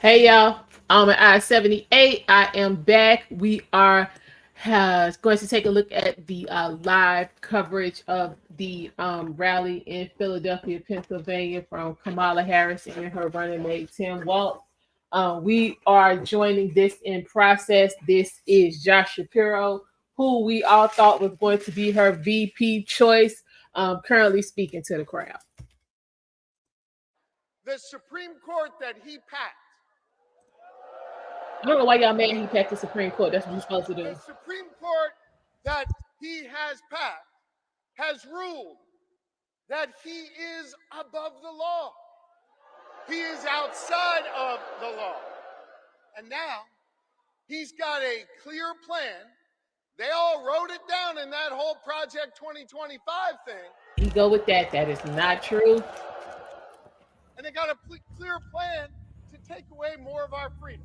Hey y'all, I'm at I-78. I am back. We are going to take a look at the live coverage of the rally in Philadelphia, Pennsylvania from Kamala Harris and her running mate Tim Walz. We are joining this in process. This is Josh Shapiro, who we all thought was going to be her VP choice, currently speaking to the crowd. The Supreme Court that he packed. I don't know why y'all mad he packed the Supreme Court. That's what you're supposed to do. The Supreme Court that he has packed has ruled that he is above the law. He is outside of the law. And now he's got a clear plan. They all wrote it down in that whole Project 2025 thing. You go with that. That is not true. And they got a clear plan to take away more of our freedom.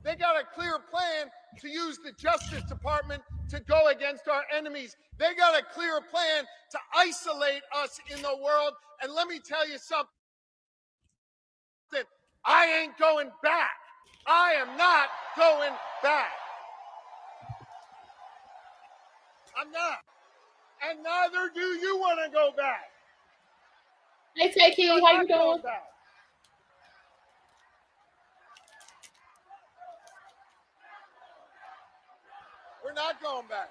They got a clear plan to use the Justice Department to go against our enemies. They got a clear plan to isolate us in the world. And let me tell you something. I ain't going back. I am not going back. I'm not. And neither do you want to go back. Hey, Takey, how you doing? We're not going back.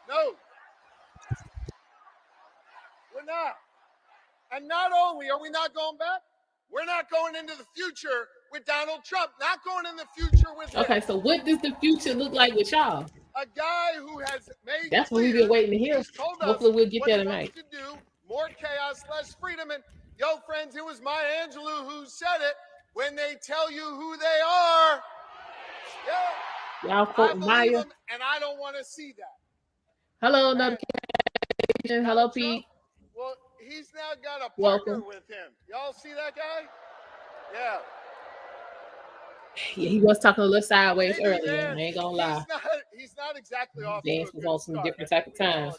No. We're not. And not only are we not going back, we're not going into the future with Donald Trump. Not going in the future with him. Okay, so what does the future look like with y'all? A guy who has made That's what we've been waiting to hear. Hopefully we'll get there tonight. To do more chaos, less freedom. And yo, friends, it was Maya Angelou who said it. When they tell you who they are, yeah, y'all quote Maya, them, and I don't want to see that. Hello, notification. Hello, Pete. Well, he's now got a partner with him. Y'all see that guy? Yeah. Yeah, he was talking a little sideways earlier. I ain't gonna lie. He's not exactly off. Dance was on some different type of time.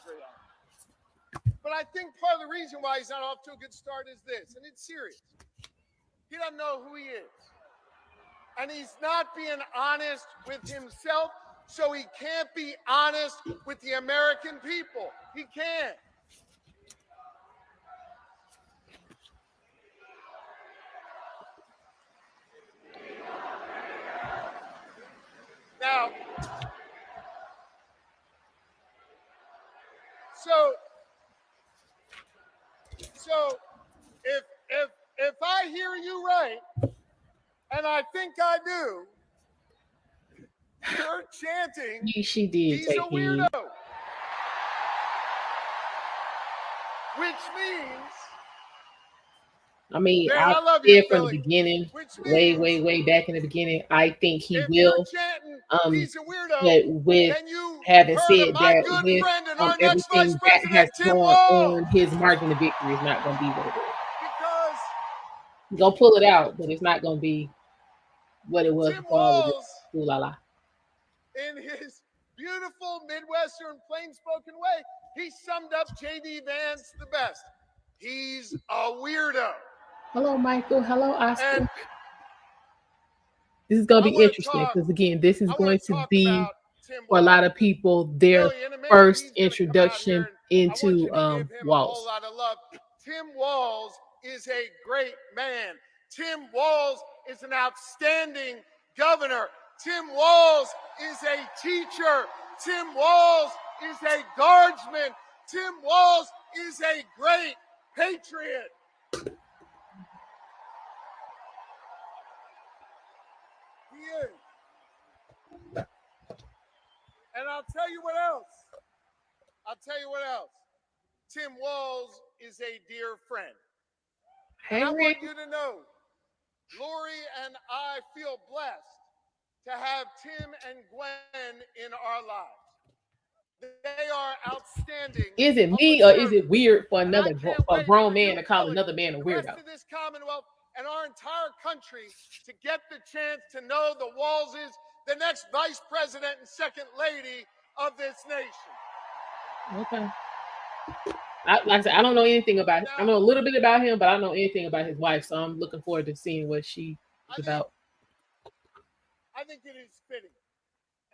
But I think part of the reason why he's not off to a good start is this, and it's serious. He doesn't know who he is. And he's not being honest with himself, so he can't be honest with the American people. He can't. Now, so if I hear you right, and I think I do, you're chanting. She did. He's a weirdo, which means. I mean, I said from the beginning, way back in the beginning, I think he will. He's a weirdo, but with having said that, with everything that has gone on, his margin of victory is not going to be what it is. Because he's going to pull it out, but it's not going to be what it was before. Ooh la la. In his beautiful Midwestern plain-spoken way, he summed up J.D. Vance the best. He's a weirdo. Hello, Michael. Hello, Oscar. This is going to be interesting because, again, this is going to be, for a lot of people, their first introduction into Walz. Tim Walz is a great man. Tim Walz is an outstanding governor. Tim Walz is a teacher. Tim Walz is a guardsman. Tim Walz is a great patriot. He is. And I'll tell you what else. Tim Walz is a dear friend. Hey, I want you to know, Lori and I feel blessed to have Tim and Gwen in our lives. They are outstanding. Is it me or is it weird for a grown man to call another man a weirdo? The rest of this Commonwealth and our entire country to get the chance to know the Walzes, the next vice president and second lady of this nation. Okay. like I said, I don't know anything about it. I know a little bit about him, but I don't know anything about his wife. So I'm looking forward to seeing what she is about. I think it is fitting,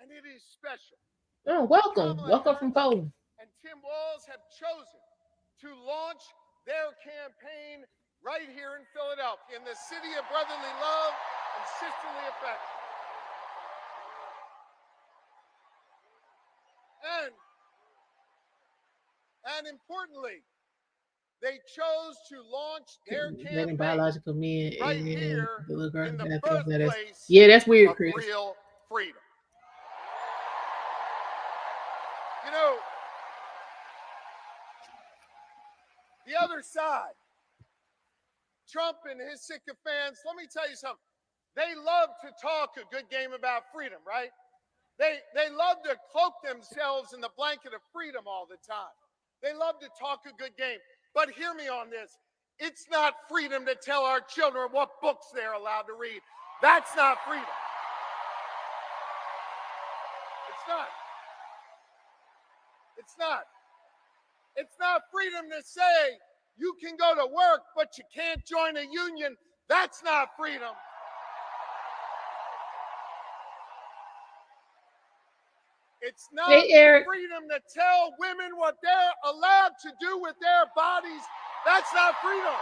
and it is special. Oh, welcome. Kamala Welcome from Harris Poland. and Tim Walz have chosen to launch their campaign right here in Philadelphia, in the city of brotherly love and sisterly affection. And importantly, they chose to launch their campaign biological men right here in the birthplace that's weird, of Chris. real freedom. You know, the other side, Trump and his sycophants, let me tell you something. They love to talk a good game about freedom, right? They love to cloak themselves in the blanket of freedom all the time. They love to talk a good game. But hear me on this. It's not freedom to tell our children what books they're allowed to read. That's not freedom. It's not. It's not. It's not freedom to say you can go to work, but you can't join a union. That's not freedom. It's not freedom to tell women what they're allowed to do with their bodies. That's not freedom.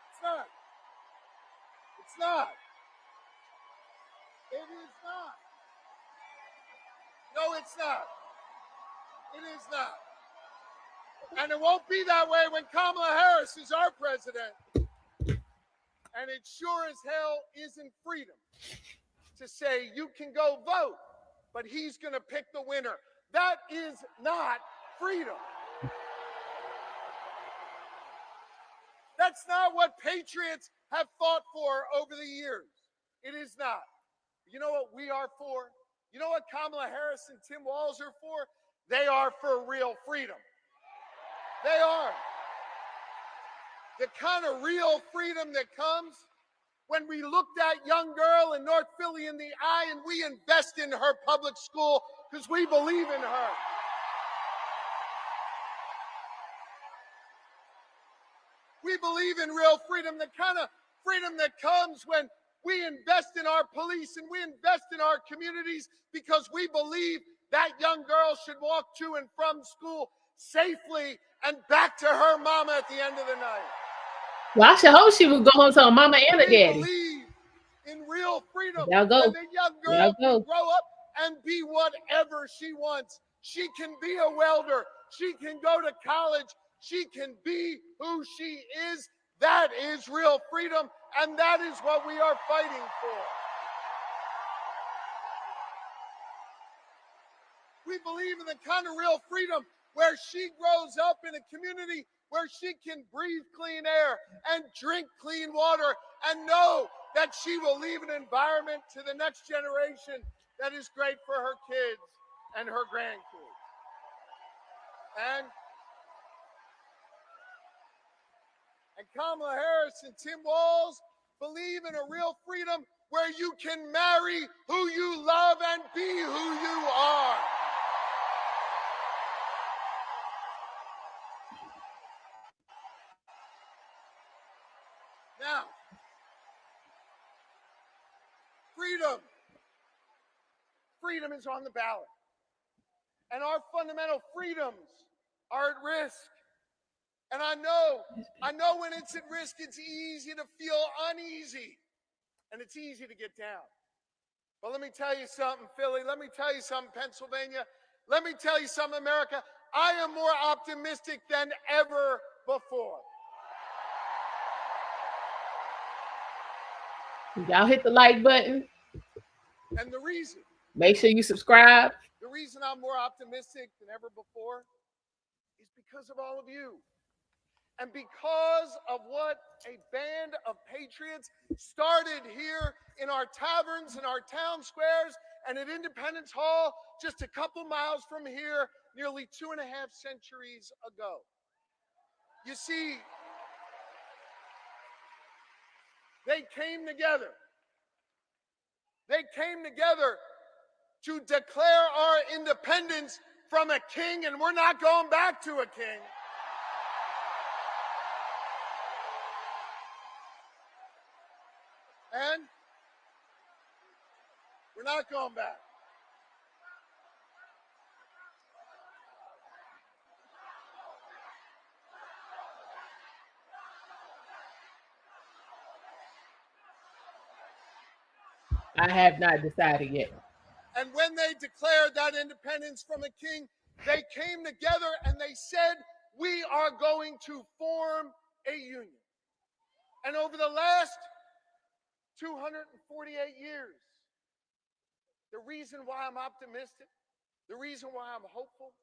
It's not. It's not. It is not. No, it's not. It is not. And it won't be that way when Kamala Harris is our president. And it sure as hell isn't freedom to say you can go vote, but he's going to pick the winner. That is not freedom. That's not what patriots have fought for over the years. It is not. You know what we are for? You know what Kamala Harris and Tim Walz are for? They are for real freedom. They are. The kind of real freedom that comes when we look that young girl in North Philly in the eye and we invest in her public school because we believe in her. We believe in real freedom, the kind of freedom that comes when we invest in our police and we invest in our communities because we believe that young girl should walk to and from school safely and back to her mama at the end of the night. Well, I should hope she would go home to her mama and her daddy. We believe in real freedom. Y'all go. And the young girl can grow up and be whatever she wants. She can be a welder. She can go to college. She can be who she is. That is real freedom, and that is what we are fighting for. We believe in the kind of real freedom where she grows up in a community where she can breathe clean air and drink clean water and know that she will leave an environment to the next generation that is great for her kids and her grandkids. And Kamala Harris and Tim Walz believe in a real freedom where you can marry who you love and be who you are. Now, freedom is on the ballot. And our fundamental freedoms are at risk. And I know when it's at risk, it's easy to feel uneasy. And it's easy to get down. But let me tell you something, Philly. Let me tell you something, Pennsylvania. Let me tell you something, America. I am more optimistic than ever before. Y'all hit the like button. And the reason. Make sure you subscribe. The reason I'm more optimistic than ever before is because of all of you. And because of what a band of patriots started here in our taverns, in our town squares, and at Independence Hall, just a couple miles from here, nearly 2.5 centuries ago. You see, they came together. They came together to declare our independence from a king, and we're not going back to a king. And we're not going back. I have not decided yet. And when they declared that independence from a king, they came together and they said, we are going to form a union. And over the last 248 years, the reason why I'm optimistic, the reason why I'm hopeful,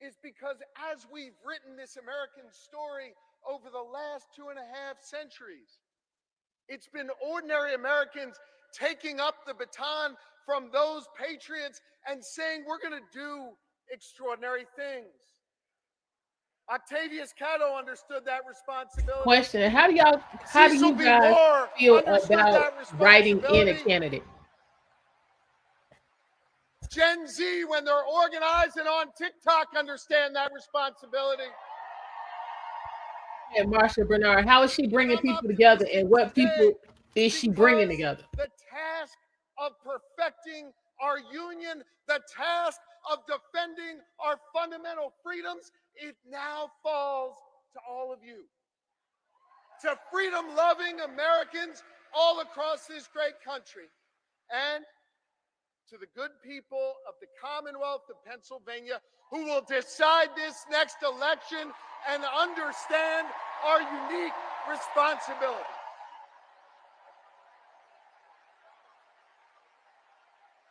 is because as we've written this American story over the last 2.5 centuries, it's been ordinary Americans taking up the baton from those patriots and saying, we're going to do extraordinary things. Octavius Cato understood that responsibility. Question: How do you Cecil B. guys Moore feel understood about that writing in a responsibility. candidate? Gen Z, when they're organized and on TikTok, understand that responsibility. And Marsha Bernard, how is she bringing I'm people together, and what optimistic people is she bringing because together? the task of perfecting our union, the task of defending our fundamental freedoms, it now falls to all of you. To freedom-loving Americans all across this great country, and to the good people of the Commonwealth of Pennsylvania who will decide this next election and understand our unique responsibility.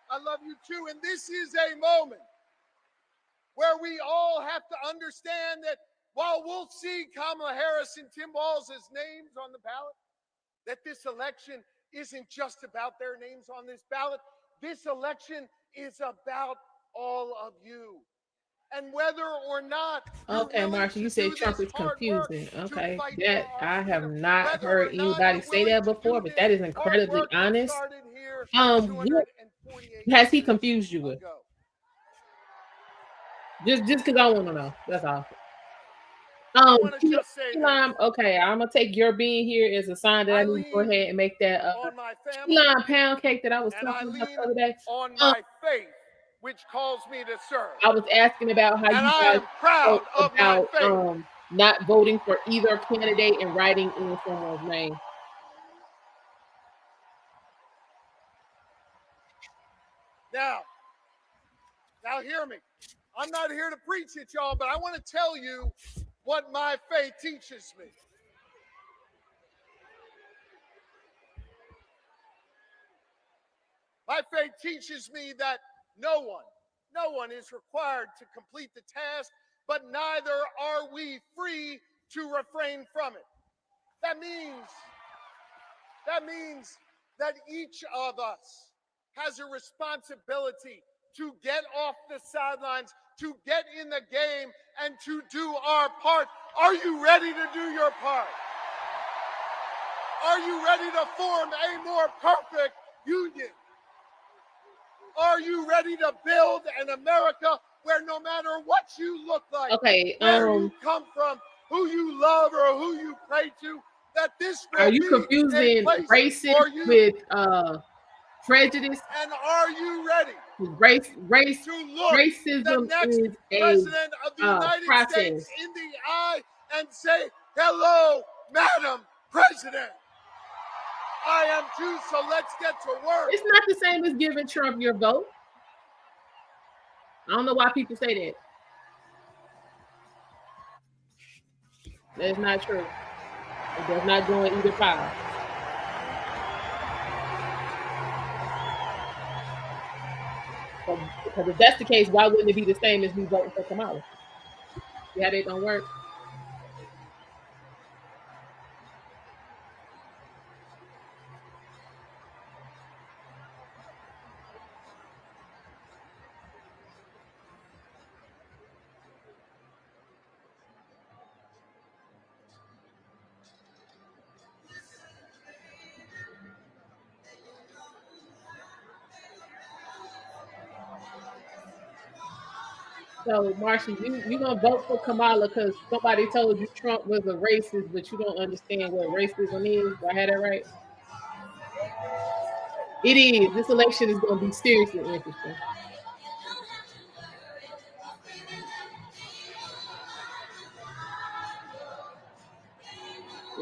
I love you too, and this is a moment where we all have to understand that while we'll see Kamala Harris and Tim Walz' names on the ballot, that this election isn't just about their names on this ballot. This election is about all of you. And whether or not Okay, Marsha, you said Trump is confusing. Okay, that I have not heard anybody say that before, but that is incredibly honest. What has he confused you with? Just because I want to know. That's all. Elon, okay, I'm gonna take your being here as a sign that I need to go ahead and make that Elon pound cake that I was talking about the other day. On my faith, which calls me to serve. I was asking about how you guys felt about not voting for either candidate and writing in someone's name. Now hear me. I'm not here to preach at y'all, but I want to tell you what my faith teaches me. My faith teaches me that no one is required to complete the task, but neither are we free to refrain from it. That means that each of us has a responsibility to get off the sidelines, to get in the game, and to do our part. Are you ready to do your part? Are you ready to form a more perfect union? Are you ready to build an America where no matter what you look like, where you come from, who you love or who you pray to, that this will are you confusing racist with prejudice? And are you ready to look racism the next is president of the United process. States in the eye and say, hello, Madam President. I am too, so let's get to work. It's not the same as giving Trump your vote. I don't know why people say that. That's not true. It does not go in either pile. Because if that's the case, why wouldn't it be the same as me voting for Kamala? See how they don't work? So, Marcia, you gonna vote for Kamala because somebody told you Trump was a racist, but you don't understand what racism is. Do I have that right? It is. This election is gonna be seriously interesting.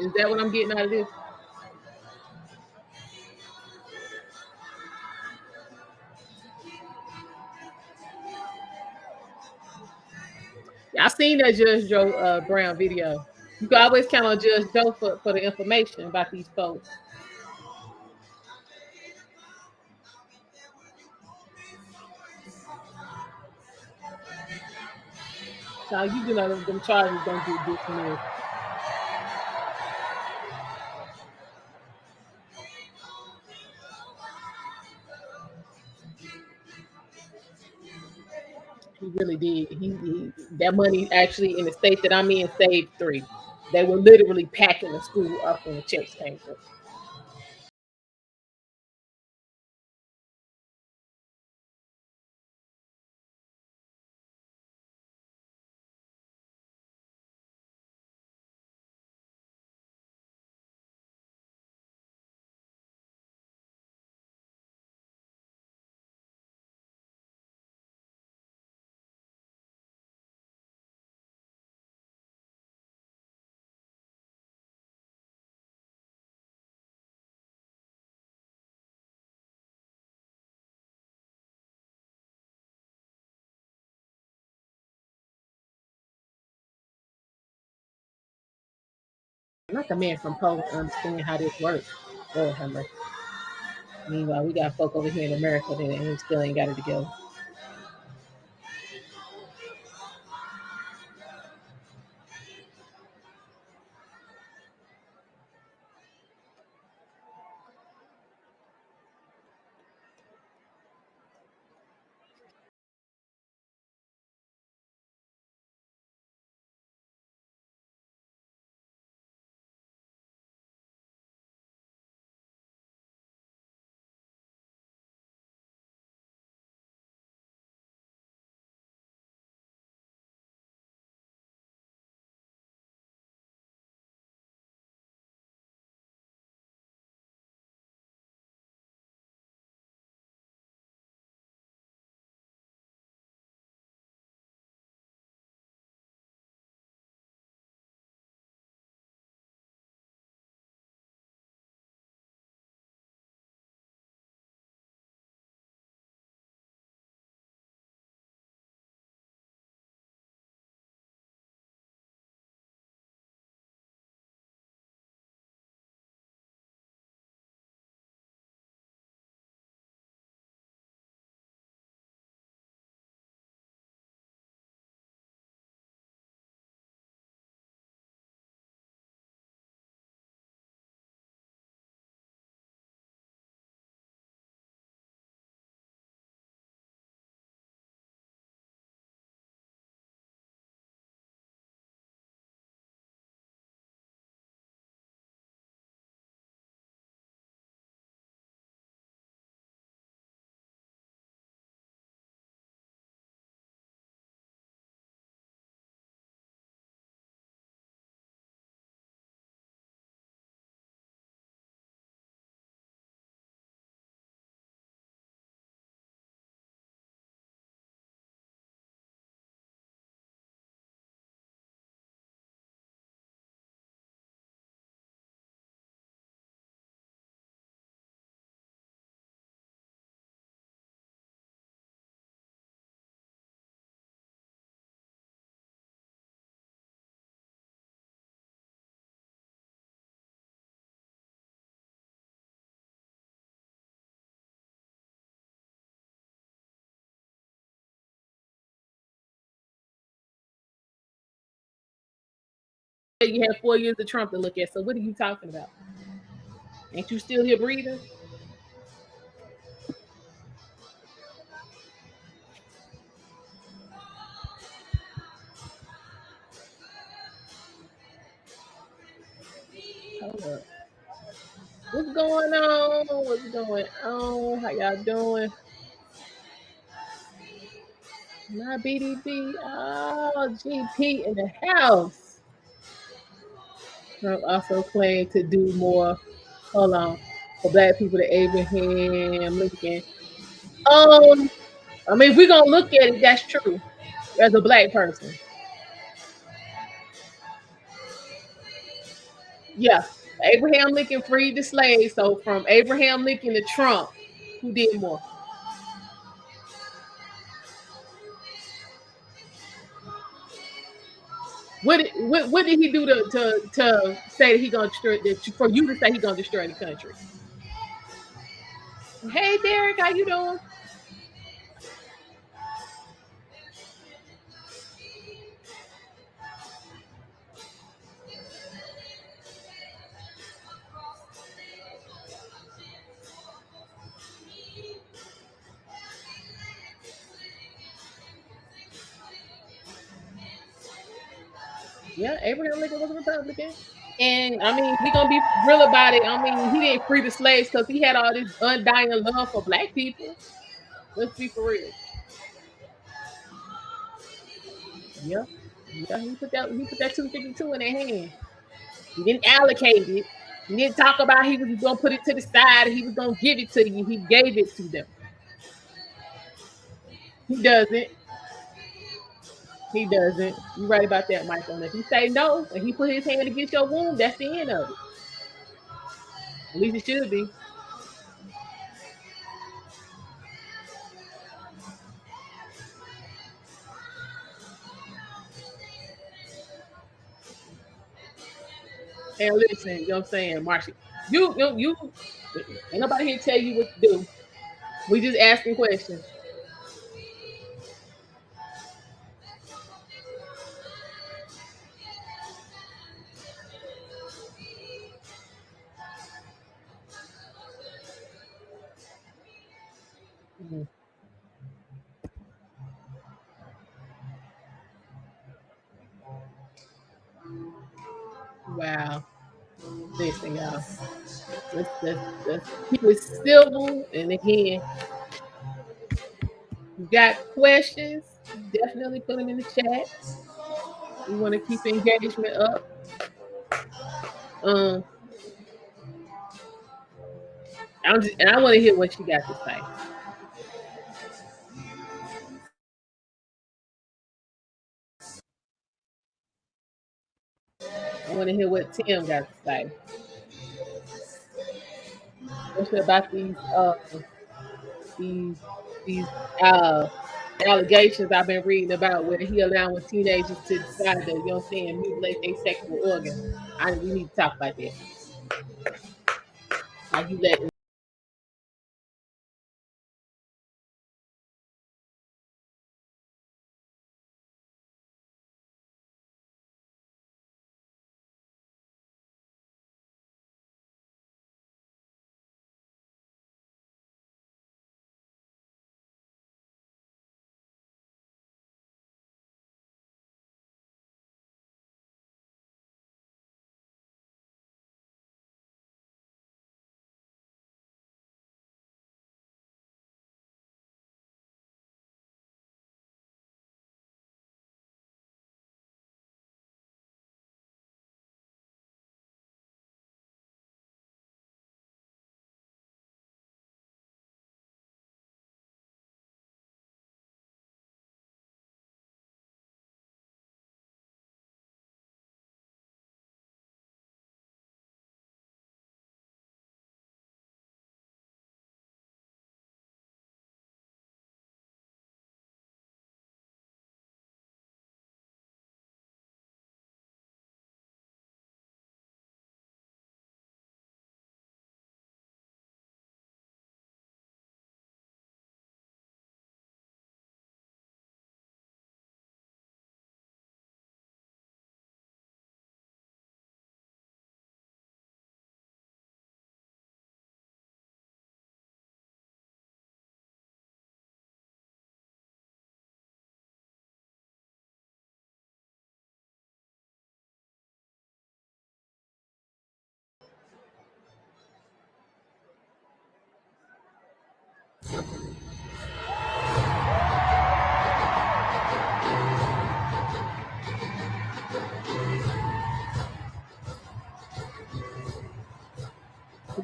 Is that what I'm getting out of this? I seen that Judge Joe Brown video. You can always count on Judge Joe for the information about these folks. So you know them charges don't get dismissed. He really did. He that money actually in the state that I'm in saved three. They were literally packing the school up when the checks came through. Not the man from Poland understand how this works. Lord have mercy. Meanwhile, we got folk over here in America that still ain't got it together. You have 4 years of Trump to look at. So what are you talking about? Ain't you still here breathing? Hold up. What's going on? What's going on? How y'all doing? My BDB. Oh, GP in the house. Trump also claimed to do more. Hold on. For black people to Abraham Lincoln. Um, I mean, if we're gonna look at it, that's true. As a black person. Yeah. Abraham Lincoln freed the slaves. So from Abraham Lincoln to Trump, who did more? What did he do to say that he gonna destroy for you to say he gonna destroy the country? Hey Derek, how you doing? Yeah, Abraham Lincoln was a Republican. And I mean, we gonna be real about it. I mean, he didn't free the slaves because he had all this undying love for black people. Let's be for real. Yeah, yeah, he put that 252 in their hand. He didn't allocate it. He didn't talk about he was gonna put it to the side. He was gonna give it to you. He gave it to them. He doesn't. He doesn't. You're right about that, Michael. And if he say no and he put his hand against your wound, that's the end of it. At least it should be. And listen, you know what I'm saying, Marcia. You ain't nobody here tell you what to do. We just asking questions. Mhm. Wow. Listen, y'all. Let's keep it civil. And again, you got questions, definitely put them in the chat. We want to keep engagement up. Um, and I want to hear what you got to say. I want to hear what Tim got to say, especially about these these uh allegations I've been reading about where he allowing teenagers to decide to, you know what I'm saying, mutilate their sexual organs. We need to talk about that. Like you letting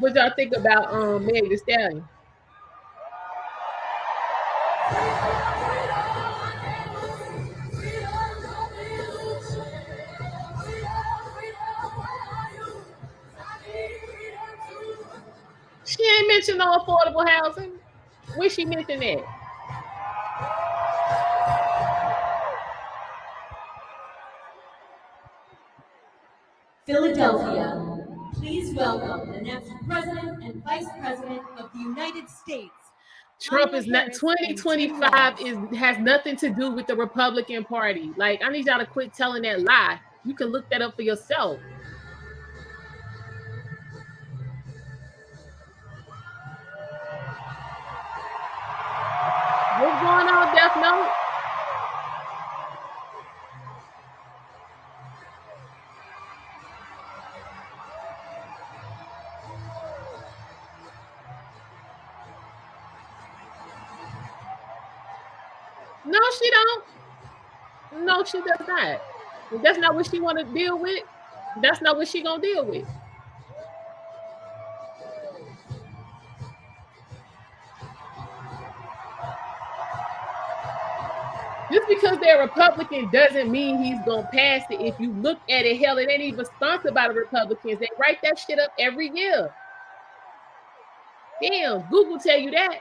What y'all think about Meg Thee Stallion? She ain't mentioned no affordable housing. Where she mentioned that? Philadelphia, please welcome the next President and Vice President of the United States. Trump is not 2025 has nothing to do with the Republican Party. Like, I need y'all to quit telling that lie. You can look that up for yourself. What's going on, Death Note? No, she don't. No, she does not. If that's not what she want to deal with, that's not what she gonna deal with. Just because they're Republican doesn't mean he's gonna pass it. If you look at it, hell, it ain't even sponsored by the Republicans. They write that shit up every year. Damn, Google tell you that.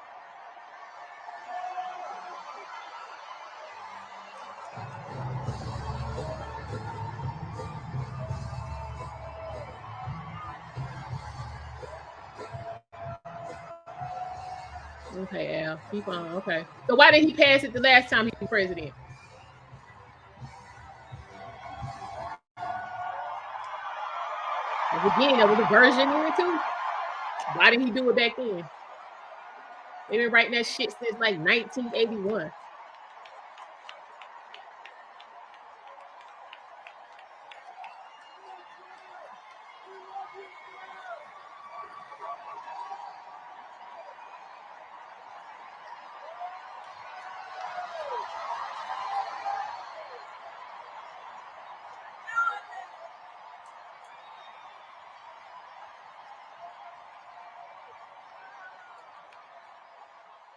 Okay, Al, keep on. Okay. So why did he pass it the last time he was president? Again, there was a version in it too. Why didn't he do it back then? They've been writing that shit since like 1981.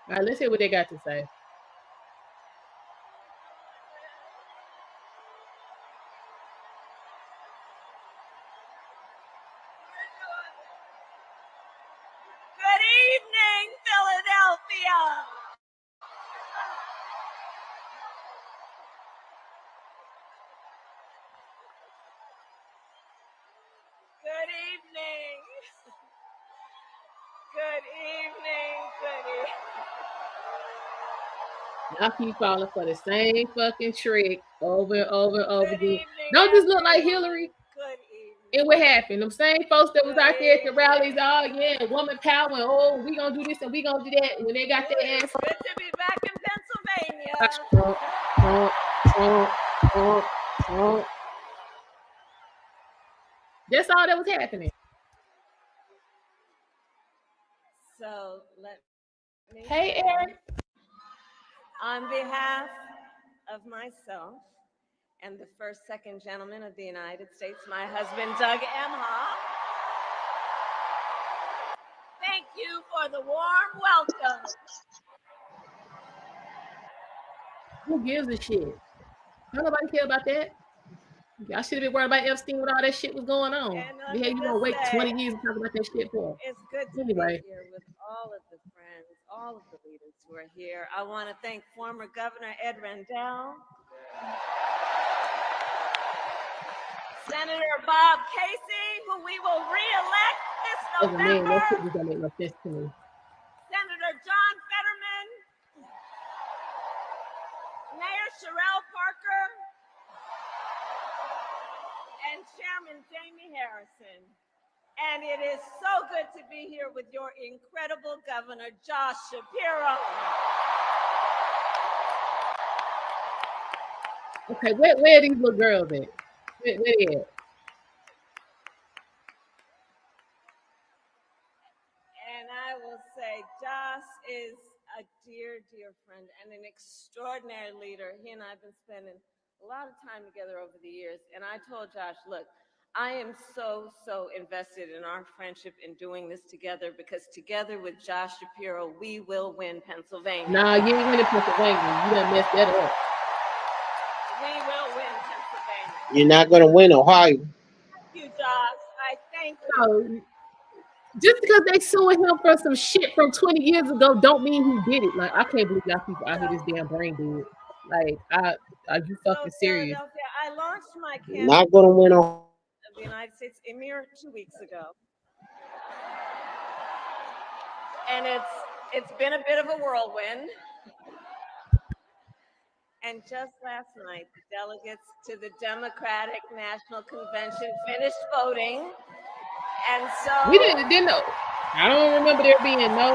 All right, let's hear what they got to say. Good evening, Philadelphia. Good evening. Good evening. Good evening. Y'all keep falling for the same fucking trick over and over and over Good again. evening, Don't just look like everyone. Hillary. Good evening. And what happened? Them same folks that was Good out there at the evening. rallies, oh yeah, woman power, and oh, we gonna do this and we gonna do that. When they got Good. their ass It's good to be back in Pennsylvania. Trump, Trump, Trump, Trump, Trump. That's all that was happening. So let me Hey, say, Eric. on behalf of myself and the first, second gentleman of the United States, my husband, Doug Emhoff, thank you for the warm welcome. Who gives a shit? Don't nobody care about that. Y'all should have been worried about Epstein when all that shit was going on. And The hell you gonna wait 20 years to talk about that shit for? It's good to Anyway. be here with all of the friends, all of the leaders who are here. I want to thank former Governor Ed Rendell, Senator Bob Casey, who we will re-elect this As a man, November, that shit just don't make no sense to me. Senator John Fetterman, Mayor Sherelle Parker, and Chairman Jamie Harrison. And it is so good to be here with your incredible Governor, Josh Shapiro. Okay, where are these little girls at? Where they at? And I will say, Josh is a dear, dear friend and an extraordinary leader. He and I have been spending a lot of time together over the years. And I told Josh, look, I am so invested in our friendship in doing this together, because together with Josh Shapiro, we will win Pennsylvania. Nah, you ain't winning Pennsylvania. You done messed that up. We will win Pennsylvania. You're not going to win Ohio. Thank you, Josh. I thank you. No, just because they suing him for some shit from 20 years ago don't mean he did it. Like, I can't believe y'all people out here this damn brain dead. Like, are you So fucking serious? Philadelphia, I launched my campaign Not going to win Ohio. of the United States a mere 2 weeks ago. And it's been a bit of a whirlwind. And just last night, the delegates to the Democratic National Convention finished voting. And so We didn't know. I don't remember there being no,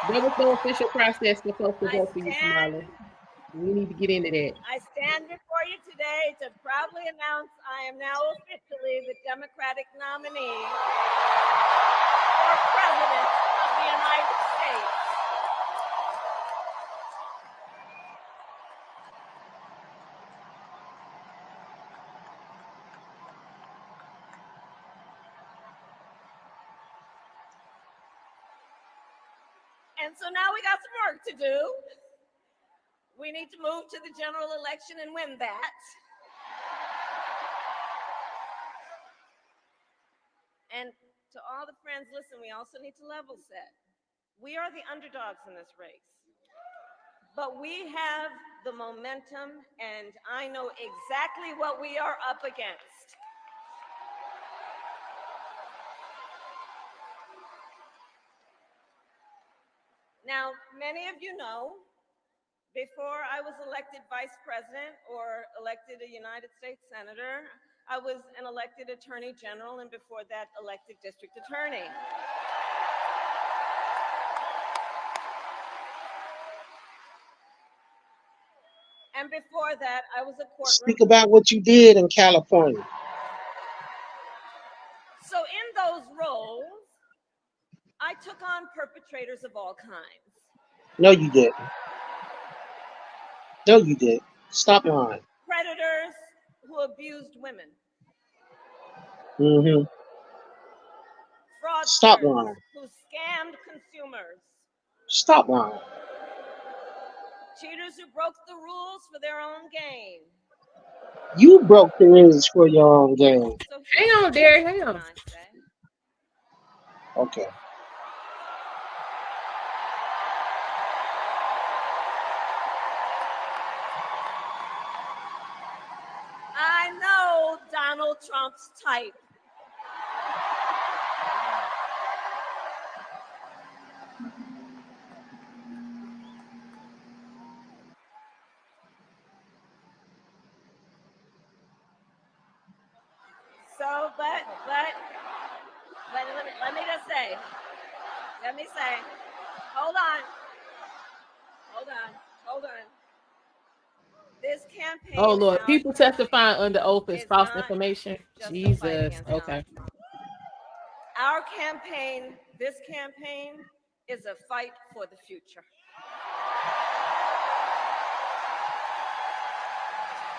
there was no official process for folks to vote for you, Kamala. We need to get into that. I stand before you today to proudly announce I am now officially the Democratic nominee for President of the United States. And so now we got some work to do. We need to move to the general election and win that. And to all the friends, listen, we also need to level set. We are the underdogs in this race, but we have the momentum, and I know exactly what we are up against. Now, many of you know, before I was elected vice president or elected a United States senator, I was an elected attorney general, and before that, elected district attorney. And before that, I was a courtroom. Speak about what you did in California. So in those roles, I took on perpetrators of all kinds. No, you didn't. No, you did. Stop lying. Predators who abused women. Mm-hmm. Stop Fraudsters lying. who scammed consumers. Stop lying. Cheaters who broke the rules for their own gain. You broke the rules for your own game. So Hang on, Derek. Hang on. Okay. I know Donald Trump's type. So, but let me just say, hold on. This campaign. Oh Lord, people testifying under oath is false information. Jesus. Okay. Our campaign, this campaign, is a fight for the future.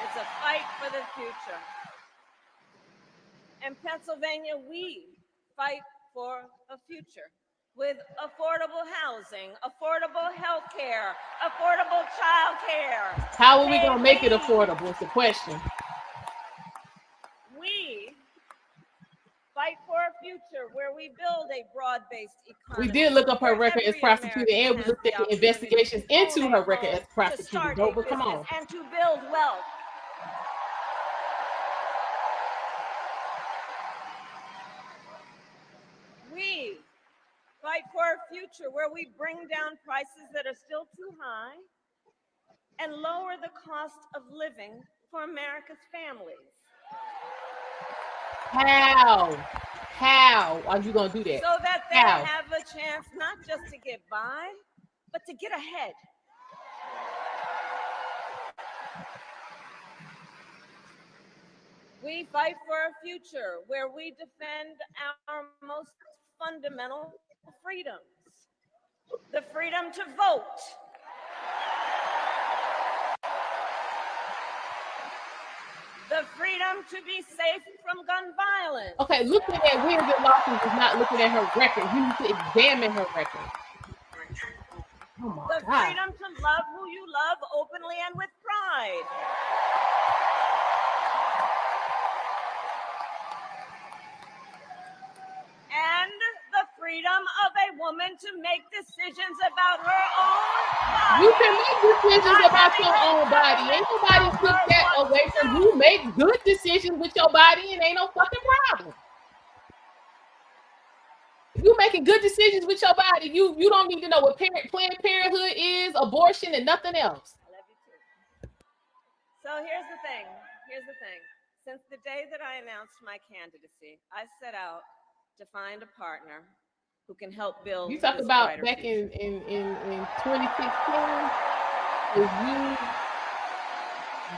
It's a fight for the future. In Pennsylvania, we fight for a future with affordable housing, affordable health care, affordable child care. How are we going to make it affordable is the question. We fight for a future where we build a broad-based economy. We did look up her record as prosecutor, and we looked at the investigations into her record as prosecutor. But come on. And to build wealth. We fight for a future where we bring down prices that are still too high and lower the cost of living for America's families. How are you going to do that? So that they have a chance not just to get by, but to get ahead. We fight for a future where we defend our most fundamental freedoms. The freedom to vote. The The freedom to be safe from gun violence. Okay, looking at wins and losses is not looking at her record. You need to examine her record. Oh my The God. freedom to love who you love openly and with pride. And the freedom of a woman to make decisions about her own body. You can make decisions about your own body. Ain't nobody took that away from you. Make good decisions with your body and ain't no fucking problem. If you making good decisions with your body, you don't need to know what Planned Parenthood is, abortion, and nothing else. I love you too. So here's the thing. Since the day that I announced my candidacy, I set out to find a partner who can help build. You talk this about brighter back future. in 2016, if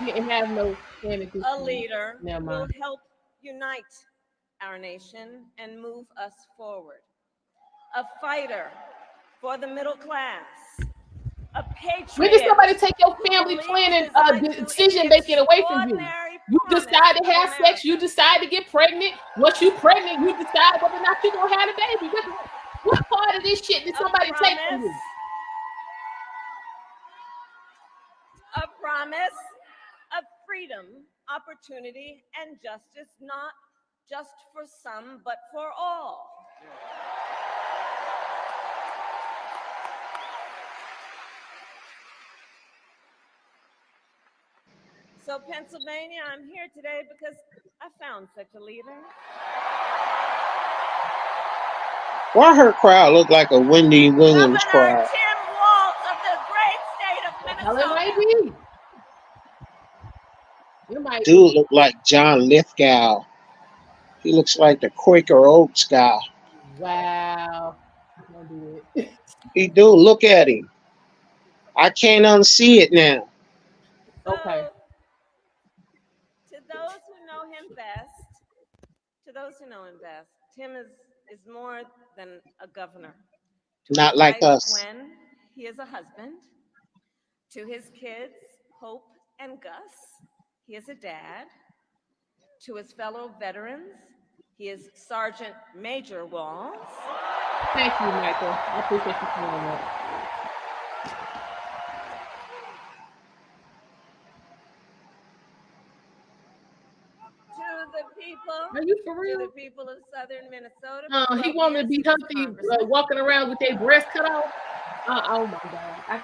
you didn't have no candidacy. A leader Never will mind. help unite our nation and move us forward. A fighter for the middle class. A patriot. When did somebody take your family planning decision making away from you? You decide to have sex, you decide to get pregnant. Once you pregnant, you decide whether or not you're gonna have a baby. What part of this shit did somebody take from you? A promise of freedom, opportunity, and justice, not just for some, but for all. So Pennsylvania, I'm here today because I found such a leader. Why her crowd look like a Wendy Williams Governor crowd? Tim Walz of the great state of Hell, it might Minnesota. be. It might Dude be. look like John Lithgow. He looks like the Quaker Oats guy. Wow. Don't do it. He do. Look at him. I can't unsee it now. Okay. To those who know him best, Tim is more than a governor. To Not his like wife, us. Gwen, he is a husband. To his kids, Hope and Gus, he is a dad. To his fellow veterans, he is Sergeant Major Walz. Thank you, Michael. I appreciate you saying that. To the people. Are you for real? To the people of southern Minnesota. He wanted to be healthy, walking around with their breast cut off. Oh my God, I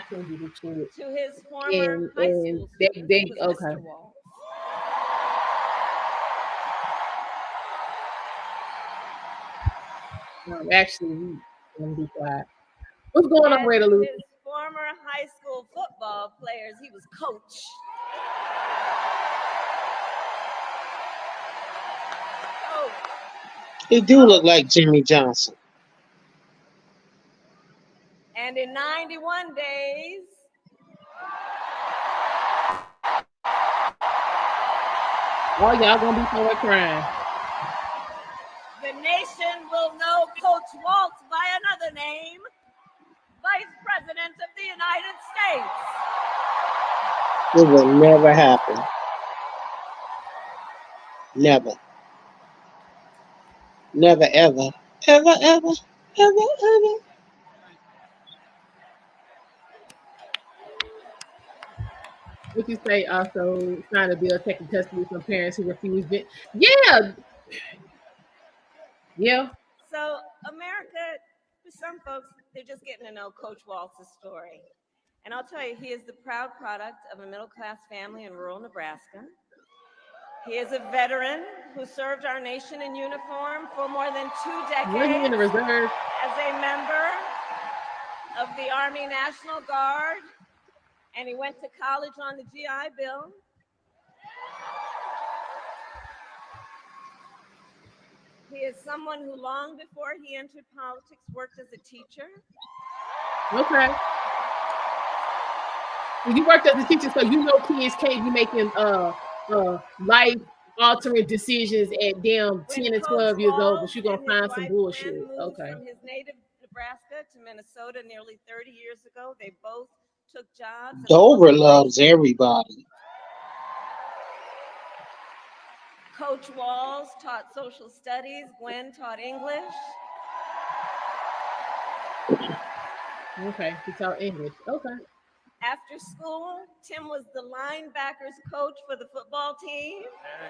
can't do this shit. To his former high school student, they was okay. Mr. Walz. Actually, we gonna be quiet. What's going on, Rita Lou? His former high school football players, he was coach. He do look like Jimmy Johnson. And in 91 days, oh, y'all gonna be somewhere crying. The nation will know Coach Walz by another name, Vice President of the United States. It will never happen. Never. Never, ever. Ever, ever. Ever, ever. What you say also sign a bill taking custody from parents who refuse it. Yeah. Yeah. So America, for some folks, they're just getting to know Coach Walz's story. And I'll tell you, he is the proud product of a middle-class family in rural Nebraska. He is a veteran who served our nation in uniform for more than 2 decades in the reserve as a member of the Army National Guard, and he went to college on the GI Bill. He is someone who, long before he entered politics, worked as a teacher. Okay. You worked as a teacher, so you know kids can't be making life altering decisions at damn 10 and 12 years old, but you're gonna find some bullshit. Okay. From his native Nebraska to Minnesota nearly 30 years ago, they both took jobs. Dover loves everybody. Coach Walz taught social studies. Gwen taught English. Okay, he taught English. Okay. After school, Tim was the linebackers coach for the football team.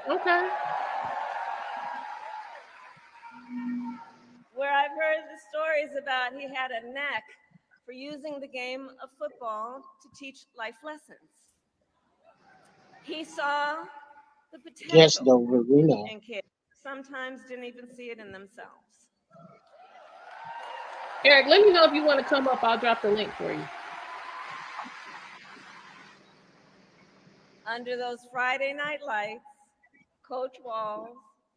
Okay. Where I've heard the stories about he had a knack for using the game of football to teach life lessons. He saw the Yes, potential though, we know. in kids, sometimes didn't even see it in themselves. Eric, let me know if you want to come up. I'll drop the link for you. Under those Friday night lights, Coach Walz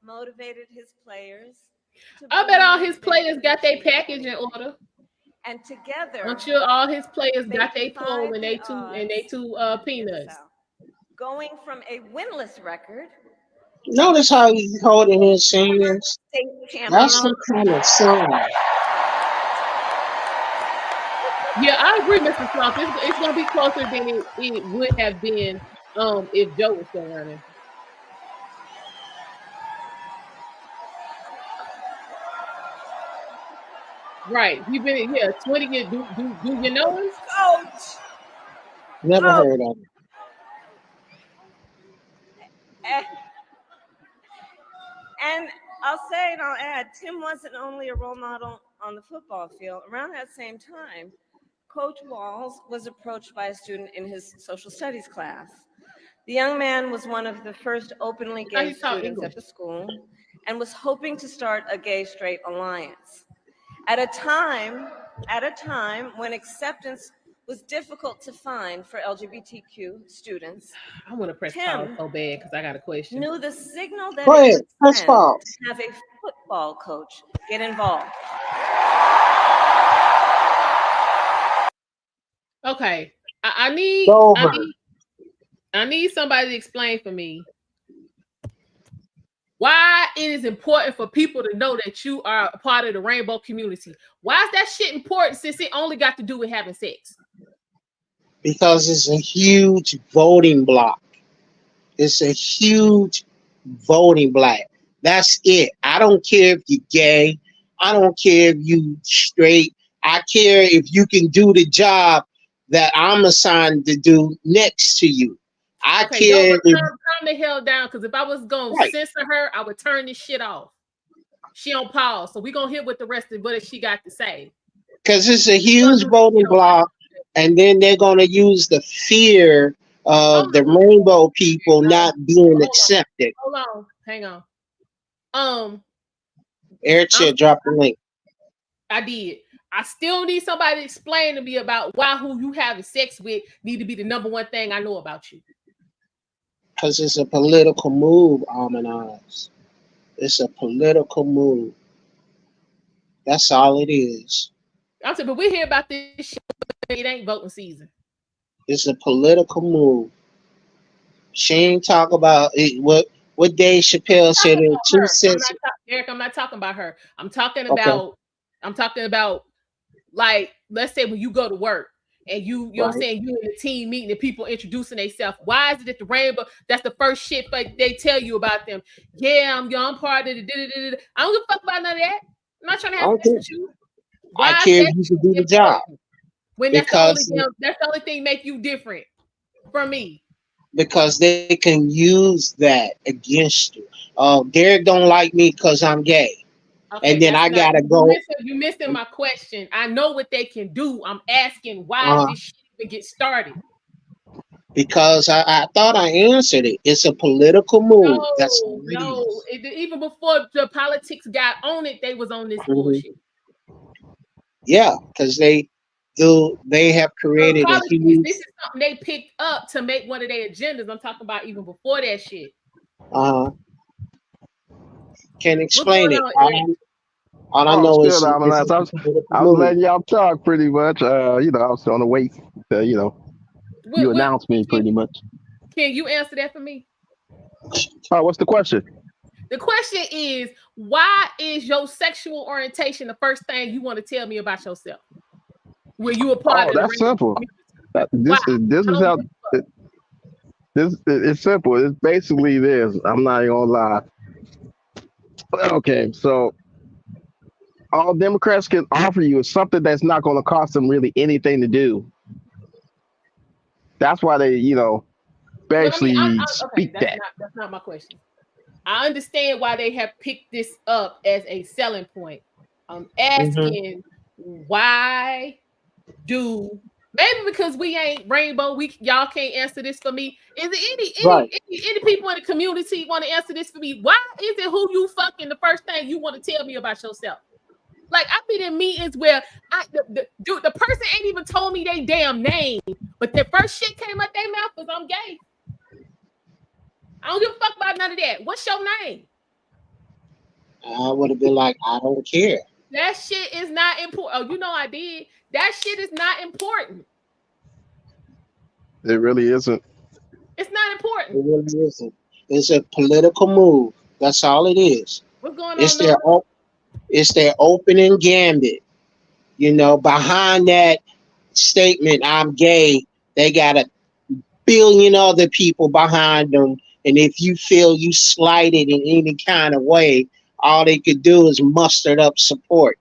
motivated his players. I bet all his players got their package in order. And together, I'm sure all his players they got their pole defied and they two peanuts. Going from a winless record. Notice how he's holding his hands. That's some kind of song. Yeah, I agree, Mr. Trump. It's gonna be closer than it would have been if Joe was still running. Right. You've been 20 years. Do you know him? Coach. Never heard of him. And I'll say and I'll add, Tim wasn't only a role model on the football field. Around that same time, Coach Walz was approached by a student in his social studies class. The young man was one of the first openly gay students at the school and was hoping to start a gay-straight alliance. At a time when acceptance was difficult to find for LGBTQ students, I want to press pause so bad because I got a question. Knew the signal that Go it ahead, would press send pause. to have a football coach get involved. Okay, I need somebody to explain for me why it is important for people to know that you are a part of the rainbow community. Why is that shit important since it only got to do with having sex? Because it's a huge voting block. It's a huge voting block. That's it. I don't care if you're gay. I don't care if you straight. I care if you can do the job that I'm assigned to do next to you. I care if calm the hell down, because if I was gonna censor her, I would turn this shit off. She on pause, so we're gonna hear what the rest of what she got to say. Because it's a huge voting block, and then they're gonna use the fear of the rainbow people not being accepted. Hold on, hang on. Eric said, drop the link. I did. I still need somebody to explain to me about why who you having sex with need to be the number one thing I know about you. Because it's a political move, Almondeyez. It's a political move. That's all it is. I'm saying, but we hear about this shit. It ain't voting season. It's a political move. She ain't talk about it. What Dave Shapiro said in 2 cents. Eric, I'm not talking about her. I'm talking about like, let's say when you go to work and you know what I'm saying, you in a team meeting and people introducing themselves. Why is it that the rainbow, that's the first shit they tell you about them? Yeah, I'm part of the I don't give a fuck about none of that. I'm not trying to have sex with you. I care if you can do the job. When that's the only thing make you different from me. Because they can use that against you. Derek don't like me because I'm gay. Okay, and then I gotta go. You missing my question. I know what they can do. I'm asking why this shit even get started. Because I thought I answered it. It's a political move. Even before the politics got on it, they was on this bullshit. Yeah, because they have created a huge. This is something they picked up to make one of their agendas. I'm talking about even before that shit. Can't explain it. All I know is I was letting y'all talk pretty much. I was on the way to, you announced me pretty much. Can you answer that for me? What's the question? The question is, why is your sexual orientation the first thing you want to tell me about yourself? When you a part of that's simple. This is how It's simple. It's basically this. I'm not even gonna lie. Okay, so all Democrats can offer you is something that's not going to cost them really anything to do. That's why they, Well, I mean, basically okay, speak that. that's not my question. I understand why they have picked this up as a selling point. I'm Mhm. asking why do maybe because we ain't rainbow, we y'all can't answer this for me. Is there Right. any people in the community want to answer this for me? Why is it who you fucking the first thing you want to tell me about yourself? Like I've been in meetings where the person ain't even told me they damn name, but the first shit came out their mouth was I'm gay. I don't give a fuck about none of that. What's your name? I would have been like, I don't care. That shit is not important. Oh, you know I did. That shit is not important. It really isn't. It's not It important. really isn't. It's a political move. That's all it is. What's going It's on, their Nora? it's their opening gambit. Behind that statement, I'm gay, they got a billion other people behind them. And if you feel you slighted in any kind of way, all they could do is muster up support.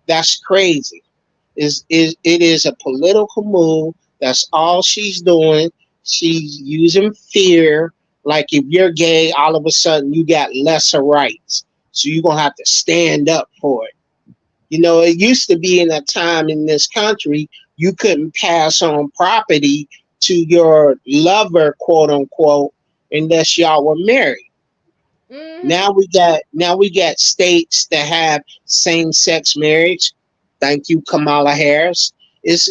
That's crazy. It is a political move. That's all she's doing. She's using fear. Like if you're gay, all of a sudden you got lesser rights. So you're gonna have to stand up for it. It used to be in a time in this country you couldn't pass on property to your lover, quote unquote, unless y'all were married. Mm-hmm. Now we got states that have same sex marriage. Thank you, Kamala Harris. It's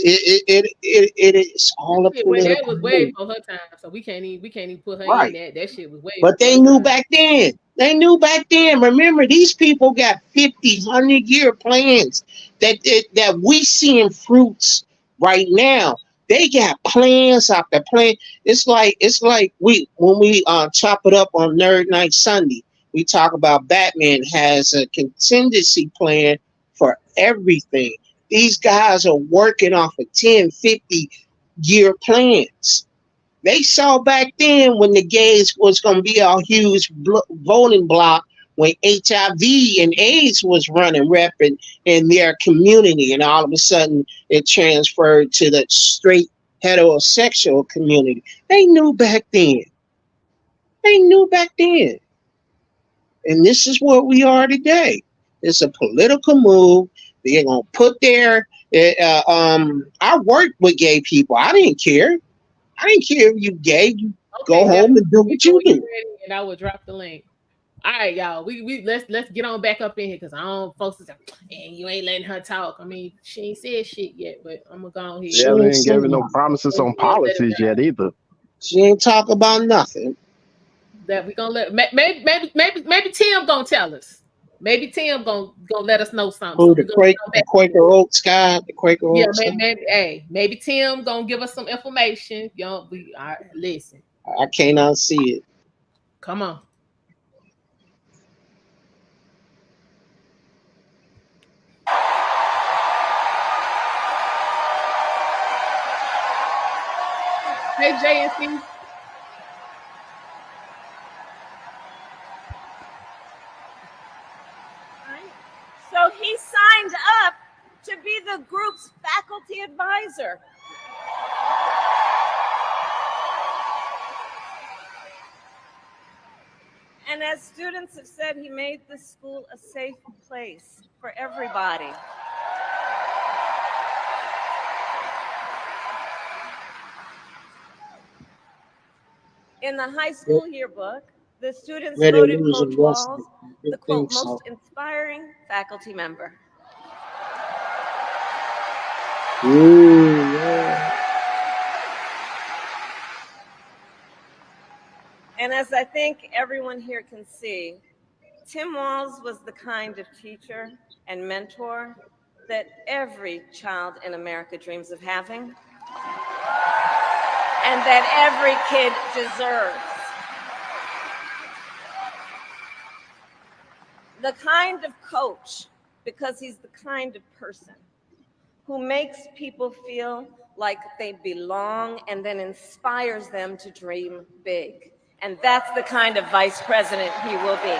all a Wait, that political was way move, before her time, so we can't even put her in right? that. That shit was way But before they her knew time. back then. They knew back then. Remember, these people got 50, 100-year plans that we seeing fruits right now. They got plans after plan. It's like we when we chop it up on Nerd Night Sunday, we talk about Batman has a contingency plan for everything. These guys are working off of 10, 50-year plans. They saw back then when the gays was going to be a huge voting block when HIV and AIDS was running rampant in their community, and all of a sudden it transferred to the straight heterosexual community. They knew back then. They knew back then. And this is where we are today. It's a political move. They're going to put their. I worked with gay people. I didn't care. I didn't care if you gay. You go Okay, home and do let me what know you when you're do. ready, and I will drop the link. All right, y'all. We let's get on back up in here because I don't folks is like, and you ain't letting her talk. I mean, she ain't said shit yet, but I'm gonna go on They She here. haven't ain't even given saying no nothing. promises on We'll let it policies yet either. She ain't talk about nothing. that we gonna let maybe Tim gonna tell us. Maybe Tim gonna let us know something. So Who we're gonna get on The back up in Quaker here. Oats guy? The Quaker Yeah, Oats guy? maybe Tim gonna give us some information. Y'all, we all right, listen. I cannot see it. Come on. Hey JNC. Right? So he signed up to be the group's faculty advisor. And as students have said, he made the school a safe place for everybody. In the high Re- school yearbook, the students Ready to voted lose Coach the rest of Walz it. I the didn't quote think most so. inspiring faculty member. Ooh, And as I think everyone here can see, Tim Walz was the kind of teacher and mentor that every child in America dreams of having, and that every kid deserves. The kind of coach, because he's the kind of person who makes people feel like they belong, and then inspires them to dream big. And that's the kind of vice president he will be.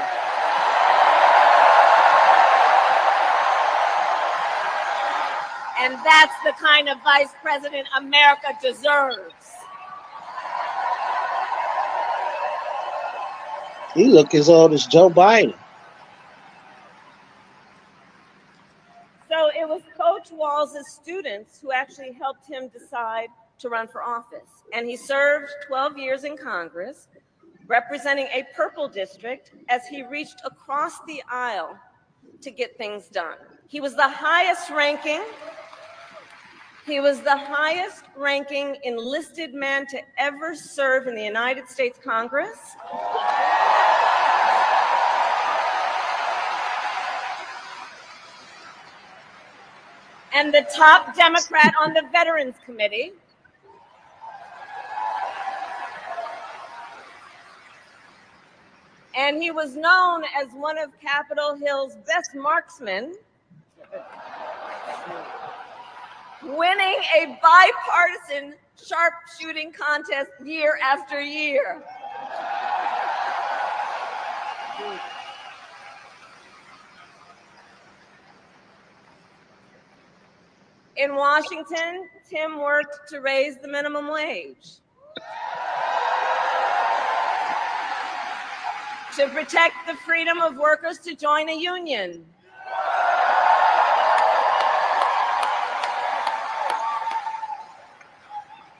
And that's the kind of vice president America deserves. He look as old as Joe Biden. So it was Coach Walz's students who actually helped him decide to run for office. And he served 12 years in Congress, representing a purple district as he reached across the aisle to get things done. He was the highest ranking enlisted man to ever serve in the United States Congress. And the top Democrat on the Veterans Committee. And he was known as one of Capitol Hill's best marksmen, winning a bipartisan sharpshooting contest year after year. In Washington, Tim worked to raise the minimum wage, to protect the freedom of workers to join a union,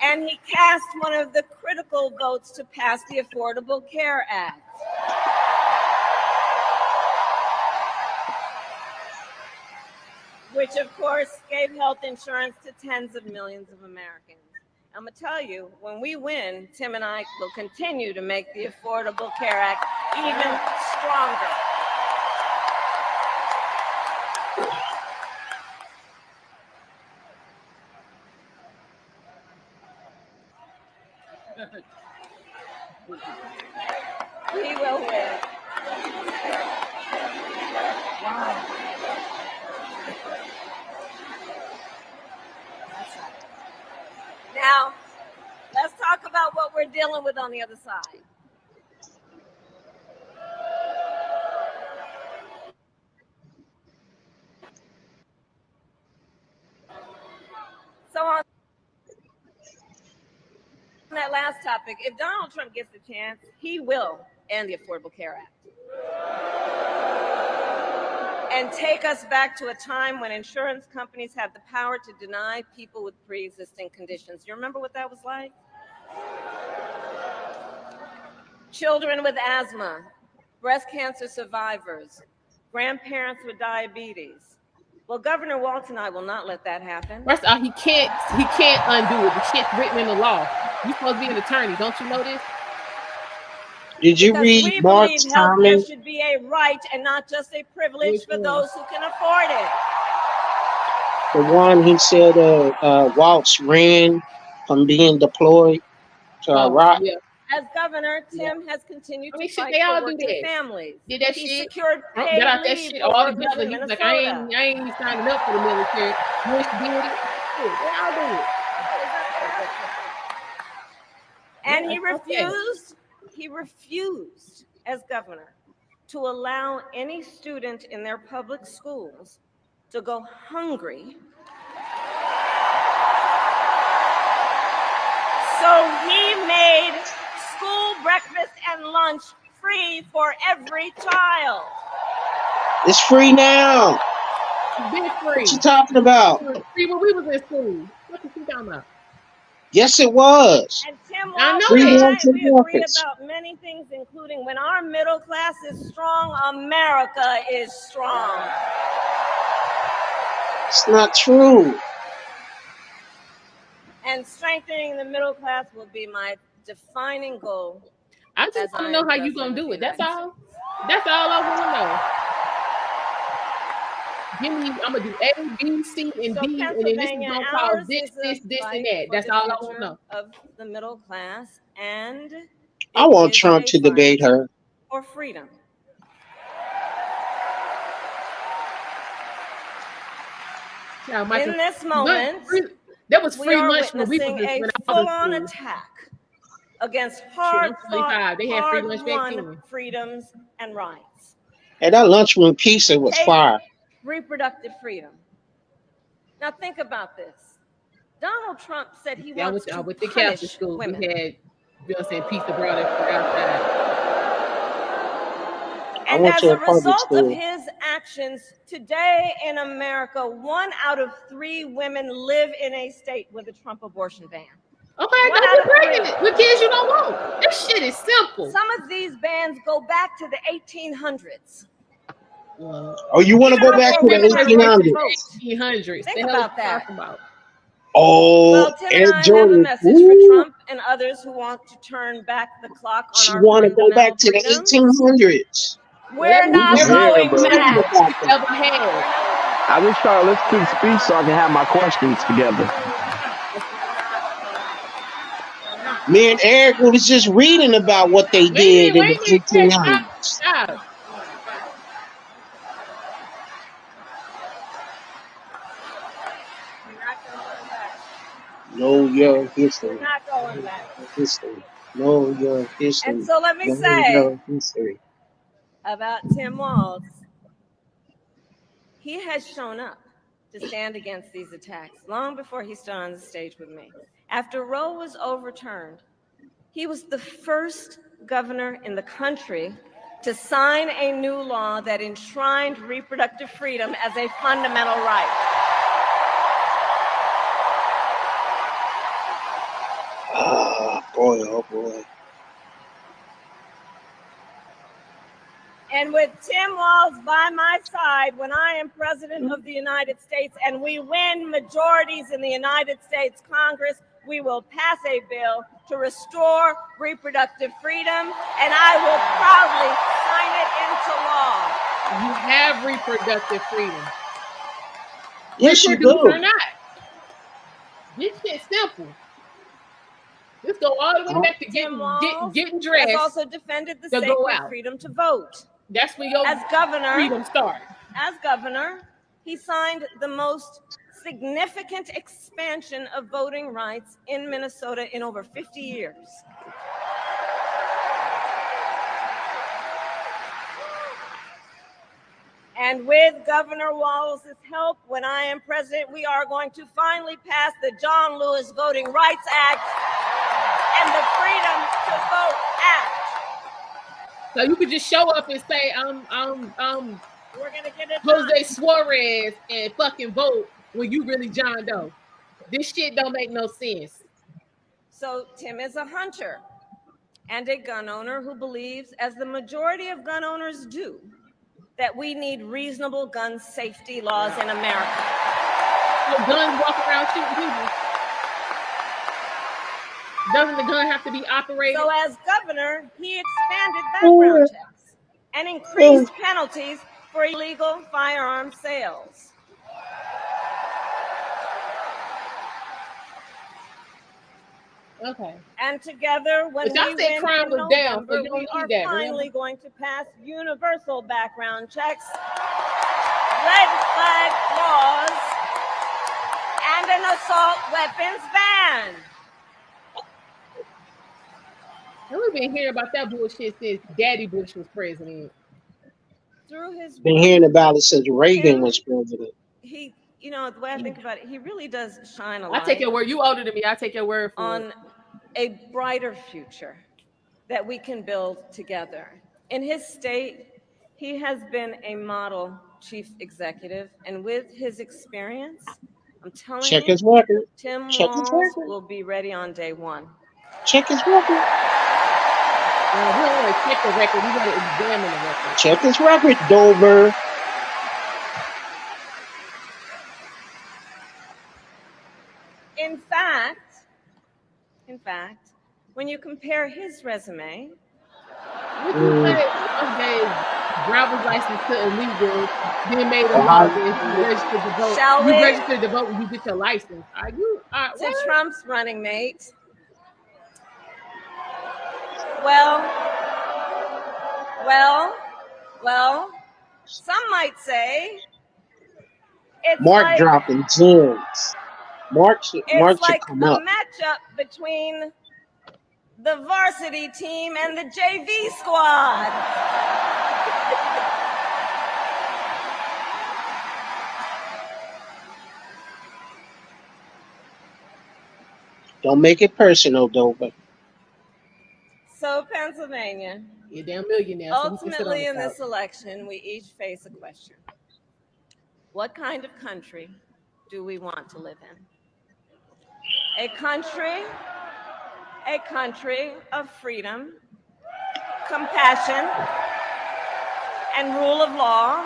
and he cast one of the critical votes to pass the Affordable Care Act. Which, of course, gave health insurance to tens of millions of Americans. I'm going to tell you, when we win, Tim and I will continue to make the Affordable Care Act even stronger. We will win. Wow. Now, let's talk about what we're dealing with on the other side. So on that last topic, if Donald Trump gets the chance, he will end the Affordable Care Act and take us back to a time when insurance companies had the power to deny people with pre-existing conditions. You remember what that was like? Children with asthma, breast cancer survivors, grandparents with diabetes. Well, Governor Walz and I will not let that happen. First of all, he can't undo it. The shit's written in the law. You're supposed to be an attorney, don't you know this? Did you read we Mark's believe healthcare comment? should be a right and not just a privilege for those who can afford it. The one he said Waltz ran from being deployed to Iraq. Yeah. As governor, Tim has continued to fight they all for do working that. families. Did that he shit. secured Trump paid got out that leave shit for all workers together. in He was like, Minnesota. I ain't signing up for the military. Bush did it. Shit, they all do it. And he refused as governor to allow any student in their public schools to go hungry. So he made school breakfast and lunch free for every child. It's free now. It's been free. What you talking about? It was free when we was in school. What you talking about? Yes, it was. And Tim I know Walz Free and I, lunch and we agree breakfast. about many things, including when our middle class is strong, America is strong. It's not true. And strengthening the middle class will be my defining goal. I just want to know how you gonna do it. That's all. That's all I want to know. Give me, I'm gonna do A, B, C, and So D, and then this is gonna cause this, and that. That's all I want to know. Of the middle class, and I want Trump to debate her. For freedom. Yeah, Michael, in this moment, That was We free are lunch when we witnessing was a when I was full-on in school. attack against Shit, I'm hard-fought, 25. They had free lunch back hard-won then. freedoms and rights. And that lunchroom pizza was Take fire. reproductive freedom. Now think about this. Donald Trump said he Yeah, wants to with the Catholic punish school. women. We had, you know, saying pizza brought us outside. I And went as to a a public result of school. his actions, today in America, 1 out of 3 women live in a state with a Trump abortion ban. Okay, One don't out be of 3. pregnant with kids you don't want. This shit is simple. Some of these bans go back to the 1800s. Well, Oh, you want to Even go back before to women the had the right to 1800s? vote. 1800s. Think The hell about are you that. talking about? Oh, Well, Tim Air and I have a Jordan. message Ooh, for Trump and others who want to turn back the clock on she our want to go back fundamental to the freedoms. 1800s. We're not Every Yeah, going but Thinking back. about we that. ever had. I just try to listen to the speech so I can have my questions together. Me and Eric was just reading about what they did in Wait a the minute, 1800s. stop. Know your We're history. not going Know back. your history. Know your And history. so let me Know say your history. about Tim Walz, he has shown up to stand against these attacks long before he stood on the stage with me. After Roe was overturned, he was the first governor in the country to sign a new law that enshrined reproductive freedom as a fundamental right. Oh boy, oh boy. And with Tim Walz by my side, when I am president of the United States and we win majorities in the United States Congress, we will pass a bill to restore reproductive freedom, and I will proudly sign it into law. You have reproductive freedom. Yes, you Reproduce do. or not. This shit's simple. Let's go all the way back to Tim Walz getting dressed. has also defended the to go sacred out. freedom to vote. That's where your As governor, freedom starts. As governor, he signed the most significant expansion of voting rights in Minnesota in over 50 years. And with Governor Walz's help, when I am president, we are going to finally pass the John Lewis Voting Rights Act and the Freedom to Vote Act. So you could just show up and say, we're gonna get it Jose done. Suarez and fucking vote when you really John Doe. This shit don't make no sense. So Tim is a hunter and a gun owner who believes, as the majority of gun owners do, that we need reasonable gun safety laws in America. So guns walk around shooting people. Doesn't the gun have to be operated? So as governor, he expanded background checks and increased penalties for illegal firearm sales. Okay. And together, when we win in November, we are finally going to pass universal background checks, red flag laws, and an assault weapons ban. We've been hearing about that bullshit since Daddy Bush was president. Through his been hearing about it since Reagan was president. He, you know, the way I think about it, he really does shine a light. I take your word. You older than me. I take your word for on a brighter future that we can build together. In his state, he has been a model chief executive, and with his experience, I'm telling you, his record. Tim Check his Walz record. will be ready on day one. Check his record. we don't want to check the record. We want to examine the record. Check his record, Dover. In fact, when you compare his resume, would you say driver's license to illegal, then made a law that registered to vote? Shall you we? registered to vote when you get your license. Are you? To Trump's running mate. Well, some might say it's Mark like dropping gems. Mark It's should like come a up. matchup between the varsity team and the JV squad. Don't make it personal, though. But So Pennsylvania, You're a damn millionaire. So we can sit on ultimately the in couch. this election, we each face a question. What kind of country do we want to live in? A country of freedom, compassion, and rule of law,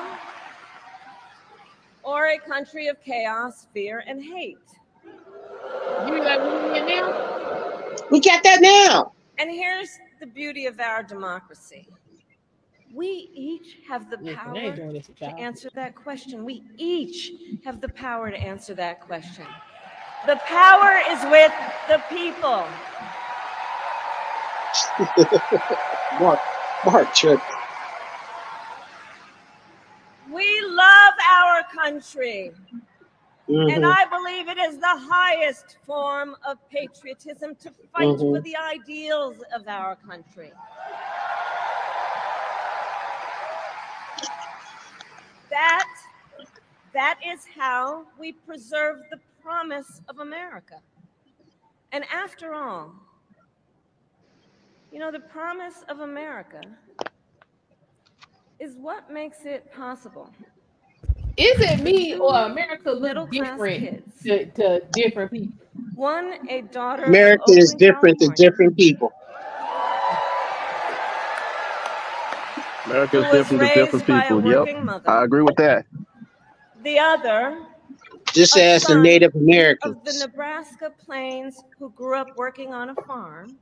or a country of chaos, fear, and hate? Give me that million now. we got that now. And here's the beauty of our democracy. We each have the Listen, I power ain't doing this with to y'all. answer that question. We each have the power to answer that question. The power is with the people. Mark tripped. We love our country. And Mm-hmm. I believe it is the highest form of patriotism to fight for the ideals of our country. That is how we preserve the promise of America. And after all, you know, the promise of America is what makes it possible. Is it me Two or America look middle-class different kids. to different people? One, a daughter America of is Oakland, different to California, different people. America who is was different to different raised by a people. Yep, working mother. I agree with that. The other, Just a as the son Native of the Americans. Nebraska plains who grew up working on a farm.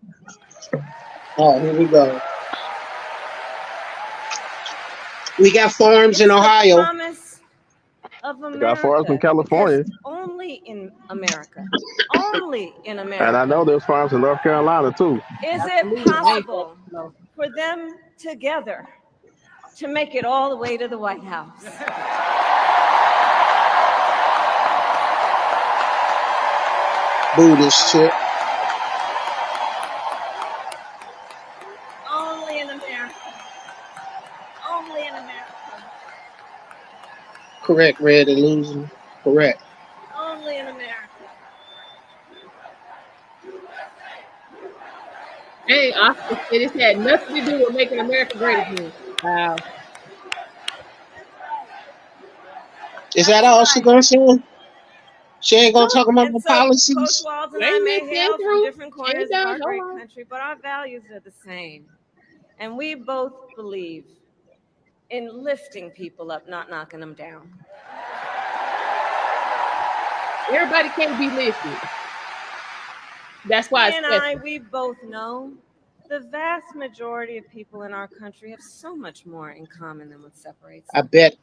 Oh, here we go. We got farms It's in the Ohio. promise of I got farms from America, California, because only in America, only in and I America, know there's farms in North Carolina too. is it Absolutely. I ain't possible no. for them together to make it all the way to the White House. Buddhist chick. Only in America. Only in America. Correct, Red Illusion. Correct. Only in America. Hey, Oscar said this had nothing to do with making America great again. Wow. Is that all she gonna say? She ain't gonna talk about And the so Coach policies? Walz and You I ain't may listening hail from through. different She ain't corners of done. our Hold great on. country, but our values are the same. And we both believe in lifting people up, not knocking them down. Everybody can't be lifted. That's why He it's and special. we both know the vast majority of people in our country have so much more in common than what separates I them. bet.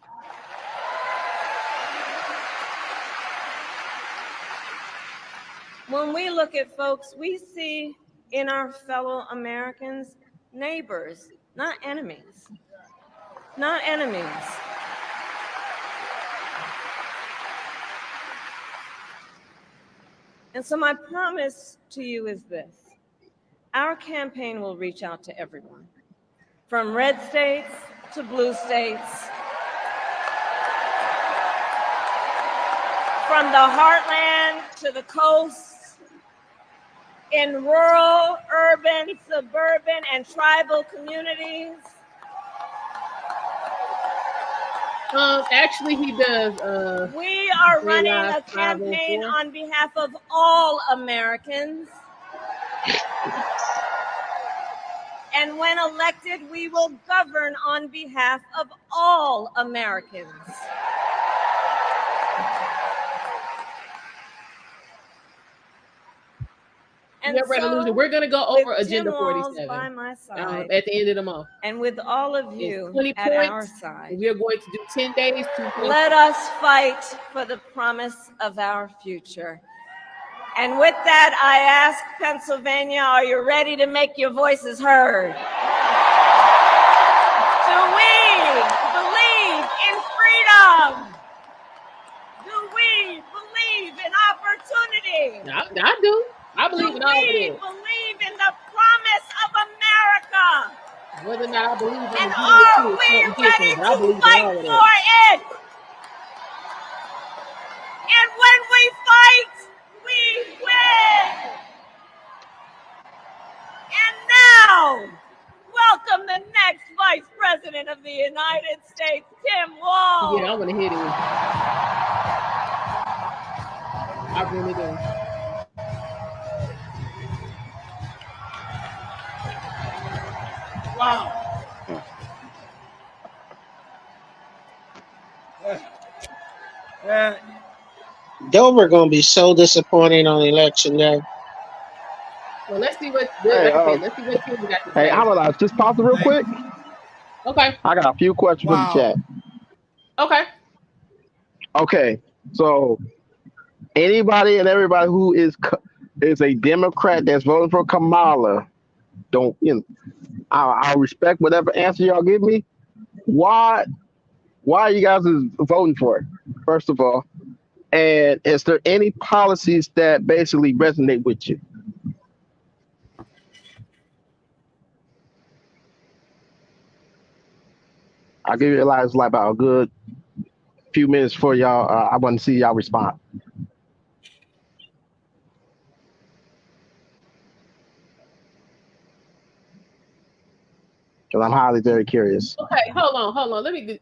When we look at folks, we see in our fellow Americans neighbors, not enemies. Not enemies. And so my promise to you is this. Our campaign will reach out to everyone, from red states to blue states, from the heartland to the coast, in rural, urban, suburban, and tribal communities. Actually, he does. We are running Realize a campaign 504. on behalf of all Americans. And when elected, we will govern on behalf of all Americans. And Yeah, Red Illusion. We're gonna go over Agenda 47 by my side, at the end of the month. and with all of you 20 at our points. side, We are going to do 10 days. 2 points. let us fight for the promise of our future. And with that, I ask Pennsylvania, are you ready to make your voices heard? Do we believe in freedom? Do we believe in opportunity? opportunity. I do. I believe in all of We it. believe in the promise of America. Whether or not I believe in And the are DNC is we something ready different, but I to believe in fight all of for that. it? And when we fight, we win. And now, welcome the next Vice President of the United States, Tim Walz. Yeah, I want to hear this. I really do. Wow. Dover gonna be so disappointed on election day. Well, let's see what, Hey, like I said, let's see what Tim got to hey, say. how about I just pause it real quick? Okay. I got a few questions for the chat. Okay. Okay, so anybody and everybody who is a Democrat that's voting for Kamala, don't I'll respect whatever answer y'all give me. Why you guys is voting for it? First of all, and is there any policies that basically resonate with you? I'll give you like about a good few minutes for y'all. I want to see y'all respond. Because I'm highly very curious. Okay, hold on. Let me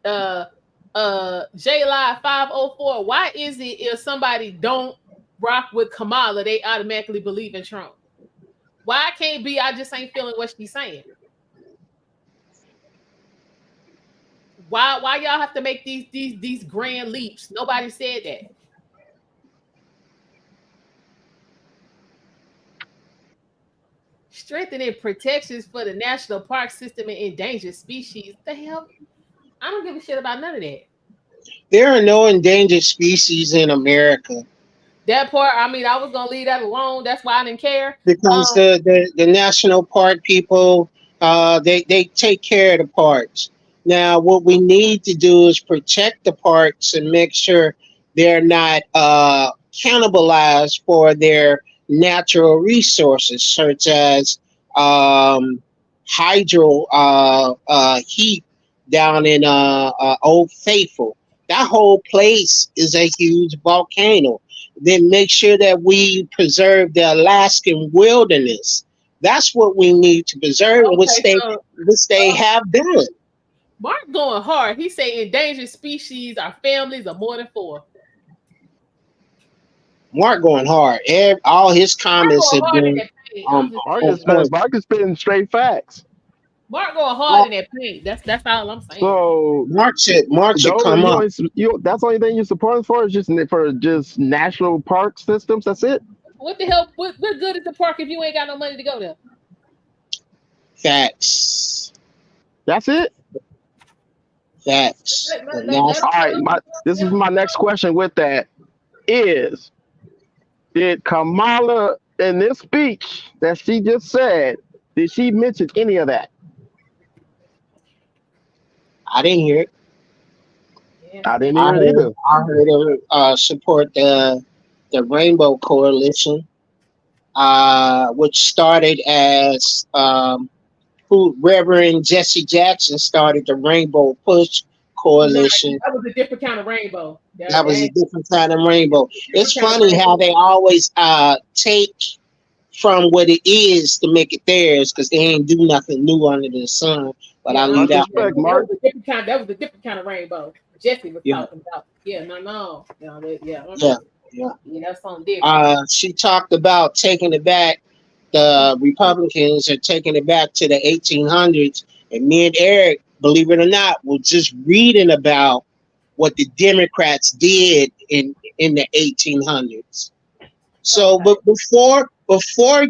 J Live 504. Why is it if somebody don't rock with Kamala, they automatically believe in Trump? Why can't be I just ain't feeling what she's saying? Why y'all have to make these grand leaps? Nobody said that. Strengthening protections for the national park system and endangered species. The hell? I don't give a shit about none of that. There are no endangered species in America. That part, I mean, I was gonna leave that alone. That's why I didn't care. Because the national park people, they take care of the parks. Now, what we need to do is protect the parks and make sure they're not cannibalized for their natural resources, such as hydro heat down in Old Faithful. That whole place is a huge volcano. Then make sure that we preserve the Alaskan wilderness. That's what we need to preserve, Okay, which they have done. Mark going hard. He say endangered species are families of more than 4. Mark going hard. All his comments have been Mark is spitting straight facts. Mark going hard in that paint. That's all I'm saying. So Mark should come up. That's the only thing you're supporting for is just national park systems. That's it. What the hell? What good is the park if you ain't got no money to go there? Facts. That's it. Facts. All right. This is my next question. With that, did Kamala in this speech that she just said, did she mention any of that? I didn't hear it. I didn't hear it either. I heard her support the Rainbow Coalition, which started as Reverend Jesse Jackson started the Rainbow Push Coalition. That was a different kind of rainbow. That was a different kind of rainbow. It's funny how they always take from what it is to make it theirs, because they ain't do nothing new under the sun. But I leave that. That was a different kind of rainbow. Jesse was talking about. Yeah, no. That's something different. She talked about taking it back. The Republicans are taking it back to the 1800s, and me and Eric, believe it or not, were just reading about what the Democrats did in the 1800s. So, but before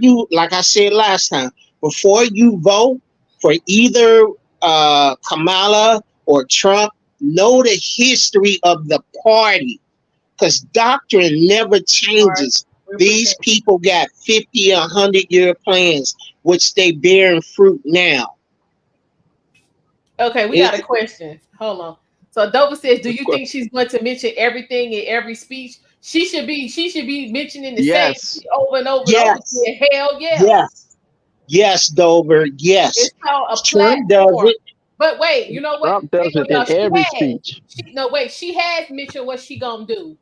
you, like I said last time, before you vote for either Kamala or Trump, know the history of the party, because doctrine never changes. These people got 50, 100-year plans, which they bearing fruit now. Okay, we got a question. Hold on. So Dover says, do you think she's going to mention everything in every speech? She should be mentioning the same Yes. shit over and over and over Yes, again. Hell yeah. yes, yes, Dover. Yes, It's called a Trump does platform. it. But wait, you know what? Trump does Hang on, it in y'all. every speech. She has mentioned what she gonna do.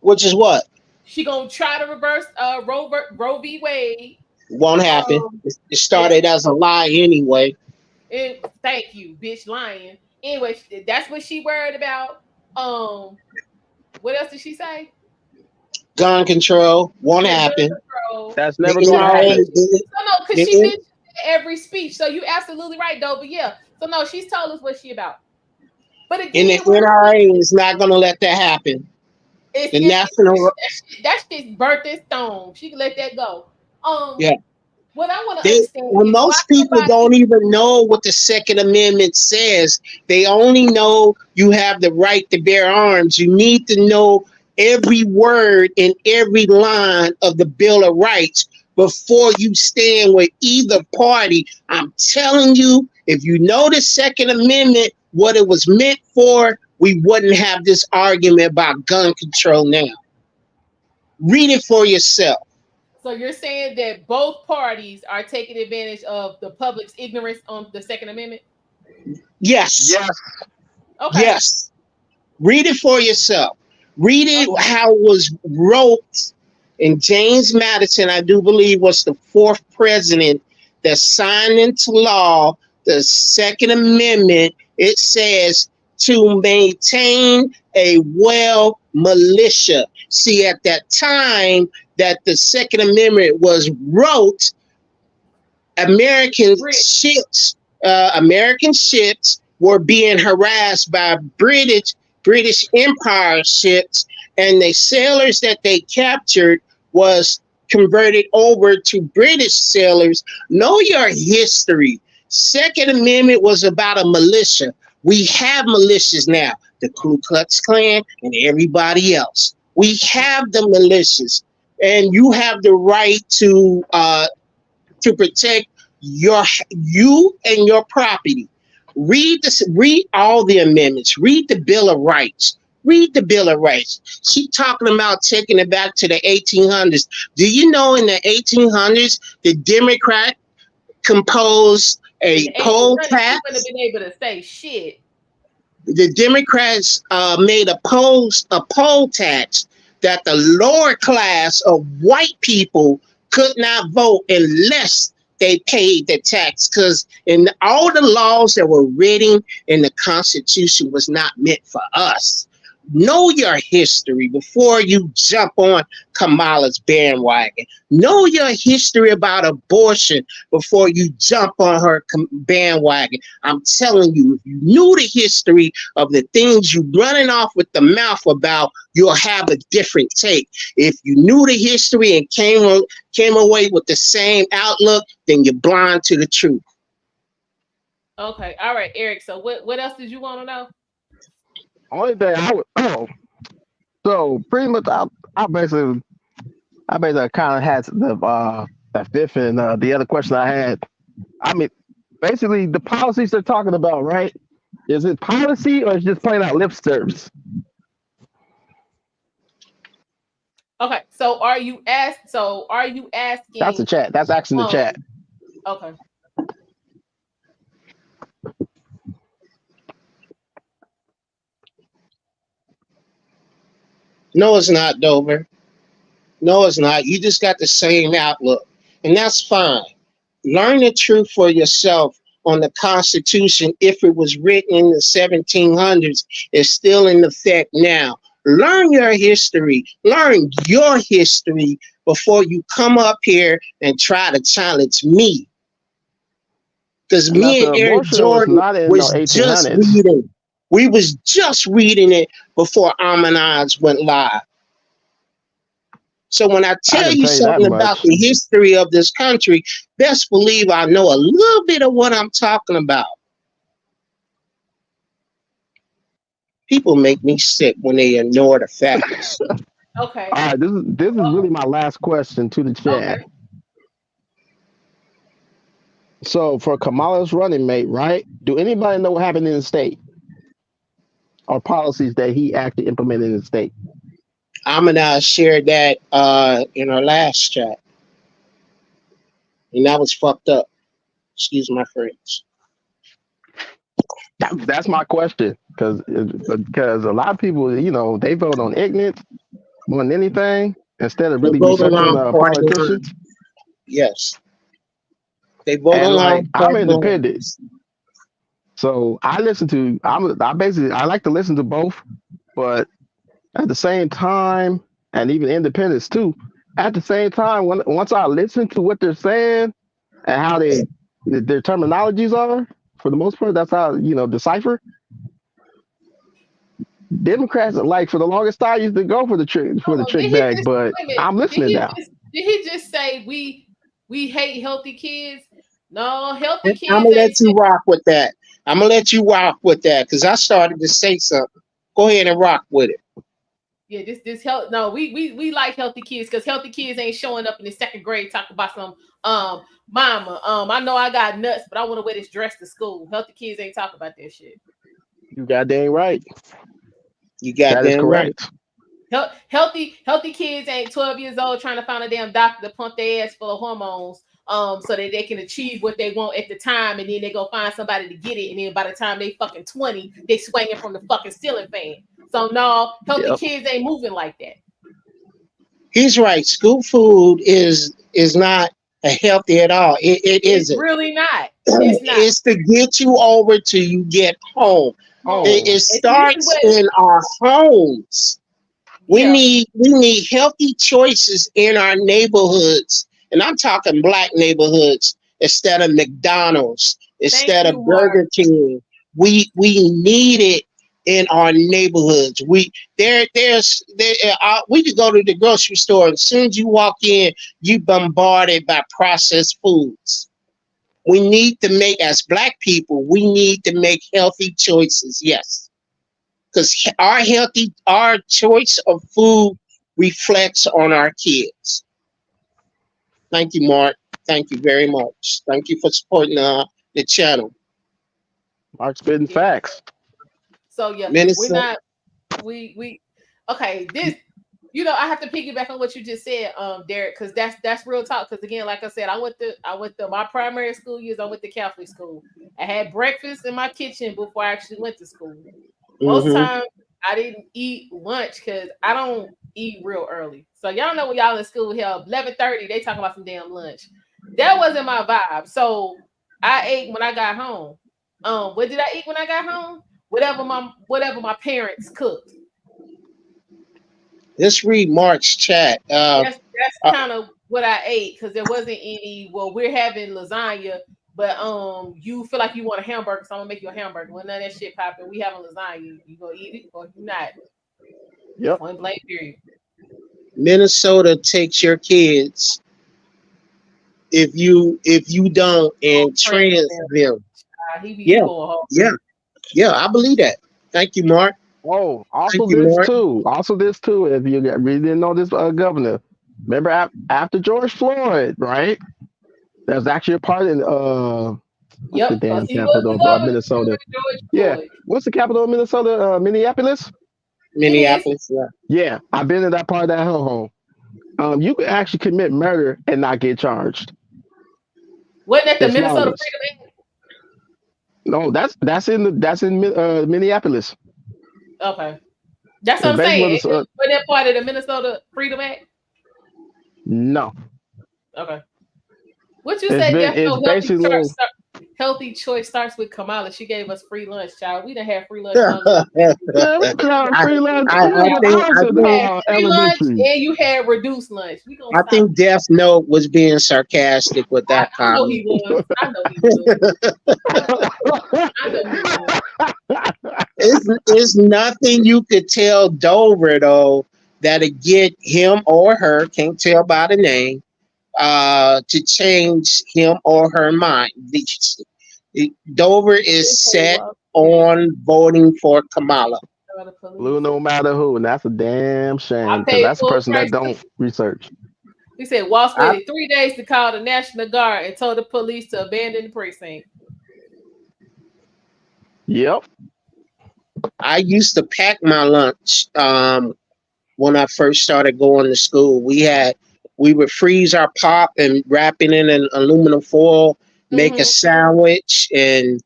Which is what She gonna try to reverse Roe v. Wade. won't happen. Um, It yeah, started as a lie anyway. and thank you, bitch, lying. Anyway, that's what she worried about. Um, what else did she say? Gun control won't Yeah, gun happen. control. That's The never So going to no, NRA, happen. because she the, mentioned it every speech. So you absolutely right, though. But yeah, so no, she's told us what she about. But and the again, what I'm NRA is not going to let that happen. The national, that shit's burnt in stone. She can let that go. Um, yeah. what I want to They, understand and is why most people nobody. don't even know what the Second Amendment says. They only know you have the right to bear arms. You need to know every word and every line of the Bill of Rights before you stand with either party. I'm telling you, if you know the Second Amendment, what it was meant for, we wouldn't have this argument about gun control now. Read it for yourself. So you're saying that both parties are taking advantage of the public's ignorance on the Second Amendment? Yes, Yes. Okay. yes. Read it for yourself. Read it Okay. how it was wrote. And James Madison, I do believe, was the fourth president that signed into law the Second Amendment. It says to maintain a well militia. See, at that time that the Second Amendment was wrote, American Rich. ships were being harassed by British Empire ships, and the sailors that they captured was converted over to British sailors. Know your history. Second Amendment was about a militia. We have militias now, the Ku Klux Klan and everybody else. We have the militias, and you have the right to protect your you and your property. Read this. Read all the amendments. Read the Bill of Rights. Read the Bill of Rights. She talking about taking it back to the 1800s. Do you know in the 1800s the Democrat composed In a the poll 1800s, she wouldn't have tax? been able to say shit. The Democrats made a poll tax that the lower class of white people could not vote unless they paid the tax, because in all the laws that were written in the Constitution was not meant for us. Know your history before you jump on Kamala's bandwagon. Know your history about abortion before you jump on her bandwagon. I'm telling you, if you knew the history of the things you running off with the mouth about, you'll have a different take. If you knew the history and came away with the same outlook, then you're blind to the truth. Okay. All right, Eric. So what else did you want to know? Only thing I would. Oh, so pretty much, I basically kind of had the fifth and the other question I had. I mean, basically the policies they're talking about, right? Is it policy or is it just plain out lip service? Okay. So are you That's the asking? chat. That's actually the chat. Um. Okay. No, it's not, Dover. No, it's not. You just got the same outlook, and that's fine. Learn the truth for yourself on the Constitution. If it was written in the 1700s, it's still in effect now. Learn your history. Learn your history before you come up here and try to challenge me. Because And me after and Eric abortion was Jordan not in no was just 1800s. reading. We was just reading it before Almondeyez went live. So when I I tell can you tell you that something about much. the history of this country, best believe I know a little bit of what I'm talking about. People make me sick when they ignore the facts. Okay. All right, this is really my last question to the chat. Okay. So for Kamala's running mate, right? Do anybody know what happened in the state? or policies that he actually implemented in the state? Almondeyez shared that in our last chat, and that was fucked up. Excuse my French. That's my question, because a lot of people, they vote on ignorance more than anything instead of They really vote researching along party politicians. lines. Yes, they vote And like along I'm party independent, lines. so I like to listen to both, but at the same time, and even independents too. At the same time, once I listen to what they're saying and how their terminologies are, for the most part, that's how decipher. Democrats, like, for the longest time, used to go for the Hold on, trick bag, but wait a minute. I'm listening now. Did he just say we hate healthy kids? No, healthy I'm kids gonna ain't let you rock with that. I'm gonna let you rock with that because I started to say something. Go ahead and rock with it. yeah, this health. No, we like healthy kids because healthy kids ain't showing up in the second grade talking about some mama. I know I got nuts, but I want to wear this dress to school. Healthy kids ain't talking about that shit. You goddamn right. You That is goddamn right. correct. Healthy kids ain't 12 years old trying to find a damn doctor to pump their ass full of hormones so that they can achieve what they want at the time, and then they go find somebody to get it, and then by the time they fucking 20, they swinging from the fucking ceiling fan. So no, healthy Yep. kids ain't moving like that. He's right. School food is not healthy at all. It It's isn't. really not. It's not. It's to get you over till you get home. Oh, It And see, this is starts what, in our homes. We yeah. need healthy choices in our neighborhoods, and I'm talking black neighborhoods instead of McDonald's, Thank instead you, of Mark. Burger King. We need it in our neighborhoods. We we could go to the grocery store, and as soon as you walk in, you bombarded by processed foods. We need to make, as black people, we need to make healthy choices. Yes, because our choice of food reflects on our kids. Thank you, Mark. Thank you very much. Thank you for supporting the channel. Mark spitting Yeah. facts. So yeah, we're Minister, not we okay, this I have to piggyback on what you just said, Derek, because that's real talk. Because again, like I said, I went to my primary school years. I went to Catholic school. I had breakfast in my kitchen before I actually went to school. Most mm-hmm. times I didn't eat lunch because I don't eat real early. So y'all know when y'all in school here, 11:30, they talking about some damn lunch. That wasn't my vibe. So I ate when I got home. What did I eat when I got home? Whatever my parents cooked. Let's read Mark's chat. That's kind of what I ate because there wasn't any. Well, we're having lasagna, but you feel like you want a hamburger, so I'm gonna make you a hamburger. Well, none of that shit popping. We having lasagna. You gonna eat it or you not? Yep. Point blank. Period. Minnesota takes your kids if you don't and Trans trans them. them. He Yeah, going hard. yeah. I believe that. Thank you, Mark. Oh, Thank also you, this Mark. too. Also this too. If you really didn't know this, governor, remember after George Floyd, right? There's actually a part in what's the Yep, because damn he was capital the of governor Minnesota? for George Yeah, Floyd. what's the capital of Minnesota? Minneapolis. It is. Minneapolis. Yeah. Yeah, I've been in that part of that hellhole. You could actually commit murder and not get charged. Wasn't that the As long Minnesota as Freedom Act? no, that's in Minneapolis. Okay, that's what It's I'm basically saying. what it's, Was that part of the Minnesota Freedom Act? no. Okay. What you It's say, been Death it's No basically healthy choice starts with Kamala. She gave us free lunch, child. We done had free lunch long enough. man, we got I, free lunch I, even I when think I I was in think Free lunch elementary. and you had reduced lunch. We gonna I stop. think Death Note was being sarcastic with that I know comment. he was. I know he was. I know he was. It's nothing you could tell Dover though that'll get him or her, can't tell by the name, to change him or her mind. Dover is set on voting for Kamala. Blue no matter who, and that's a damn shame I because paid that's a full person that price. don't research. He said Walz I, waited 3 days to call the National Guard and told the police to abandon the precinct. Yep. I used to pack my lunch when I first started going to school. We would freeze our pop and wrap it in an aluminum foil, make a Mm-hmm. sandwich, and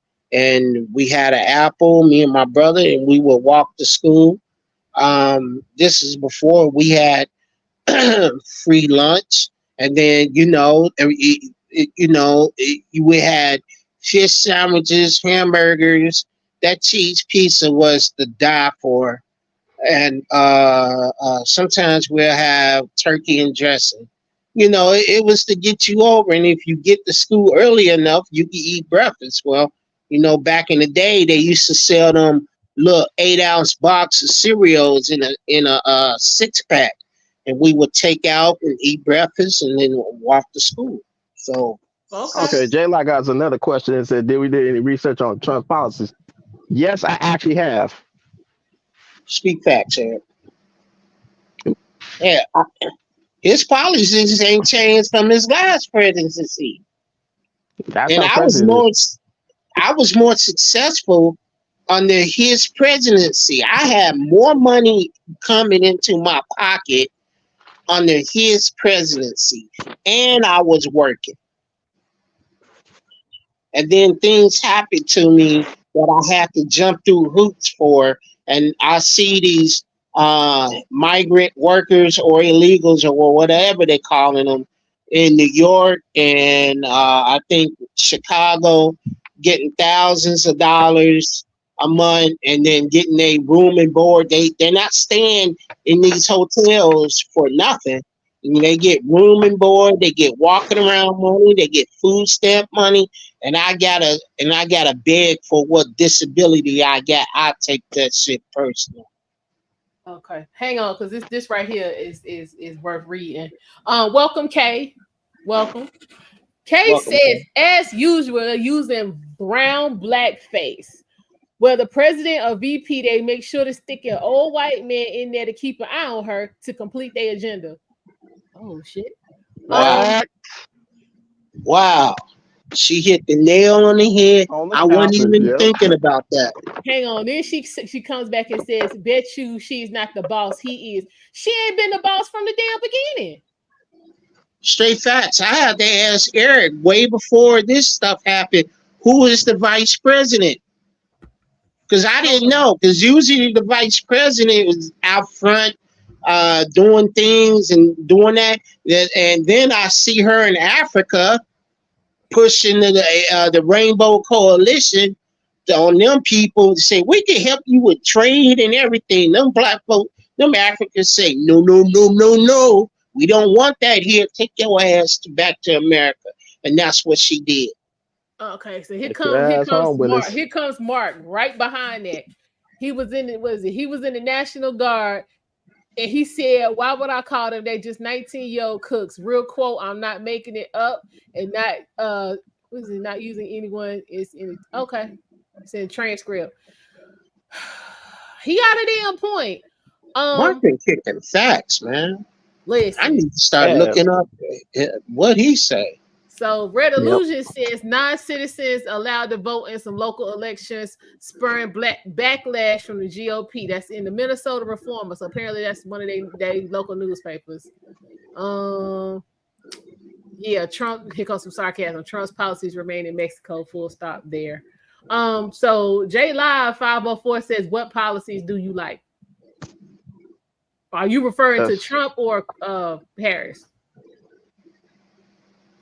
we had an apple, me and my brother, and we would walk to school. This is before we had free lunch, and then we had fish sandwiches, hamburgers. That cheese pizza was to die for, and sometimes we'll have turkey and dressing. It was to get you over, and if you get to school early enough, you can eat breakfast. Well, back in the day, they used to sell them little 8-ounce box of cereals in a 6 pack, and we would take out and eat breakfast, and then walk to school. So Okay. Okay, J Lock has another question and said, did we do any research on Trump's policies? Yes, I actually have. speak facts, Eric. Yeah, his policies ain't changed from his last presidency, That's and how I was president. more successful under his presidency. I had more money coming into my pocket under his presidency, and I was working. And then things happened to me that I had to jump through hoops for. And I see these migrant workers or illegals or whatever they're calling them in New York and I think Chicago getting thousands of dollars a month and then getting a room and board. They're not staying in these hotels for nothing. They get room and board, they get walking around money, they get food stamp money, and I gotta beg for what disability I got. I take that shit personal. Okay. Hang on, because this right here is worth reading. Welcome, Kay. Welcome. Kay Welcome. says, as usual, using brown blackface. Well, the president or VP, they make sure to stick an old white man in there to keep an eye on her to complete their agenda. Oh shit. Um, Back Wow. She hit the nail on the head. on the I wasn't topic. even Yep. thinking about that. hang on. Then she comes back and says, "Bet you she's not the boss. He is. She ain't been the boss from the damn beginning." Straight facts. I had to ask Eric way before this stuff happened, who is the vice president? Because I didn't know. Because usually the vice president was out front doing things and doing that. And then I see her in Africa pushing the Rainbow Coalition on them people to say, we can help you with trade and everything. Them black folk, them Africans say, no, no, no, no, no. We don't want that here. Take your ass back to America. And that's what she did. Okay, so here Get your comes here ass comes home, Mark. Willis. Here comes Mark right behind that. He was in it. Was it? He was in the National Guard, and he said, "Why would I call them? They just 19-year-old cooks." Real quote. I'm not making it up, and not was it not using anyone? It's in okay. It's in transcript. He got a damn point. Mark been kicking facts, man. I Listen. need to start Yeah. looking up what he say. So Red Yep. Illusion says non-citizens allowed to vote in some local elections, spurring black backlash from the GOP. That's in the Minnesota Reformer. So apparently that's one of their local newspapers. Yeah, Trump, here comes some sarcasm. Trump's policies remain in Mexico, full stop there. So J Live 504 says, what policies do you like? Are you referring to That's, Trump or Harris?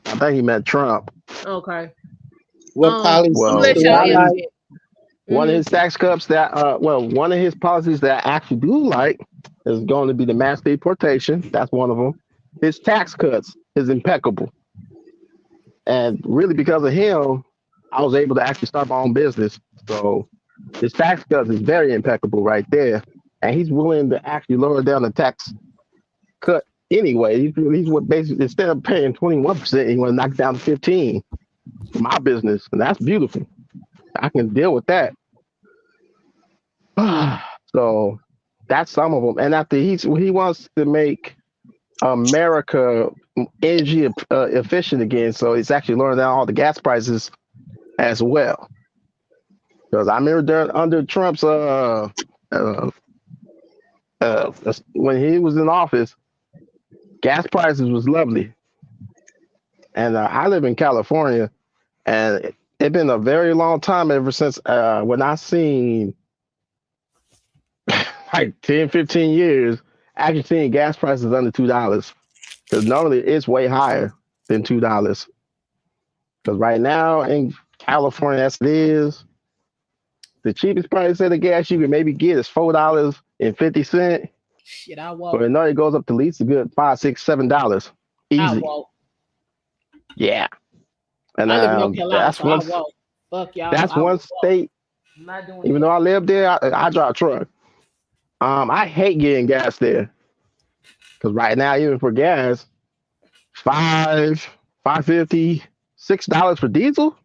I think he meant Trump. Okay. What I'm gonna policies Well, let do y'all I one like? answer it. one of Mhm. his tax cuts that one of his policies that I actually do like is going to be the mass deportation. That's one of them. His tax cuts is impeccable, and really because of him, I was able to actually start my own business. So his tax cuts is very impeccable right there, and he's willing to actually lower down the tax cut anyway. He's what basically instead of paying 21%, he want to knock it down to 15 for my business, and that's beautiful. I can deal with that. So that's some of them. And after he wants to make America energy efficient again, so it's actually lowering down all the gas prices as well. Because I remember under Trump's when he was in office, gas prices was lovely, and I live in California, and it's been a very long time ever since when I seen like 10, 15 years actually seeing gas prices under $2, because normally it's way higher than $2. Because right now in California, as it is, the cheapest price of the gas you can maybe get is $4.50. Shit, I But walk. no, it goes up to at least a good $5, $6, $7 I easy. walk. Yeah, and I live in North Carolina, that's so I walk. Fuck y'all. that's I one walk. state. I'm not doing Even though that. I live there, I drive a truck. I hate getting gas there because right now, even for gas, $5.50, $6 for diesel.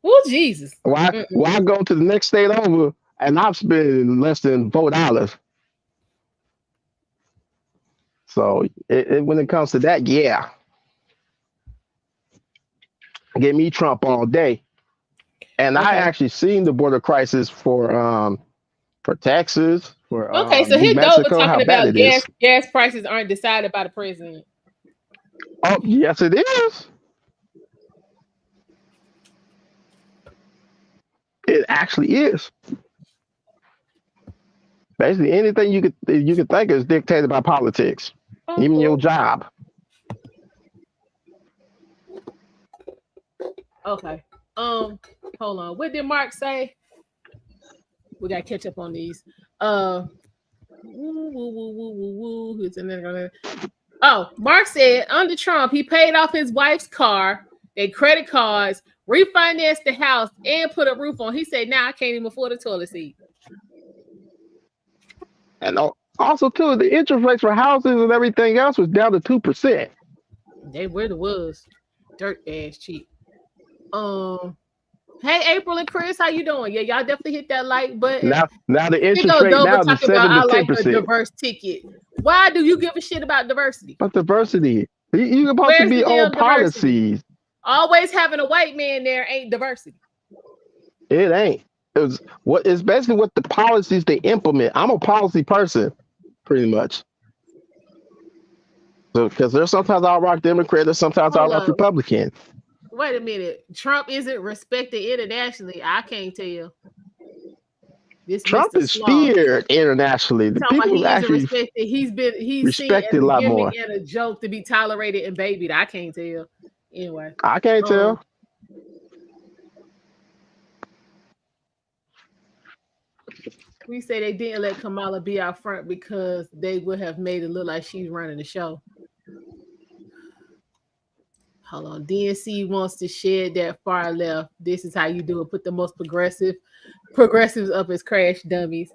Oh Jesus. Why? Why go to the next state over and I'm spending less than $4? So when it comes to that, yeah, get me Trump all day. And I Okay. actually seen the border crisis for Texas, for Okay, so New here Dover Mexico, how talking bad about it is. gas prices aren't decided by the president. Oh, yes, it is. It actually is. Basically, anything you could think is dictated by politics, even your job. Okay. Hold on. What did Mark say? We gotta catch up on these. Who's in there? Oh, Mark said under Trump, he paid off his wife's car, their credit cards, refinanced the house, and put a roof on. He said, now I can't even afford a toilet seat. And also, too, the interest rates for houses and everything else was down to 2%. They really was dirt ass cheap. Hey April and Chris, how you doing? Yeah, y'all definitely hit that like button. Now the Here interest go rate Dover now is talking 7 about I to like a 10%. diverse ticket. Why do you give a shit about diversity? But diversity, you're supposed Where's to be the on damn diversity? policies. Always having a white man there ain't diversity. It ain't. It's basically what the policies they implement. I'm a policy person, pretty much. So because there's sometimes I'll rock Democrat, there's sometimes I'll rock Republican. Wait a minute. Trump isn't respected internationally. I can't tell. Trump is feared internationally. The people actually respected. He's respected seen as a lot gimmick more. and a joke to be tolerated and babied. I can't tell. Anyway, I can't tell. We say they didn't let Kamala be out front because they would have made it look like she's running the show. Hold on. DNC wants to shed that far left. This is how you do it. Put the most progressives up as crash dummies.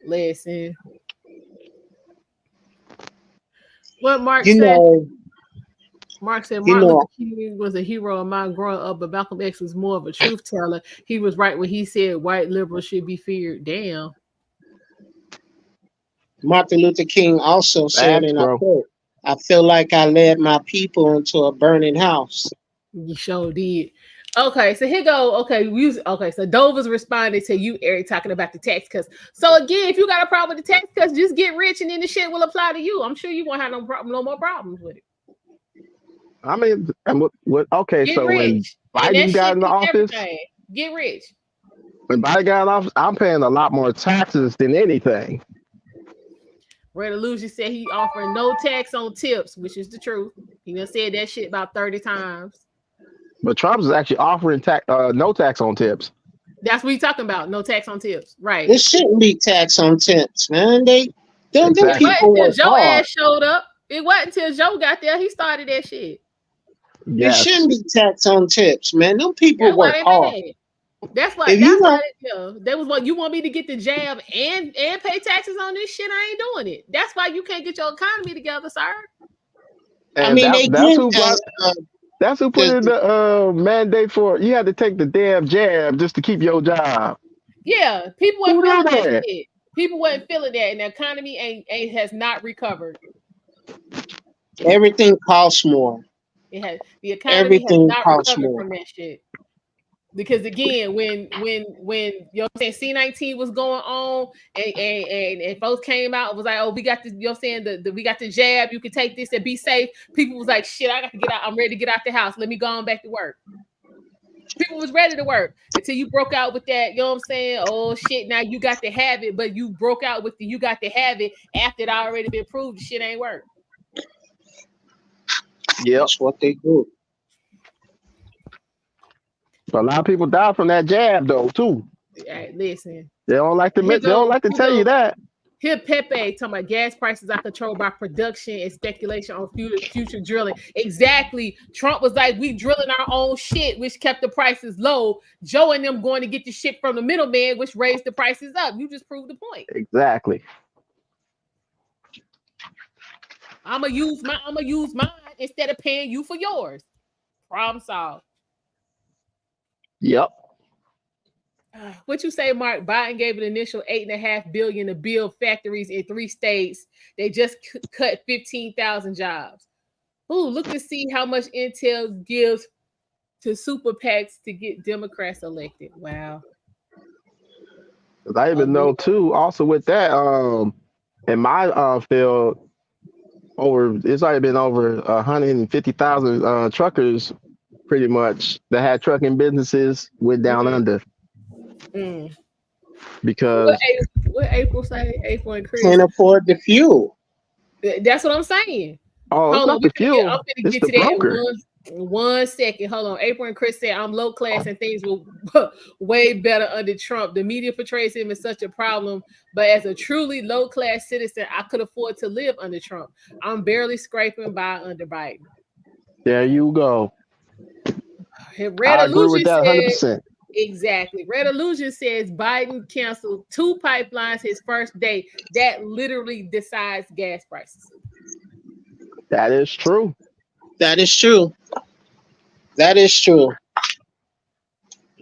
Listen. What Mark said. Mark said Martin Luther King was a hero of mine growing up, but Malcolm X was more of a truth teller. He was right when he said white liberals should be feared. Damn. Martin Luther King also said, and I quote, I feel like I led my people into a burning house. You sure did. Okay, so here go. Okay, so Dover's responding to you, Eric, talking about the tax cuts. So again, if you got a problem with the tax cuts, just get rich and then the shit will apply to you. I'm sure you won't have no more problems with it. I mean, okay, get so rich. when Biden got in the office, get rich. When Biden got in office, I'm paying a lot more taxes than anything. Red Illusion said he offering no tax on tips, which is the truth. He done said that shit about 30 times. But Trump is actually offering no tax on tips. That's what he's talking about. No tax on tips. Right. There shouldn't be tax on tips, man. Them people work Joe hard. ass showed up. It wasn't until Joe got there he started that shit. There shouldn't be tax on tips, man. Them people work hard. That's why they was what you want me to get the jab and pay taxes on this shit. I ain't doing it. That's why you can't get your economy together, sir. And I mean, that's who put in the mandate for you had to take the damn jab just to keep your job. Yeah, people weren't feeling that shit. People weren't feeling that, and the economy has not recovered. Everything costs more. The economy has not recovered from that shit. Because again, when you know what I'm saying, C-19 was going on and folks came out and was like, oh, we got the, you know what I'm saying, we got the jab, you can take this and be safe. People was like, shit, I got to get out. I'm ready to get out the house. Let me go on back to work. People was ready to work until you broke out with that, you know what I'm saying? Oh shit, now you got to have it, but you broke out with the you got to have it after it already been proved the shit ain't work. Yep. That's what they do. So a lot of people die from that jab though too. Right, listen. They don't like to tell you that. Here, Pepe talking about gas prices are controlled by production and speculation on future drilling. Exactly. Trump was like, we drilling our own shit, which kept the prices low. Joe and them going to get the shit from the middleman, which raised the prices up. You just proved the point. Exactly. I'm gonna use mine instead of paying you for yours. Problem solved. Yep. What you say, Mark? Biden gave an initial $8.5 billion to build factories in 3 states. They just cut 15,000 jobs. Ooh, look to see how much intel gives to super PACs to get Democrats elected. Wow. I even know too. Also with that, in my field, it's already been over 150,000 truckers, pretty much, that had trucking businesses went down under. Because what April say? April and Chris can't afford the fuel. That's what I'm saying. Oh, it's not the fuel. I'm gonna get to that one second. Hold on. April and Chris said I'm low class and things were way better under Trump. The media portrays him as such a problem, but as a truly low class citizen, I could afford to live under Trump. I'm barely scraping by under Biden. There you go. Red I agree with that 100%. Exactly. Red Illusion says Biden canceled 2 pipelines his first day. That literally decides gas prices. That is true. That is true. That is true.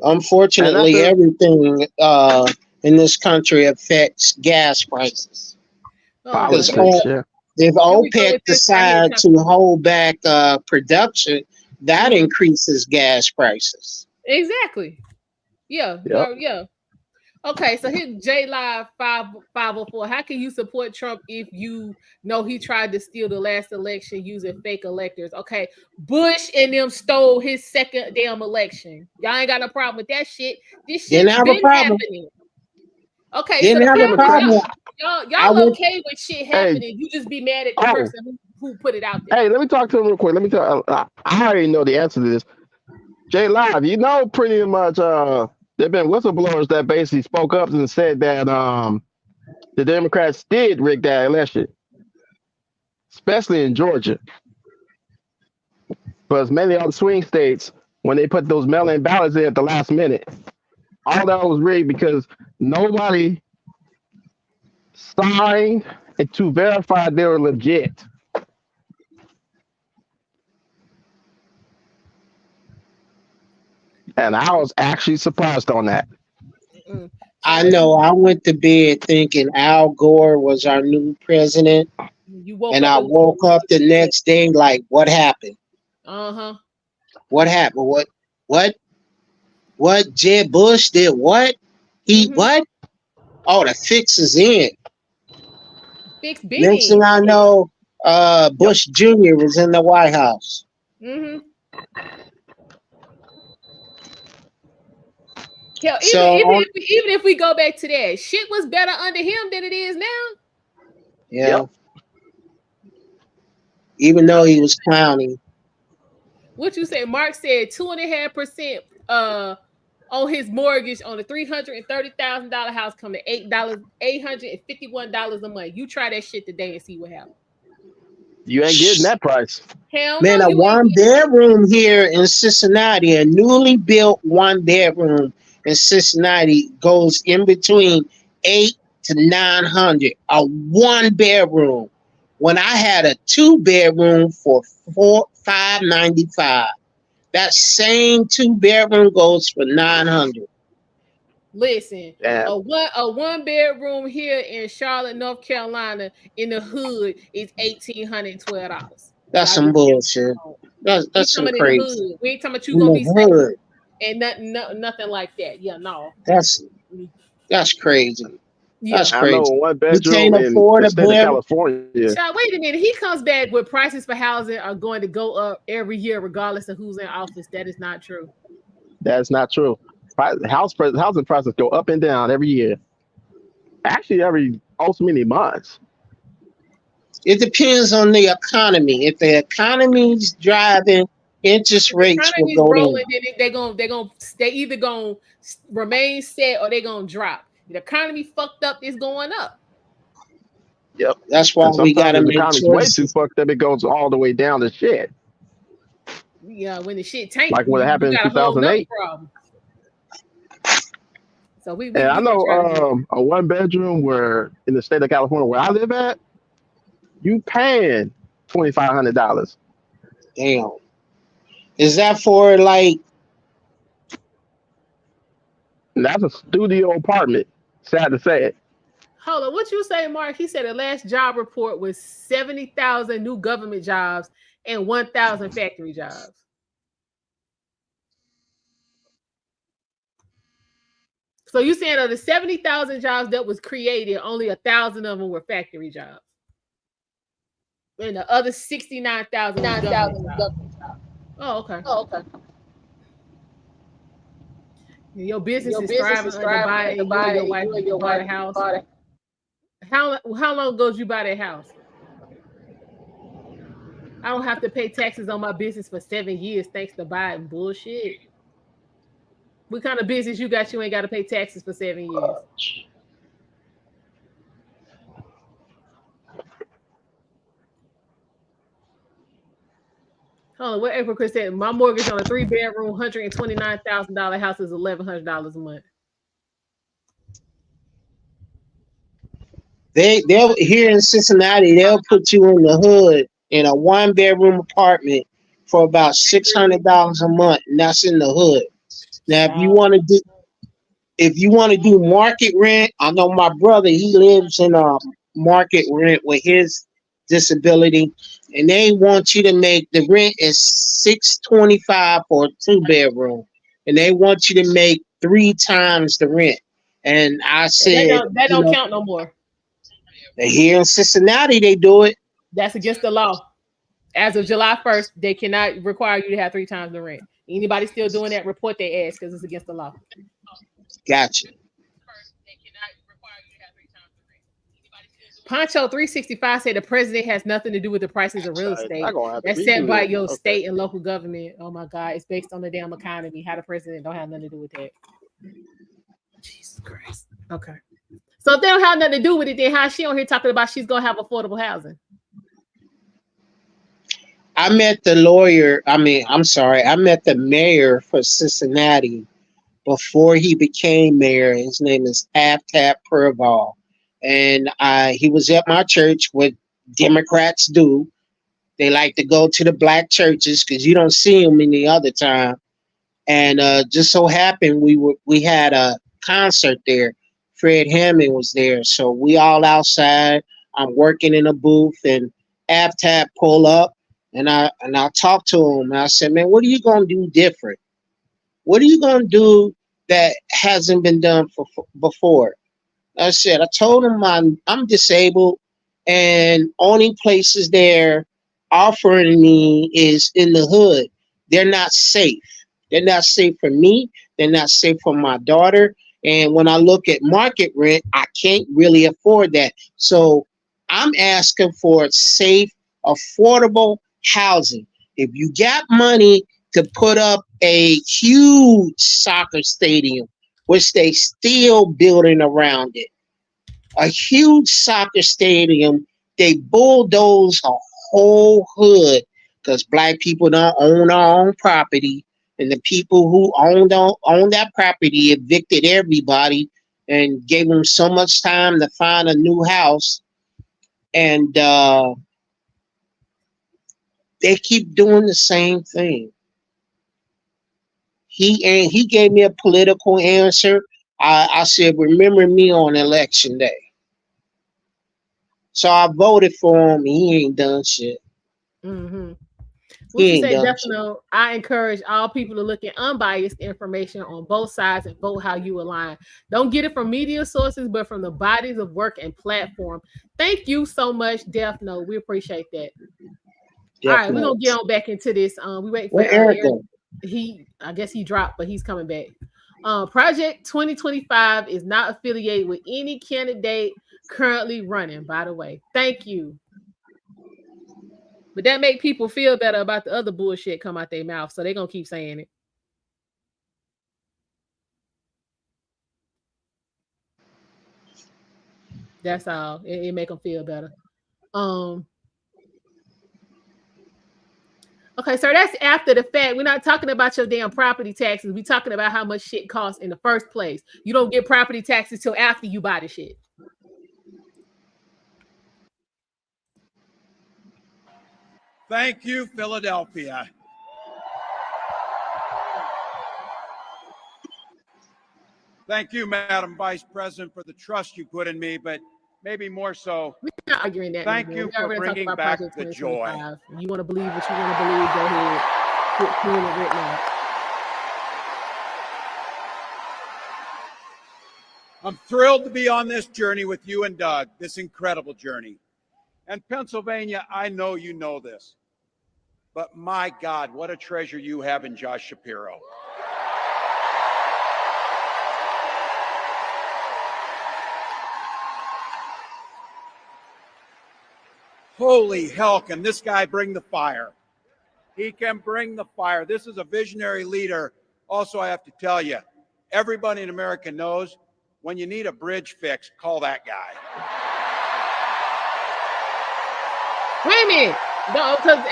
Unfortunately, everything in this country affects gas prices. Because if OPEC decide to hold back production, that increases gas prices. Exactly. Yeah. Yep. Yeah. Okay, so here's J Live 504. How can you support Trump if you know he tried to steal the last election using fake electors? Okay, Bush and them stole his second damn election. Y'all ain't got no problem with that shit. This shit's been happening. Okay, didn't have a problem. Y'all okay with shit happening? You just be mad at the person who put it out there. Hey, let me talk to him real quick. Let me tell. I already know the answer to this. J Live, you know, pretty much. There've been whistleblowers that basically spoke up and said that the Democrats did rig that election, especially in Georgia. But many other swing states, when they put those mail-in ballots in at the last minute, all that was rigged because nobody signed to verify they were legit. And I was actually surprised on that. I know. I went to bed thinking Al Gore was our new president. And I woke up the next day like, what happened? What happened? What? Jeb Bush did what? What? Oh, the fix is in. Next thing I know, Bush Jr. was in the White House. Hell, even if we go back to that, shit was better under him than it is now. Yeah. Yep. Even though he was clowning. What you say? Mark said 2.5% on his mortgage on a $330,000 house come to $851 a month. You try that shit today and see what happens. You ain't getting that price. Hell man, no, a 1-bedroom here in Cincinnati, a newly built 1-bedroom in Cincinnati goes in between $800 to $900. A 1-bedroom. When I had a 2-bedroom for $595. That same 2-bedroom goes for $900. Listen, a 1-bedroom here in Charlotte, North Carolina, in the hood is $1,812. That's some bullshit. That's some crazy. We ain't talking about you gonna be safe. and nothing like that. Yeah, no. That's crazy. Yeah. That's I know crazy. one You bedroom can't in afford the a state of bill. California. Child, wait a minute. He comes back with prices for housing are going to go up every year, regardless of who's in office. That is not true. That's not true. Housing prices go up and down every year. Actually, every also many months. It depends on the economy. If the economy's driving, interest If the rates will economy's go rolling, down. then they either gonna remain set or they gonna drop. If the economy fucked up, it's going up. Yep. That's why And we sometimes gotta if the make economy's way too choices. fucked up, it goes all the way down to shit. Yeah, when the shit tank, Like what you happened in got a whole nother 2008. problem. So And I we gonna know try to do. a one bedroom where in the state of California where I live at, you paying $2,500. Damn. Is that for like And that's a studio apartment. Sad to say it. Hold on, what you say, Mark? He said the last job report was 70,000 new government jobs and 1,000 factory jobs. So you saying of the 70,000 jobs that was created, only 1,000 of them were factory jobs, and the other 69,000 was government jobs. Oh, okay. Your business is thriving under Biden, and you and your wife bought a house. How long ago did you buy that house? I don't have to pay taxes on my business for 7 years thanks to Biden bullshit. What kind of business you got? You ain't got to pay taxes for 7 years. Hold on, what April Chris said? My mortgage on a 3-bedroom, $129,000 house is $1,100 a month. they'll here in Cincinnati, they'll put you in the hood in a 1 bedroom apartment for about $600 a month, and that's in the hood. Now, Child. if you want to do market rent, I know my brother, he lives in a market rent with his disability, and they want you to make the rent is 625 for a 2 bedroom, and they want you to make 3 times the rent. And I That said, don't count no more. here in Cincinnati they do it. That's against the law. As of July 1st, they cannot require you to have 3 times the rent. Anybody still doing that, report their ass because it's against the law. Gotcha. Poncho 365 said the president has nothing to do with the prices of real estate. I'm gonna have to That's set redo by this. your Okay. state and local government. Oh my God, it's based on the damn economy. How the president don't have nothing to do with that. Jesus Christ. Okay. So if they don't have nothing to do with it, then how she on here talking about she's gonna have affordable housing? I met the lawyer. I'm sorry. I met the mayor for Cincinnati before he became mayor. His name is Tap Purval, and he was at my church. What Democrats do, they like to go to the black churches because you don't see them any other time. And just so happened we had a concert there. Fred Hammond was there, so we all outside. I'm working in a booth, and Tap pull up, and I talked to him. And I said, "Man, what are you gonna do different? What are you gonna do that hasn't been done before?" I said, I told him I'm disabled, and only places they're offering me is in the hood. They're not safe. They're not safe for me. They're not safe for my daughter. And when I look at market rent, I can't really afford that. So I'm asking for safe, affordable housing. If you got money to put up a huge soccer stadium, which they still building around it, a huge soccer stadium, they bulldoze a whole hood because black people don't own our own property, and the people who own that property evicted everybody and gave them so much time to find a new house, and they keep doing the same thing. He gave me a political answer. I said, remember me on election day. So I voted for him. He ain't done shit. Mm-hmm. What He you ain't say, done shit. Defino? I encourage all people to look at unbiased information on both sides and vote how you align. Don't get it from media sources, but from the bodies of work and platform. Thank you so much, Defino. We appreciate that. All right, we're gonna Definitely. get on back into this. We wait for Where Eric Eric. go? I guess he dropped, but he's coming back. Project 2025 is not affiliated with any candidate currently running, by the way. Thank you. But that make people feel better about the other bullshit come out their mouth, so they're gonna keep saying it. That's all. It make them feel better. Okay, so that's after the fact. We're not talking about your damn property taxes. We're talking about how much shit costs in the first place. You don't get property taxes till after you buy the shit. Thank you, Philadelphia. Thank you, Madam Vice President, for the trust you put in me, but maybe more so, We're not arguing that. thank no more. you We for already talked bringing about back Project the joy. 2025. You want to believe what you want to believe? Go ahead. Get clean and written out. I'm thrilled to be on this journey with you and Doug, this incredible journey. And Pennsylvania, I know you know this, but my God, what a treasure you have in Josh Shapiro. Holy hell, can this guy bring the fire? He can bring the fire. This is a visionary leader. Also, I have to tell you, everybody in America knows when you need a bridge fixed, call that guy. Wait a minute. No, because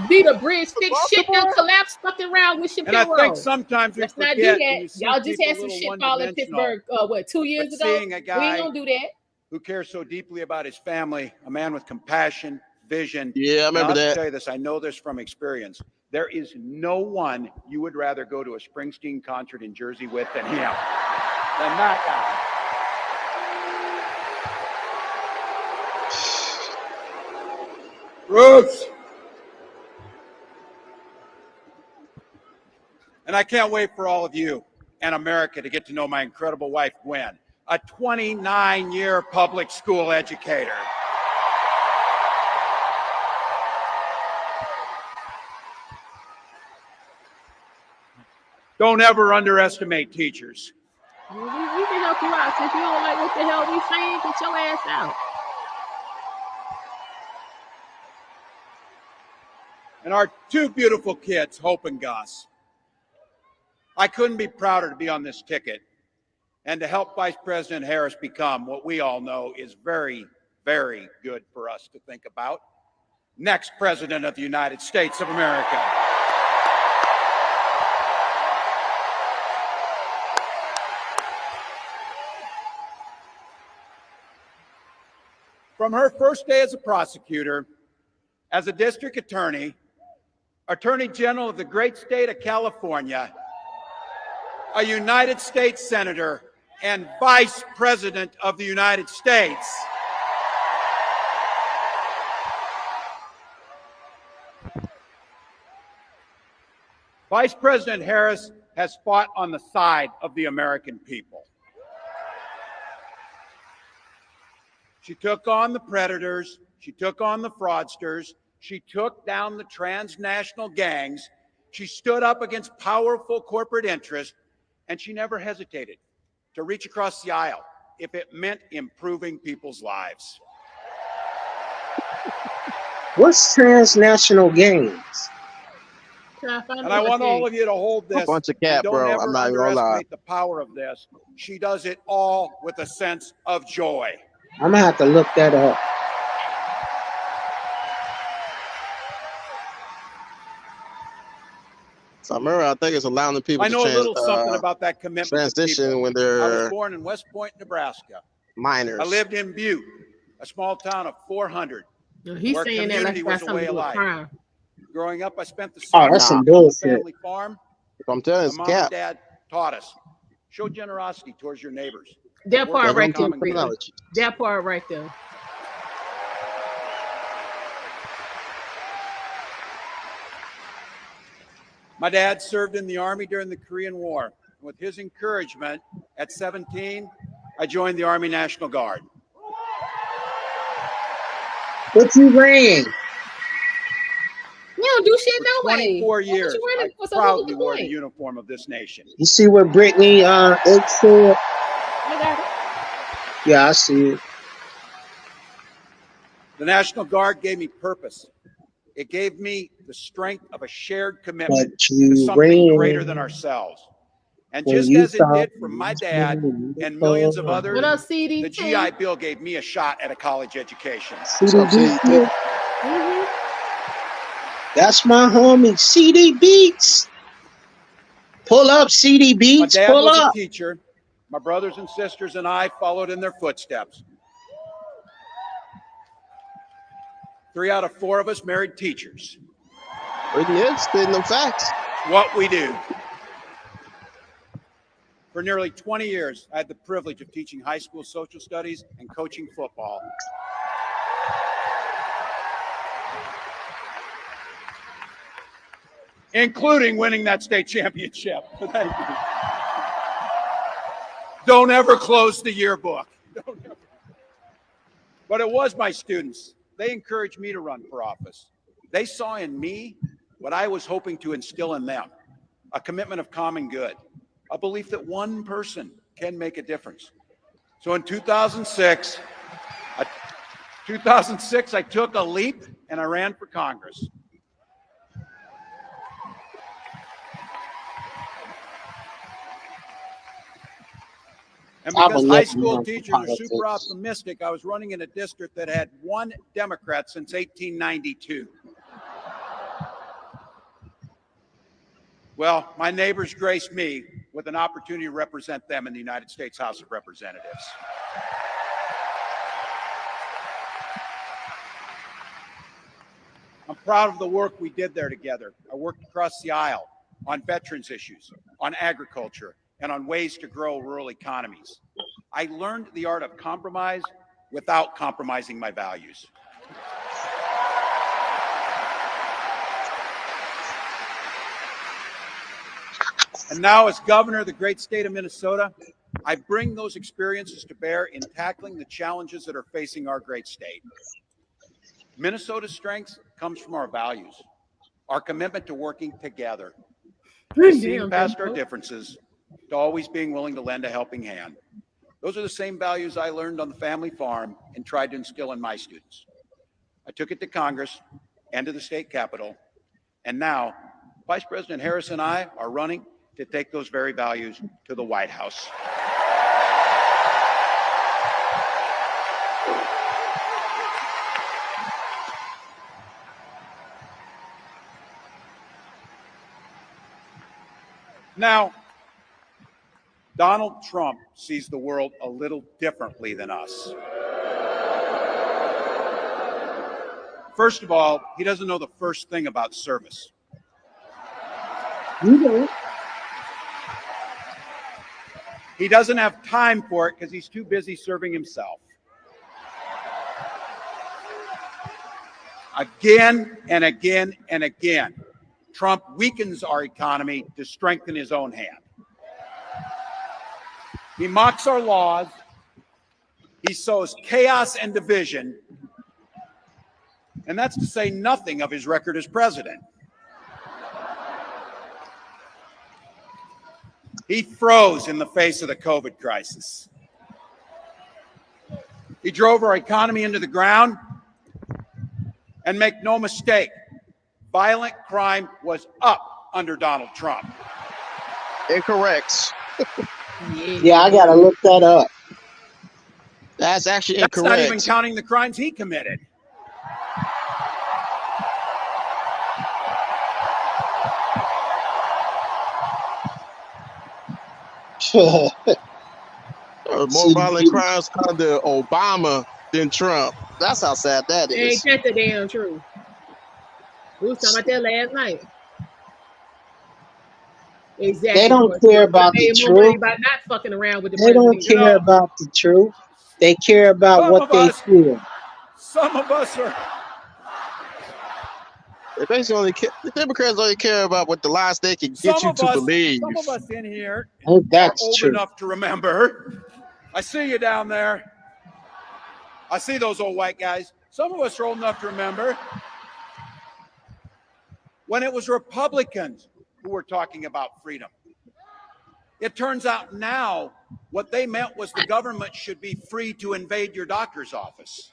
need a bridge fix shit and collapse fucking around with Shapiro. And I think sometimes we Let's not forget. do when that. you see Y'all just people had a some little shit fall in one-dimensional, Pittsburgh, 2 years but ago? seeing a We ain't guy gonna do that. who cares so deeply about his family, a man with compassion, vision. Yeah, I And remember I'll that. tell you this, I know this from experience. There is no one you would rather go to a Springsteen concert in Jersey with than him, than that guy. Roots. And I can't wait for all of you and America to get to know my incredible wife, Gwen, a 29-year public school educator. Don't ever underestimate teachers. We can help you out. Since you don't like what the hell we saying, get your ass out. And our two beautiful kids, Hope and Gus. I couldn't be prouder to be on this ticket and to help Vice President Harris become what we all know is very, very good for us to think about. Next President of the United States of America. From her first day as a prosecutor, as a district attorney, Attorney General of the great state of California, a United States Senator, and Vice President of the United States. Vice President Harris has fought on the side of the American people. She took on the predators, she took on the fraudsters, she took down the transnational gangs, she stood up against powerful corporate interests, and she never hesitated to reach across the aisle if it meant improving people's lives. What's transnational games? And I want all of you to hold this. A bunch of cat, don't bro. ever I'm not even gonna lie. underestimate the power of this. She does it all with a sense of joy. I'm gonna have to look that up. So I remember, I think it's allowing the people I know a little to something about that commitment to transition people. when I was they're born in West Point, Nebraska. minors. I lived in Butte, a small town of 400. He's where saying that like community it's got was a way something to do of with life. crime. Growing up, I spent the Oh, summer that's some on the bullshit. family farm. I'm telling you, My it's mom cap. and dad taught us, show generosity towards your neighbors. That Work part for the right there, common good. technology. that part right there. My dad served in the Army during the Korean War. With his encouragement, at 17, I joined the Army National Guard. What you ran? You don't do shit For no way. 24 What years, you I running for? So what was proudly the wore the point? uniform of this nation. You see what Brittany X said? I got it. Yeah, I see it. The National Guard gave me purpose. It gave me the strength of a shared commitment But to you something greater ran than ourselves. And when just you as it thought did for you my was dad running and millions of for others, What up, CD? the GI Bill gave me a shot at a college education. CD Beats. Mm-hmm. That's my homie, CD Beats. Pull up, CD My Beats. dad Pull was a up. teacher. My brothers and sisters and I followed in their footsteps. 3 out of 4 of us married teachers. Yes, spitting them facts. What we do. For nearly 20 years, I had the privilege of teaching high school social studies and coaching football. Including winning that state championship. Thank you. Don't ever close the yearbook. Don't ever. But it was my students. They encouraged me to run for office. They saw in me what I was hoping to instill in them, a commitment of common good, a belief that one person can make a difference. So in 2006, I took a leap and I ran for Congress. And because high school teachers are super optimistic, I was running in a district that had 1 Democrat since 1892. Well, my neighbors graced me with an opportunity to represent them in the United States House of Representatives. I'm proud of the work we did there together. I worked across the aisle on veterans issues, on agriculture, and on ways to grow rural economies. I learned the art of compromise without compromising my values. And now, as governor of the great state of Minnesota, I bring those experiences to bear in tackling the challenges that are facing our great state. Minnesota's strength comes from our values, our commitment to working together, to seeing past our differences, to always being willing to lend a helping hand. Those are the same values I learned on the family farm and tried to instill in my students. I took it to Congress and to the state capitol, and now Vice President Harris and I are running to take those very values to the White House. Now, Donald Trump sees the world a little differently than us. First of all, he doesn't know the first thing about service. You know. He doesn't have time for it because he's too busy serving himself. Again and again and again, Trump weakens our economy to strengthen his own hand. He mocks our laws. He sows chaos and division. And that's to say nothing of his record as president. He froze in the face of the COVID crisis. He drove our economy into the ground. And make no mistake, violent crime was up under Donald Trump. Incorrect. Yeah, I gotta look that up. That's actually That's incorrect. not even counting the crimes he committed. More violent crimes under Obama than Trump. That's how sad that is. Ain't that the damn truth? We was talking about that last night. Exactly. They don't care about the truth. About not fucking around with the They don't care about the truth. They care about what they feel. Some of us are. They basically the Democrats only care about what the lies they can get you to believe. Some of us in here Oh, are that's old true. enough to remember. I see you down there. I see those old white guys. Some of us are old enough to remember when it was Republicans who were talking about freedom. It turns out now what they meant was the government should be free to invade your doctor's office.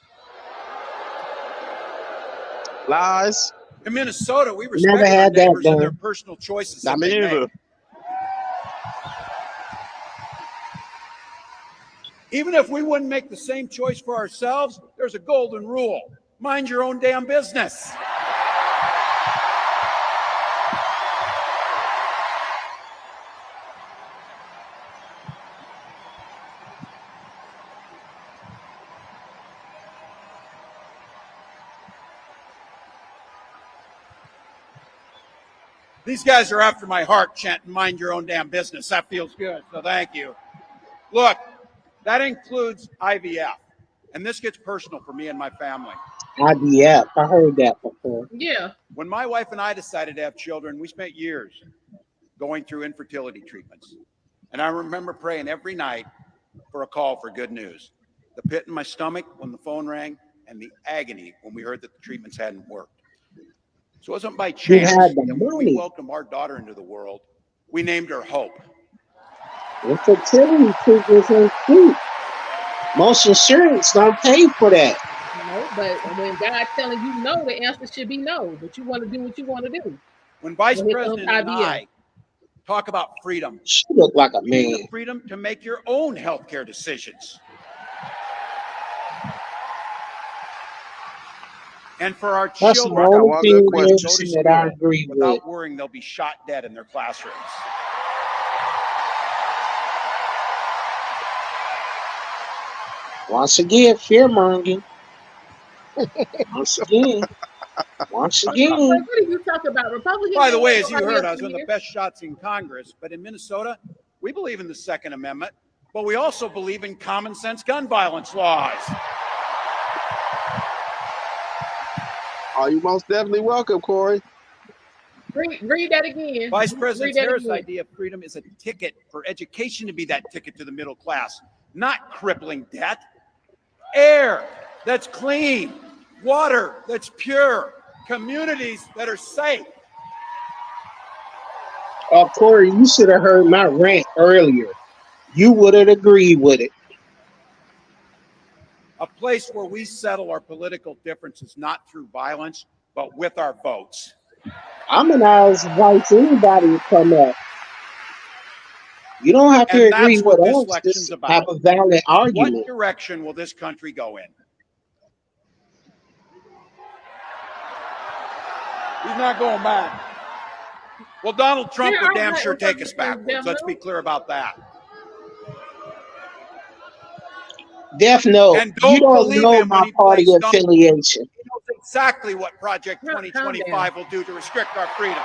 Lies. In Minnesota, we Never respect our had that neighbors and their done. personal choices Not that me they either. make. Even if we wouldn't make the same choice for ourselves, there's a golden rule. Mind your own damn business. These guys are after my heart chanting, mind your own damn business. That feels good, so thank you. Look, that includes IVF. And this gets personal for me and my family. IVF. I heard that before. Yeah. When my wife and I decided to have children, we spent years going through infertility treatments. And I remember praying every night for a call for good news. The pit in my stomach when the phone rang, and the agony when we heard that the treatments hadn't worked. So it wasn't by You chance had the that when we money. welcomed our daughter into the world, we named her Hope. Infertility treatments ain't cheap. Most insurance don't pay for that. No, but when God's telling you no, the answer should be no. But you want to do what you want to do. When Vice Well, here comes President and IBM. I talk about freedom, She look like a you need man. the freedom to make your own healthcare decisions. And for our That's the children got only one thing good question. Wilson, that I agree with. without worrying they'll be shot dead in their classrooms. Once again, fear mongering. Once again. Once What again. are you talking about? Republicans? By the ain't way, let as you nobody heard, else I was one of the here. best shots in Congress, but in Minnesota, we believe in the Second Amendment, but we also believe in common sense gun violence laws. Oh, you most definitely welcome, Corey. Read that again. Vice Read President that Harris' again. idea of freedom is a ticket for education to be that ticket to the middle class, not crippling debt. Air that's clean, water that's pure, communities that are safe. Corey, you should have heard my rant earlier. You would have agreed with it. A place where we settle our political differences not through violence, but with our votes. Almondeyez invites anybody to come up. You don't have to And agree that's what with this us. election's Just about. have a valid What argument. direction will this country go in? He's not going back. Well, Donald Trump There would are damn black sure take us Republicans, backwards. Let's be Devil. clear about that. Death Note, And you don't don't believe know him my when he party plays dumb. affiliation. He knows exactly what Project Calm 2025 will do to restrict our freedoms.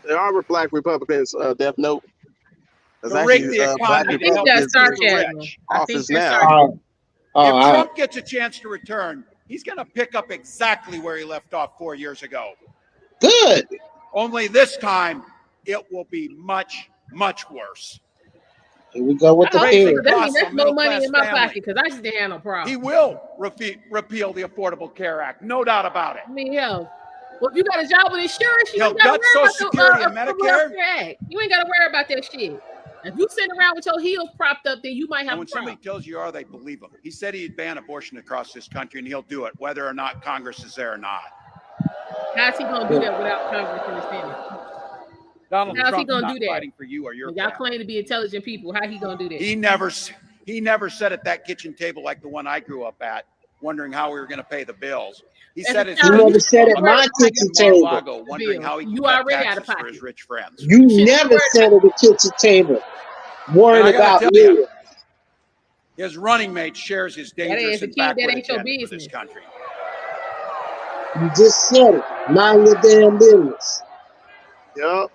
There are black Republicans, Death Note. There's To rig actually the black I economy to think help that's Republicans the in sarcasm. rich. I think office that's now. sarcasm. If I, Trump gets a chance to return, he's going to pick up exactly where he left off 4 years ago. good. Only this time, it will be much, much worse. Here we go with I the hope so, theory. 'cause that means Costs that's on more money middle-class in my family. pocket, because I just didn't have no He problem. will repeal the Affordable Care Act, no doubt about it. I mean, hell, well, if you got a job with insurance, you He'll ain't got to gut worry about Social the Security and Affordable Medicare. Care Act. You ain't got to worry about that shit. If you sitting around with your heels propped up, then you might And have a when somebody problem. tells you are, they believe him. He said he'd ban abortion across this country, and he'll do it, whether or not Congress is there or not. How's he gonna do that without Congress in the Senate? Donald How's he Trump's gonna not do that? fighting for you or your When y'all family. claim to be intelligent people, how he gonna do that? He never sat at that kitchen table like the one I grew up at, wondering how we were going to pay the bills. He As said a his You child, never you sat at worry my about how kitchen you table. Mar-a-Lago, wondering how he could You cut already out of taxes for pocket. his rich friends. You shouldn't be never worried sat at the kitchen table And worrying I got about to tell me. you, his running mate shares his That dangerous ass a and kid, that backward ain't your agenda for this business. country. You just said it. Mind your damn business. Yup.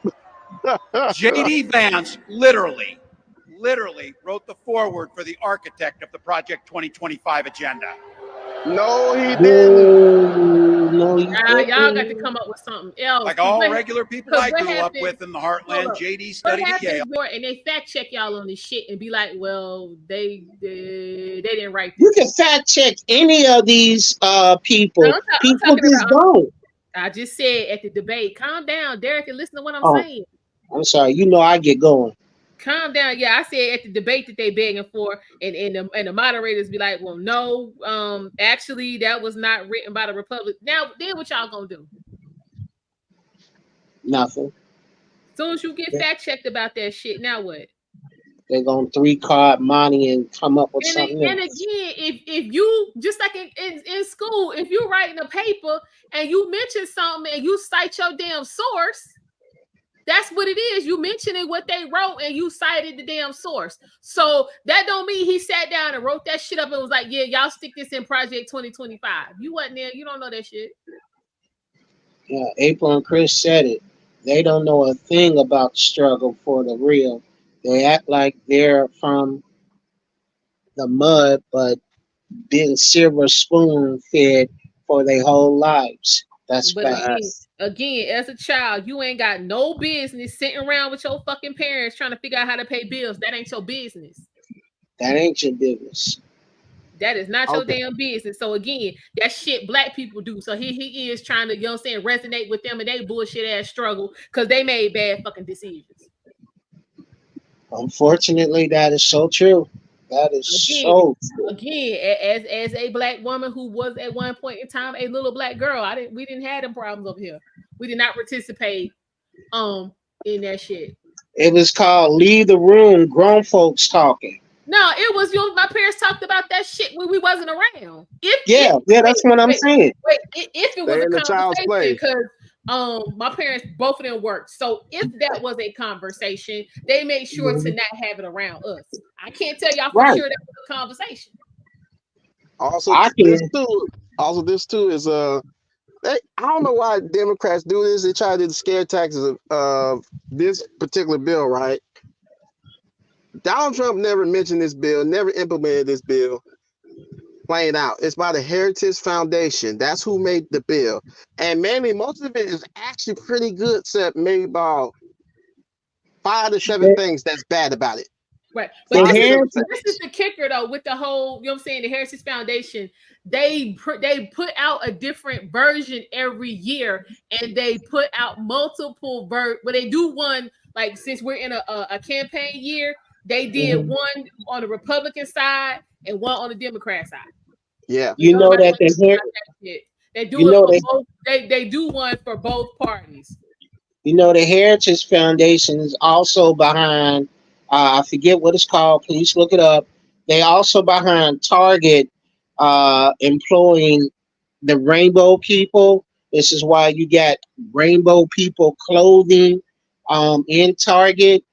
J.D. Vance literally literally wrote the foreword for the architect of the Project 2025 agenda. No, he didn't. No, you Y'all got to didn't. come up with something else. Like all regular people I what grew up happens- with in the hold heartland, up. JD What studied at Yale. happens more, and they fact check y'all on this shit and be like, well, they didn't write You this. can fact check any of these people. No, I'm People talking just about- don't. I just said at the debate, calm down, Derek, and listen to what I'm Oh. saying. I'm sorry. You know I get going. Calm down. Yeah, I said at the debate that they begging for, and the moderators be like, well, no, actually that was not written by the Republic. Now, then what y'all gonna do? Nothing. As soon as you get fact checked about that shit, now what? They're gonna 3-card money and come up with And something again, else. if you just like in school, if you're writing a paper and you mention something and you cite your damn source, that's what it is. You mentioning what they wrote and you cited the damn source. So that don't mean he sat down and wrote that shit up and was like, yeah, y'all stick this in Project 2025. You wasn't there. You don't know that shit. Yeah, April and Chris said it. They don't know a thing about the struggle for the real. They act like they're from the mud, but been silver spoon fed for their whole lives. That's But facts. again, as a child, you ain't got no business sitting around with your fucking parents trying to figure out how to pay bills. That ain't your business. That ain't your business. That is not your Okay. damn business. So again, that shit black people do. So here he is trying to, you know what I'm saying, resonate with them and they bullshit ass struggle because they made bad fucking decisions. Unfortunately, that is so true. That is so true. Again, as a black woman who was at one point in time a little black girl, we didn't have them problems over here. We did not participate in that shit. It was called Leave the Room, Grown Folks Talking. No, it was my parents talked about that shit when we wasn't around. That's what I'm saying. Wait, if it was They're a in the child's play. conversation, because my parents, both of them worked. So if that was a conversation, they made sure to not have it around us. I can't tell y'all for Right. sure that was a conversation. Also, I this too is I don't know why Democrats do this. They try to do the scare taxes of this particular bill, right? Donald Trump never mentioned this bill, never implemented this bill. Plain out. It's by the Heritage Foundation. That's who made the bill. And mainly, most of it is actually pretty good, except maybe about 5 to 7 things that's bad about it. Right. But The this is the kicker, though, with the whole, you know what I'm saying, the Heritage Foundation, they put out a different version every year, and they put out multiple but they do one, like, since we're in a campaign year, they did one on the Republican side and one on the Democrat side. Yeah. You know that they do both. They do one for both parties. You know the Heritage Foundation is also behind. I forget what it's called. Please look it up. They also behind Target, employing the rainbow people. This is why you got rainbow people clothing in Target.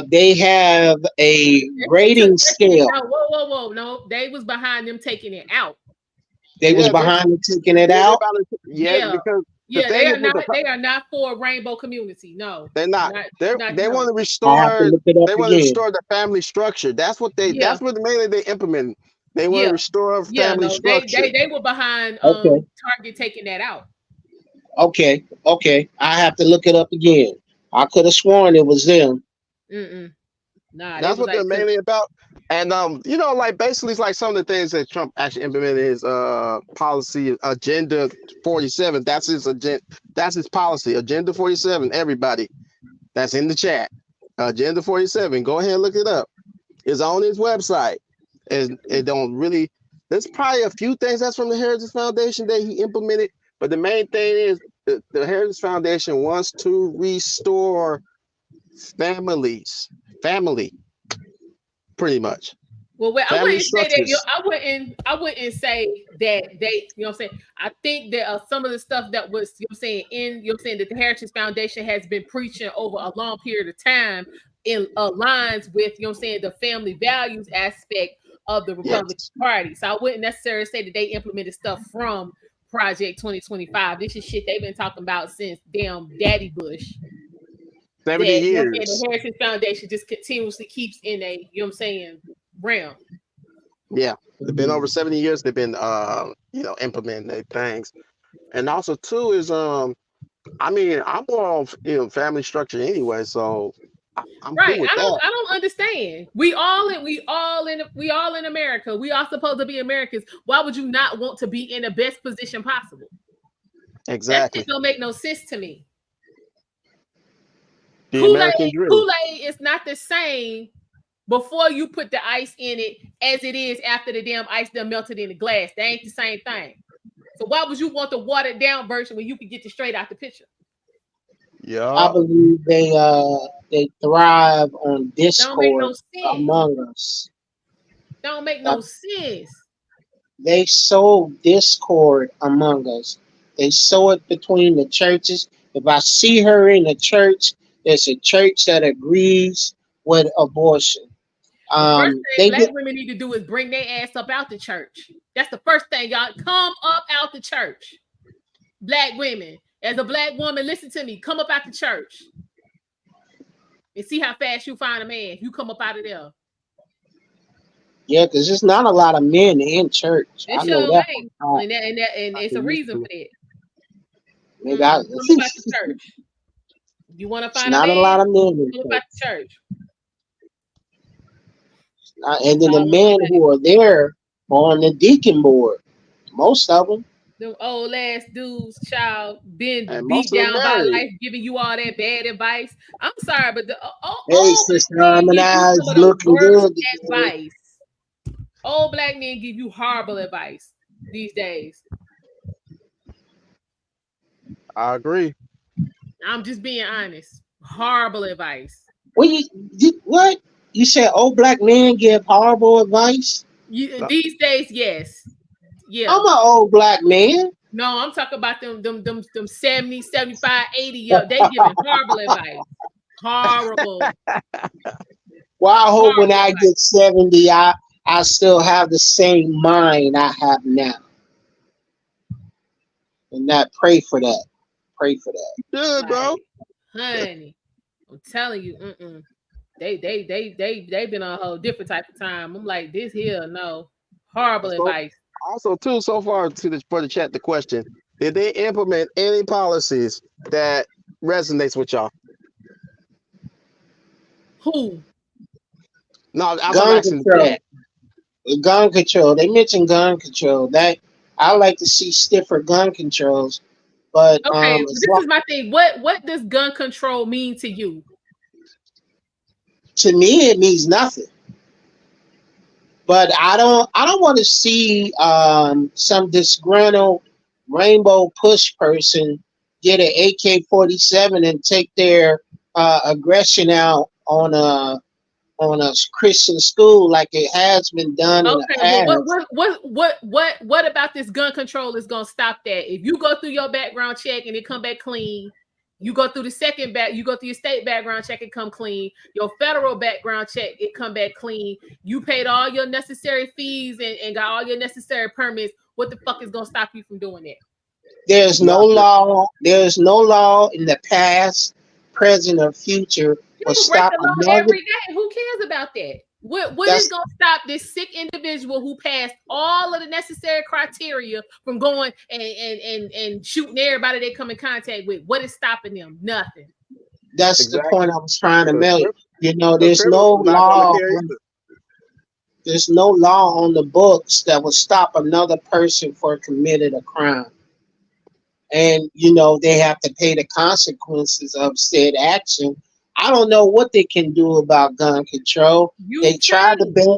They have a rating scale. Whoa! No, they was behind them taking it out. They was behind them taking it out. Because they are not for rainbow community. No, they're not. They want to I restore. have to look it up They want to again. restore the family structure. That's what they. That's what mainly they implement. They want to restore family structure. They were behind Okay. Target taking that out. Okay. I have to look it up again. I could have sworn it was them. Nah, that's what they're mainly about. And like basically it's like some of the things that Trump actually implemented his policy agenda 47. That's his agenda. That's his policy. Agenda 47. Everybody that's in the chat. Agenda 47. Go ahead and look it up. It's on his website. It don't really. There's probably a few things that's from the Heritage Foundation that he implemented, but the main thing is the Heritage Foundation wants to restore family, pretty much. Well, I wouldn't say that. I wouldn't say that they. You know what I'm saying? I think that some of the stuff that was, you know what I'm saying, that the Heritage Foundation has been preaching over a long period of time in aligns with, you know what I'm saying, the family values aspect of the Republican Party. So I wouldn't necessarily say that they implemented stuff from Project 2025. This is shit they've been talking about since damn Daddy Bush. 70 you know what I'm saying, years. the Harrison Foundation just continuously keeps in a, you know what I'm saying, realm. Yeah, it's been over 70 years. They've been, implementing their things, and also too is I mean, I'm more of family structure anyway, so I'm cool Right. with that. I don't understand. We all in America. We all supposed to be Americans. Why would you not want to be in the best position possible? That Exactly. just don't make no sense to me. The American dream. Kool-Aid is not the same before you put the ice in it as it is after the damn ice done melted in the glass. They ain't the same thing. So why would you want the watered down version when you could get it straight out the picture? I Yeah. believe they thrive on Don't make no discord sense. among us. Don't make Uh, no sense. They sow discord among us. They sow it between the churches. If I see her in a church, there's a church that agrees with abortion. The first thing They black get women need to do is bring their ass up out the church. That's the first thing, y'all. Come up out the church. Black women. As a black woman, listen to me. Come up out the church. And see how fast you find a man if you come up out of there. yeah, because there's not a lot of men in church. I It's know your that. name. For a fact. And it's a reason for that. Nigga, Come up out the church. You want to it's find a not a man? lot of men in Come up church. out the church. And then the men who are there are on the deacon board. Most of them. Them old ass dudes, child, been And beat most of them down by married. life, giving you all that bad advice. I'm sorry, but the Hey, old Sister black men give you Almondeyez, some of the looking worst good today. advice. Old black men give you horrible advice these days. I agree. I'm just being honest. Horrible advice. What? You said old black men give horrible advice? These days, yes. Yeah. I'm an old black man. No, I'm talking about them 70, 75, 80. They giving horrible advice. Horrible. Well, I hope when I Horrible get 70, I still have the same mind I have now. And that pray for that. Pray for that. Good, bro. Honey, I'm telling you, they been on a whole different type of time. I'm like, this here, no. Horrible advice. Also, too, so far for the chat, the question: did they implement any policies that resonates with y'all? Who? No, I'm Gun asking the control. chat. Gun control. They mentioned gun control. That I like to see stiffer gun controls. But Okay, this is my thing. What does gun control mean to you? To me, it means nothing. But I don't want to see some disgruntled rainbow push person get an AK-47 and take their aggression out on a Christian school like it has been done in the past. What about this gun control is gonna stop that? If you go through your background check and it come back clean, you go through you go through your state background check, it come clean. Your federal background check, it come back clean. You paid all your necessary fees and got all your necessary permits. What the fuck is gonna stop you from doing that? There's no law. There's no law in the past, present, or future will stop another. Every day. Who cares about that? What is going to stop this sick individual who passed all of the necessary criteria from going and shooting everybody they come in contact with? What is stopping them? Nothing. That's the point I was trying to make. You know, there's no law. There's no law on the books that will stop another person for committed a crime. And, you know, they have to pay the consequences of said action. I don't know what they can do about gun control. They tried to ban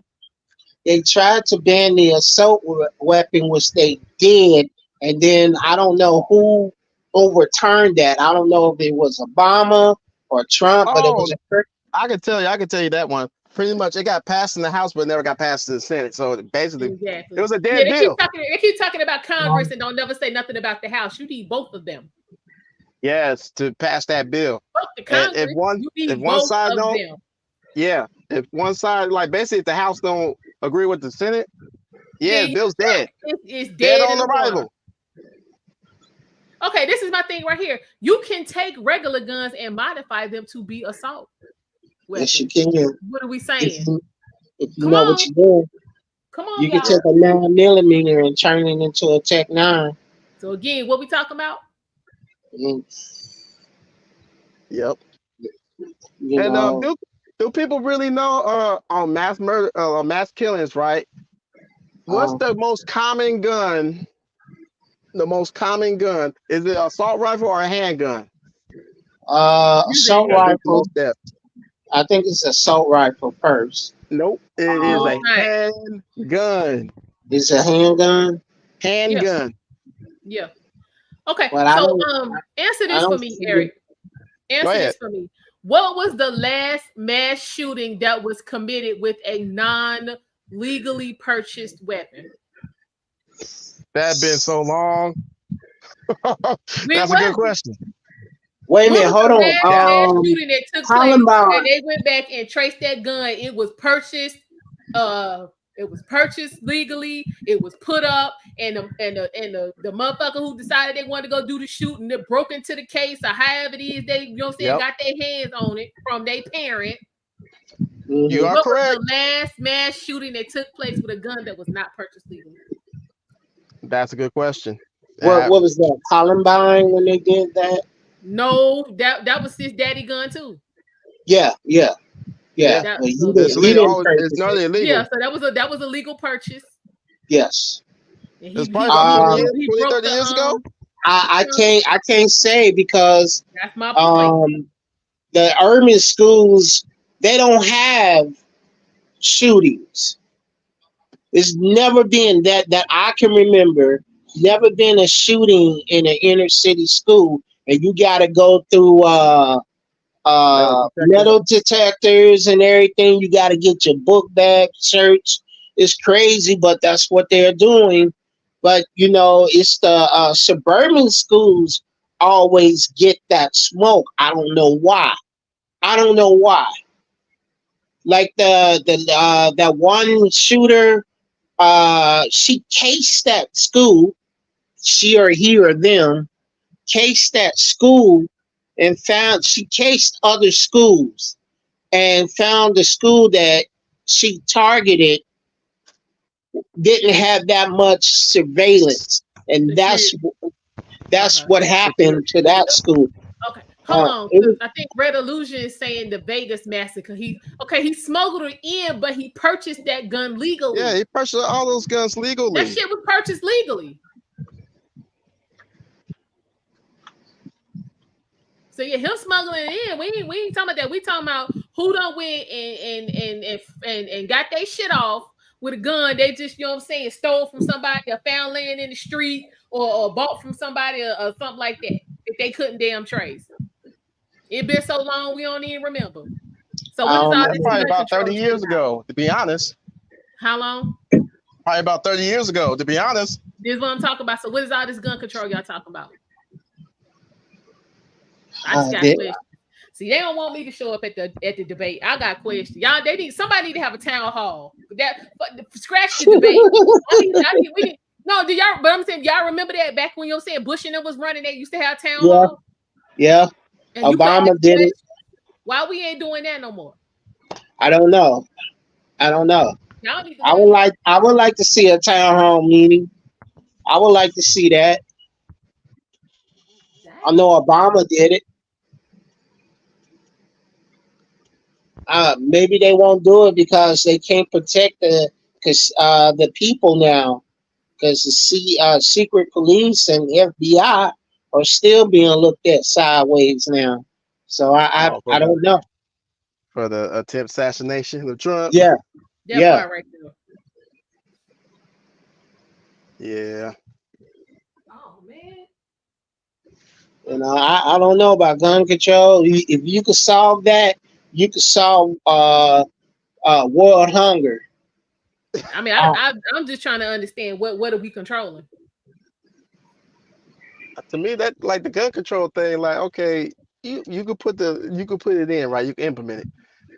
the assault weapon, which they did, and then I don't know who overturned that. I don't know if it was Obama or Trump, but it was. I can tell you that one. Pretty much, it got passed in the House, but never got passed in the Senate. So basically, it was a dead bill. They keep talking about Congress and don't never say nothing about the House. You need both of them. Yes, to pass that bill. And if one side don't, if one side, like basically, if the House don't agree with the Senate, the bill's dead. It's dead on arrival. Okay, this is my thing right here. You can take regular guns and modify them to be assault weapons. Yes, you can. What are we If saying? you Come know what on, you're doing, come on, you can y'all. take a 9mm and turn it into a Tech 9. So again, what we talking about? And, Yep. you And know, do people really know on mass murder, mass killings, right? What's um, the most common gun? The most common gun, is it assault rifle or a handgun? Usually assault a That leads to rifle. most deaths. I think it's assault rifle first. Nope, it no, is Um, it's a not. handgun. it's a handgun, Yeah, Handgun. yeah. Okay, but so answer I this for don't me, see it. Eric. Go Answer ahead. this for me. What was the last mass shooting that was committed with a non-legally purchased weapon? That been so long. When That's a good was it? question. Wait a When minute, was hold the on. last mass shooting that took place and Columbine. they went back and traced that gun? It was purchased. It was purchased legally. It was put up, and the motherfucker who decided they wanted to go do the shooting, that broke into the case or however it is they, you know what I'm saying, Yep, got their hands on it from their parent. you Mhm. are What was correct. the last mass shooting that took place with a gun that was not purchased legally? That's a good question. What was that? Columbine when they did that? No, that was his daddy gun too. Yeah, yeah, yeah. Yeah, That But so it's yeah, he legal. didn't It's purchase not it. yeah. illegal. So that was a legal purchase, Yes. and It's probably about 20 years, he 20, broke 30 the years ago. I can't say because That's my point. um the urban schools, they don't have shootings. It's never been that I can remember, never been a shooting in an inner city school, and you got to go through Metal detector. metal detectors and everything. You got to get your book bag searched. It's crazy, but that's what they're doing. But you know, it's the suburban schools always get that smoke. I don't know why. I don't know why. Like the that one shooter, she cased that school. She or he or them cased that school and found she cased other schools and found the school that she targeted didn't have that much surveillance, and Security. that's Okay. what Secure. happened to that school. Okay. Hold on, It because was I think Red Illusion is saying the Vegas massacre. He smuggled it in, but he purchased that gun Yeah, legally. he purchased all those guns That legally. shit was purchased legally. So yeah, him smuggling it in. We ain't talking about that. We talking about who done went and got their shit off with a gun. They just, you know what I'm saying, stole from somebody or found laying in the street or bought from somebody or something like that. If they couldn't damn trace. It been so long we don't even remember. So I what is don't all That's this remember. probably gun about control 30 shit years about? ago, to be honest. How long? Probably about 30 years ago, to be honest. This is what I'm talking about. So what is all this gun control y'all talking about? I just got They, questions. See, they don't want me to show up at the debate. I got questions. Y'all, somebody need to have a town hall. Scratch the debate. We need, no, do y'all? But I'm saying, y'all remember that back when you were saying Bush and them was running, they used to have town yeah, hall, yeah. and you could ask Obama did it. questions. Why we ain't doing that no more? I don't know. I don't know. Y'all need to let us know. I would like to see a town hall meeting. I would like to see that. I Dang. know Obama did it. Maybe they won't do it because they can't protect the people now. Because secret police and FBI are still being looked at sideways now. So Oh, I don't know. for the attempt assassination of Trump. Yeah, That yeah. part right there. Yeah. Oh man. You know, I don't know about gun control. If you could solve that, you could solve world hunger. I mean, Uh, I'm just trying to understand what are we controlling? To me, that like the gun control thing, like, okay, you could put it in, right? You can implement it.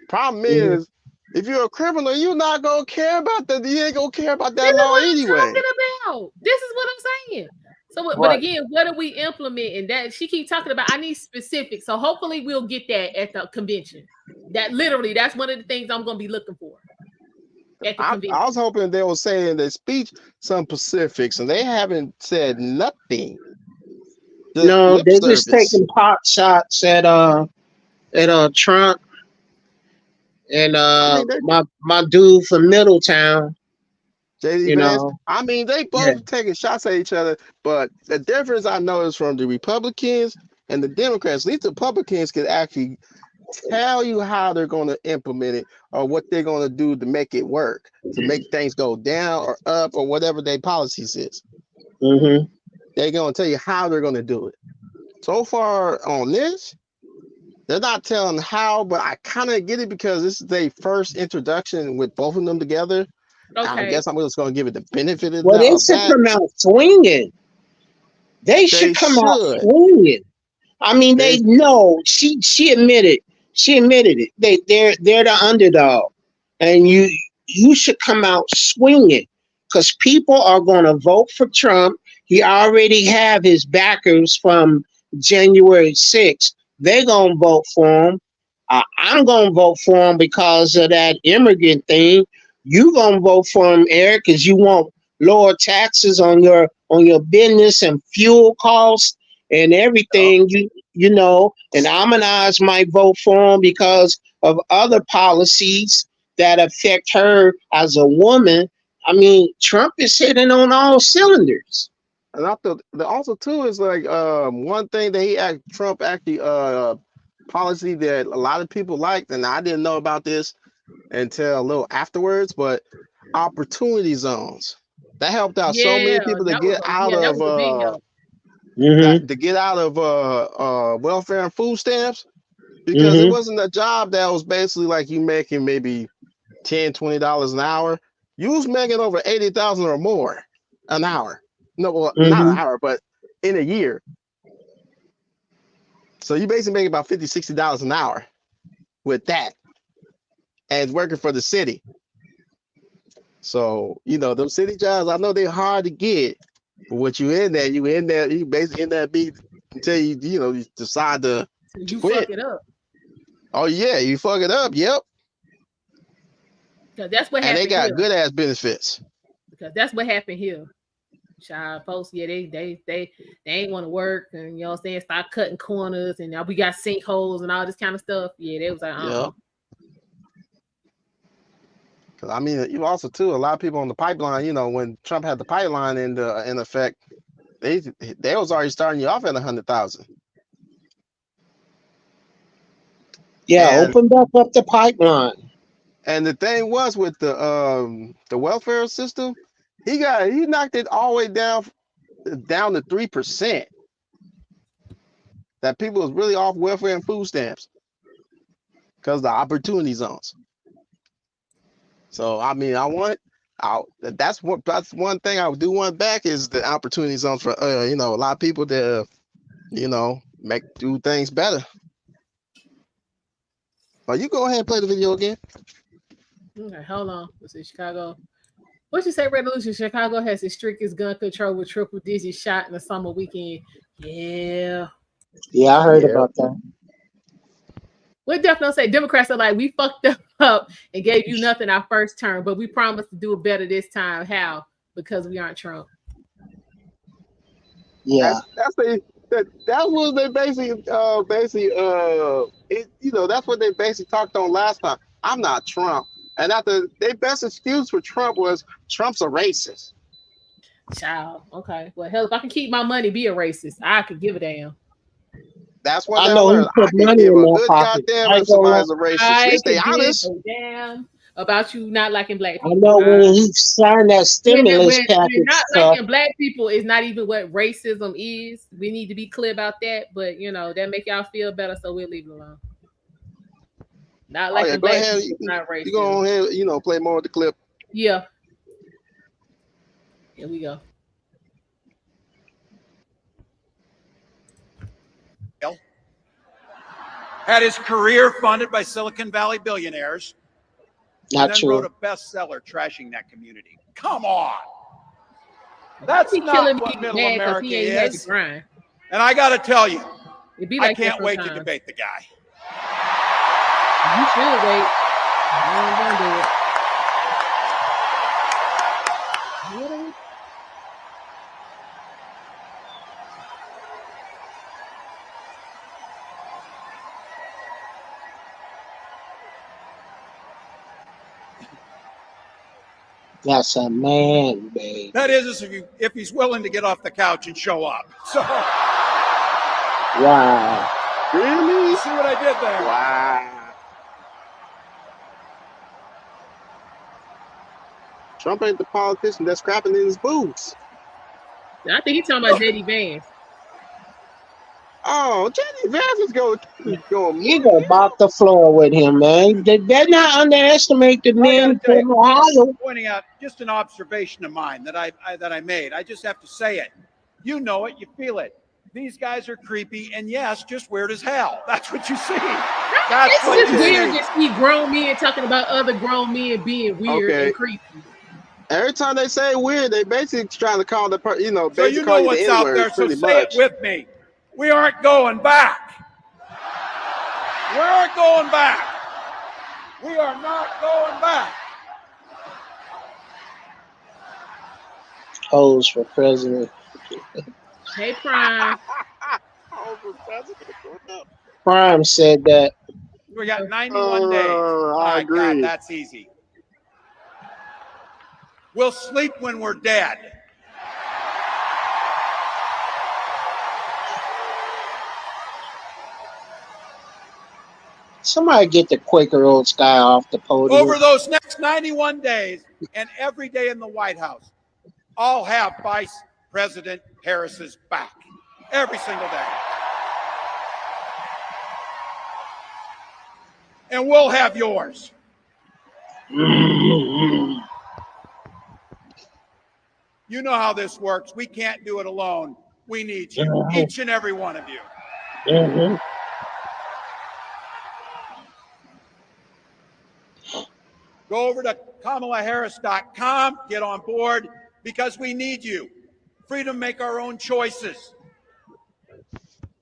Problem mhm. is, if you're a criminal, you're not gonna care about that. You ain't gonna care about This that is law what I'm anyway. talking about. This is what I'm saying. So, but Right. again, what are we implementing? That she keep talking about. I need specifics. So hopefully we'll get that at the convention. That literally, that's one of the things I'm going to be looking for at the convention. I was hoping they will say in their speech some specifics, and they haven't said nothing. Just No, lip they're just service. taking pot shots at Trump and I mean, they my dude from Middletown. JD You Vance. know, I mean, they yeah. both taking shots at each other, but the difference I noticed from the Republicans and the Democrats, these Republicans can actually tell you how they're going to implement it or what they're going to do to make it work, to make things go down or up or whatever their policies is. Mm-hmm. They're going to tell you how they're going to do it. So far on this, they're not telling how, but I kind of get it because this is their first introduction with both of them together. I Okay. guess I'm just going to give it the benefit of Well, they of should that. come out swinging. They should come out should. swinging. I mean, They- they know she admitted. She admitted it. They're the underdog, and you should come out swinging because people are going to vote for Trump. He already have his backers from January 6th. They're going to vote for him. I'm going to vote for him because of that immigrant thing. You going to vote for him, Eric, because you want lower taxes on your business and fuel costs and everything. You know, and Almondeyez might vote for him because of other policies that affect her as a woman. I mean, Trump is hitting on all cylinders. And I thought also too is like one thing that Trump actually policy that a lot of people liked, and I didn't know about this until a little afterwards, but opportunity zones. That helped out so many people to get out of welfare and food stamps, because it wasn't a job that was basically like you making maybe $10-$20 an hour. You was making over 80,000 or more an hour. No, well, not an hour, but in a year. So you basically make about $50-$60 an hour with that, and working for the city. So, you know, those city jobs, I know they're hard to get, but what you basically in that beat until you decide to quit. Fuck it up. Oh yeah, you fuck it up. Yep. That's what and happened. they got here. good ass benefits. Because that's what happened here. Child folks, yeah, they ain't want to work, and you know what I'm saying, start cutting corners, and now we got sinkholes and all this kind of stuff. Yeah, they was like, Yeah. Because I mean, you also too, a lot of people on the pipeline. You know, when Trump had the pipeline in effect, they was already starting you off at 100,000. Yeah, open back up the pipeline. And the thing was with the welfare system, he knocked it all the way down to 3%. That people was really off welfare and food stamps because of the opportunity zones. So I mean, that's one thing I do want back is the opportunity zones for a lot of people to do things better. Well, you go ahead and play the video again. Okay, hold on. Let's see, Chicago. What you say, Revolution? Chicago has the strictest gun control with triple-digit shot in the summer weekend. Yeah. Yeah, I heard about that. What definitely say Democrats are like, we fucked up and gave you nothing our first term, but we promised to do it better this time. How? Because we aren't Trump. Yeah. That's what they basically that's what they basically talked on last time. I'm not Trump. And their best excuse for Trump was Trump's a racist. Child. Okay. Well, hell, if I can keep my money, be a racist, I could give a damn. That's what I know. I can give a good goddamn if somebody's a racist. I Stay honest. Damn about you not liking black people. I know when he signed that stimulus package. Not liking black people is not even what racism is. We need to be clear about that. But that make y'all feel better, so we'll leave it alone. Not liking black people is not racism. You go ahead, play more of the clip. Yeah. Here we go. Had his career funded by Silicon Valley billionaires. Not and then true. wrote a bestseller trashing that community. Come on. That's He not killing me what middle mad because America he ain't had to is. grind. And I got to tell you, It be I like that can't wait to sometimes. debate the guy. You should wait. I ain't gonna do it. What? That's a man, baby. That is if he's willing to get off the couch and show up. So, Wow. Really? you see what I did there? Wow. Trump ain't the politician that's scrapping in his boots. I think he's talking about JD Vance. Oh, JD Vance is going You gonna mop the floor with him, man. They better not underestimate the I gotta men tell from you, Ohio. pointing out just an observation of mine that I made. I just have to say it. You know it, you feel it. These guys are creepy and yes, just weird as hell. That's what you see. That's It's what just you weird see. to see grown men talking about other grown men being weird Okay. and creepy. Every time they say weird, they basically trying to call the So basically you call know you what's the out N-word, there. So pretty say much. it with me. We aren't going back. We aren't going back. We are not going back. Hoes for president. Hey, Prime. Oh, for president, what the- Prime said that. We got 91 days. I My God, agree. that's easy. We'll sleep when we're dead. Somebody get the Quaker Oats guy off the podium. Over those next 91 days and every day in the White House, I'll have Vice President Harris's back. Every single day. And we'll have yours. Mm-hmm. You know how this works. We can't do it alone. We need you, each and every one of you. Mm-hmm. Go over to KamalaHarris.com, get on board, because we need you. Freedom to make our own choices.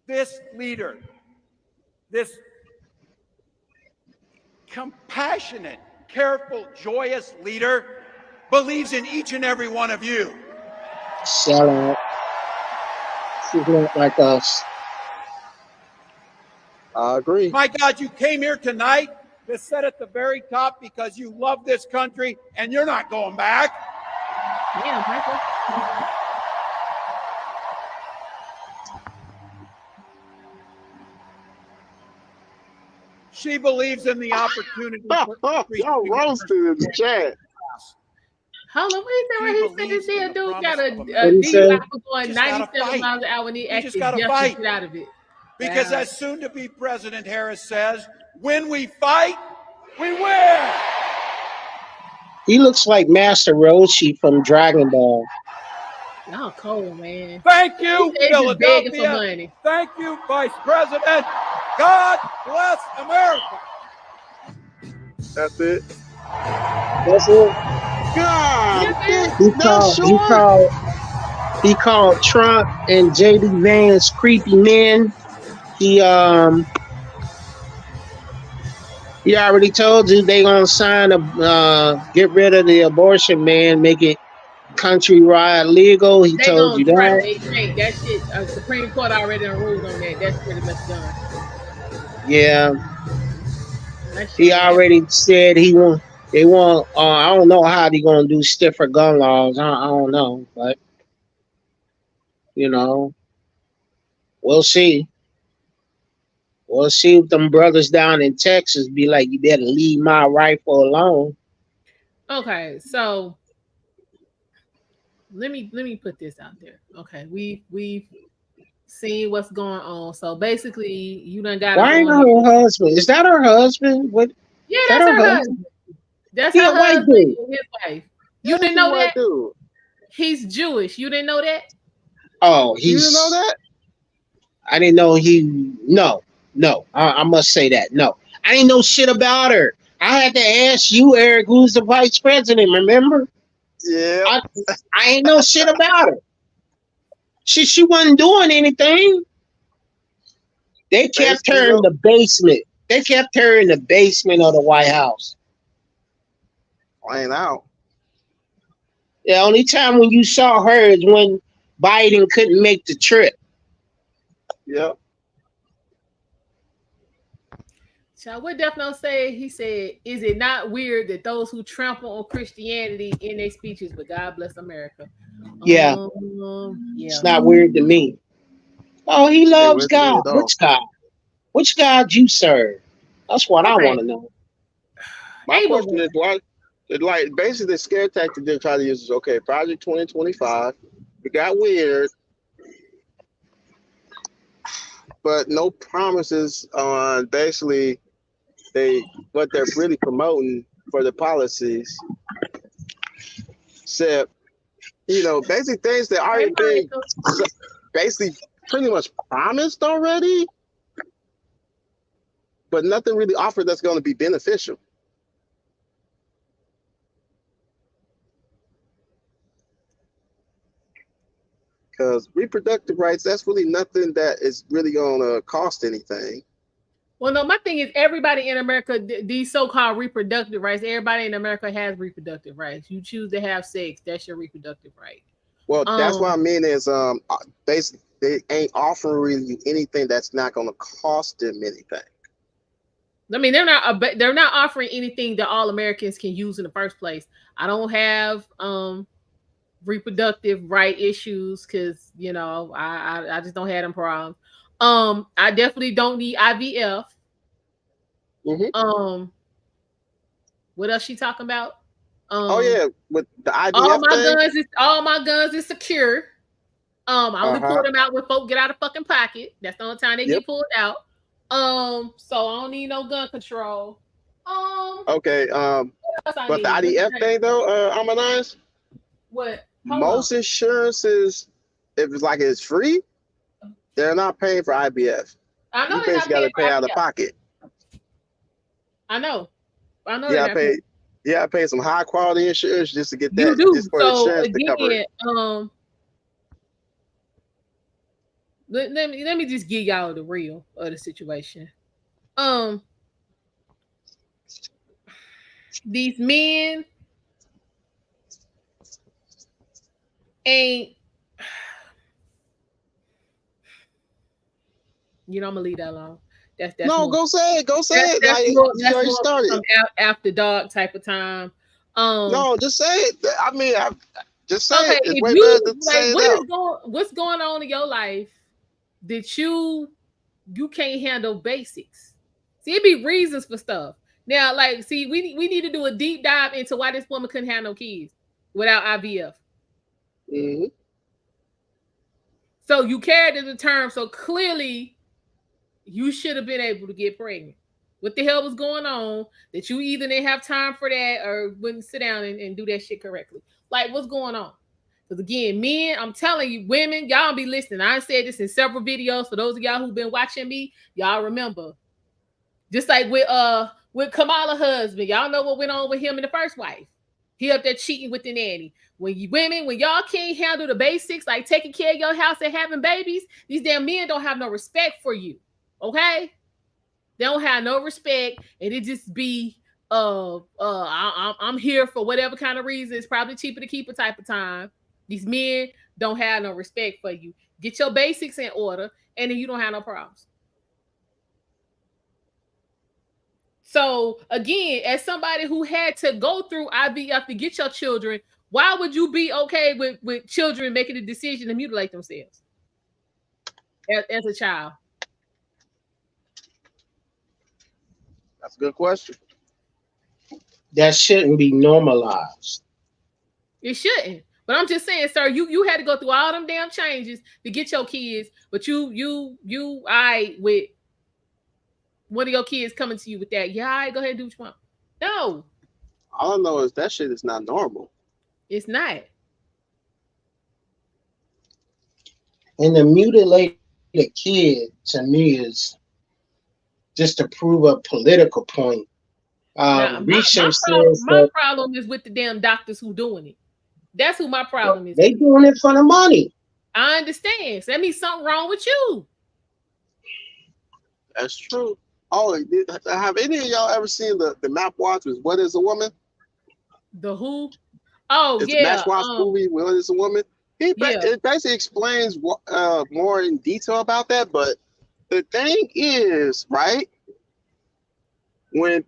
This leader, this compassionate, careful, joyous leader believes in each and every one of you. Sell out. She's not like us. I agree. My God, you came here tonight to sit at the very top because you love this country and you're not going back. Yeah, Michael. She believes in the opportunity for every Y'all single roasted in the chat. Hold on, what is that right here? Said this here dude got a What he say? DUI for going Just gotta 97 fight. miles an hour and he You just actually gotta just fight. get out of it. Because Wow. as soon to be President Harris says, when we fight, we win. He looks like Master Roshi from Dragon Ball. Y'all cold, man. Thank you, He said just begging for Philadelphia. money. Thank you, Vice President. God bless America. That's it. That's it. God, Yeah, He called Trump and JD Vance creepy men. He already told you they gonna sign a get rid of the abortion ban, make it countrywide legal. He They told gonna you try. that. They can't. That shit. Supreme Court already done ruled on that. That's pretty much done. Yeah, That he shit ain't happening. already said he want. They want. I don't know how they gonna do stiffer gun laws. I don't know, but you know, we'll see. We'll see if them brothers down in Texas be like, you better leave my rifle alone. Okay, so let me put this out there. Okay, we've seen what's going on. So basically, you done got Why her ain't on here. her husband? Is that her husband? What? Yeah, That that's her her husband? husband. That's He her a white husband dude. and his wife. You That didn't is know a white that? dude. He's Jewish. You didn't know that? Oh, You didn't know that? I didn't know he. No. I must say that. No, I didn't know shit about her. I had to ask you, Eric, who's the vice president. Remember? Yeah. I ain't know shit about her. She wasn't doing anything. They kept Basically, her in no. the basement. They kept her in the basement of the White House. Playing out. The only time when you saw her is when Biden couldn't make the trip. Yep. So what Defno say? He said, "Is it not weird that those who trample on Christianity in their speeches, but God bless America?" Yeah, Yeah. it's not weird to me. Oh, he Hey, loves where's God. weird though? Which God? Which God you serve? That's what I Okay. want to know. My Ain't question no- is why, like, basically the scare tactic they're trying to use is okay. Project 2025. It got weird, but no promises on basically what they're really promoting for the policies. Except, basic things that Hey, already been Michael. basically pretty much promised already, but nothing really offered that's going to be beneficial. Because reproductive rights, that's really nothing that is really going to cost anything. Well, no, my thing is everybody in America, these so-called reproductive rights, everybody in America has reproductive rights. You choose to have sex, that's your reproductive right. Well, that's what I mean is basically they ain't offering you anything that's not going to cost them anything. I mean, they're not offering anything that all Americans can use in the first place. I don't have reproductive right issues because I just don't have them problems. I definitely don't need IVF. Mm-hmm. What else she talking about? Oh yeah, with the IVF thing. All my guns is secure. I only pull them out when folk get out of fucking pocket. That's the only time they get pulled out. So I don't need no gun control. Okay. But the IVF thing though, Almondeyez. What? Most insurances, if it's free, they're not paying for IVF. I know you basically got to pay out of pocket. I know. You gotta pay. You gotta pay some high quality insurance just to get that. You do. Just for So insurance to cover it. Let me just give y'all the real of the situation. These men ain't. I'm gonna leave that alone. That's no. more, Go say it. Go say it. That's already more started. After dark type of time. No, just say it. I mean, just say okay, it. It's if way you better to say it out. what's going on in your life that you can't handle basics? See, it be reasons for stuff. Now, we need to do a deep dive into why this woman couldn't have no kids without IVF. Mm-hmm. So you carried the term, so clearly you should have been able to get pregnant. What the hell was going on that you either didn't have time for that or wouldn't sit down and do that shit correctly? Like, what's going on? Because again, men, I'm telling you, women, y'all be listening. I said this in several videos. For those of y'all who've been watching me, y'all remember. Just like with Kamala husband, y'all know what went on with him and the first wife. He up there cheating with the nanny. When y'all can't handle the basics, like taking care of your house and having babies, these damn men don't have no respect for you. Okay? They don't have no respect, and it just be I'm here for whatever kind of reason. It's probably cheaper to keep a type of time. These men don't have no respect for you. Get your basics in order, and then you don't have no problems. So again, as somebody who had to go through IVF to get your children, why would you be okay with children making the decision to mutilate themselves as a child? That's a good question. That shouldn't be normalized. It shouldn't. But I'm just saying, sir, you had to go through all them damn changes to get your kids, but you with one of your kids coming to you with that. Yeah, all right, go ahead and do what you want. No. All I know is that shit is not normal. It's not. And the mutilated kid to me is just to prove a political point. Now, Research says my problem is with the damn doctors who doing it. That's who my problem is. They doing it for the money. I understand. So that means something wrong with you. That's true. Oh, have any of y'all ever seen the map watch with What Is a Woman? The who? Oh It's the yeah. Match Watch movie, What Is a Woman? Yeah. It basically explains more in detail about that. But the thing is, right, when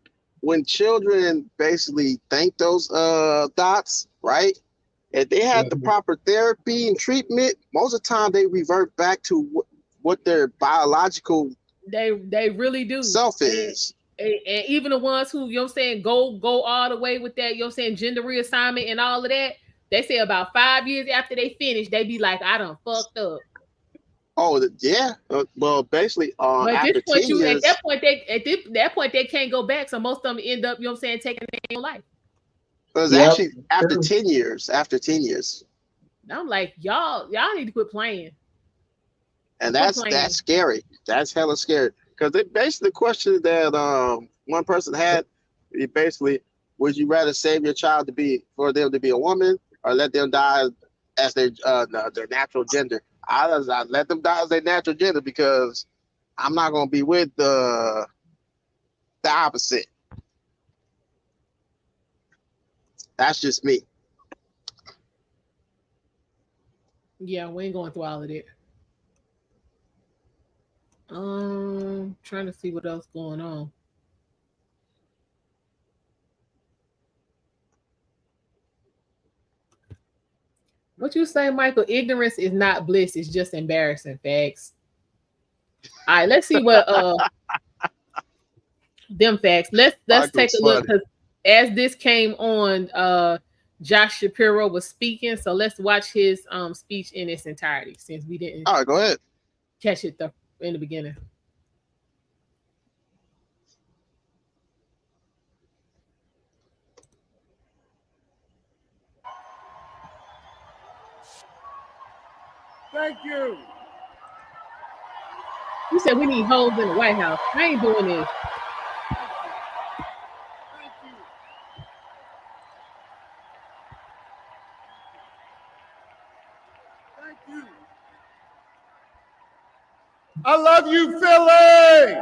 children basically think those thoughts, right, if they had the proper therapy and treatment, most of the time they revert back to what their biological They really do. self is. And even the ones who, you know what I'm saying, go all the way with that, you know what I'm saying, gender reassignment and all of that, they say about 5 years after they finish, they be like, I done fucked up. Oh yeah. Well, basically, But at after this point, 10 years, at that point they can't go back. So most of them end up, you know what I'm saying, taking their own life. it was actually after 10 years. After 10 years. I'm like, y'all need to quit playing. And that's scary. That's hella scary. Because basically the question that one person had, basically, would you rather save your child for them to be a woman or let them die as their natural gender? I let them die as their natural gender because I'm not gonna be with the opposite. That's just me. Yeah, we ain't going through all of that. Trying to see what else going on. What you say, Michael? Ignorance is not bliss, it's just embarrassing. Facts. All right, let's see what them facts. Let's take a look, because as this came on, Josh Shapiro was speaking. So let's watch his speech in its entirety, since we didn't All right, go ahead. catch it in the beginning. Thank you. You said we need hoes in the White House. I ain't doing this. Thank you. Thank you. I love you, Philly.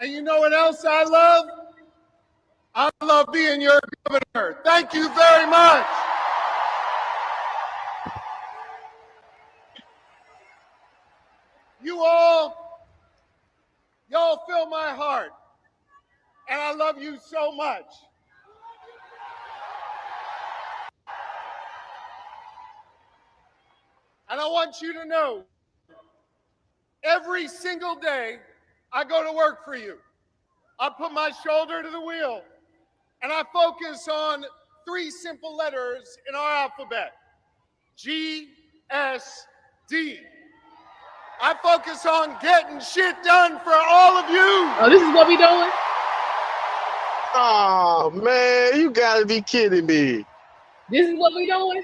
And you know what else I love? I love being your governor. Thank you very much. Y'all fill my heart. And I love you so much. And I want you to know, every single day I go to work for you. I put my shoulder to the wheel and I focus on 3 simple letters in our alphabet. GSD. I focus on getting shit done for all of you. Oh, this is what we doing? Oh man, you gotta be kidding me. This is what we doing?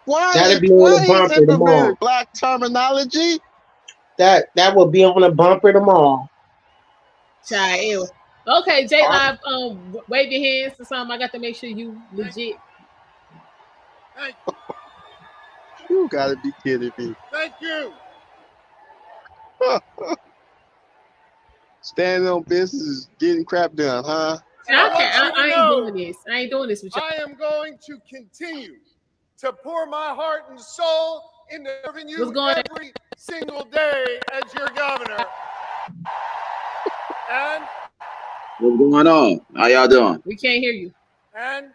That'll be on the bumper tomorrow. Black terminology? That will be on the bumper tomorrow. Child. Okay, J Live, wave your hands or something. I got to make sure you legit. Thank you. You gotta be kidding me. Thank you. Standing on business is getting crap done, huh? I ain't doing this. I ain't doing this with you. I am going to continue to pour my heart and soul into serving you every single day as your governor. And what's going on? How y'all doing? We can't hear you. And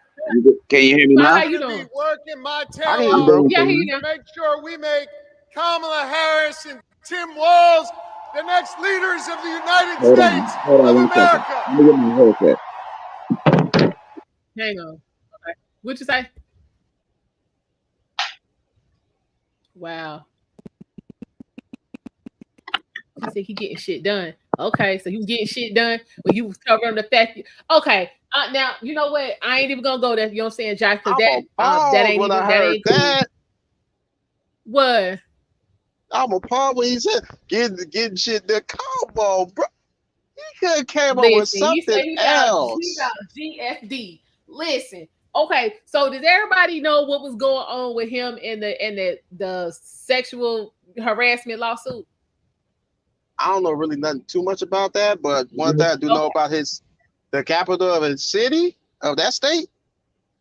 can you hear me now? How you doing? Working my tail off to make sure we make Kamala Harris and Tim Walz the next leaders of the United States Hold on of one America. second. Let me get my haircut. Hang on. Okay. What you say? Wow. He said he getting shit done. Okay, so you getting shit done when you was covering the fact. Okay, now you know what? I ain't even gonna go there. You know what I'm saying, Josh? Because that ain't even that. What? I'm appalled when he said getting shit done. Come on, bro. could have came up with Listen, he said something he else. got GFD. Listen, okay. So does everybody know what was going on with him in the sexual harassment lawsuit? I don't know really nothing too much about that, but one thing I do know about the capital of his city of that state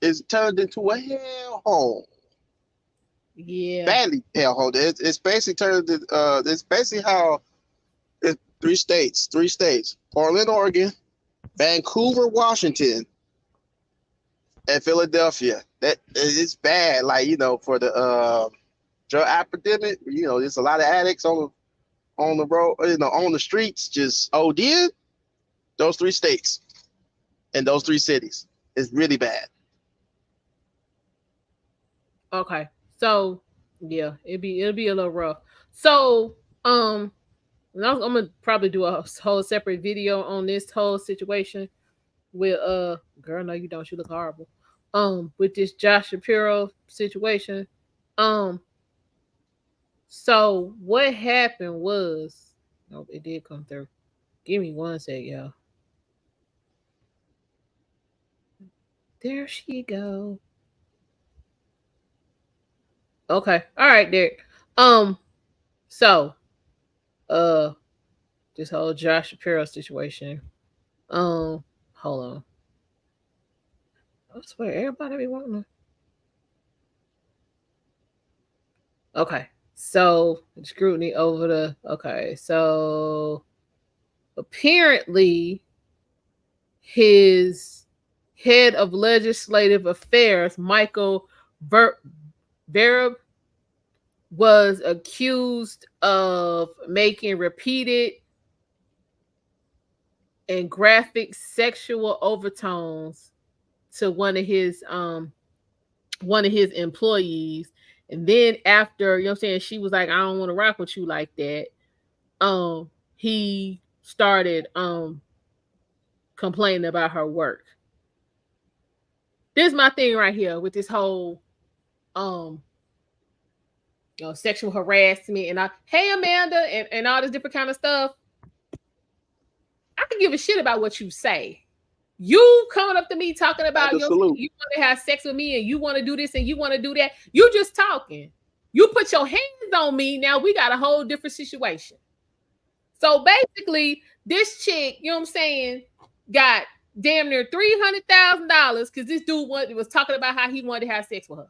is turned into a hellhole. Yeah, Badly hellhole. It's basically turned. It's basically how it's three states: Portland, Oregon, Vancouver, Washington, and Philadelphia. That it's bad. Like for the drug epidemic. There's a lot of addicts on the road. On the streets, just ODing. Those 3 states and those 3 cities is really bad. okay. So yeah, it'll be a little rough. So I'm gonna probably do a whole separate video on this whole situation with girl, no you don't, you look horrible. With this Josh Shapiro situation. So what happened was, nope, it did come through. Give me one sec, y'all. There she go. Okay. All right, there. So this whole Josh Shapiro situation. Hold on. I swear everybody be wanting to. Okay. So scrutiny over the so apparently his head of legislative affairs, Michael Verb, was accused of making repeated and graphic sexual overtones to one of his employees. And then after, you know what I'm saying, she was like, I don't want to rock with you like that. He started complaining about her work. This is my thing right here with this whole sexual harassment and hey Amanda and all this different kind of stuff. I can give a shit about what you say. You coming up to me talking about you want to have sex with me and you want to do this and you want to do that. You just talking. You put your hands on me. Now we got a whole different situation. So basically, this chick, you know what I'm saying, got damn near $300,000 because this dude was talking about how he wanted to have sex with her.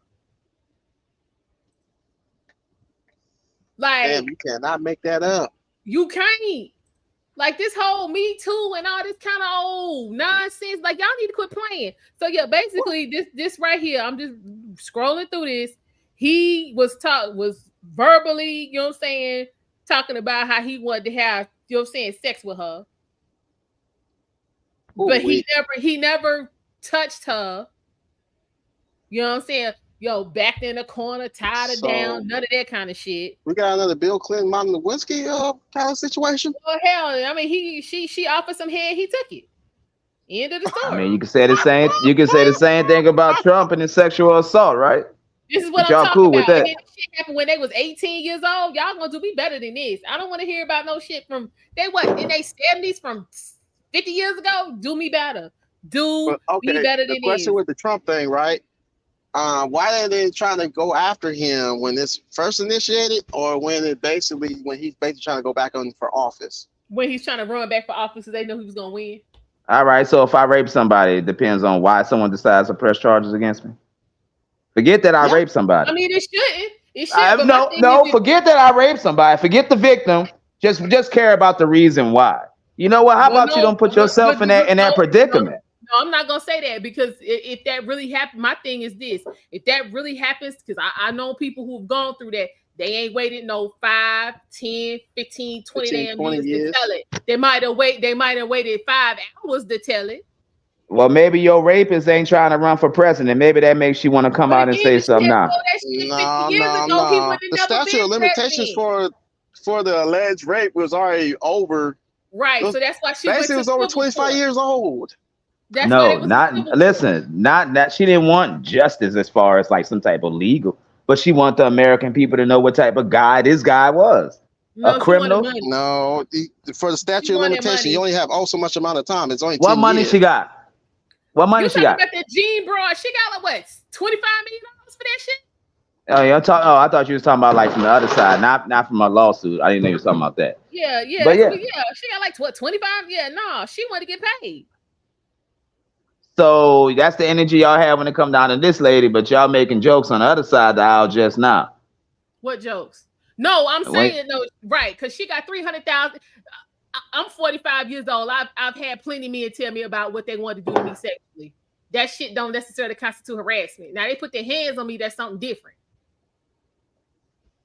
Like, damn, you cannot make that up. You can't. Like this whole Me Too and all this kind of old nonsense. Like y'all need to quit playing. So yeah, basically this right here. I'm just scrolling through this. He was verbally, you know what I'm saying, talking about how he wanted to have, you know what I'm saying, sex with her. Ooh, but he never touched her. You know what I'm saying? Yo, backed in the corner, tied her down, none of that kind of shit. We got another Bill Clinton, Monica Lewinsky kind of situation. Well, hell, I mean, she offered some head, he took it. End of the story. I mean, you can say the same. You can say the same thing about Trump and his sexual assault, right? This is what I'm talking about. And then this shit happened when they was 18 years old. Y'all gonna do me better than this. I don't want to hear about no shit from in their 70s from 50 years ago. Do me better. Me better than this. The question with the Trump thing, right? Why are they trying to go after him when this first initiated, or when he's basically trying to go back on for office? When he's trying to run back for office, so they know he was gonna win. All right. So if I rape somebody, it depends on why someone decides to press charges against me. Forget that I raped somebody. I mean, it shouldn't. It should. No. Forget that I raped somebody. Forget the victim. Just care about the reason why. You know what? How about you don't put yourself in that predicament? No, I'm not gonna say that, because if that really happened, my thing is this: if that really happens, because I know people who've gone through that, they ain't waited no 5, 10, 15, 20 years to tell it. They might have waited 5 hours to tell it. Well, maybe your rapist ain't trying to run for president. Maybe that makes you want to come out and say something now. No. The statute of limitations for the alleged rape was already over. Right. So that's why she was over 25 years old. Not that she didn't want justice as far as like some type of legal, but she wanted the American people to know what type of guy this guy was. No, she wanted criminal? money. No, for the statute of wanted limitation, money. you only have so much amount of time. It's only What 10 money years. she got? What money You she talking got? about that Jean broad? She got like what, $25 million for that shit? Oh, I thought you was talking about like from the other side, not from a lawsuit. I didn't know you was talking about that. Yeah, But that's yeah. what, she got like what, 25? Yeah, no, she wanted to get paid. So that's the energy y'all have when it come down to this lady, but y'all making jokes on the other side of the aisle just now. What jokes? No, I'm Wait. saying no, right? Because she got 300,000. I'm 45 years old. I've had plenty of men tell me about what they want to do to me sexually. That shit don't necessarily constitute harassment. Now they put their hands on me. That's something different.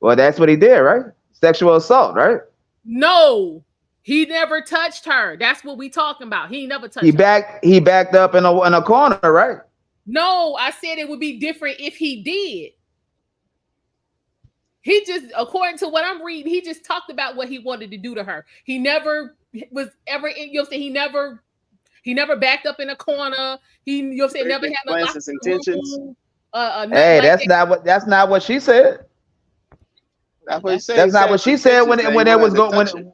Well, that's what he did, right? Sexual assault, right? No, he never touched her. That's what we talking about. He never touched her. He backed up in a corner, right? No, I said it would be different if he did. He just, according to what I'm reading, he just talked about what he wanted to do to her. He never was ever, he never backed up in a corner. He, never had Explains his intentions. Hey, that's not what she said. That's what he said. That's not what she said when it was going.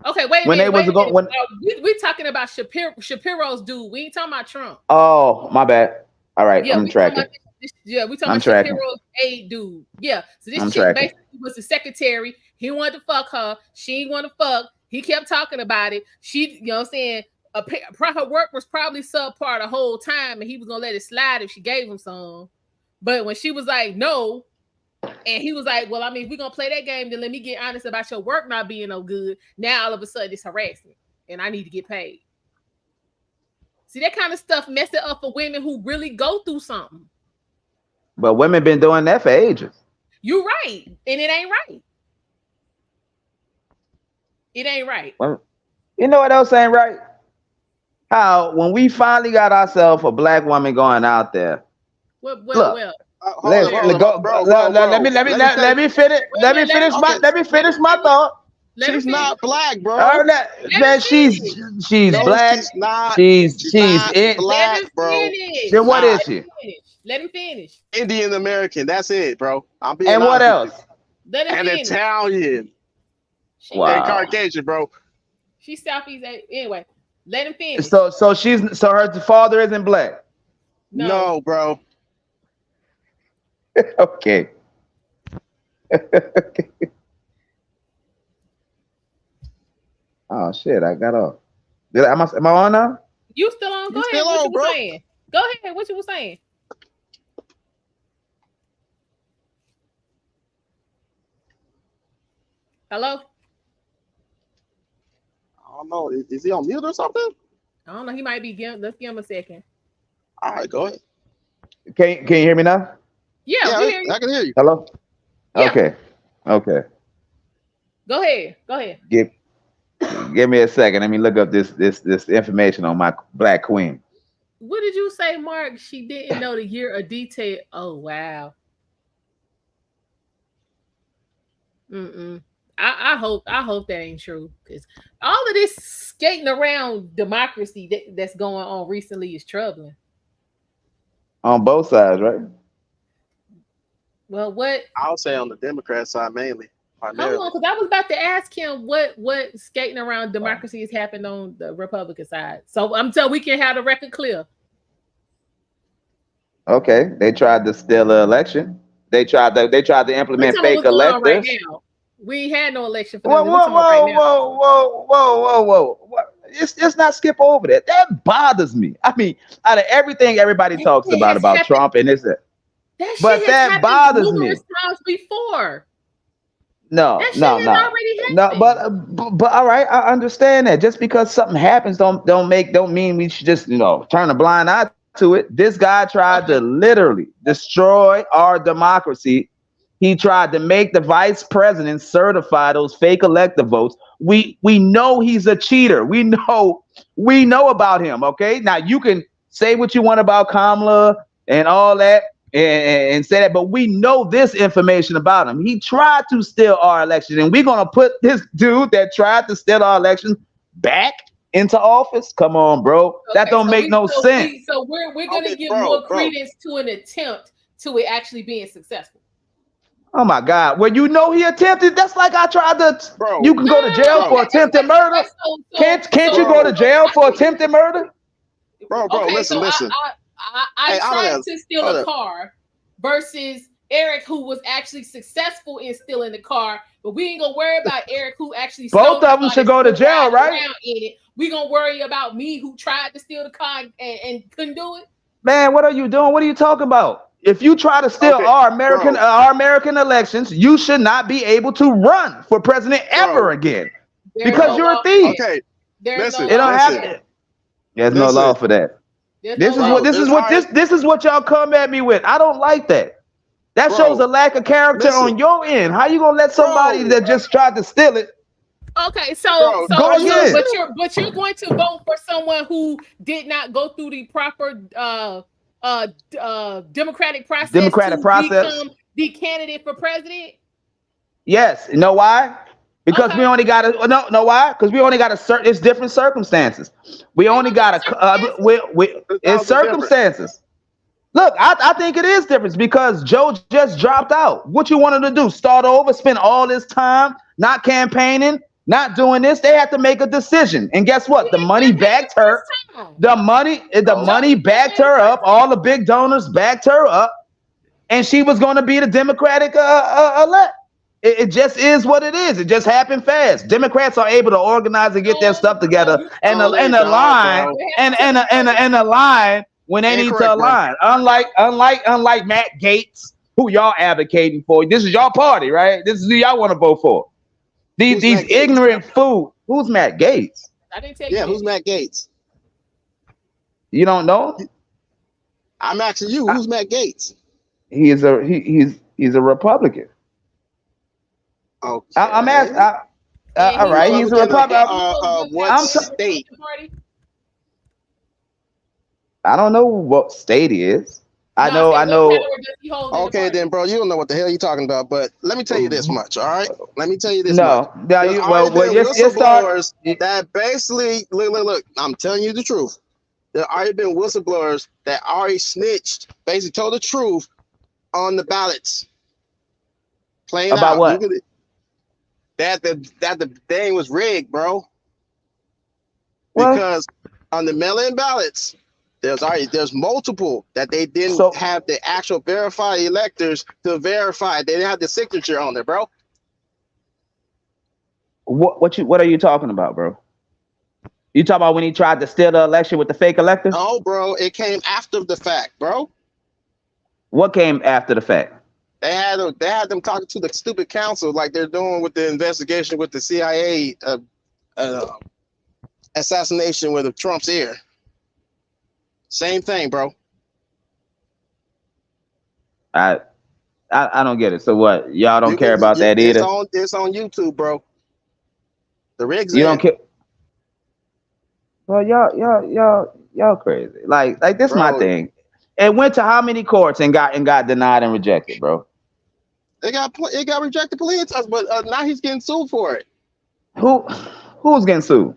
Okay, wait a minute. We're talking about Shapiro's dude. We ain't talking about Trump. Oh, my bad. All right, yeah, I'm tracking. We talking about Shapiro's aide dude. Yeah, so this chick basically was the secretary. He wanted to fuck her. She didn't want to fuck. He kept talking about it. She, her work was probably subpar the whole time, and he was gonna let it slide if she gave him some. But when she was like, no, and he was like, well, I mean, if we're gonna play that game, then let me get honest about your work not being no good. Now all of a sudden it's harassment, and I need to get paid. See, that kind of stuff mess it up for women who really go through something. But women been doing that for ages. You're right, and it ain't right. It ain't right. Well, you know what else ain't right? How when we finally got ourselves a black woman going out there. Well. Let me finish my thought. She's not black, bro. Man, she's black. She's black, bro. Then what is she? Let him finish. Indian American. That's it, bro. I'm being and what else? And Italian. Wow. And Caucasian, bro. She's Southeast Asian. Anyway, let him finish. So her father isn't black. No, bro. Okay. Oh shit! I got off. Am I on now? You still on? Go ahead. What you were saying? Go ahead. What you were saying? Hello? I don't know. Is he on mute or something? I don't know. He might be. Let's give him a second. All right, go ahead. Can you hear me now? Yeah, we hear you. I can hear you. Hello? Yeah. Okay. Go ahead. Give me a second. Let me look up this information on my black queen. What did you say, Mark? She didn't know the year of detail. Oh, wow. I hope that ain't true, because all of this skating around democracy that's going on recently is troubling. On both sides, right? Well, what? I would say on the Democrat side mainly. Hold on, because I was about to ask him what skating around democracy has happened on the Republican side. So we can have the record clear. Okay, they tried to steal the election. They tried to implement fake electors. Right now. We ain't had no election for them. Whoa. It's not skip over that. That bothers me. I mean, out of everything everybody talks about Trump and this, but that bothers me. Times before. No. But all right, I understand that. Just because something happens, don't mean we should just turn a blind eye to it. This guy tried to literally destroy our democracy. He tried to make the vice president certify those fake elective votes. We know he's a cheater. We know about him. Okay, now you can say what you want about Kamala and all that, and say that, but we know this information about him. He tried to steal our election, and we're gonna put this dude that tried to steal our election back into office. Come on, bro. Okay, that don't make no sense. So we're gonna give more credence to an attempt to it actually being successful. Oh my God! Well, you know he attempted. That's like I tried to. Bro, You can go to jail bro, for attempted murder. Can't you go to jail for attempted murder? bro, Okay, listen, so listen. I Hey, tried Almondeyez, to steal hold a up. car versus Eric, who was actually successful in stealing the car. But we ain't gonna worry about Eric, who actually stole Both the of them car should and go to still jail, riding right? around in it. We gonna worry about me, who tried to steal the car and couldn't do it. Man, what are you doing? What are you talking about? If you try to steal Okay, our bro, American elections, you should not be able to run for president ever bro, again There's because no you're a law for thief. that. okay, There's no listen, It law don't for listen, that. There's no law for that. There's no This is law what bro. for It's all right, this is what y'all come at me with. I don't like that. That shows bro. a lack of character Listen, on your end. How you gonna let somebody bro, that just tried to steal it Okay, so bro. so go How you so gonna again? say, but you're going to vote for someone who did not go through the proper democratic process Democratic to process? become the candidate for president? Yes. You know why? Because we Okay, only got a no. Why? Because we only got a certain. It's different circumstances. We ain't only no damn got a. circumstances. It's how's it different? circumstances. Look, I think it is different because Joe just dropped out. What you wanted to do? Start over? Spend all this time not campaigning, not doing this? They had to make a decision, and guess He what? The didn't money campaign the backed her. first time. The No, Joe money didn't backed campaign the her first up. All the big donors backed her up, and she was going to be the Democratic elect. It just is what it is. It just happened fast. Democrats are able to organize and get their time. stuff together and no, they don't, align bro. and align when they need to Incorrect, bro. align. Unlike Matt Gaetz, who y'all advocating for. This is your party, right? This is who y'all want to vote for. Who's These Matt Gaetz? ignorant fool. Who's Matt Gaetz? I didn't tell you Yeah, that. who's Matt Gaetz? You don't know? I'm asking you, who's Matt Gaetz? He's a Republican. I'm Okay, asking. And All he right, was he's a Republican Republican. of what I'm. state? party. I don't know what state he is. I No, I said what know. power does he hold in the Okay, party? then, bro, you don't know what the hell you're talking about. But let me tell you this much, all right? Let me tell you this much. No, no. There's You already been you start. whistleblowers that basically look. I'm telling you the truth. There already been whistleblowers that already snitched, basically told the truth on the ballots. Plain About out. what? You could, that the thing was rigged, bro. Well, Because on the mail-in ballots, there's multiple that they didn't so have the actual verified electors to verify. They didn't have the signature on there, bro. what are you talking about, bro? You talking about when he tried to steal the election with the fake electors? Oh, bro, it came after the fact, bro. What came after the fact? They had them talking to the stupid council like they're doing with the investigation with the CIA assassination with Trump's ear. Same thing, bro. I don't get it. So what? Y'all don't You care can, about that either. It's on YouTube, bro. The rigs You in, don't care. Well, y'all crazy. Like this my bro. thing. It went to how many courts and got denied and rejected, bro? It got rejected plenty of times, but now he's getting sued for it. Who's getting sued?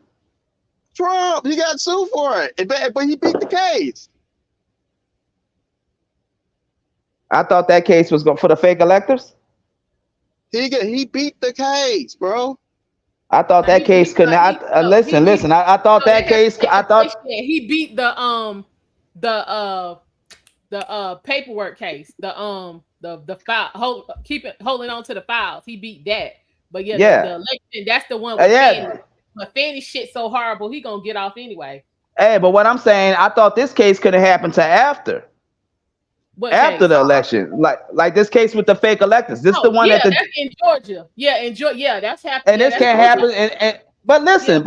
Trump, he got sued for it, but he beat the case. I thought that case was for the fake electors. He beat the case, bro. I thought that case could not. Listen. I thought that case. I thought he beat the paperwork case. The file holding on to the files. He beat that. But yeah. The election, that's the one with Fannie. But Fannie shit so horrible, he gonna get off anyway. Hey, but what I'm saying, I thought this case could have happened to after the election, like this case with the fake electors. This is the one that's in Georgia. Yeah, that's happening. And this can't happen. But listen,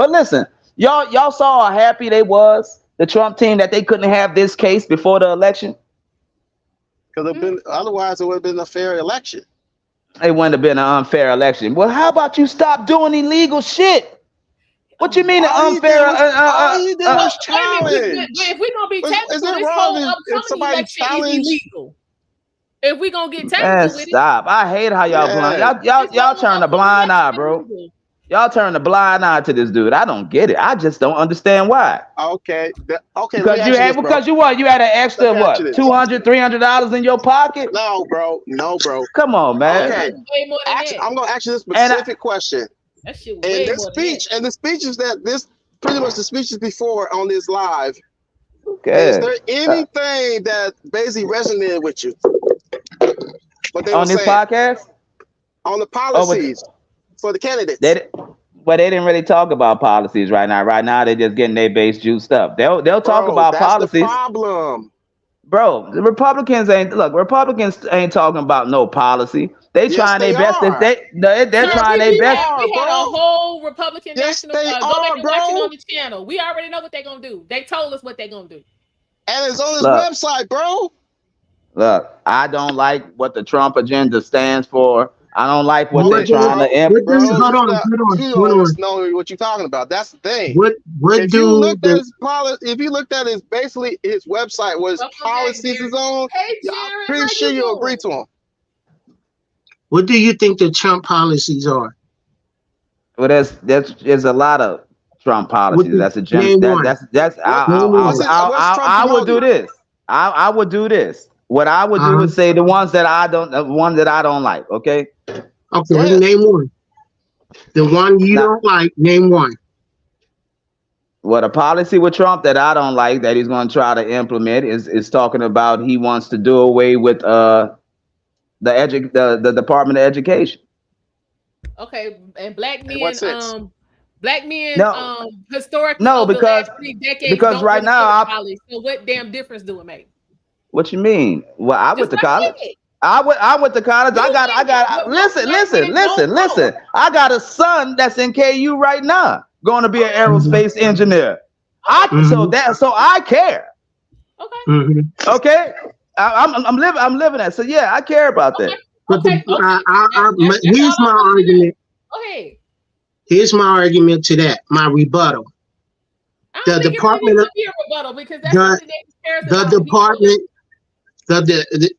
y'all saw how happy they was, the Trump team, that they couldn't have this case before the election. Because otherwise it would have been a fair election. It wouldn't have been an unfair election. Well, how about you stop doing illegal shit? What you mean an unfair? All you did was challenge. If we're gonna be technical, this whole upcoming election is illegal. If we're gonna get technical with it, stop. I hate how y'all blind. Y'all turn a blind eye, bro. Y'all turn a blind eye to this dude. I don't get it. I just don't understand why. Okay. Okay. Because you had you had an extra what, $200, $300 in your pocket? No, bro. No, bro. Come on, man. Okay. I'm gonna ask you this specific question. That shit And way this more speech, and the speeches that this pretty much the speeches before on this live. Okay. Is there anything that basically resonated with you? What they on this podcast? On the policies for the candidates. But they didn't really talk about policies right now. Right now, they're just getting their base juiced up. They'll talk about policies. That's the problem. Bro, the Republicans ain't talking about no policy. They trying their best. They're trying their best. We had a whole Republican national. Go back and watch it on the channel. We already know what they're gonna do. They told us what they're gonna do. And it's on his website, bro. Look, I don't like what the Trump agenda stands for. I don't like what they're trying to implement. Hold on. Know what you're talking about. That's the thing. If you looked at his basically his website was policies is on, I'm pretty sure you'll agree to him. What do you think the Trump policies are? Well, there's a lot of Trump policies. That's a general. I would do this. I would do this. What I would do is say the ones that I don't like. Okay. Okay. Name one. The one you don't like. Name one. What a policy with Trump that I don't like that he's going to try to implement is talking about he wants to do away with the Department of Education. Okay, and black men no. historically no, over because, the last 3 decades because don't right really now so what damn difference do it make? What you mean? Well, I went to college. I went to college. I got listen. I got a son that's in KU right now, going to be an aerospace engineer. So I care. Okay. Okay. I'm living that. So yeah, I care about that. Here's my argument. Okay. Here's my argument to that. My rebuttal. The Department of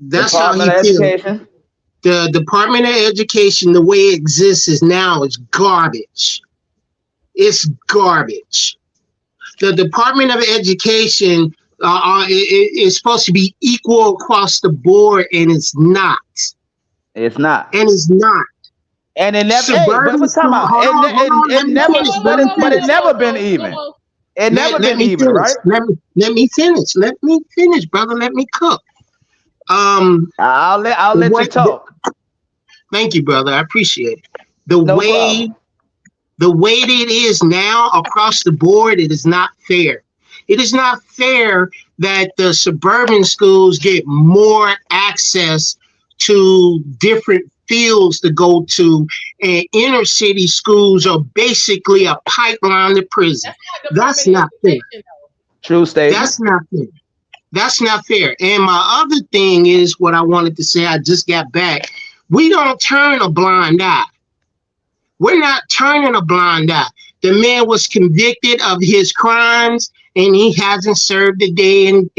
that's how he feels. The Department of Education, the way it exists is now, is garbage. It's garbage. The Department of Education is supposed to be equal across the board, and it's not. It's not. And it's not. And it never. It never been even. It never been even, right? Let me finish. Let me finish, brother. Let me cook. I'll let you talk. Thank you, brother. I appreciate it. The way it is now across the board, it is not fair. It is not fair that the suburban schools get more access to different fields to go to, and inner city schools are basically a pipeline to prison. That's not fair. True statement. That's not fair. That's not fair. And my other thing is what I wanted to say. I just got back. We don't turn a blind eye. We're not turning a blind eye. The man was convicted of his crimes, and he hasn't served a day in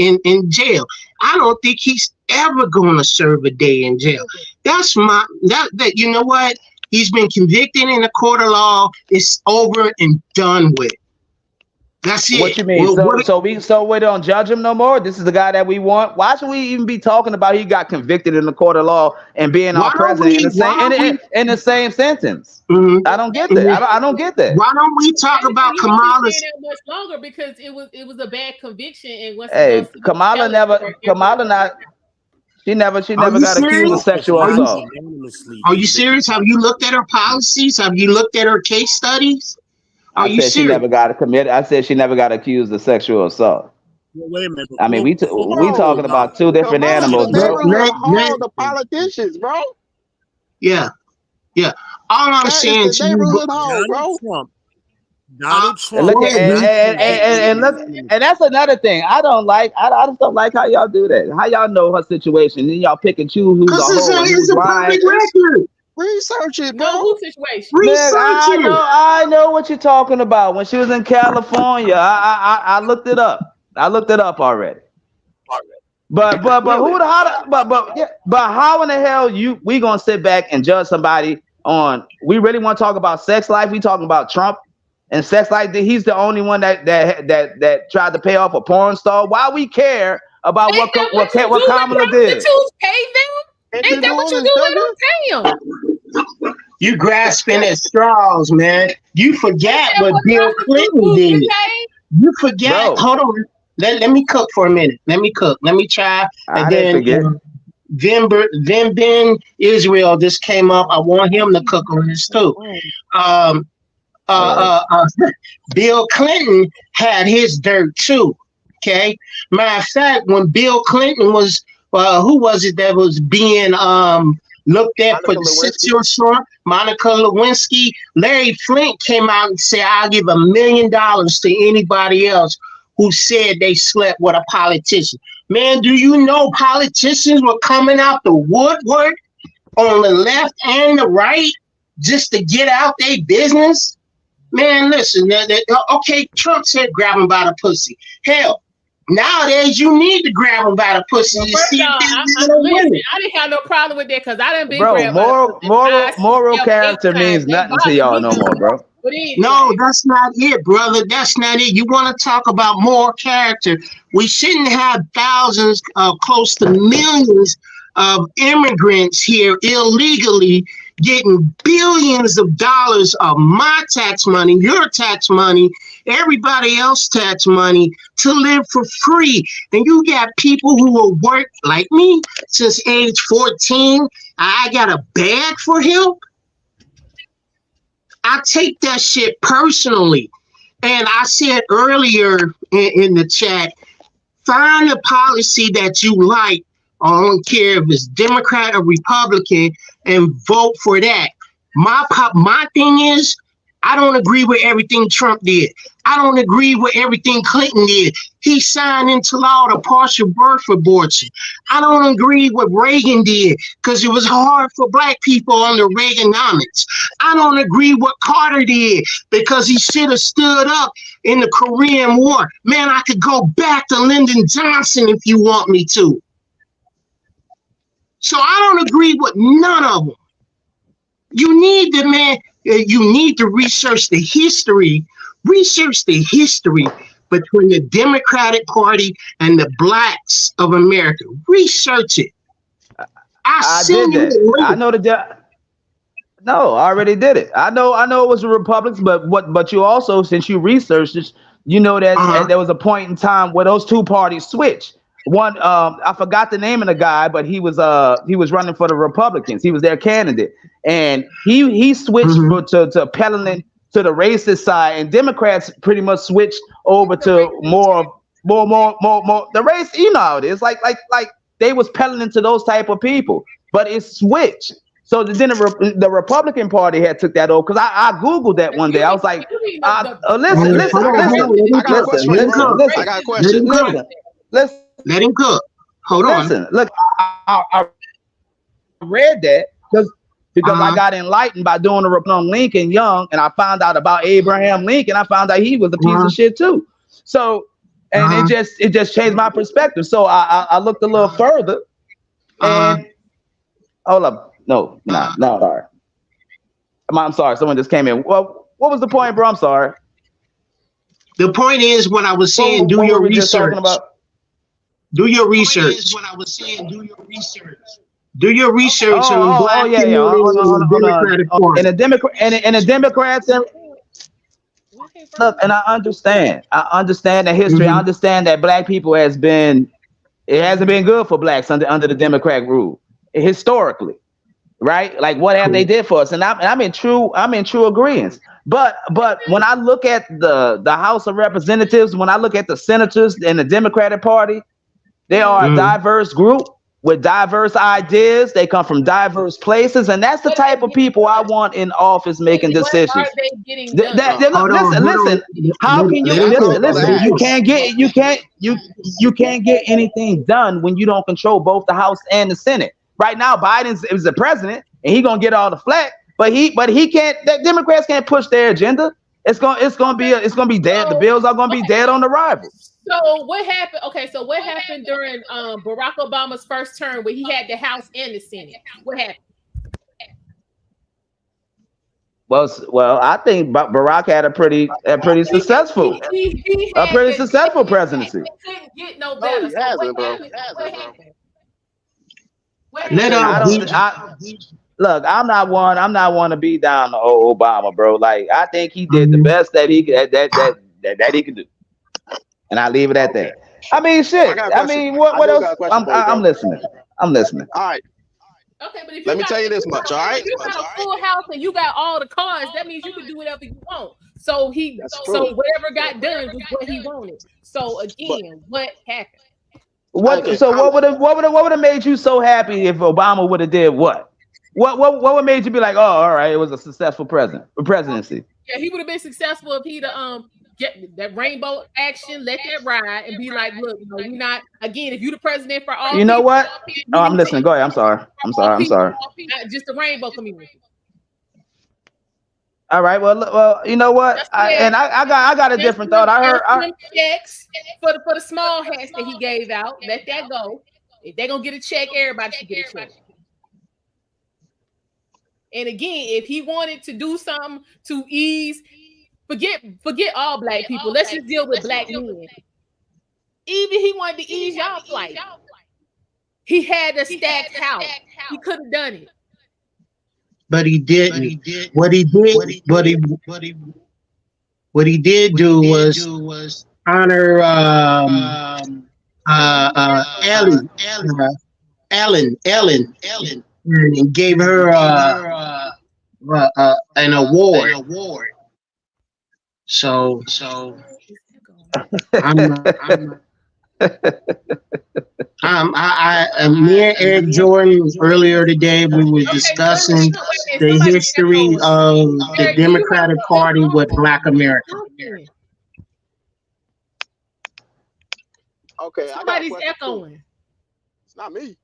jail. I don't think he's ever going to serve a day in jail. That's that you know what? He's been convicted in a court of law. It's over and done with. That's it. What you mean? So we don't judge him no more? This is the guy that we want. Why should we even be talking about he got convicted in the court of law and being our president in the same sentence? Mm-hmm. I don't get that. I don't get that. Why don't we talk about Kamala's much longer, because it was a bad conviction, and Kamala never got accused of sexual assault. Are you serious? Have you looked at her policies? Have you looked at her case studies? I said she never got committed. I said she never got accused of sexual assault. Well, wait a minute. I mean, we talking about two different animals. The politicians, bro. Yeah. All I'm saying to you, Donald Trump. And that's another thing. I just don't like how y'all do that. How y'all know her situation, then y'all pick and choose who's it's a public record. Research it, bro. No situation. I know what you're talking about. When she was in California, I looked it up. I looked it up already. But how in the hell we gonna sit back and judge somebody on. We really want to talk about sex life. We talking about Trump and sex life. He's the only one that tried to pay off a porn star. Why we care about what Kamala did? Pay them? Ain't that what you do when you pay them? You grasping at straws, man. You forget what Bill Clinton did. You forget. Bro. Hold on. Let me cook for a minute. Let me cook. Let me try. And then Ben Israel just came up. I want him to cook on this too. Bill Clinton had his dirt too. Okay. Matter of fact, when Bill Clinton was, who was it that was being looked at for the sexual assault? Monica Lewinsky. Larry Flint came out and said, "I'll give $1 million to anybody else who said they slept with a politician." Man, do you know politicians were coming out the woodwork on the left and the right just to get out their business? Man, listen, okay, Trump said grab him by the pussy. Hell, nowadays you need to grab them by the pussy. Well, I didn't have no problem with that because I didn't be grabbed. Moral character means nothing to y'all no more, bro. No, that's not it, brother. That's not it. You want to talk about moral character? We shouldn't have thousands, close to millions of immigrants here illegally getting billions of dollars of my tax money, your tax money, everybody else's tax money to live for free. And you got people who will work like me since age 14. I got a bag for help. I take that shit personally. And I said earlier in the chat, find a policy that you like. I don't care if it's Democrat or Republican, and vote for that. My thing is, I don't agree with everything Trump did. I don't agree with everything Clinton did. He signed into law the partial birth abortion. I don't agree with Reagan did because it was hard for black people under Reaganomics. I don't agree with Carter did because he should have stood up in the Korean War. Man, I could go back to Lyndon Johnson if you want me to. So I don't agree with none of them. You need to, man, you need to research the history between the Democratic Party and the blacks of America. Research it. I did that. I know no, I already did it. I know it was the Republicans, but you also, since you researched it, you know that there was a point in time where those two parties switched. One, I forgot the name of the guy, but he was running for the Republicans. He was their candidate, and he switched to peddling to the racist side, and Democrats pretty much switched over to more the race. You know how it is, like they was peddling to those type of people, but it switched. So then the Republican Party had took that over because I googled that one day. I was like, listen. I got a question. Listen. Let him cook. Hold on. Look, I read that because I got enlightened by doing a report on Lincoln Young, and I found out about Abraham Lincoln. I found out he was a piece of shit too. So, and it just changed my perspective. So I looked a little further, and hold up, no, sorry. I'm sorry. Someone just came in. Well, what was the point, bro? I'm sorry. The point is what I was saying. Do your research. Do your research. What I was saying, do your research. Do your research on black Democratic Party. And the Democrats. Look, and I understand the history. I understand that black people hasn't been good for blacks under the Democratic rule historically, right? Like what have they did for us? And I'm in true agreement. But when I look at the House of Representatives, when I look at the senators and the Democratic Party, they are a diverse group with diverse ideas. They come from diverse places, and that's the type of people I want in office making decisions. What are they getting done? Listen. How can you listen? You can't get anything done when you don't control both the House and the Senate. Right now, Biden is the president, and he's gonna get all the flack, but he can't. The Democrats can't push their agenda. It's gonna be dead. The bills are gonna be dead on arrival. So what happened? Okay, so what happened during Barack Obama's first term where he had the House and the Senate? What happened? Well, I think Barack had a pretty successful presidency. Couldn't get no No, better. he So hasn't, bro. what happened? Let Look, I'm not one to be down to Obama, bro. Like, I think he did the best that he could do, and I leave it at that. I mean, shit. I mean, what else? I'm listening. I'm listening. All right. Okay, but if Let me tell you this much, all right? If you got a full house and you got all the cards, that means you can do whatever you want. So whatever got done was what he wanted. So again, what happened? What would have made you so happy if Obama would have did what? What would made you be like, oh, all right, it was a successful presidency? Yeah, he would have been successful if he'd get that rainbow action, let that ride, and be like, look, we not again. If you the president for all, you know what? Oh, I'm listening. Go ahead. I'm sorry. Not just the rainbow community. All right. Well, you know what? I got a different thought. I heard checks for the small hats that he gave out. Let that go. If they're gonna get a check, everybody should get a check. And again, if he wanted to do something to ease, forget all black people. Let's just deal with black men. Even he wanted to ease y'all plight. He had a stacked house. He could have done it. But he didn't. What he did do was honor Ellen, and gave her an award. So me and Ed Jordan earlier today, we were discussing the history of the Democratic Party with Black America. Okay, somebody's echoing. It's not me.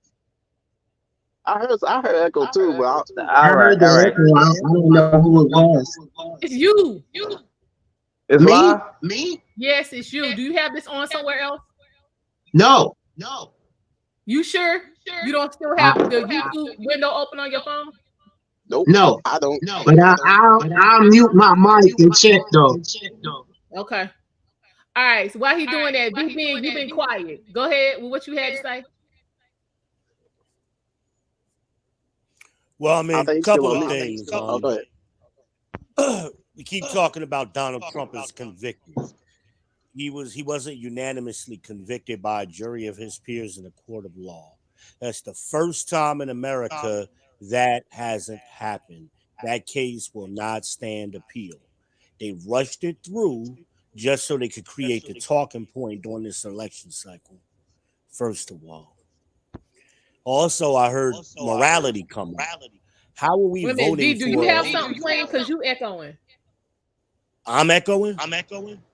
I heard echo too, but I heard the echo. I don't know who it was. It's you. It's me? Yes, it's you. Do you have this on somewhere else? No. You sure? You don't still have the YouTube window open on your phone? Nope. No, I don't. But I'll mute my mic and check though. Okay. All right. So while he's doing that, you've been quiet. Go ahead with what you had to say. Well, I mean, a couple of things. Go ahead. We keep talking about Donald Trump as convicted. He wasn't unanimously convicted by a jury of his peers in a court of law. That's the first time in America that hasn't happened. That case will not stand appeal. They rushed it through just so they could create the talking point during this election cycle, first of all. Also, I heard morality coming. How are we voting do you have something playing because you echoing? I'm echoing?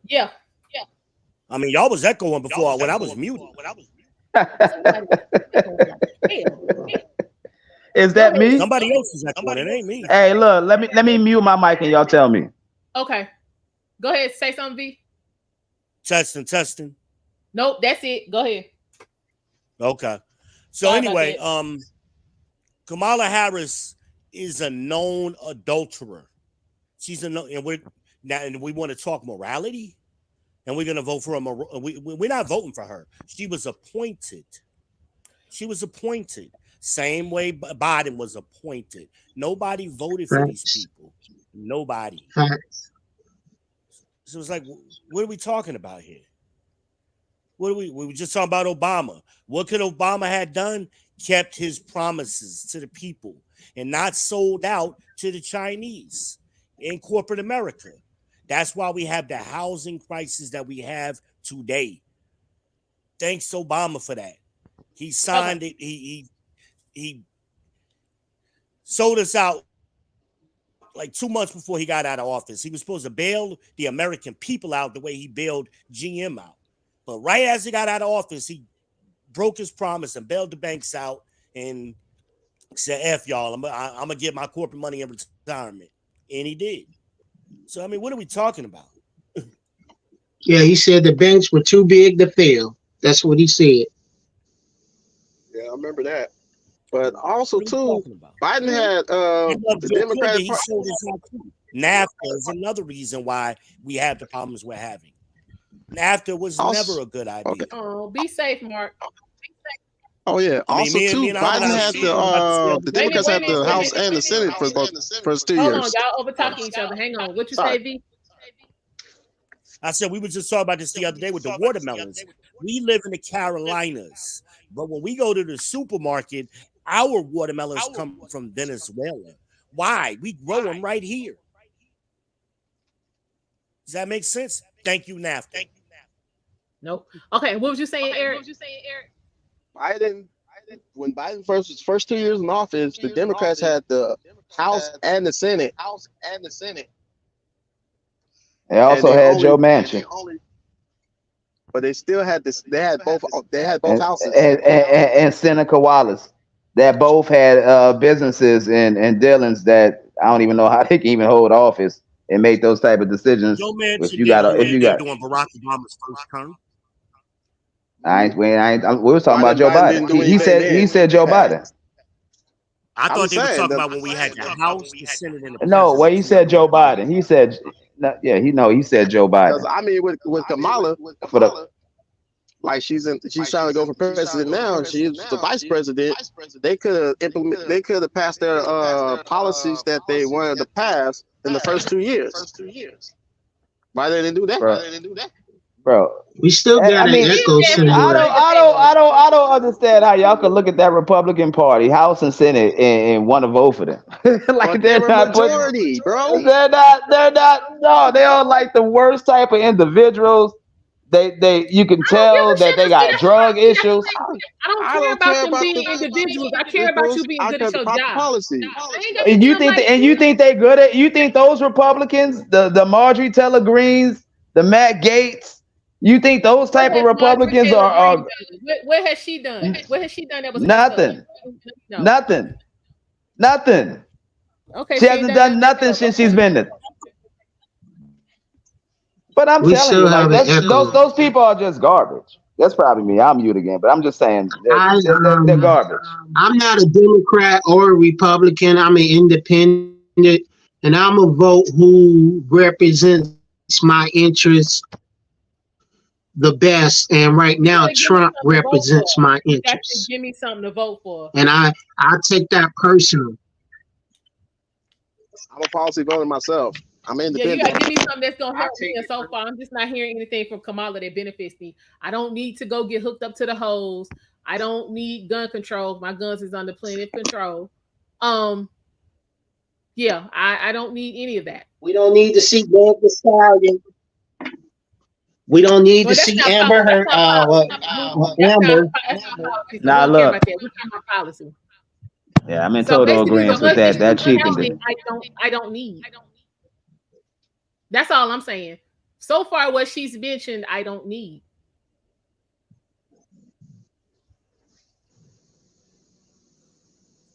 Yeah. I mean, y'all was echoing before when I was muted. Is that me? Somebody else is echoing. It ain't me. Hey, look, let me mute my mic and y'all tell me. Okay. Go ahead. Say something, V. Testing. Nope, that's it. Go ahead. Okay. So anyway, Kamala Harris is a known adulterer. She's a known, and we want to talk morality, and we're gonna vote for her. We're not voting for her. She was appointed. Same way Biden was appointed. Nobody voted for these people. Nobody. So it's like, what are we talking about here? We were just talking about Obama. What could Obama have done? Kept his promises to the people and not sold out to the Chinese in corporate America. That's why we have the housing crisis that we have today. Thanks Obama for that. He signed it. He sold us out like 2 months before he got out of office. He was supposed to bail the American people out the way he bailed GM out. But right as he got out of office, he broke his promise and bailed the banks out and said, F y'all, I'm going to get my corporate money in retirement. And he did. So, I mean, what are we talking about? Yeah, he said the banks were too big to fail. That's what he said. Yeah, I remember that. But also, too, Biden had the Democratic Party. NAFTA is another reason why we have the problems we're having. NAFTA was never a good idea. Okay. Oh, be safe, Mark. Oh yeah. I mean, Also, me too, and Biden had the Democrats had the House wait a and the Senate for both first 2 Hold on, years. y'all over talking each other. Hang on. What you Sorry. say, V? I said we were just talking about this the other day with the watermelons. We live in the Carolinas, but when we go to the supermarket, our watermelons come from Venezuela. Why? We grow them right here. Does that make sense? Thank you, NAFTA. Nope. Okay, what was you saying, Eric? Biden, when Biden first 2 years in office, the Democrats had the House and the Senate. They also had Joe Manchin. But they still had this. They had both houses. And Seneca Wallace, that both had businesses and dealings that I don't even know how they can even hold office and make those type of decisions. Joe Manchin If you got doing Barack Obama's first term. We were talking about Joe Biden. He said Joe Biden. I thought they were talking about when we had the House, the Senate, and the No, well, he said Joe Biden. He said, he said Joe Biden. Because I mean, with Kamala, like she's trying to go for president now. She's the vice president. They could have passed their policies that they wanted to pass in the first 2 years. Why they didn't do that? Bro, we still got an echo chamber. I don't understand how y'all can look at that Republican Party, House and Senate, and want to vote for them. Like they're not majority, bro. They're not. No, they are like the worst type of individuals. You can tell that they got drug issues. I don't care about them being individuals. I care about you being good at your job. Policy. And you think they good at? You think those Republicans, the Marjorie Taylor Greens, the Matt Gaetz? You think those type of Republicans are? What has she done? What has she done that was nothing? No. Nothing. Okay, she hasn't done nothing since she's been there. But I'm telling you, like, those people are just garbage. That's probably me. I'm mute again, but I'm just saying they're garbage. I'm not a Democrat or a Republican. I'm an independent, and I'm a vote who represents my interests the best. And right now, Trump represents my interests. Give me something to vote for. And I take that personal. I'm a policy voter myself. I'm independent. Yeah, you gotta give me something that's gonna help me. And so far, I'm just not hearing anything from Kamala that benefits me. I don't need to go get hooked up to the hose. I don't need gun control. My guns is under plenty of control. Yeah, I don't need any of that. We don't need to see Meg Thee Stallion. We don't need to see Amber Heard. Amber. Now look. Policy. Yeah, I'm in total agreement with that. That cheapens it. I don't need. That's all I'm saying. So far, what she's mentioned, I don't need.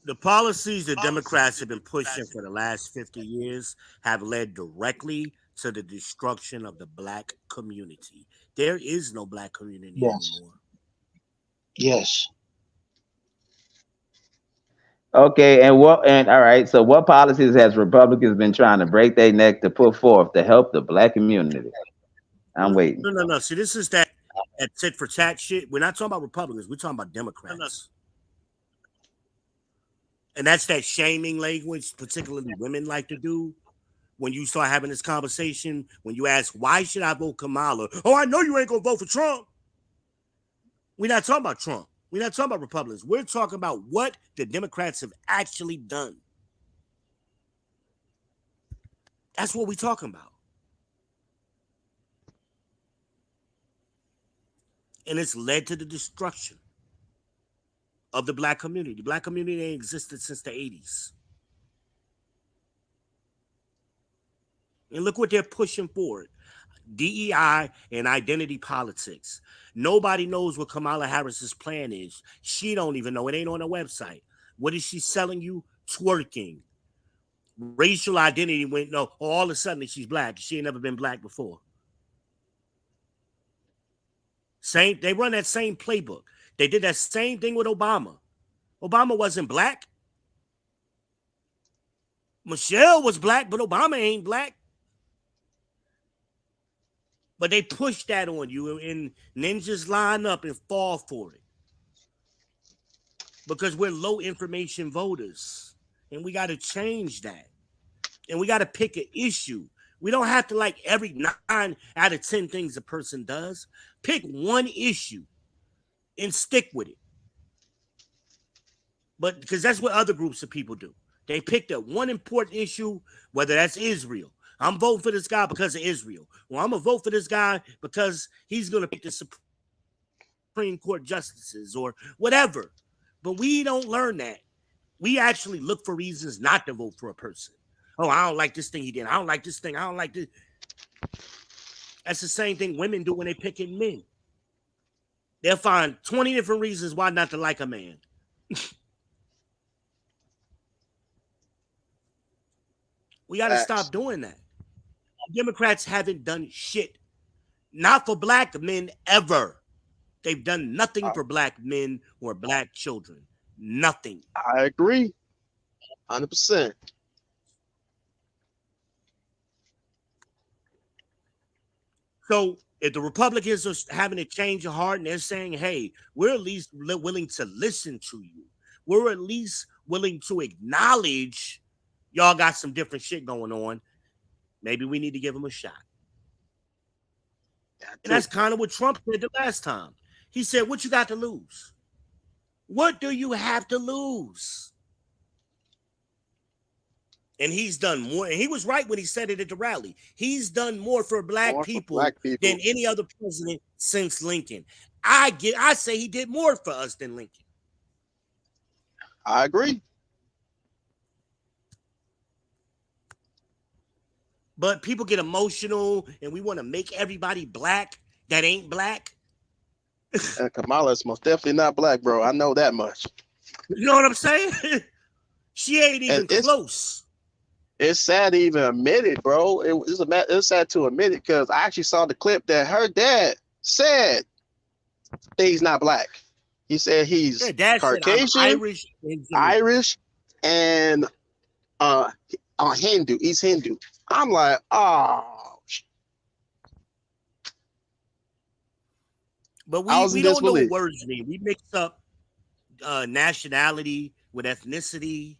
The policies the Democrats have been pushing for the last 50 years have led directly to the destruction of the Black community. There is no Black community anymore. Yes. Okay, and all right. So, what policies has Republicans been trying to break their neck to put forth to help the Black community? I'm waiting. No. See, this is that tit for tat shit. We're not talking about Republicans. We're talking about Democrats. And that's that shaming language, particularly women like to do. When you start having this conversation, when you ask, why should I vote Kamala? Oh, I know you ain't gonna vote for Trump. We're not talking about Trump. We're not talking about Republicans. We're talking about what the Democrats have actually done. That's what we're talking about. And it's led to the destruction of the Black community. The Black community ain't existed since the 80s. And look what they're pushing forward. DEI and identity politics. Nobody knows what Kamala Harris's plan is. She don't even know. It ain't on her website. What is she selling you? Twerking. Racial identity went, no, all of a sudden she's Black. She ain't never been Black before. They run that same playbook. They did that same thing with Obama. Obama wasn't Black. Michelle was black, but Obama ain't black. But they push that on you, and ninjas line up and fall for it. Because we're low information voters. And we got to change that. And we got to pick an issue. We don't have to like every 9 out of 10 things a person does. Pick one issue and stick with it. But because that's what other groups of people do. They pick that one important issue, whether that's Israel. I'm voting for this guy because of Israel. Well, I'm going to vote for this guy because he's going to pick the Supreme Court justices or whatever. But we don't learn that. We actually look for reasons not to vote for a person. Oh, I don't like this thing he did. I don't like this thing. I don't like this. That's the same thing women do when they picking men. They'll find 20 different reasons why not to like a man. We got to stop doing that. Democrats haven't done shit. Not for black men ever. They've done nothing for black men or black children. Nothing. I agree. 100%. So if the Republicans are having a change of heart and they're saying, hey, we're at least willing to listen to you. We're at least willing to acknowledge y'all got some different shit going on. Maybe we need to give them a shot. And that's kind of what Trump did the last time. He said, what you got to lose? What do you have to lose? And he's done more. And he was right when he said it at the rally. He's done more for black people than any other president since Lincoln. I say he did more for us than Lincoln. I agree. But people get emotional and we want to make everybody black that ain't black. Kamala is most definitely not black, bro. I know that much. You know what I'm saying? She ain't even close. It's sad to even admit it, bro. It's sad to admit it because I actually saw the clip that her dad said he's not black. He said he's Caucasian, Irish, and Hindu. He's Hindu. I'm like, oh. But we don't know what words mean. We mix up nationality with ethnicity.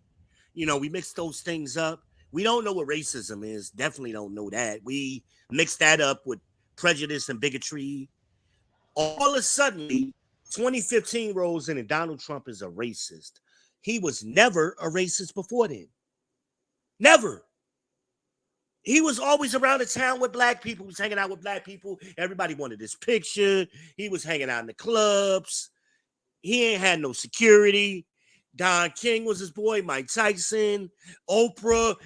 You know, we mix those things up. We don't know what racism is. Definitely don't know that. We mix that up with prejudice and bigotry. All of a sudden, 2015 rolls in and Donald Trump is a racist. He was never a racist before then. Never. He was always around the town with black people. He was hanging out with black people. Everybody wanted his picture. He was hanging out in the clubs. He ain't had no security. Don King was his boy. Mike Tyson, Oprah.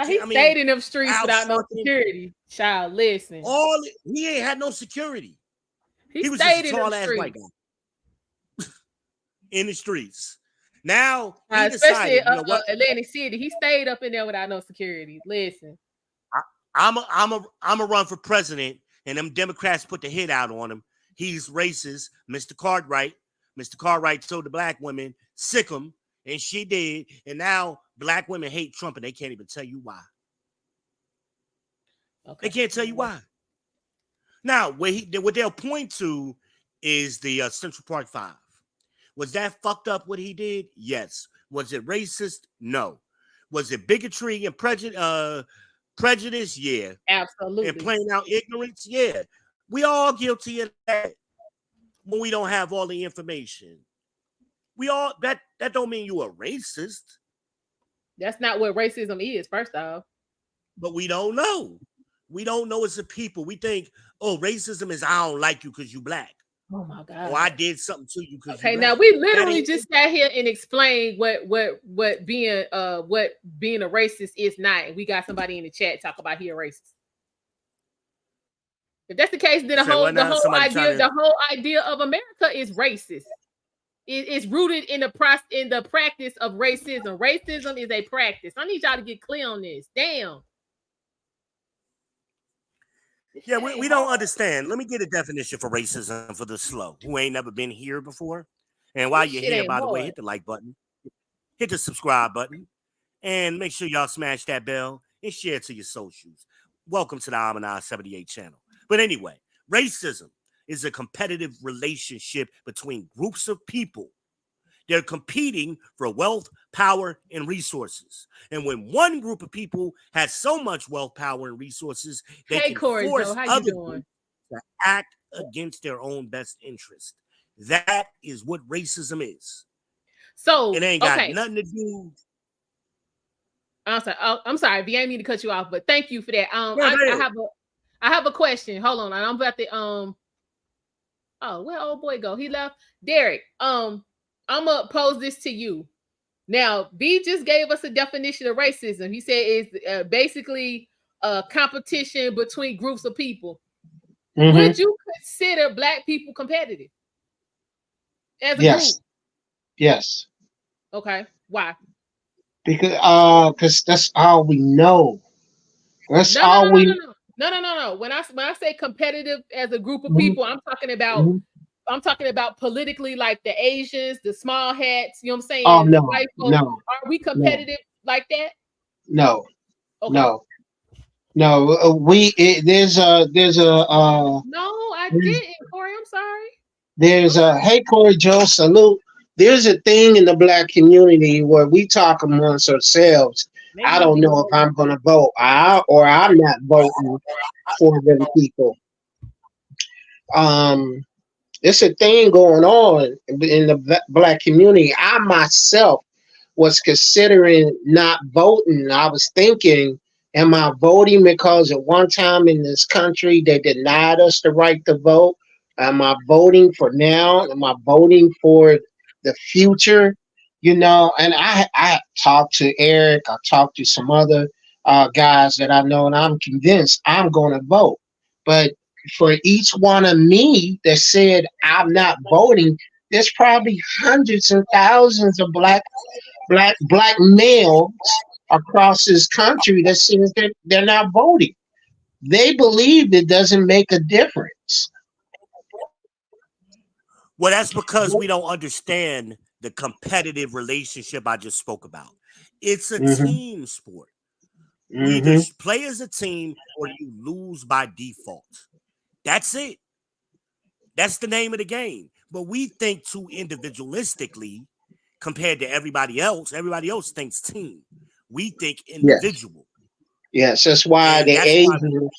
He stayed in them streets without no security. Child, listen. He ain't had no security. He was stayed just a in tall them ass streets. white guy in the streets. Now, he especially decided, you know what? Atlantic City, he stayed up in there without no security. Listen, I'm a run for president, and them Democrats put the hit out on him. He's racist, Mr. Cartwright. Mr. Cartwright told the black women, sick him, and she did. And now black women hate Trump, and they can't even tell you why. Okay. They can't tell you why. Now, what they'll point to is the Central Park 5. Was that fucked up what he did? Yes. Was it racist? No. Was it bigotry and prejudice? Yeah. Absolutely. And playing out ignorance? Yeah. We all guilty of that when we don't have all the information. We all that don't mean you a racist. That's not what racism is, first off. But we don't know. We don't know as a people. We think, oh, racism is I don't like you because you black. Oh my God. Oh, I did something to you because okay, now we literally just sat here and explained what being a racist is not, and we got somebody in the chat talk about he a racist. If that's the case, then the whole idea of America is racist. It's rooted in the practice of racism. Racism is a practice. I need y'all to get clear on this. Damn. Yeah, we don't understand. Let me get a definition for racism for the slow who ain't never been here before. And while you're here, by the way, hit the like button, hit the subscribe button, And make sure y'all smash that bell and share it to your socials. Welcome to the Almondeyez 78 channel. But anyway, racism is a competitive relationship between groups of people. They're competing for wealth, power, and resources. And when one group of people has so much wealth, power, and resources, they can Corey, force how other you doing? groups to act against their own best interest. That is what racism is. So it ain't got nothing to do. I'm sorry, V, I didn't mean to cut you off, but thank you for that. I have a question. Hold on, I'm about to oh, where old boy go? He left. Derek, I'm gonna pose this to you. Now, B just gave us a definition of racism. He said it's basically a competition between groups of people. Mm-hmm. Would you consider Black people competitive as a group? Yes. Okay. Why? Because that's all we know. That's all we. No. When I say competitive as a group of people, I'm talking about. Mm-hmm. I'm talking about politically, like the Asians, the small hats. You know what I'm saying? Oh no, white folks. no. Are we competitive like that? No. Okay. No. There's a. No, I didn't, Corey. I'm sorry. There's a hey Corey Joe salute. There's a thing in the Black community where we talk amongst ourselves. Maybe I don't know if I'm going to vote or I'm not voting for them people. It's a thing going on in the Black community. I myself was considering not voting. I was thinking, am I voting because at one time in this country they denied us the right to vote? Am I voting for now? Am I voting for the future? You know, and I talked to Eric, I talked to some other guys that I know, and I'm convinced I'm going to vote. But for each one of me that said I'm not voting, there's probably hundreds and thousands of black males across this country that says that they're not voting. They believe it doesn't make a difference. Well, that's because we don't understand the competitive relationship I just spoke about. It's a team sport. You either play as a team or you lose by default. That's it. That's the name of the game. But we think too individualistically compared to everybody else. Everybody else thinks team. We think individual. Yes, that's why the Asians.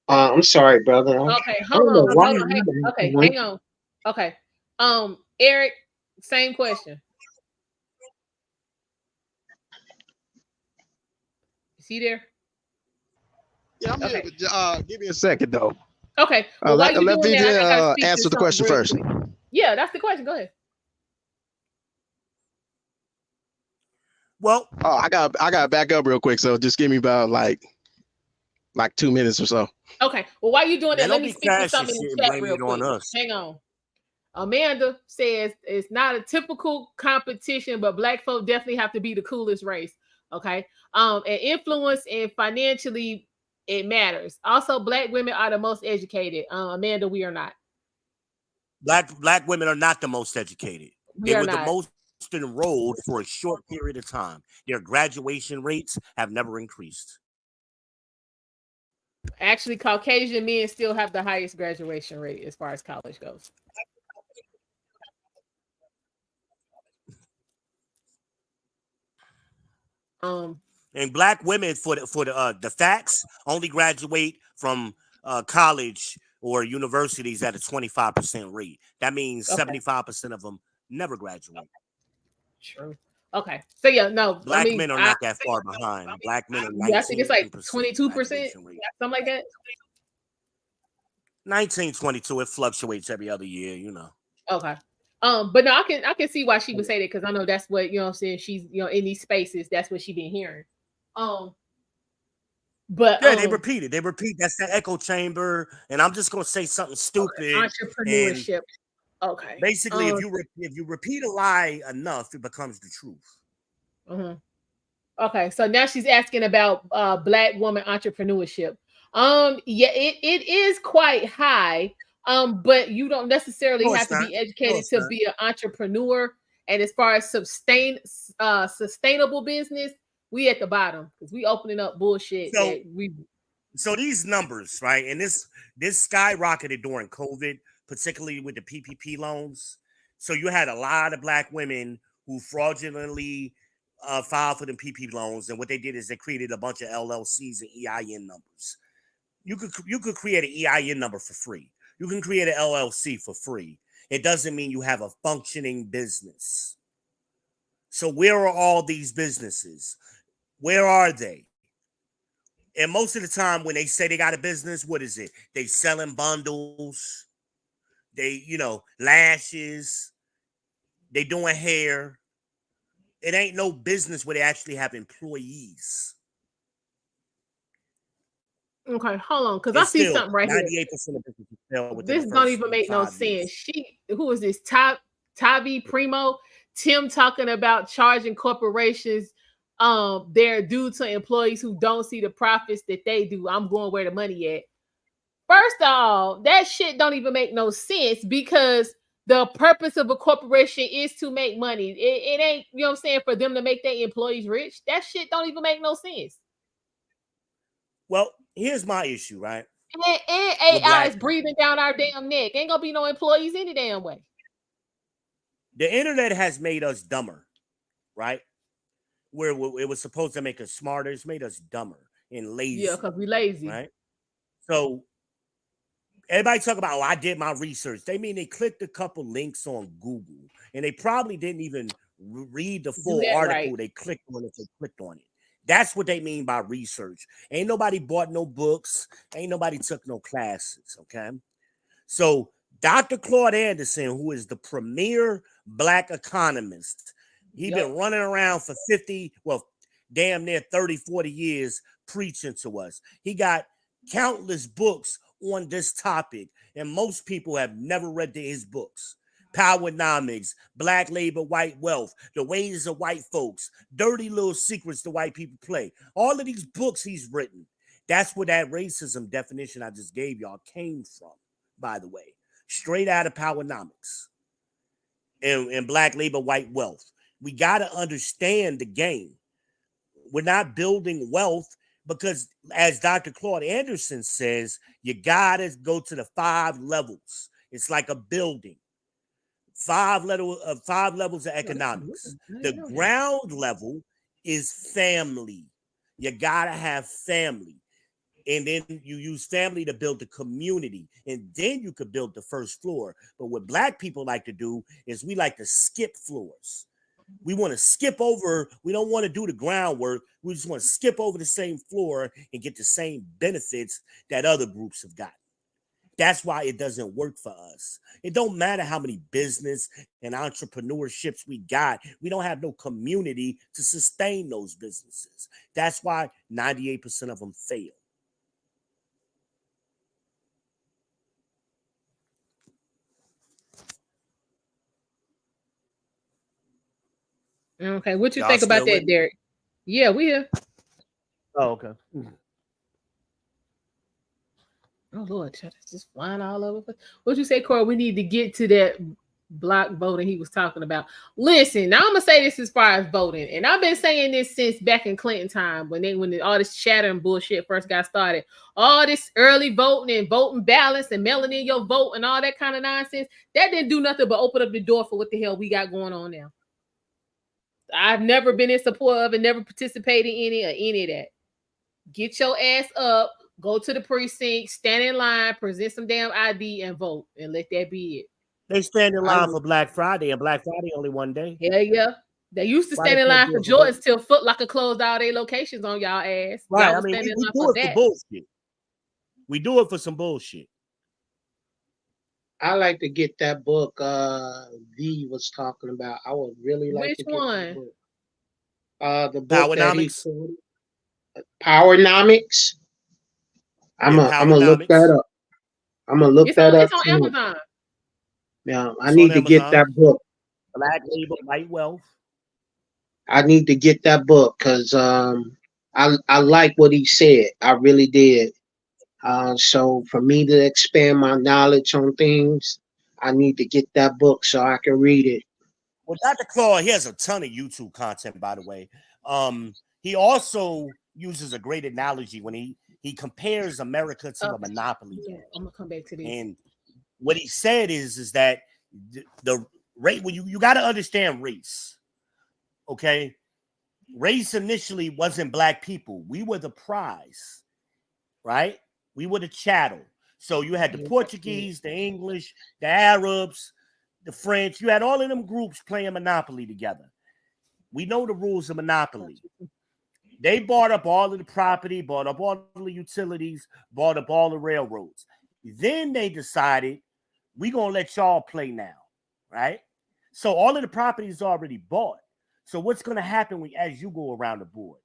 I'm sorry, brother. Okay, hold on. Hang on. Okay. Eric, same question. Is he there? Yeah, I'm here. Give me a second though. Okay. Well, let me answer the question first. Yeah, that's the question. Go ahead. Well, I got back up real quick, so just give me about like 2 minutes or so. Okay. Well, while you doing that, let me speak to something in the chat real quick. Hang on. Amanda says it's not a typical competition, but Black folk definitely have to be the coolest race. Okay. And influence and financially it matters. Also, Black women are the most educated. Amanda, we are not. Black women are not the most educated. They were the most enrolled for a short period of time. Their graduation rates have never increased. Actually, Caucasian men still have the highest graduation rate as far as college goes. And Black women for the facts only graduate from college or universities at a 25% rate. That means 75% of them never graduate. True. Okay. So yeah, no. Black men are not that far behind. Black men are 19%. I think it's like 22%, something like that. 19, 22. It fluctuates every other year, you know. Okay. But no, I can see why she would say that, because I know that's what, you know what I'm saying, she's, you know, in these spaces, that's what she's been hearing. But yeah, they repeat that's the echo chamber, and I'm just gonna say something stupid. Entrepreneurship. Okay. Basically, if you repeat a lie enough, it becomes the truth. Okay, so now she's asking about Black woman entrepreneurship. Yeah, it is quite high. But you don't necessarily have to be educated to be an entrepreneur. And as far as sustainable business, we at the bottom because we opening up bullshit that we. So these numbers, right, and this skyrocketed during COVID, particularly with the PPP loans. So you had a lot of black women who fraudulently filed for the PPP loans, and what they did is they created a bunch of LLCs and EIN numbers. You could create an EIN number for free. You can create an LLC for free. It doesn't mean you have a functioning business. So where are all these businesses? Where are they? And most of the time when they say they got a business, what is it? They selling bundles. They, lashes. They doing hair. It ain't no business where they actually have employees. Okay, hold on, because I see something right 98% here. 98% of businesses fail within this don't even make no sense. Who is this? Tavi Primo? Tim talking about charging corporations they're due to employees who don't see the profits that they do. I'm going where the money at. First of all, that shit don't even make no sense because the purpose of a corporation is to make money. It ain't, you know what I'm saying, for them to make their employees rich. That shit don't even make no sense. Well, here's my issue, right? And AI is breathing down our damn neck. Ain't gonna be no employees any damn way. The internet has made us dumber, right? Where it was supposed to make us smarter, it's made us dumber and lazy. Yeah, because we lazy. Right? So everybody talk about, I did my research. They mean they clicked a couple links on Google and they probably didn't even read the full article. Right. They clicked on it. They clicked on it. That's what they mean by research. Ain't nobody bought no books. Ain't nobody took no classes, okay? So Dr. Claude Anderson, who is the premier black economist, he's been running around for damn near 30, 40 years preaching to us. He got countless books on this topic, and most people have never read his books. Powernomics, Black Labor, White Wealth, The Ways of White Folks, Dirty Little Secrets the White People Play. All of these books he's written. That's where that racism definition I just gave y'all came from, by the way. Straight out of Powernomics and Black Labor, White Wealth. We got to understand the game. We're not building wealth because, as Dr. Claude Anderson says, you got to go to the 5 levels. It's like a building. 5 levels of economics. The ground level is family. You gotta have family. And then you use family to build the community. And then you could build the first floor. But what black people like to do is we like to skip floors. We want to skip over. We don't want to do the groundwork. We just want to skip over the same floor and get the same benefits that other groups have gotten. That's why it doesn't work for us. It don't matter how many business and entrepreneurships we got. We don't have no community to sustain those businesses. That's why 98% of them fail. Okay, what you think about that, Derek? Yeah, we here. Oh, okay. Oh Lord, just flying all over. What you say, Corey? We need to get to that block voting he was talking about. Listen, now I'm gonna say this as far as voting, and I've been saying this since back in Clinton time when all this chatter and bullshit first got started. All this early voting and voting ballots and mailing in your vote and all that kind of nonsense. That didn't do nothing but open up the door for what the hell we got going on now. I've never been in support of and never participated in it or any of that. Get your ass up. Go to the precinct, stand in line, present some damn ID, and vote, and let that be it. They stand in line for Black Friday, and Black Friday only one day. Hell yeah. They used to stand in line for Jordans till Foot Locker closed all their locations on y'all ass. Right, Y'all I mean, we do it for bullshit. We do it for some bullshit. I like to get that book V was talking about. I would really like to get that book. The book that he called Powernomics. I'm gonna look that up. I'm gonna look that up. It's on Amazon. Yeah, I need to get that book. Black Labor, White Wealth. I need to get that book because I like what he said. I really did. So for me to expand my knowledge on things, I need to get that book so I can read it. Well, Dr. Claude, he has a ton of YouTube content, by the way. He also uses a great analogy when he compares America to a monopoly game. I'm gonna come back to this. And what he said is that the rate when you got to understand race. Okay, race initially wasn't black people. We were the prize, right? We were the chattel. So you had the Portuguese, the English, the Arabs, the French. You had all of them groups playing Monopoly together. We know the rules of Monopoly. They bought up all of the property, bought up all the utilities, bought up all the railroads. Then they decided, we're going to let y'all play now, right? So all of the property is already bought. So what's going to happen as you go around the board?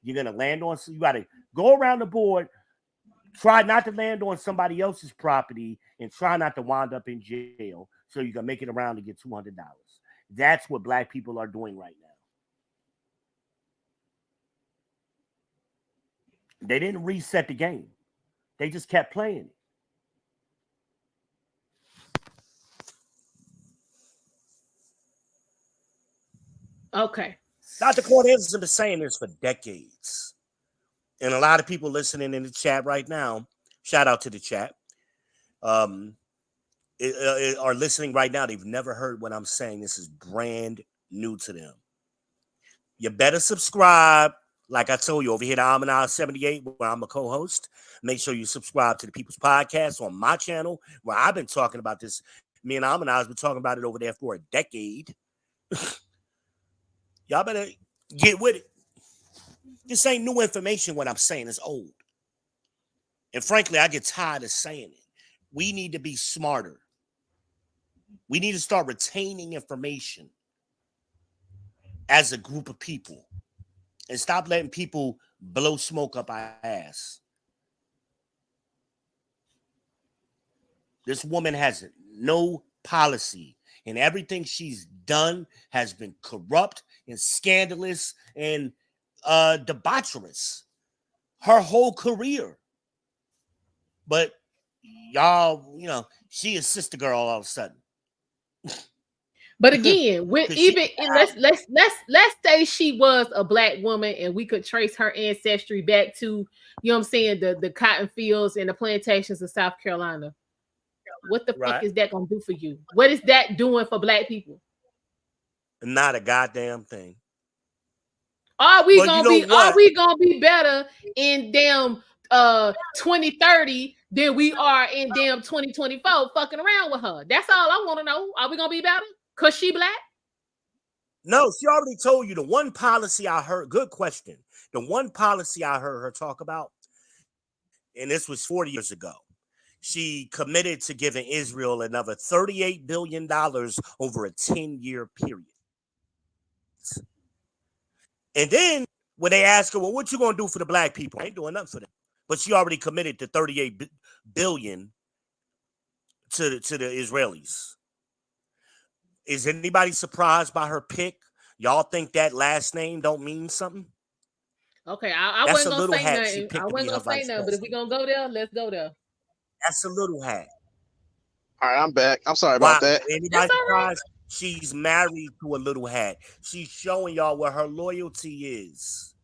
You're going to land on, so you got to go around the board, try not to land on somebody else's property, and try not to wind up in jail so you can make it around to get $200. That's what black people are doing right now. They didn't reset the game. They just kept playing it. Okay. Dr. Cortez has been saying this for decades. And a lot of people listening in the chat right now, shout out to the chat, are listening right now. They've never heard what I'm saying. This is brand new to them. You better subscribe. Like I told you, over here to Almondeyez 78, where I'm a co-host. Make sure you subscribe to the People's Podcast on my channel, where I've been talking about this. Me and Almondeyez have been talking about it over there for a decade. Y'all better get with it. This ain't new information. What I'm saying is old. And frankly, I get tired of saying it. We need to be smarter. We need to start retaining information as a group of people and stop letting people blow smoke up our ass. This woman has no policy, and everything she's done has been corrupt and scandalous and debaucherous her whole career. But y'all, she is sister girl all of a sudden. But again, let's say she was a black woman and we could trace her ancestry back to, the cotton fields and the plantations of South Carolina. What the fuck is that gonna do for you? What is that doing for black people? Not a goddamn thing. Are we gonna be better in damn 2030 than we are in damn 2024 fucking around with her? That's all I want to know. Are we gonna be better? Cause she black? No, she already told you the one policy I heard. Good question. The one policy I heard her talk about, and this was 40 years ago. She committed to giving Israel another $38 billion over a 10-year period. And then when they ask her, well, what you gonna do for the black people? I ain't doing nothing for them. But she already committed to $38 billion to the Israelis. Is anybody surprised by her pick? Y'all think that last name don't mean something? Okay, I wasn't gonna say nothing. I wasn't gonna say nothing, but if we're gonna go there, let's go there. That's a little hat. All right, I'm back. I'm sorry about that. Anybody surprised? She's married to a little hat. She's showing y'all what her loyalty is.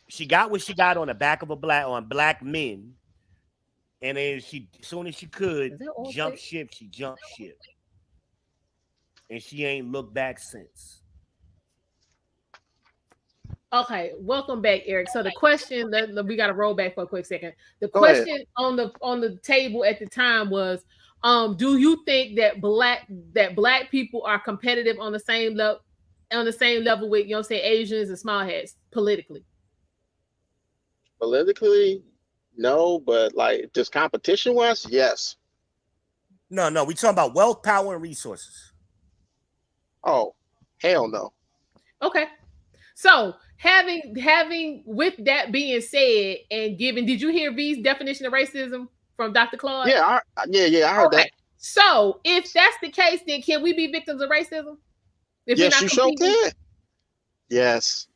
She got what she got on the back of black men. And then as soon as she could jump ship, she jumped ship. And she ain't looked back since. Okay, welcome back, Eric. So the question we got to roll back for a quick second. The question on the table at the time was, do you think that black people are competitive on the same level with Asians and small hats politically? Politically, no, but like just competition wise, yes. No, we talking about wealth, power, and resources. Oh, hell no. Okay. So having with that being said, and given, did you hear V's definition of racism from Dr. Claude? Yeah, I heard that. So if that's the case, then can we be victims of racism? Yes, you sure can. Yes.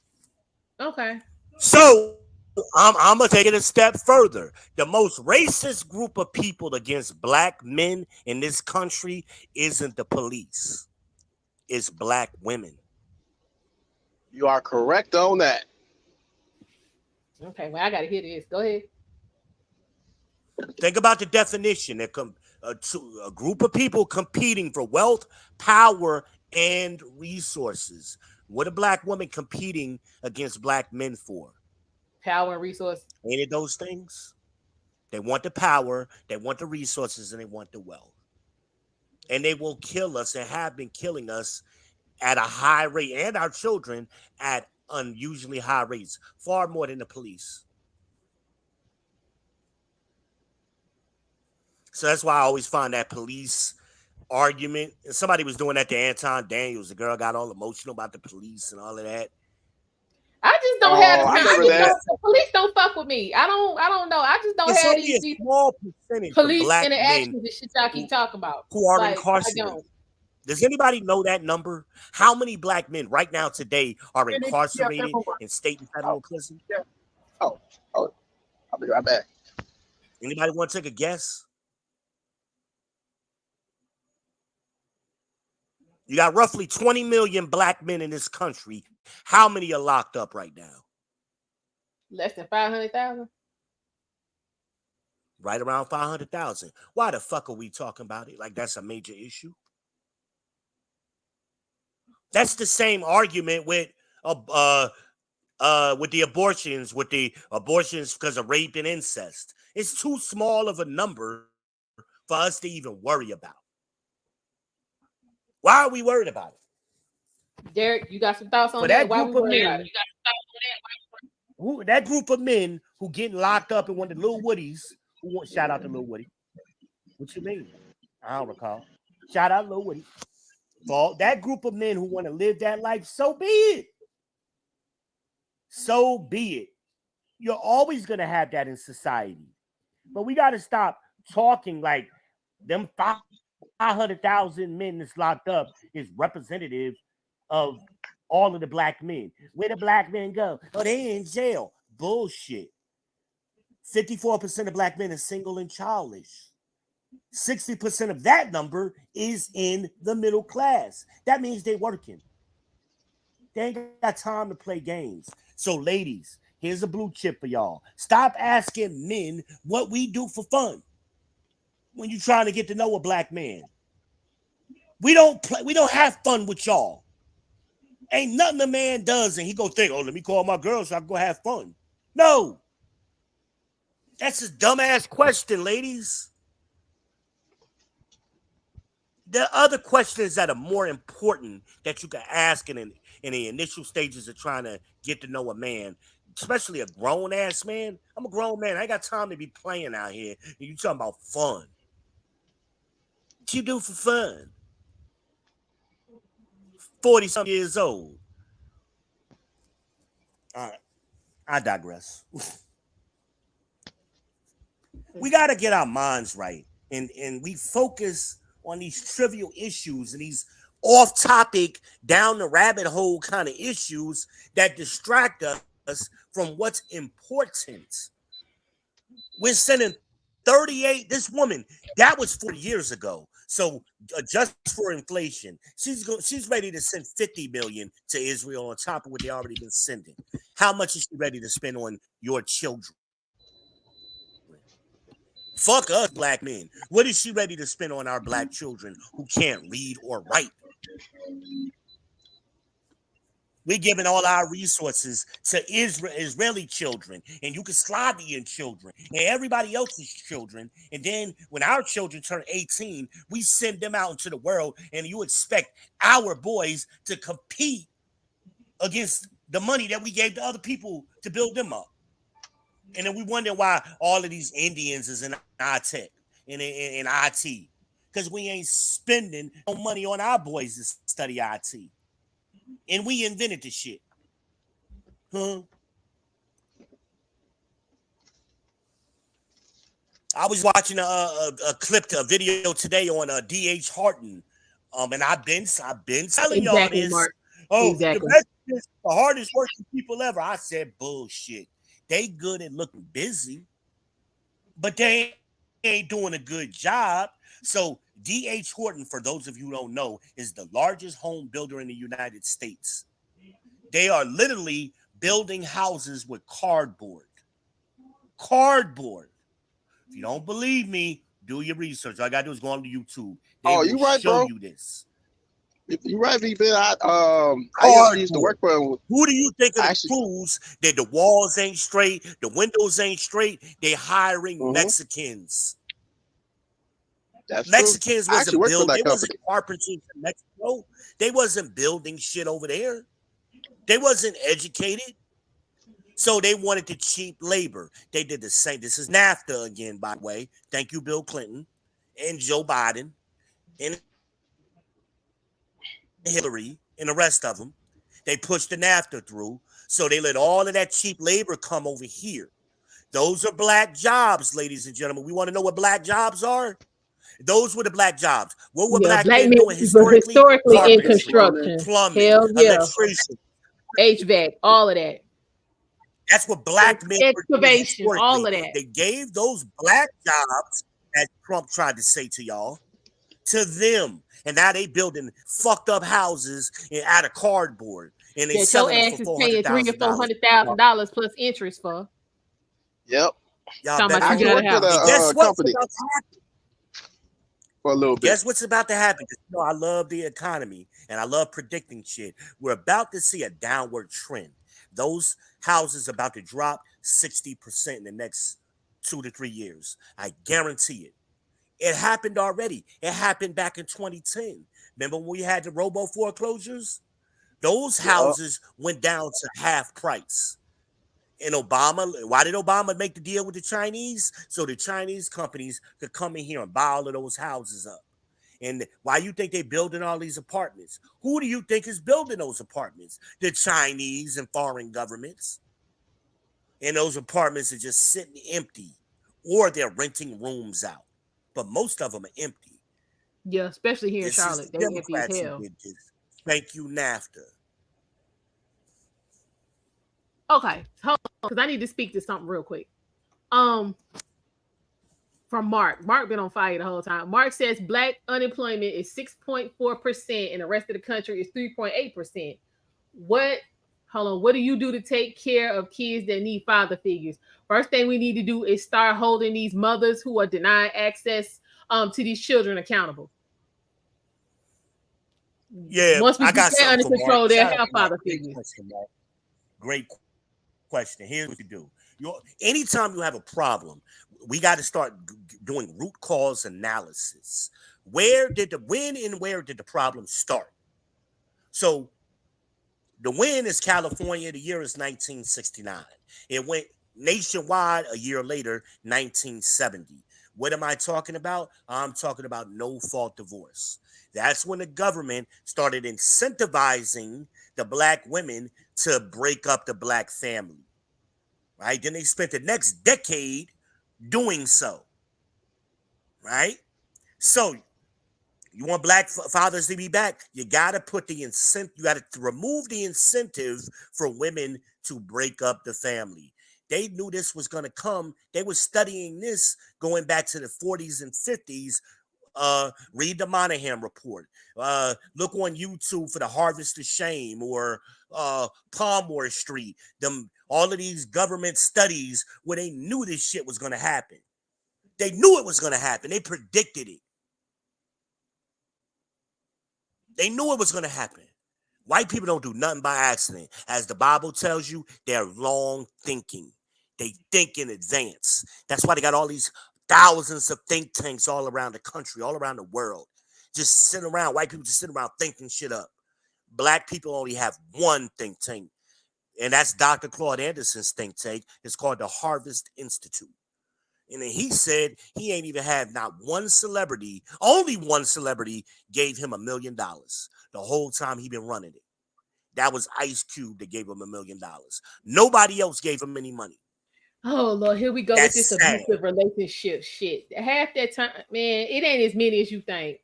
Okay. So I'm gonna take it a step further. The most racist group of people against black men in this country isn't the police. It's black women. You are correct on that. Okay, well, I gotta hear this. Go ahead. Think about the definition. A group of people competing for wealth, power, and resources. What are black women competing against black men for? Power and resource. Any of those things? They want the power, they want the resources, and they want the wealth. And they will kill us and have been killing us at a high rate, and our children at unusually high rates, far more than the police. So that's why I always find that police argument. And somebody was doing that to Anton Daniels. The girl got all emotional about the police and all of that. I just don't have the police don't fuck with me. I don't know. I just don't have these small percentage police of black interactions men and shit y'all keep talking about. who are Like, incarcerated. Does anybody know that number? How many black men right now today are incarcerated in state and federal prison? I'll be right back. Anybody want to take a guess? You got roughly 20 million black men in this country. How many are locked up right now? Less than 500,000? Right around 500,000. Why the fuck are we talking about it? Like that's a major issue? That's the same argument with the abortions because of rape and incest. It's too small of a number for us to even worry about. Why are we worried about it? Derek, you got some thoughts on that? Why Group of men, that group of men who getting locked up in one of the little Woodies, who want shout out to Lil Woody. What you mean? I don't recall. Shout out Lil Woody. For that group of men who want to live that life, so be it. So be it. You're always going to have that in society. But we got to stop talking like them 500,000 men that's locked up is representative of all of the black men. Where the black men go? Oh, they in jail. Bullshit. 54% of black men are single and childless. 60% of that number is in the middle class. That means they're working. They ain't got time to play games. So, ladies, here's a blue chip for y'all. Stop asking men what we do for fun when you're trying to get to know a black man. We don't have fun with y'all. Ain't nothing a man does and he go think, oh, let me call my girl so I can go have fun. No. That's a dumbass question, ladies. There are other questions that are more important that you can ask in the initial stages of trying to get to know a man, especially a grown-ass man. I'm a grown man. I ain't got time to be playing out here. You talking about fun. What you do for fun? 40-some years old. All right. I digress. We got to get our minds right. And we focus on these trivial issues and these off-topic, down the rabbit hole kind of issues that distract us from what's important. We're sending 38, this woman, that was 4 years ago. So just for inflation, she's ready to send 50 million to Israel on top of what they already been sending. How much is she ready to spend on your children? Fuck us, black men. What is she ready to spend on our black children who can't read or write? We're giving all our resources to Israeli children and Yugoslavian children and everybody else's children. And then when our children turn 18, we send them out into the world and you expect our boys to compete against the money that we gave to other people to build them up. And then we wonder why all of these Indians is in our tech, in IT. Because we ain't spending no money on our boys to study IT. And we invented the shit. Huh? I was watching a video today on D.H. Horton. And I've been telling y'all this. Mark. Oh, exactly. The hardest working people ever. I said bullshit. They good at looking busy, but they ain't doing a good job. So D.H. Horton, for those of you who don't know, is the largest home builder in the United States. They are literally building houses with cardboard. Cardboard. If you don't believe me, do your research. All I gotta do is go on to YouTube. They will you right, show bro. you this. You right, VP. I used to work for. Who do you think proves that the walls ain't straight, the windows ain't straight? They hiring Mexicans. That's Mexicans true. wasn't building. They company. wasn't carpenters in Mexico. They wasn't building shit over there. They wasn't educated. So they wanted the cheap labor. They did the same. This is NAFTA again, by the way. Thank you, Bill Clinton and Joe Biden and Hillary and the rest of them. They pushed the NAFTA through. So they let all of that cheap labor come over here. Those are black jobs, ladies and gentlemen. We want to know what black jobs are? Those were the black jobs. What were black men doing historically? In construction, plumbing, electrician, HVAC, all of that. That's what black men excavation, were doing all of that. They gave those black jobs, as Trump tried to say to y'all, to them. And now they building fucked up houses out of cardboard. And they selling your ass is paying $300,000 or $400,000 plus interest for. Yep. Y'all better guess what's about to happen? For a little bit. Guess what's about to happen? You know, I love the economy and I love predicting shit. We're about to see a downward trend. Those houses about to drop 60% in the next 2 to 3 years. I guarantee it. It happened already. It happened back in 2010. Remember when we had the robo foreclosures? Those houses went down to half price. And Obama, why did Obama make the deal with the Chinese? So the Chinese companies could come in here and buy all of those houses up. And why you think they're building all these apartments? Who do you think is building those apartments? The Chinese and foreign governments. And those apartments are just sitting empty, or they're renting rooms out. But most of them are empty. Yeah, especially here in Charlotte. They're empty as hell. Thank you, NAFTA. Okay, hold on, because I need to speak to something real quick. From Mark. Mark been on fire the whole time. Mark says black unemployment is 6.4% and the rest of the country is 3.8%. What do you do to take care of kids that need father figures? First thing we need to do is start holding these mothers who are denied access to these children accountable. Yeah, once we get that under control, they'll have father figures. Great question. Here's what you do. Anytime you have a problem, we got to start doing root cause analysis. When and where did the problem start? So the win is California. The year is 1969. It went nationwide a year later, 1970. What am I talking about? I'm talking about no-fault divorce. That's when the government started incentivizing the black women to break up the black family. Right? Then they spent the next decade doing so. Right? So you want black fathers to be back? You got to put the incentive, you got to remove the incentive for women to break up the family. They knew this was going to come. They were studying this going back to the 40s and 50s. Read the Monahan report. Look on YouTube for the Harvest of Shame or Palmore Street. All of these government studies where they knew this shit was going to happen. They knew it was going to happen. They predicted it. They knew it was going to happen. White people don't do nothing by accident. As the Bible tells you, they're long thinking. They think in advance. That's why they got all these thousands of think tanks all around the country, all around the world. Just sitting around, white people just sitting around thinking shit up. Black people only have one think tank, and that's Dr. Claude Anderson's think tank. It's called the Harvest Institute. And then he said he ain't even had not one celebrity, only one celebrity gave him $1 million the whole time he been running it. That was Ice Cube that gave him $1 million. Nobody else gave him any money. Oh, Lord, here we go with this abusive relationship shit. Half that time, man, it ain't as many as you think.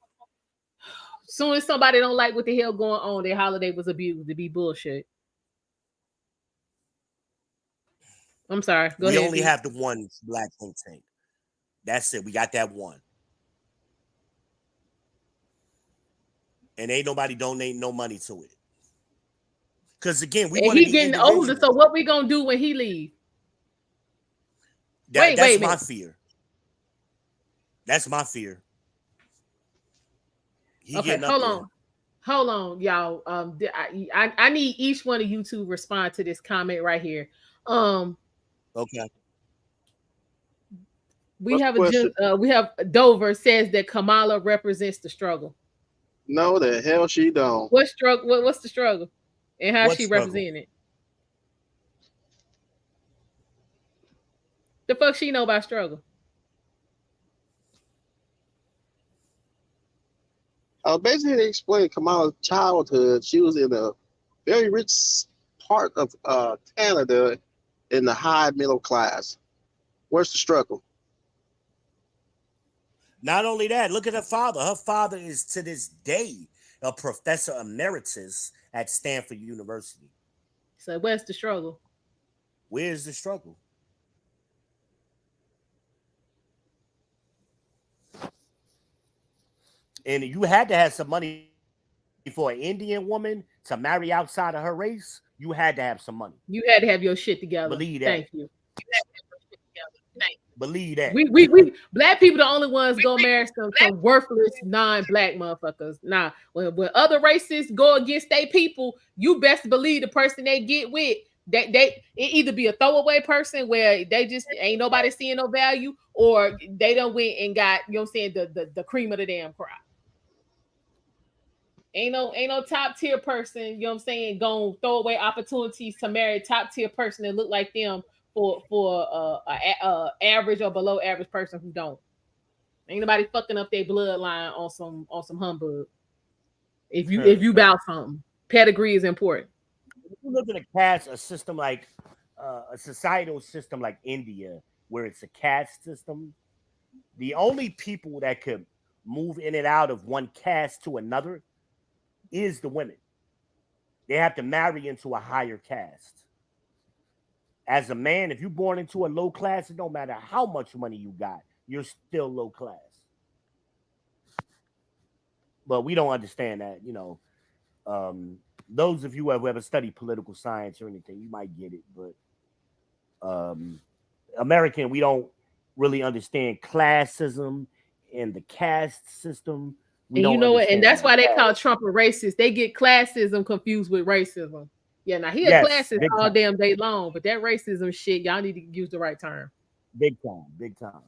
Soon as somebody don't like what the hell going on, their holiday was abused to be bullshit. I'm sorry. Go We ahead. only have the one black think tank. That's it. We got that one. And ain't nobody donating no money to it. Because again, we want to he be getting individual. older. So what we gonna do when he leave? That's my fear. That's my fear. Okay, hold on, y'all. I need each one of you to respond to this comment right here. Okay. We have Dover says that Kamala represents the struggle. No, the hell she don't. What struggle? What's the struggle, and how she representing it? The fuck she know about struggle? Basically, they explained Kamala's childhood. She was in a very rich part of Canada in the high middle class. Where's the struggle? Not only that, look at her father. Her father is to this day a professor emeritus at Stanford University. So where's the struggle? Where's the struggle? And you had to have some money for an Indian woman to marry outside of her race. You had to have some money. You had to have your shit together. Believe that. Thank you. Believe that. We black people the only ones go marry some worthless non-black motherfuckers. Nah, when other races go against their people, you best believe the person they get with, it either be a throwaway person where they just ain't nobody seeing no value, or they done went and got, you know what I'm saying, the cream of the damn crop. Ain't no top tier person, you know what I'm saying, gonna throw away opportunities to marry a top tier person that look like them for average or below average person who don't. Ain't nobody fucking up their bloodline on some humbug. If you bout something, pedigree is important. If you look at a system like a societal system like India, where it's a caste system, the only people that could move in and out of one caste to another is the women. They have to marry into a higher caste. As a man, if you're born into a low class, it don't matter how much money you got, you're still low class. But we don't understand that, you know. Those of you who have ever studied political science or anything, you might get it. But American, we don't really understand classism and the caste system. And you know what? And that's why they call Trump a racist. They get classism confused with racism. Yeah, now he a classist all damn day long, but that racism shit, y'all need to use the right term. Big time, big time.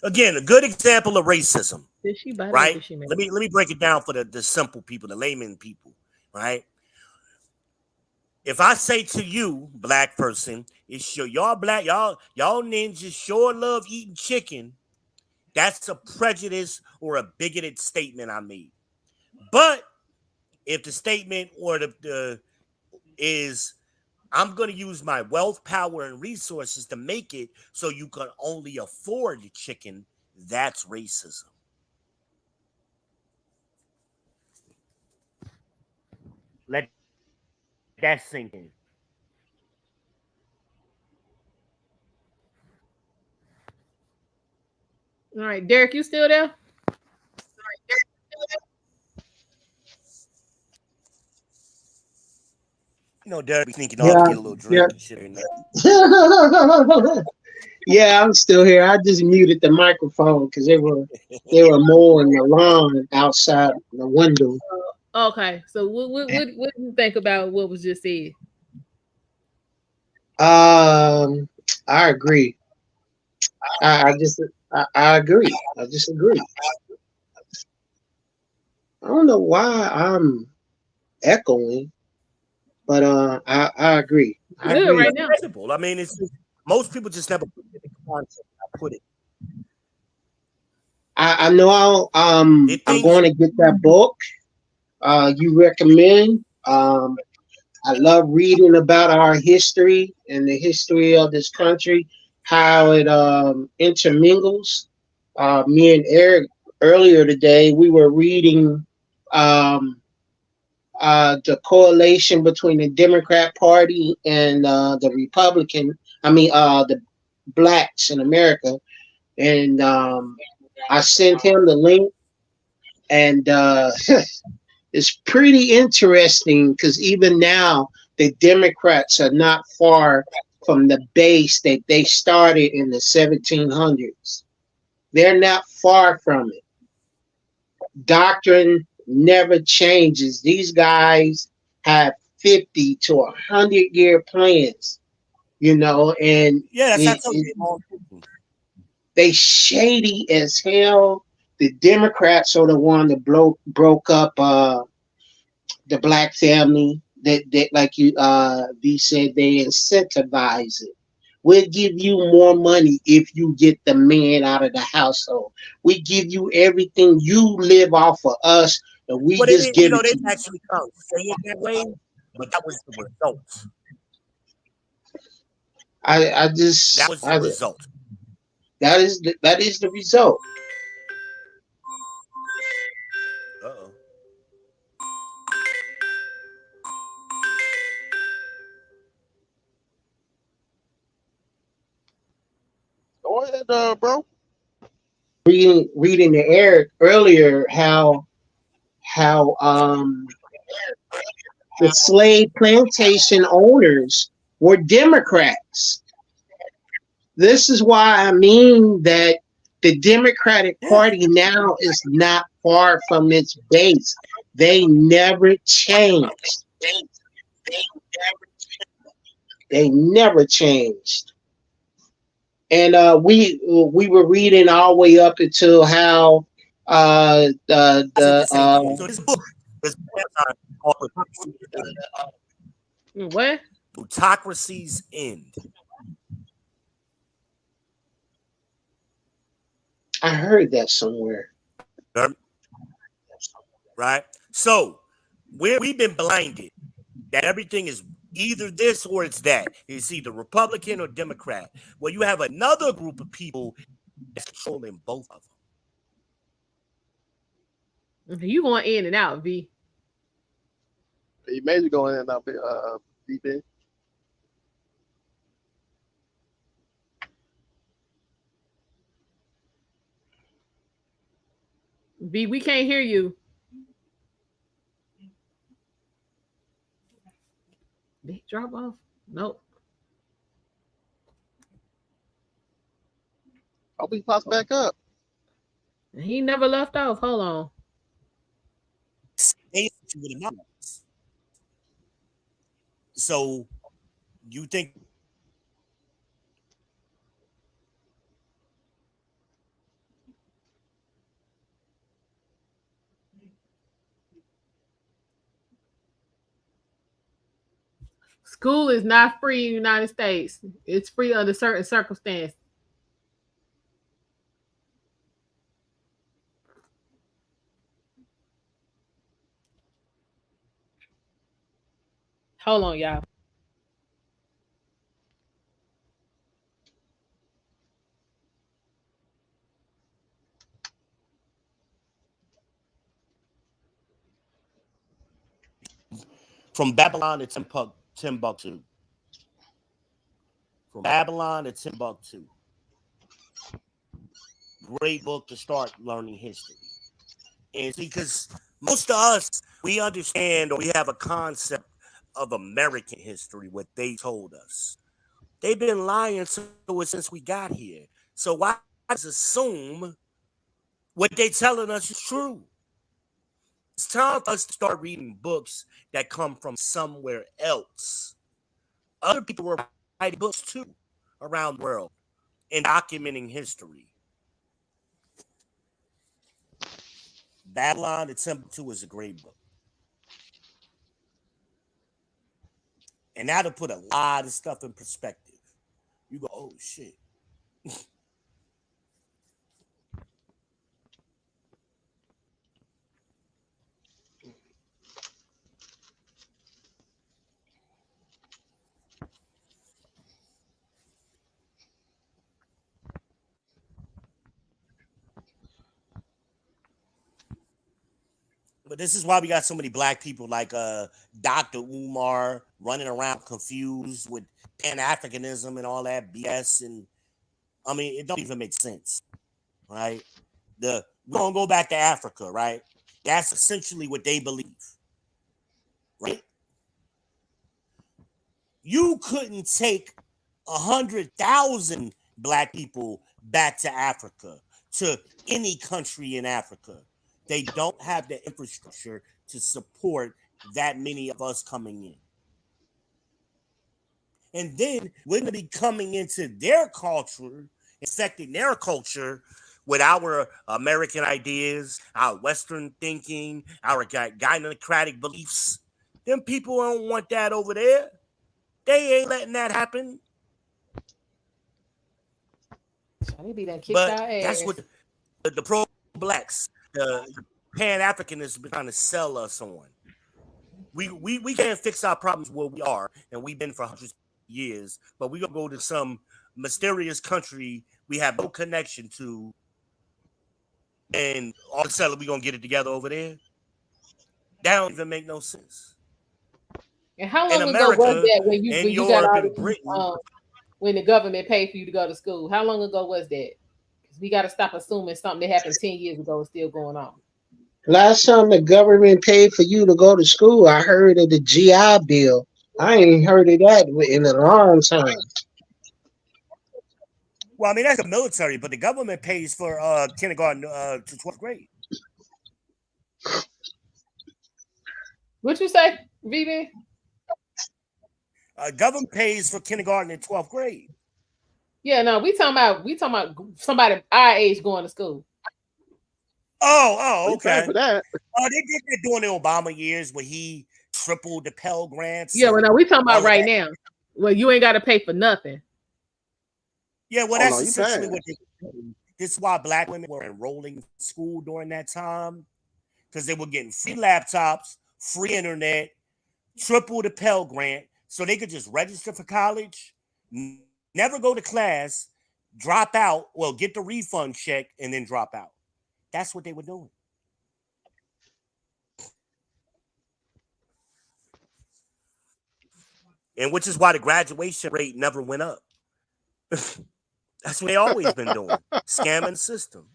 Again, a good example of racism. Did she bite right? Did she let me break it down for the simple people, the layman people, right? If I say to you, black person, it's y'all black, y'all ninjas sure love eating chicken, that's a prejudice or a bigoted statement I made. But if the statement or the is I'm going to use my wealth, power, and resources to make it so you can only afford the chicken, that's racism. Let that sink in. All right, Derek, you still there? You know, Derek be sneaking off to get a little drink and shit. Yeah, I'm still here. I just muted the microphone because they were mowing the lawn outside the window. Okay, so what do you think about what was just said? I agree. I agree. I just agree. I don't know why I'm echoing, but I agree. I Good agree. right now. I mean, it's just, most people just never put it in concept. I put it. I know I'm going to get that book you recommend. I love reading about our history and the history of this country, how it intermingles. Me and Eric earlier today, we were reading the coalition between the Democrat Party and the Republican. The blacks in America, and I sent him the link, and it's pretty interesting because even now the Democrats are not far from the base that they started in the 1700s. They're not far from it. Doctrine never changes. These guys have 50 to 100-year plans, and Yeah, that's how they shady as hell. The Democrats are the one that broke up the black family. That like you V said, they incentivize it. We'll give you more money if you get the man out of the household. We give you everything. You live off of us, and we Well, they just didn't, give it they to didn't you. actually say it that way, but that was the result. I That was the result. That is the result. Uh-oh. Go ahead, bro. Reading the air earlier how the slave plantation owners were Democrats. This is why I mean that the Democratic Party now is not far from its base. They never changed. They never changed. And we were reading all the way up until how So this book is called What? Plutocracy's End. I heard that somewhere. Right? So we've been blinded that everything is either this or it's that. It's either Republican or Democrat. Well, you have another group of people that's controlling both of them. You going in and out, V. You major going in and out, VP. V, we can't hear you. Did he drop off? Nope. Hope he pops back up. He never left off. Hold on. So you think School is not free in the United States. It's free under certain circumstances. Hold on, y'all. from Babylon to Timbuktu? From Babylon to Timbuktu. Great book to start learning history. And see, because most of us, we understand or we have a concept of American history, what they told us. They've been lying to us since we got here. So why just assume what they're telling us is true? It's time for us to start reading books that come from somewhere else. Other people were writing books too around the world and documenting history. Babylon to Timbuktu is a great book. And that'll put a lot of stuff in perspective. You go, oh shit. But this is why we got so many black people like Dr. Umar running around confused with Pan-Africanism and all that BS. And I mean, it don't even make sense, right? We're gonna go back to Africa, right? That's essentially what they believe, right? You couldn't take 100,000 black people back to Africa, to any country in Africa. They don't have the infrastructure to support that many of us coming in. And then we're going to be coming into their culture, affecting their culture with our American ideas, our Western thinking, our gynocratic beliefs. Them people don't want that over there. They ain't letting that happen. But that's what the pro-blacks, the Pan-Africanists been trying to sell us on. We can't fix our problems where we are, and we've been for hundreds of years, but we're going to go to some mysterious country we have no connection to, and all of a sudden we're going to get it together over there? That don't even make no sense. And how long ago was that when you got all the, when the government paid for you to go to school? How long ago was that? Because we got to stop assuming something that happened 10 years ago is still going on. Last time the government paid for you to go to school, I heard of the GI Bill. I ain't heard of that in a long time. Well, I mean, that's the military, but the government pays for kindergarten to 12th grade. What you say, VB? Government pays for kindergarten in 12th grade. Yeah, no, we talking about somebody our age going to school. Oh, okay. For that. They did that during the Obama years where he tripled the Pell Grants. Yeah, well, no, we talking about right now. Well, you ain't got to pay for nothing. Yeah, well, that's essentially what they do. This is why black women were enrolling in school during that time, because they were getting free laptops, free internet, triple the Pell Grant, so they could just register for college, never go to class, drop out, well, get the refund check, and then drop out. That's what they were doing. And which is why the graduation rate never went up. That's what they always been doing. Scamming the system.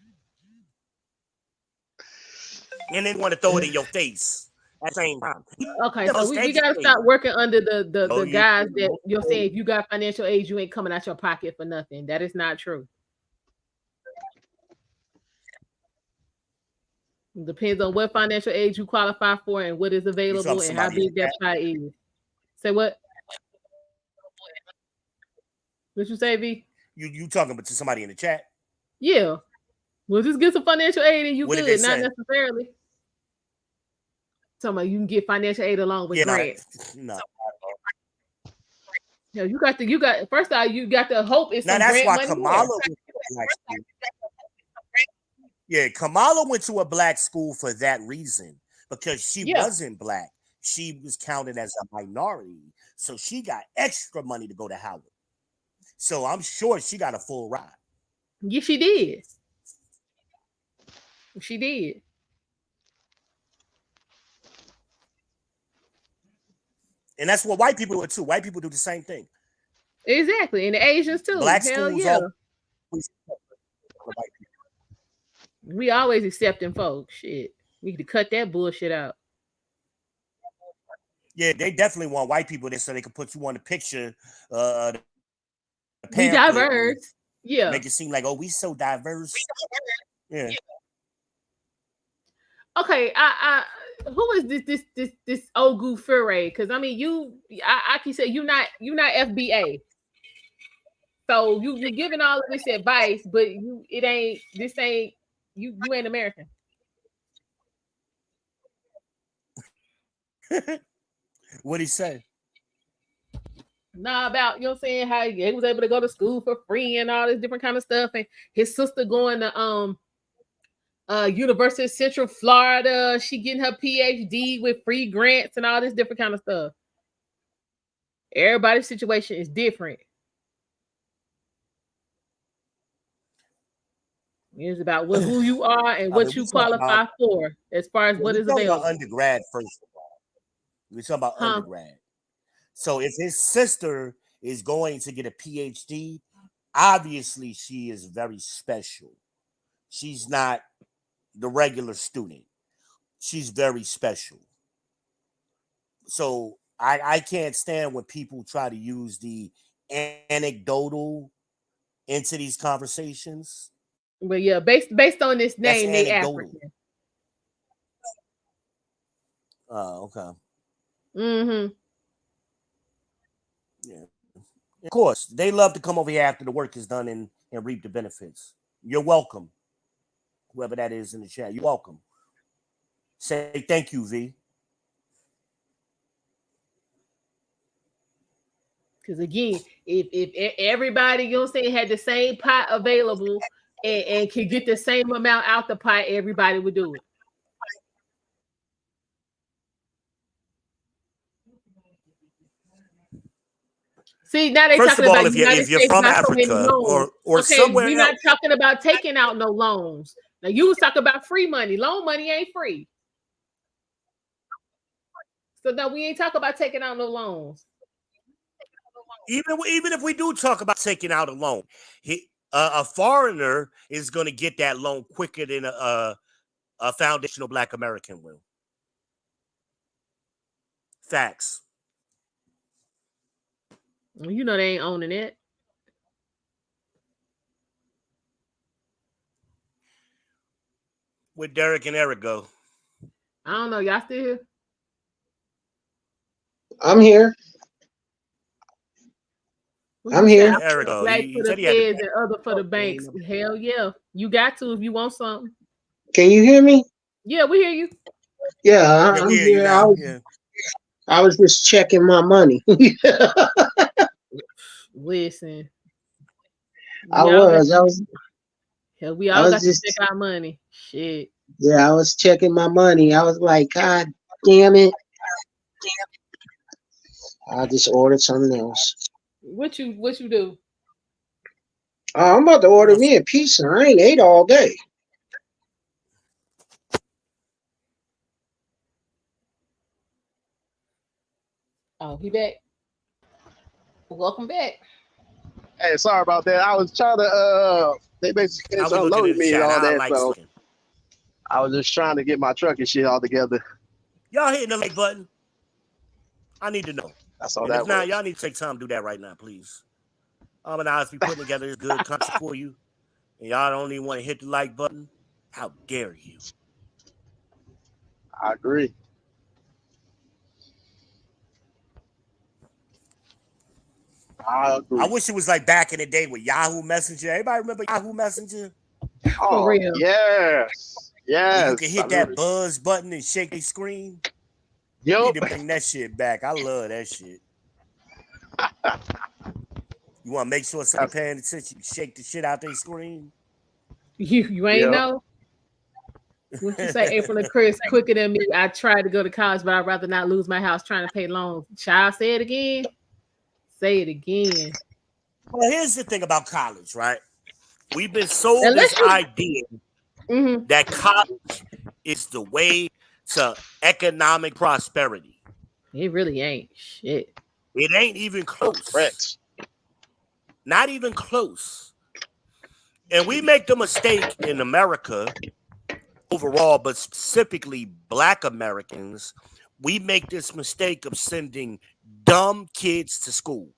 And they want to throw it in your face at the same time. Okay, so we got to stop working under the guys that you're saying if you got financial aid, you ain't coming out your pocket for nothing. That is not true. It depends on what financial aid you qualify for and what is available and how big that pie is. Say what? What you say, V? You talking about to somebody in the chat? Yeah. Well, just get some financial aid and you good. Not necessarily. Talking about you can get financial aid along with grants. No. Yeah, you got first of all, you got to hope it's some that's grant why money. Kamala Kamala went to a black school for that reason, because she wasn't black. She was counted as a minority. So she got extra money to go to Howard. So I'm sure she got a full ride. Yeah, she did. She did. And that's what white people do too. White people do the same thing. Exactly. And the Asians too. Black Hell schools yeah. We always accepting folks. Shit. We need to cut that bullshit out. Yeah, they definitely want white people there so they can put you on the picture. Be diverse. Yeah. Make it seem like, oh, we so diverse. Yeah. Okay, who is this Ogu Fure? Because I mean, I can say you're not FBA. So you're giving all of this advice, but you ain't American. What'd he say? Nah, about, you know what I'm saying, how he was able to go to school for free and all this different kind of stuff, and his sister going to University of Central Florida, she getting her PhD with free grants and all this different kind of stuff. Everybody's situation is different. It's about who you are and I mean, what we you talking about qualify for as far as what we is talking about available. undergrad first of all. We talking about Huh? undergrad. So if his sister is going to get a PhD, obviously she is very special. She's not the regular student. She's very special. So I can't stand when people try to use the anecdotal into these conversations. But yeah, based on this That's name, they anecdotal. African. Oh, okay. Mm-hmm. Yeah. Of course, they love to come over here after the work is done and reap the benefits. You're welcome. Whoever that is in the chat, you're welcome. Say thank you, V. Because again, if everybody, you know what I'm saying, had the same pot available and could get the same amount out the pot, everybody would do it. See, now they First talking of all, about if United you're States from got so many Africa loans. or Okay, somewhere we're else, not talking about taking out no loans. Now you was talking about free money. Loan money ain't free. So no, we ain't talking about taking out no loans. even if we do talk about taking out a loan, a foreigner is going to get that loan quicker than a foundational Black American will. Facts. Well, you know they ain't owning it. Where Derek and Eric go? I don't know. Y'all still here? I'm here. What I'm you say? here. I Eric, put flag he for the said he had to. feds and other for the banks. Hell yeah. You got to if you want something. Can you hear me? Yeah, we hear you. Yeah, Yeah, I'm we hear you here. now. Yeah. I was just checking my money. Listen. I We all got was. I was. hell, we I all was got to just. check our money. Shit. Yeah, I was checking my money. I was like, God damn it! I just ordered something else. What you do? I'm about to order me a pizza. I ain't ate all day. Oh, he back. Welcome back. Hey, sorry about that. I was trying to they basically How finished we looking in unloading the me and chat? all I that, like so smoking. I was just trying to get my truck and shit all together. Y'all hitting the like button? I need to know. That's all And if that not, was. y'all need to take time to do that right now, please. Almondeyez be putting together this good content for you, and y'all don't even want to hit the like button. How dare you? I agree. I I agree. wish it was like back in the day with Yahoo Messenger. Everybody remember Yahoo Messenger? For Oh, real. yes. Where you can Yes. I hit that remember. buzz button and shake the screen. Yup. Need to bring that shit back. I love that shit. You want to make sure somebody paying attention, shake the shit out their screen. You ain't know? What you say, April and Chris, quicker than me. I tried to go to college, but I'd rather not lose my house trying to pay loans. Child, say it again. Say it again. Well, here's the thing about college, right? We've been sold Unless this you idea that college is the way to economic prosperity. It really ain't shit. It ain't even close. Correct. Not even close. And we make the mistake in America overall, but specifically Black Americans, we make this mistake of sending dumb kids to school.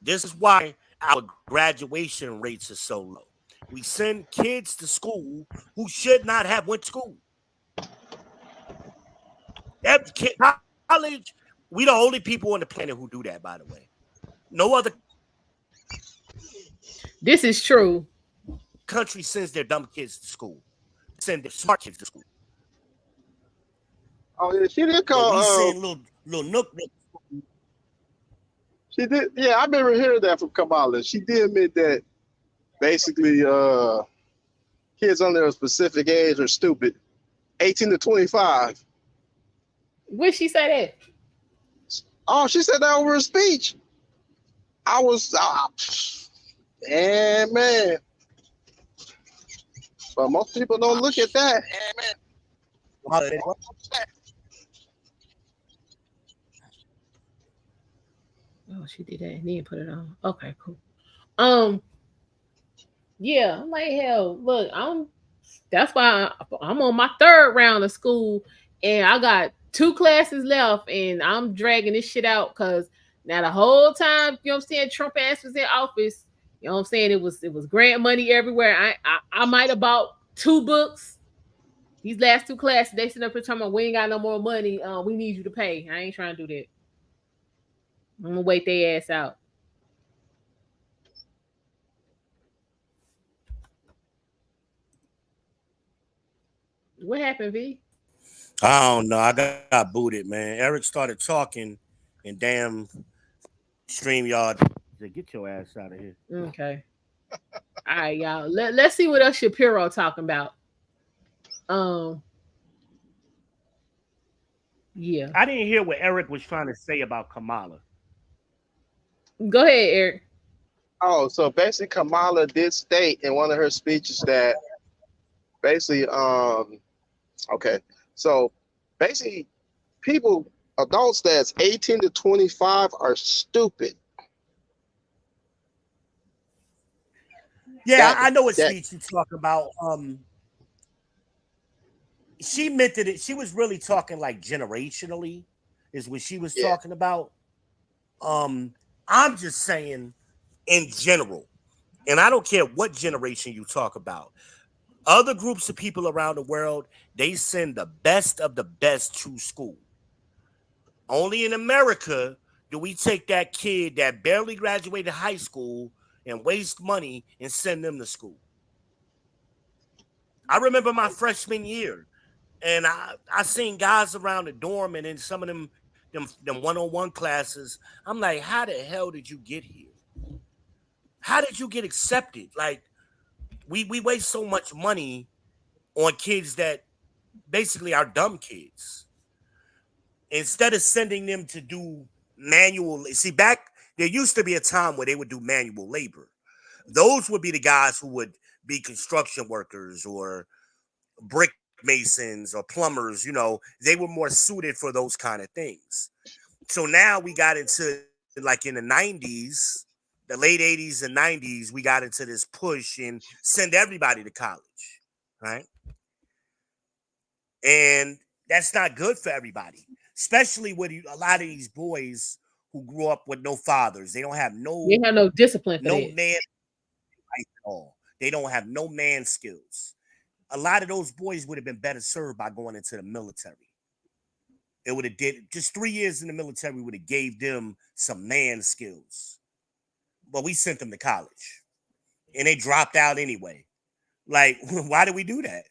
This is why our graduation rates are so low. We send kids to school who should not have went to school. College, we the only people on the planet who do that, by the way. No other This is true. country sends their dumb kids to school. Send their smart kids to school. Oh, yeah, she did But call. we send little nook. She did. Yeah, I remember hearing that from Kamala. She did admit that basically kids under a specific age are stupid. 18 to 25. Where'd she say that? Oh, she said that over a speech. I was, man. But most people don't look at that. Oh, she did that and then put it on. Okay, cool. Yeah, I'm like, hell, look, that's why I'm on my third round of school and I got 2 classes left and I'm dragging this shit out because now the whole time, you know what I'm saying, Trump ass was in office, you know what I'm saying, it was grant money everywhere. I might have bought 2 books. These last 2 classes, they sit up here talking about we ain't got no more money. We need you to pay. I ain't trying to do that. I'm gonna wait their ass out. What happened, V? I don't know. I got booted, man. Eric started talking, and damn StreamYard said, "Get your ass out of here." Okay. All right, y'all. Let's see what else Shapiro talking about. Yeah. I didn't hear what Eric was trying to say about Kamala. Go ahead, Eric. Oh, so basically Kamala did state in one of her speeches that basically, okay, so basically people, adults that's 18 to 25 are stupid. Yeah, I know what speech you talk about. She meant it. She was really talking like generationally, is what she was talking about. I'm just saying in general, and I don't care what generation you talk about. Other groups of people around the world, they send the best of the best to school. Only in America do we take that kid that barely graduated high school and waste money and send them to school. I remember my freshman year, and I seen guys around the dorm and in some of them one-on-one classes. I'm like, how the hell did you get here? How did you get accepted? Like, we waste so much money on kids that basically are dumb kids. Instead of sending them to do manual, see, back there used to be a time where they would do manual labor. Those would be the guys who would be construction workers or brick masons or plumbers. They were more suited for those kind of things. So now we got into, like, in the 90s, the late 80s and 90s, we got into this push and send everybody to college, right? And that's not good for everybody, especially with a lot of these boys who grew up with no fathers. They don't have They have no discipline for no that. man at all. They don't have no man skills. A lot of those boys would have been better served by going into the military. It would have did just 3 years in the military would have gave them some man skills. But we sent them to college and they dropped out anyway. Like, why do we do that?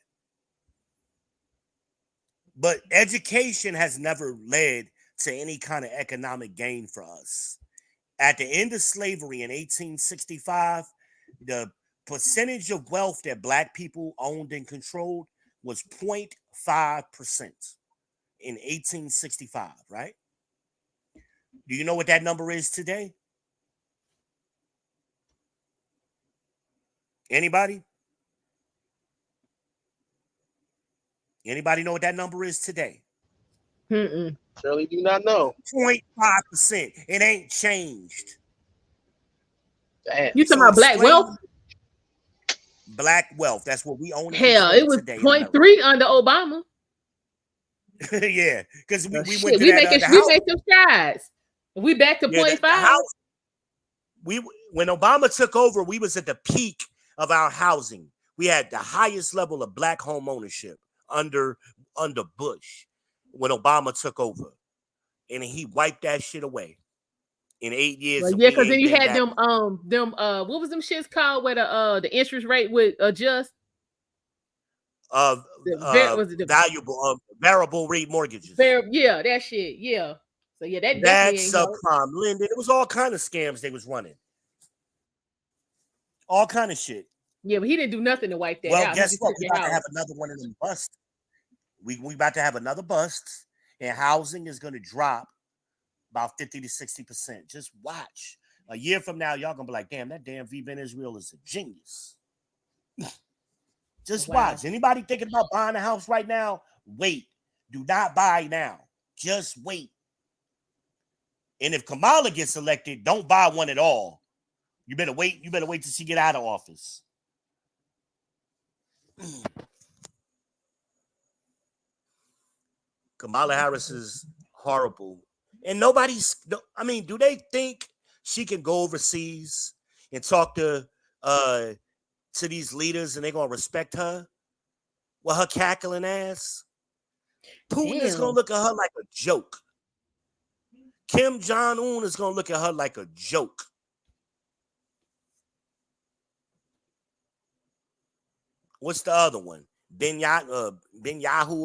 But education has never led to any kind of economic gain for us. At the end of slavery in 1865, the percentage of wealth that Black people owned and controlled was 0.5% in 1865, right? Do you know what that number is today? Anybody? Anybody know what that number is today? Surely do not know. 0.5%. It ain't changed. Damn. You talking about Black wealth? Black wealth. That's what we own. Hell, it was 0.3 under Obama. Yeah, because we went to we that. We make them strides. We back to 0.5. When Obama took over, we was at the peak of our housing. We had the highest level of Black home ownership under Bush when Obama took over, and he wiped that shit away in 8 years. Well, yeah, because then you had them what was them shits called where the interest rate would adjust? Variable rate mortgages. Yeah, that shit. Yeah. So yeah, that subprime lending. It was all kind of scams they was running. All kind of shit. Yeah, but he didn't do nothing to wipe that out. Well, guess what? We about to have another one of them busts. We about to have another bust, and housing is going to drop about 50 to 60%. Just watch. A year from now, y'all gonna be like, damn, that damn V Ben Israel is a genius. Just Wow. watch. Anybody thinking about buying a house right now? Wait. Do not buy now. Just wait. And if Kamala gets elected, don't buy one at all. You better wait. You better wait till she get out of office. Kamala Harris is horrible. And nobody's, I mean, do they think she can go overseas and talk to these leaders and they're gonna respect her with her cackling ass? Putin is gonna look at her like a joke. Kim Jong-un is gonna look at her like a joke. What's the other one? Ben Yahoo,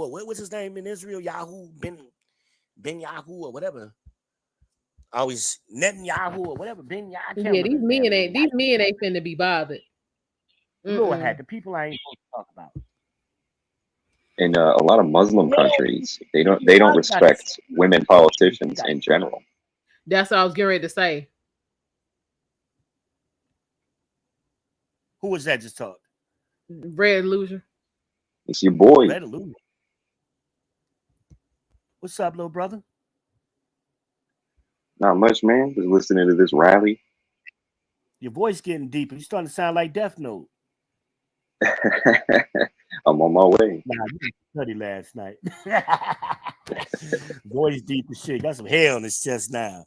or what was his name in Israel? Ben Yahoo or whatever. Always Netanyahu or whatever. Ben Yahoo. Yeah, these men ain't finna be bothered. Lord had the people I ain't supposed to talk about. In a lot of Muslim countries, they don't respect women politicians in general. That's what I was getting ready to say. Who was that just talked? Red Illusion. It's your boy. Red Illusion. What's up, little brother? Not much, man. Just listening to this rally. Your voice getting deeper. You starting to sound like Death Note. I'm on my way. Nah, you study last night. Voice deep as shit. Got some hair on his chest now.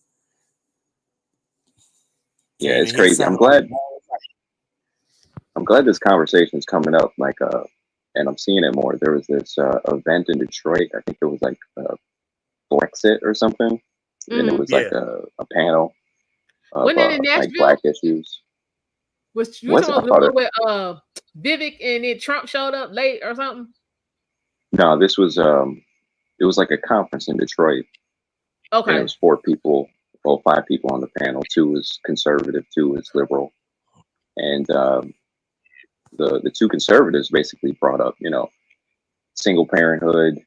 Yeah, it's crazy. I'm glad this conversation is coming up. Like, and I'm seeing it more. There was this event in Detroit. I think it was like Brexit or something. And it was like a panel of like Black issues. Was you talking about the one where Vivek and then Trump showed up late or something? No, this was it was like a conference in Detroit. Okay. And it was 4 people, well, 5 people on the panel. 2 was conservative, 2 was liberal. And the 2 conservatives basically brought up, single parenthood,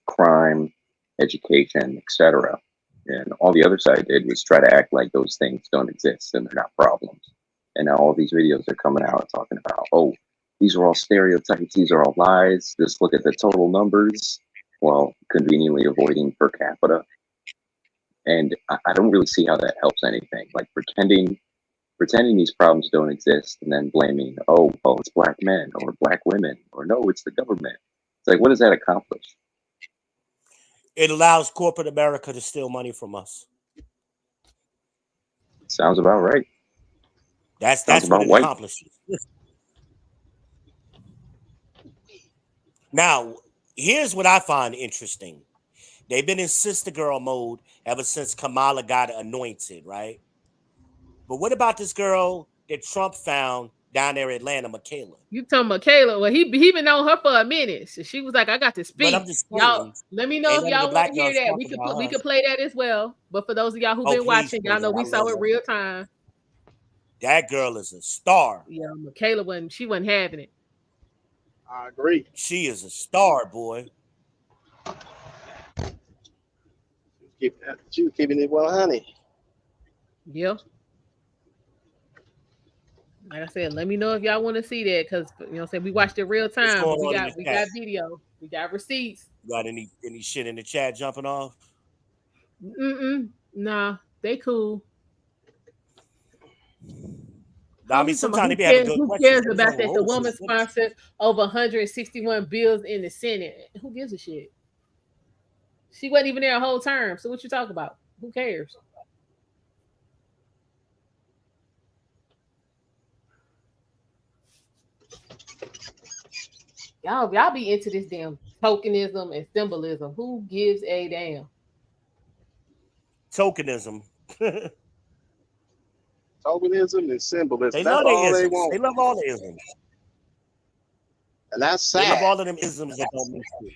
crime, education, etc. And all the other side did was try to act like those things don't exist and they're not problems. And now all these videos are coming out talking about, oh, these are all stereotypes, these are all lies. Just look at the total numbers while conveniently avoiding per capita. And I don't really see how that helps anything. Like pretending these problems don't exist and then blaming, oh, well, it's Black men or Black women, or no, it's the government. It's like, what does that accomplish? It allows corporate America to steal money from us. Sounds about right. That's what it accomplishes. Now, here's what I find interesting. They've been in sister girl mode ever since Kamala got anointed, right? But what about this girl that Trump found down there in Atlanta, Michaela? You talking Michaela? Well, he been on her for a minute. So she was like, "I got to speak." But I'm just saying, y'all, let me know if y'all want to hear that. We could play that as well. But for those of y'all who've been watching, y'all know we saw it real time. That girl is a star. Yeah, Michaela wasn't having it. I agree. She is a star, boy. She was keeping it 100. Yeah. Like I said, let me know if y'all want to see that, because we watched it real time. We got video, we got receipts. You got any shit in the chat jumping off? Nah, they cool. I mean, sometimes they be having good questions. Who cares about that? The woman sponsored over 161 bills in the Senate. Who gives a shit? She wasn't even there a whole term. So what you talking about? Who cares? Y'all be into this damn tokenism and symbolism. Who gives a damn? Tokenism. Tokenism and symbolism. They That's love all they they want. They love all the isms. And that's sad. They love all of them isms that don't make sense.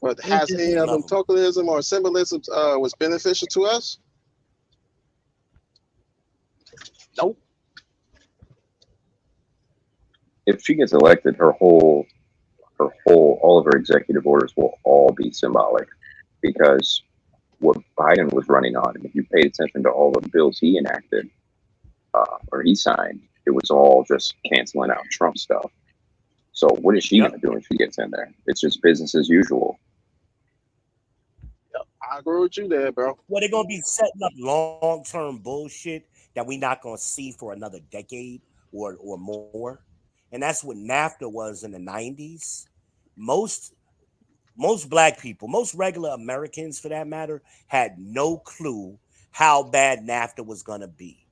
But has any of them tokenism or symbolism was beneficial to us? Nope. If she gets elected, all of her executive orders will all be symbolic, because what Biden was running on. And if you paid attention to all the bills he enacted or he signed, it was all just canceling out Trump stuff. So what is she going to do when she gets in there? It's just business as usual. I agree with you there, bro. Well, they're going to be setting up long-term bullshit that we're not going to see for another decade or more. And that's what NAFTA was in the 90s. Most black people, most regular Americans for that matter, had no clue how bad NAFTA was going to be.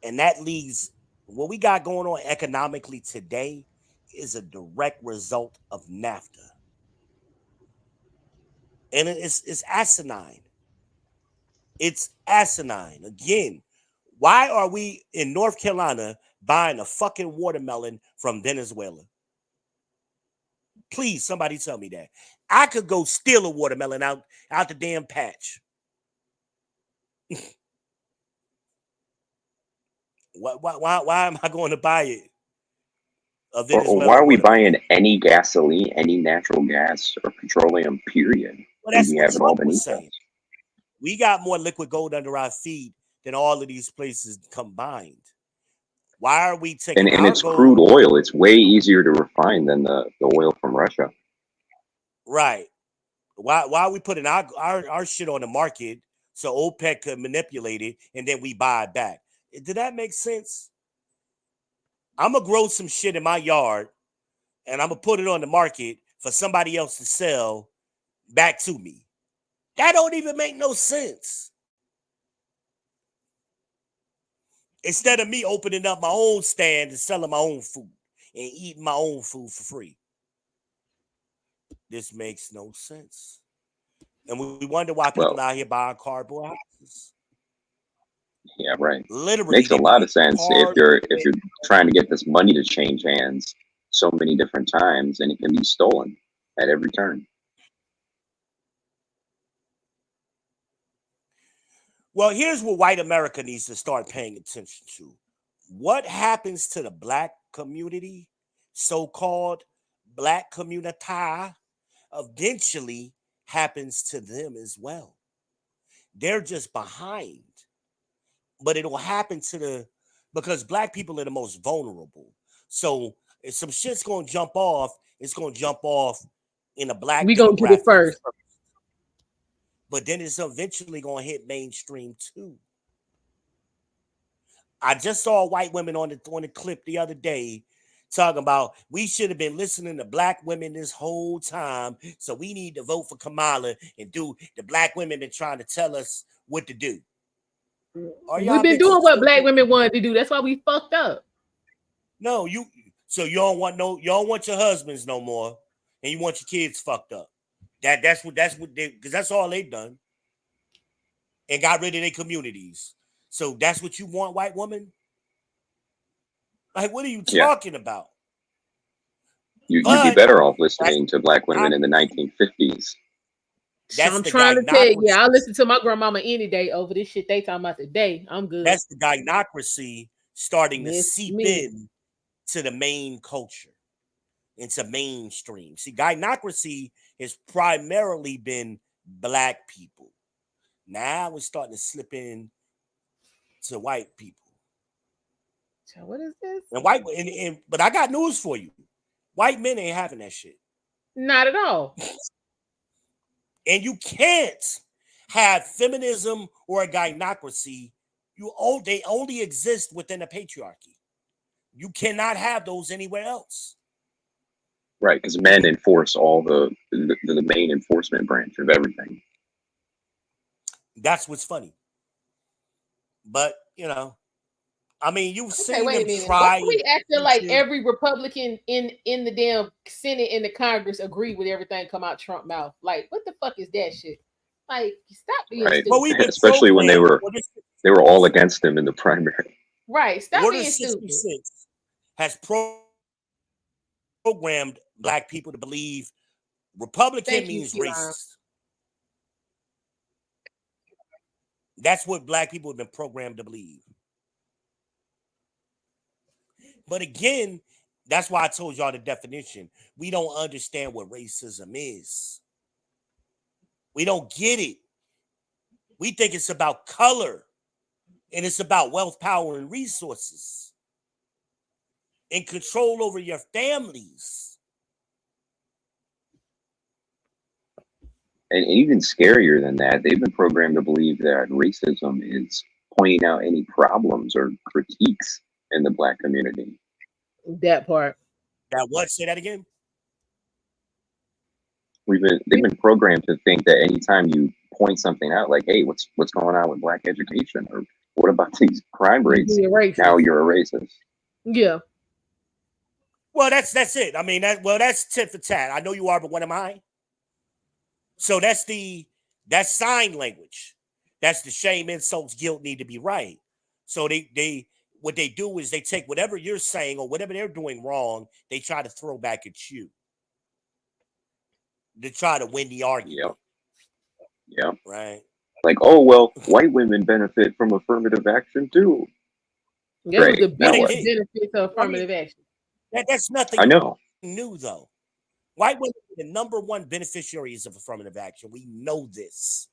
And that leaves what we got going on economically today is a direct result of NAFTA. And it's asinine. It's asinine. Again, why are we in North Carolina buying a fucking watermelon from Venezuela? Please, somebody tell me that. I could go steal a watermelon out the damn patch. Why am I going to buy it? Or why are we buying any gasoline, any natural gas or petroleum, period? Well, that's what Trump was saying. We got more liquid gold under our feet than all of these places combined. Why are we taking and it's gold? Crude oil. It's way easier to refine than the oil from Russia. Right. Why are we putting our shit on the market so OPEC could manipulate it and then we buy it back? Did that make sense? I'm going to grow some shit in my yard and I'm going to put it on the market for somebody else to sell back to me. That don't even make no sense. Instead of me opening up my own stand and selling my own food and eating my own food for free. This makes no sense. And we wonder why people out here buying cardboard houses. Yeah, right. Literally makes a lot of sense if you're trying to get this money to change hands so many different times, and it can be stolen at every turn. Well, here's what white America needs to start paying attention to. What happens to the black community, so-called black community, eventually happens to them as well. They're just behind. But it'll happen because black people are the most vulnerable. So if some shit's going to jump off, it's going to jump off in a black we going to get it first. But then it's eventually going to hit mainstream too. I just saw white women on the clip the other day talking about we should have been listening to black women this whole time, so we need to vote for Kamala and do the black women been trying to tell us what to do. We've been doing what black women wanted to do. That's why we fucked up. No, you don't want your husbands no more, and you want your kids fucked up. That's what because that's all they've done, and got rid of their communities. So that's what you want, white woman? Like, what are you talking about? You'd be better off listening to black women in the 1950s. I'm trying to tell you, I listen to my grandmama any day over this shit they talking about today. I'm good. That's the gynocracy starting to seep in to the main culture, into mainstream. See, gynocracy has primarily been black people. Now it's starting to slip in to white people. So what is this? And but I got news for you. White men ain't having that shit. Not at all. And you can't have feminism or a gynocracy. They only exist within a patriarchy. You cannot have those anywhere else. Right, because men enforce all the main enforcement branch of everything. That's what's funny. But, I mean, you've seen wait them a minute. try. Why are we acting like every Republican in the damn Senate and the Congress agree with everything come out Trump mouth? Like, what the fuck is that shit? Like, stop being stupid. Well, especially when they were all against him in the primary. Right, stop Order being 66 stupid. has programmed black people to believe Republican means racist. That's what black people have been programmed to believe. But again, that's why I told y'all the definition. We don't understand what racism is. We don't get it. We think it's about color, and it's about wealth, power, and resources, and control over your families. And even scarier than that, they've been programmed to believe that racism is pointing out any problems or critiques in the Black community. That part. That what? Say that again. They've been programmed to think that anytime you point something out, like, hey, what's going on with Black education, or what about these crime rates? Now you're a racist. Yeah. Well, that's it. I mean, that's tit for tat. I know you are, but what am I? So that's sign language. That's the shame, insults, guilt need to be right. So what they do is they take whatever you're saying or whatever they're doing wrong, they try to throw back at you. To try to win the argument. Yep. Right. Like, oh, well, white women benefit from affirmative action too. Yeah, it was the biggest benefit of affirmative action. That's nothing I know. new, though. White women are the number one beneficiaries of affirmative action. We know this.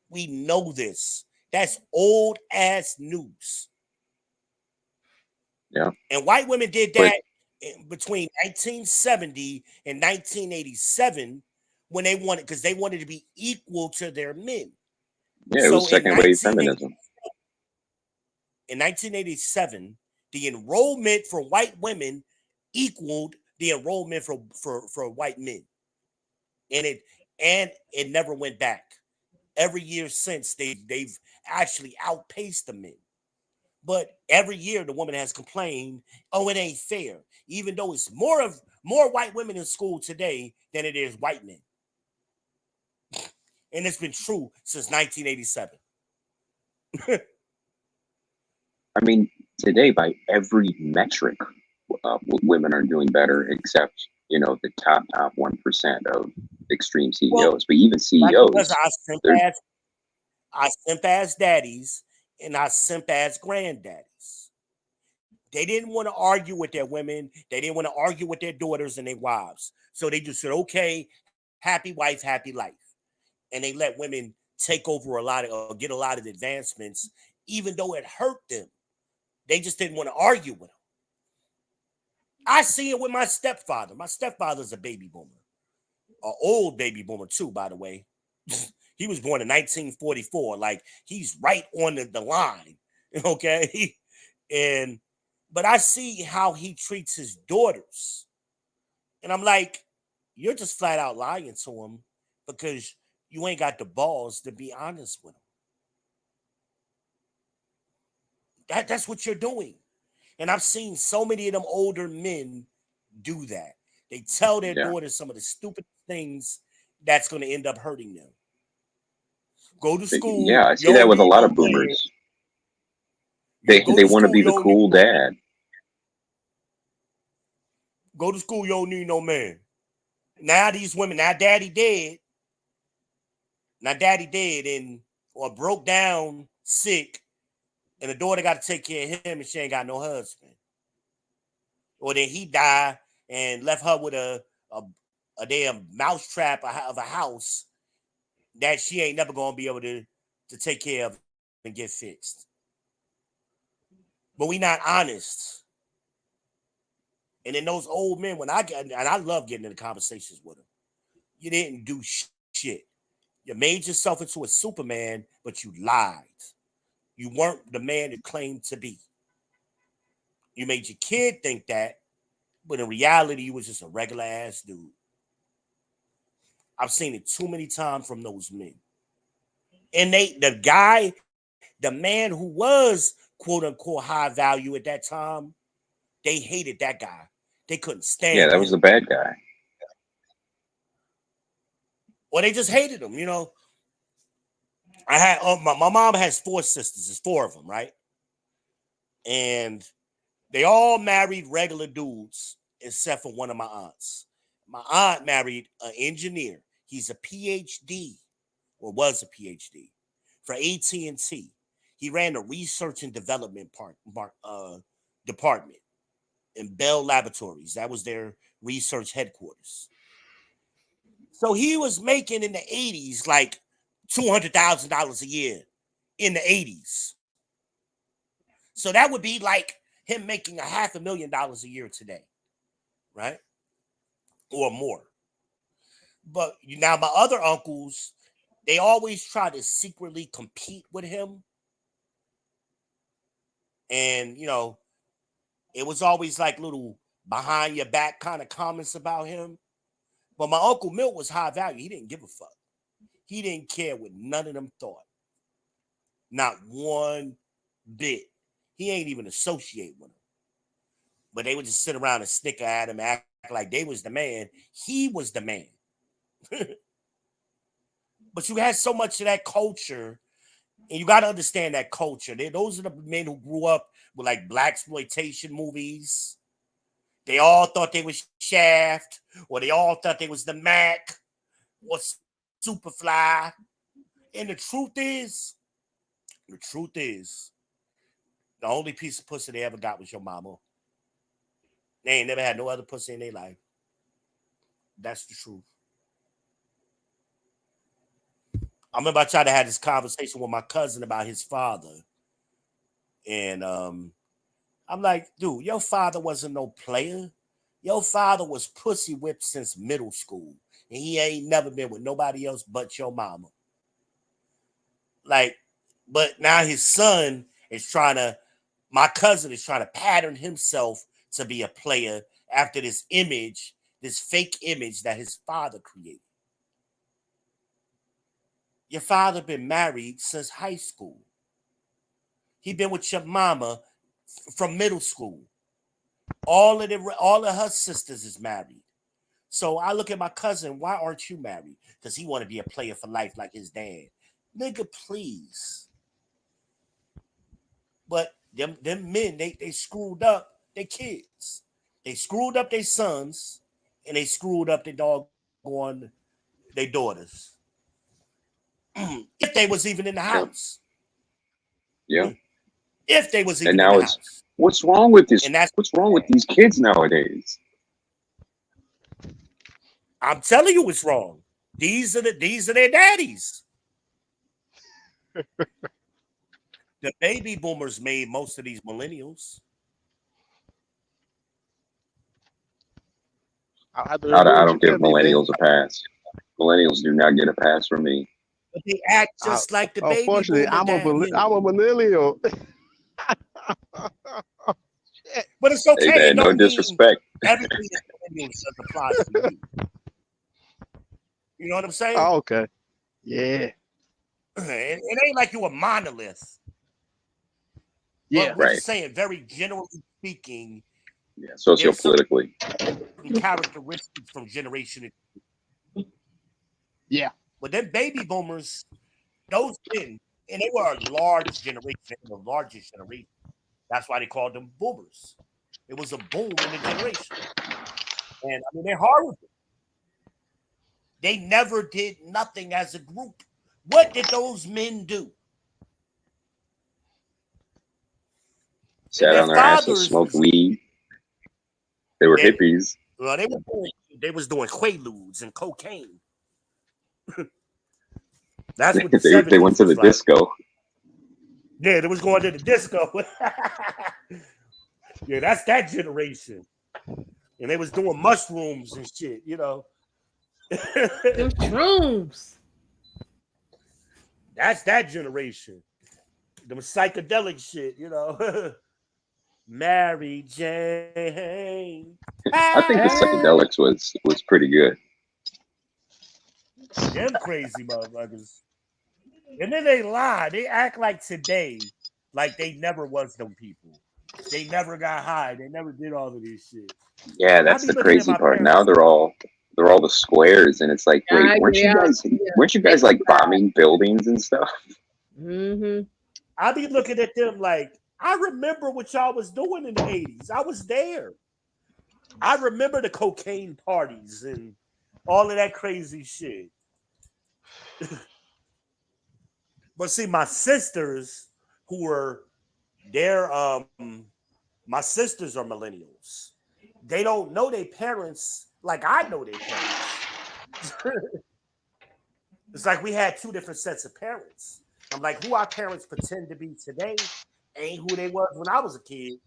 We know this. That's old ass news. Yeah. And white women did that between 1970 and 1987 when they wanted, because they wanted to be equal to their men. Yeah, it was second wave feminism. In 1987, the enrollment for white women equaled the enrollment for white men. And it never went back. Every year since, they've actually outpaced the men. But every year the woman has complained, oh, it ain't fair. Even though it's more white women in school today than it is white men. And it's been true since 1987. I mean, today by every metric, women are doing better, except the top 1% of extreme CEOs. Well, but even CEOs, I simp ass daddies and I simp ass granddaddies. They didn't want to argue with their women. They didn't want to argue with their daughters and their wives. So they just said, okay, happy wife, happy life. And they let women take over get a lot of advancements, even though it hurt them. They just didn't want to argue with them. I see it with my stepfather. My stepfather's a baby boomer. An old baby boomer, too, by the way. He was born in 1944. Like, he's right on the line. Okay? But I see how he treats his daughters. And I'm like, you're just flat out lying to him because you ain't got the balls to be honest with him. That's what you're doing. And I've seen so many of them older men do that. They tell their daughters some of the stupid things that's going to end up hurting them. Go to school. Yeah, I see that with a lot of boomers. They want to be the cool dad. Go to school, you don't need no man. Now these women, daddy dead or broke down, sick, and the daughter got to take care of him and she ain't got no husband. Or then he died and left her with a damn mousetrap of a house that she ain't never going to be able to take care of and get fixed. But we not honest. And then those old men, I love getting into conversations with them. You didn't do shit. You made yourself into a Superman, but you lied. You weren't the man you claimed to be. You made your kid think that, but in reality, you was just a regular ass dude. I've seen it too many times from those men. And the man who was quote unquote high value at that time, they hated that guy. They couldn't stand him. Yeah, that was the bad guy. Or they just hated him, I had my mom has 4 sisters. There's 4 of them, right? And they all married regular dudes, except for one of my aunts. My aunt married an engineer. He's a PhD, or was a PhD, for AT&T. He ran the research and development department in Bell Laboratories. That was their research headquarters. So he was making in the 80s like $200,000 a year in the 80s. So that would be like him making $500,000 a year today, right? Or more. But now my other uncles, they always try to secretly compete with him. And, you know, it was always like little behind your back kind of comments about him. But my Uncle Milt was high value. He didn't give a fuck. He didn't care what none of them thought. Not one bit. He ain't even associate with them. But they would just sit around and snicker at him, act like they was the man. He was the man. But you had so much of that culture, and you got to understand that culture. Those are the men who grew up with like blaxploitation movies. They all thought they was Shaft, or they all thought they was the Mac, or Superfly. And the truth is, the only piece of pussy they ever got was your mama. They ain't never had no other pussy in their life. That's the truth. I remember I tried to have this conversation with my cousin about his father. And I'm like, dude, your father wasn't no player. Your father was pussy whipped since middle school. And he ain't never been with nobody else but your mama. Like, but now his son is my cousin is trying to pattern himself to be a player after this image, this fake image that his father created. Your father been married since high school. He been with your mama from middle school. All of her sisters is married. So I look at my cousin, why aren't you married? Because he want to be a player for life like his dad. Nigga, please. But them men, they screwed up their kids. They screwed up their sons, and they screwed up their doggone their daughters. If they was even in the house. Yeah. If they was even and in now the it's house. what's wrong with this? And that's What's wrong with these kids nowadays? I'm telling you what's wrong. These are their daddies. The baby boomers made most of these millennials. I I agree with don't you give there, BB. millennials a pass. Millennials do not get a pass from me. But they act just like the baby Unfortunately, boomer dad. I'm a millennial. But it's Hey okay. It man, no don't mean disrespect. everything that millennials does applies to you. You know what I'm saying? Oh, okay. Yeah. It ain't like you a monolith. Yeah. But we're Right. just saying, very generally speaking, Yeah, there's certain sociopolitically. characteristics from generation. Yeah. But then baby boomers, those men, and they were a large generation, the largest generation. That's why they called them boomers. It was a boom in the generation. And I mean, they're horrible. They never did nothing as a group. What did those men do? And Sat their on their asses, fathers smoked was weed. They were hippies. well, they was doing quaaludes and cocaine. That's what the They 70s went to the was like. disco. Yeah, they was going to the disco. Yeah, that's that generation. And they was doing mushrooms and shit, you know. Them shrooms. That's that generation. Them psychedelic shit, you know. Mary Jane. I think the psychedelics was pretty good. Them crazy motherfuckers. And then they lie. They act like today, like they never was them people. They never got high. They never did all of this shit. Yeah, I that's be the looking at crazy my part. Now parents. they're all the squares, and it's like, wait, weren't you guys like bombing buildings and stuff? Mm-hmm. I be looking at them like, I remember what y'all was doing in the 80s. I was there. I remember the cocaine parties and all of that crazy shit. But see, my sisters who were there, my sisters are millennials. They don't know their parents like I know their parents. It's like we had two different sets of parents. I'm like, who our parents pretend to be today ain't who they was when I was a kid.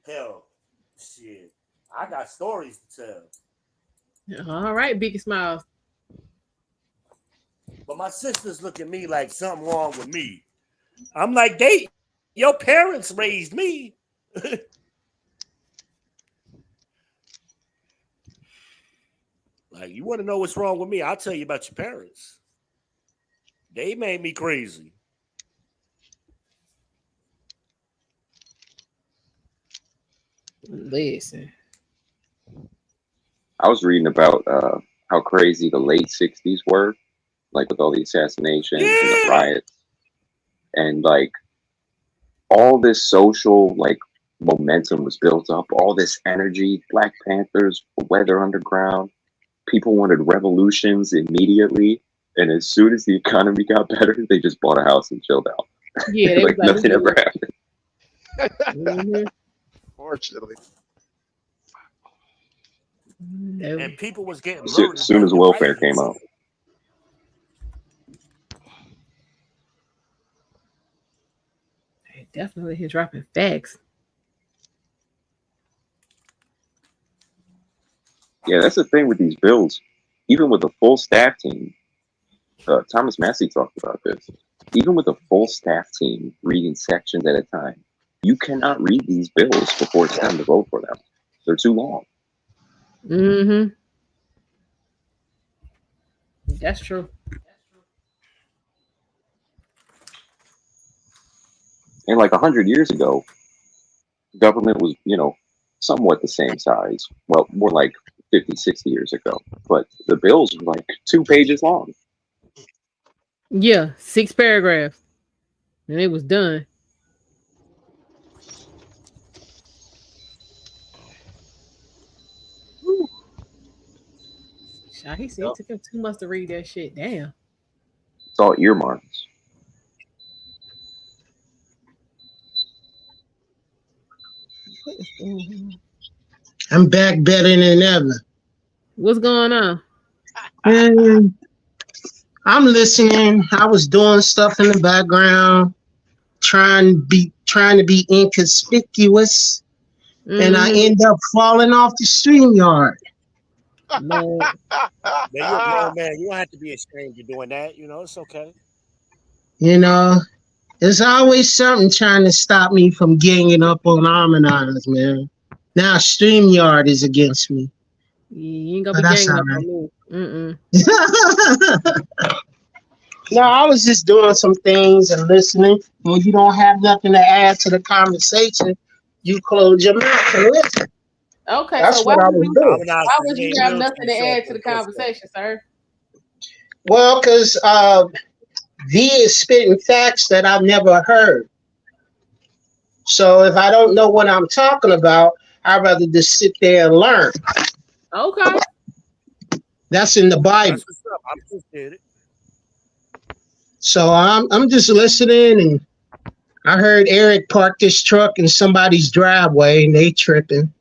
Hell, shit. I got stories to tell. All right, Biggie Smiles. But my sisters look at me like something wrong with me. I'm like, your parents raised me. Like, you want to know what's wrong with me? I'll tell you about your parents. They made me crazy. Listen. I was reading about how crazy the late 60s were, like with all the assassinations and the riots. And like all this social like momentum was built up, all this energy, Black Panthers, Weather Underground, people wanted revolutions immediately. And as soon as the economy got better, they just bought a house and chilled out. Yeah, like nothing ever happened. Mm-hmm. Fortunately. No. And people was getting As soon as welfare came out. Definitely he's dropping facts. Yeah, that's the thing with these bills. Even with a full staff team, Thomas Massey talked about this. Even with a full staff team reading sections at a time, you cannot read these bills before it's time to vote for them. They're too long. Mm-hmm. That's true. And like 100 years ago, government was, somewhat the same size. Well, more like 50, 60 years ago. But the bills were like 2 pages long. Yeah, 6 paragraphs. And it was done. He said it took him 2 months to read that shit. Damn. It's all earmarks. I'm back better than ever. What's going on? And I'm listening. I was doing stuff in the background, trying to be inconspicuous, and I end up falling off the StreamYard. No. Man, you're a grown man. You don't have to be ashamed of doing that. It's okay. There's always something trying to stop me from ganging up on Almondeyez, man. Now StreamYard is against me. You ain't gonna be ganging up on me. No, I was just doing some things and listening. When you don't have nothing to add to the conversation, you close your mouth and listen. Okay, That's so what I was doing. why would you have nothing to add to the conversation, sir? Well, because V is spitting facts that I've never heard. So if I don't know what I'm talking about, I'd rather just sit there and learn. Okay. That's in the Bible. That's what's up. I appreciate it. So I'm just listening, and I heard Eric park this truck in somebody's driveway, and they tripping.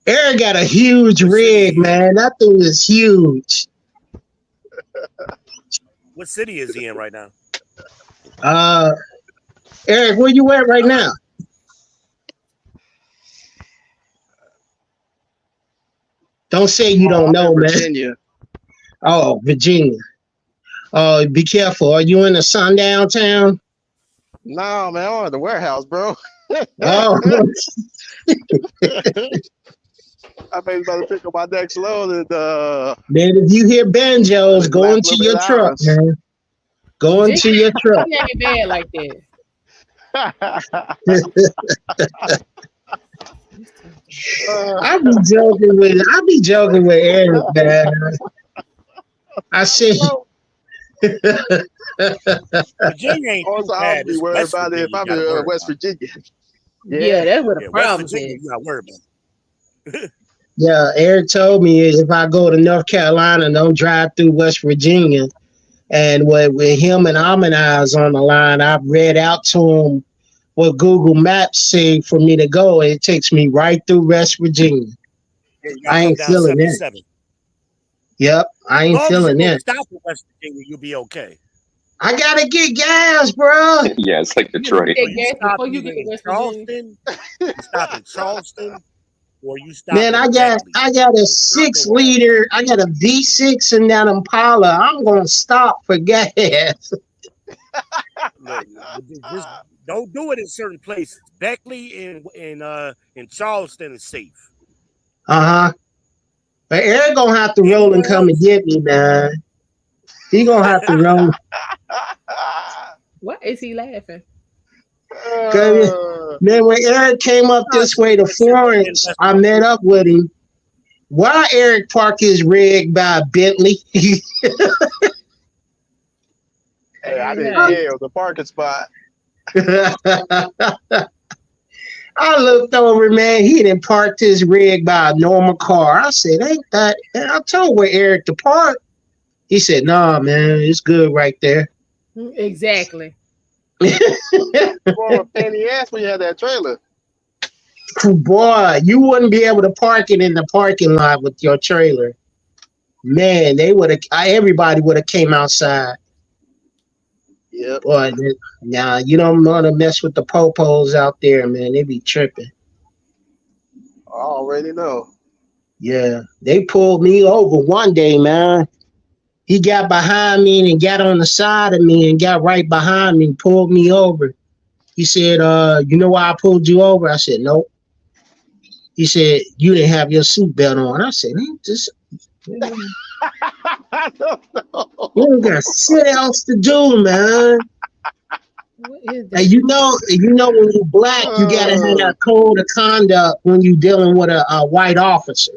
Eric got a huge rig, man. That thing is huge. What city is he in right now? Eric, where you at right now? Don't say you don't know, man. Virginia. Oh, Virginia. Oh, be careful. Are you in a sundown town? No, man, I'm at the warehouse, bro. Oh. I may about to pick up my next load. And, man, if you hear banjos, go into your truck, man. Go into your truck. He ain't bad like that. I be joking with Eric, man. I said Virginia ain't also, I'll be worried about it if I'm in West Virginia. Yeah, that's what the problem is. You're not worried about. Yeah, Eric told me if I go to North Carolina, don't drive through West Virginia. And with him and Almondeyez on the line, I've read out to him what Google Maps say for me to go. It takes me right through West Virginia. Yeah, you I gotta come ain't down feeling that. 77. Yep, I As ain't long as you feeling don't that. stop in West Virginia, you'll be okay. I gotta get gas, bro. Yeah, it's like You gotta Detroit. get So you gas stop before you either get to in West Virginia. Charleston, you stop in Charleston, or you stop Man, in I got Beckley. I got a Don't stop 6 nowhere else. liter. I got a V6 in that Impala. I'm gonna stop for gas. Look, just don't do it in certain places. Beckley and Charleston is safe. Uh-huh. But Eric gonna have to roll and Anywhere come and else, get me, man. He gonna have to roll. Why is he laughing? Cause man, when Eric came up this way to Florence, I met up with him. Why Eric park his rig by a Bentley? Hey, I didn't care. It was a parking spot. I looked over, man. He didn't parked his rig by a normal car. I said, ain't that? And I told where Eric to park. He said, nah, man, it's good right there. Exactly. Boy, a pain in the ass when you had that trailer. Boy, you wouldn't be able to park it in the parking lot with your trailer. Man, they would have. Everybody would have came outside. Yep. Boy, nah, you don't want to mess with the popos out there, man. They be tripping. I already know. Yeah, they pulled me over one day, man. He got behind me and got on the side of me and got right behind me, pulled me over. He said, you know why I pulled you over? I said, nope. He said, you didn't have your seatbelt on. I said, ain't this... I don't know. You ain't got shit else to do, man. What is that? And you know when you black, you gotta have a code of conduct when you dealing with a white officer.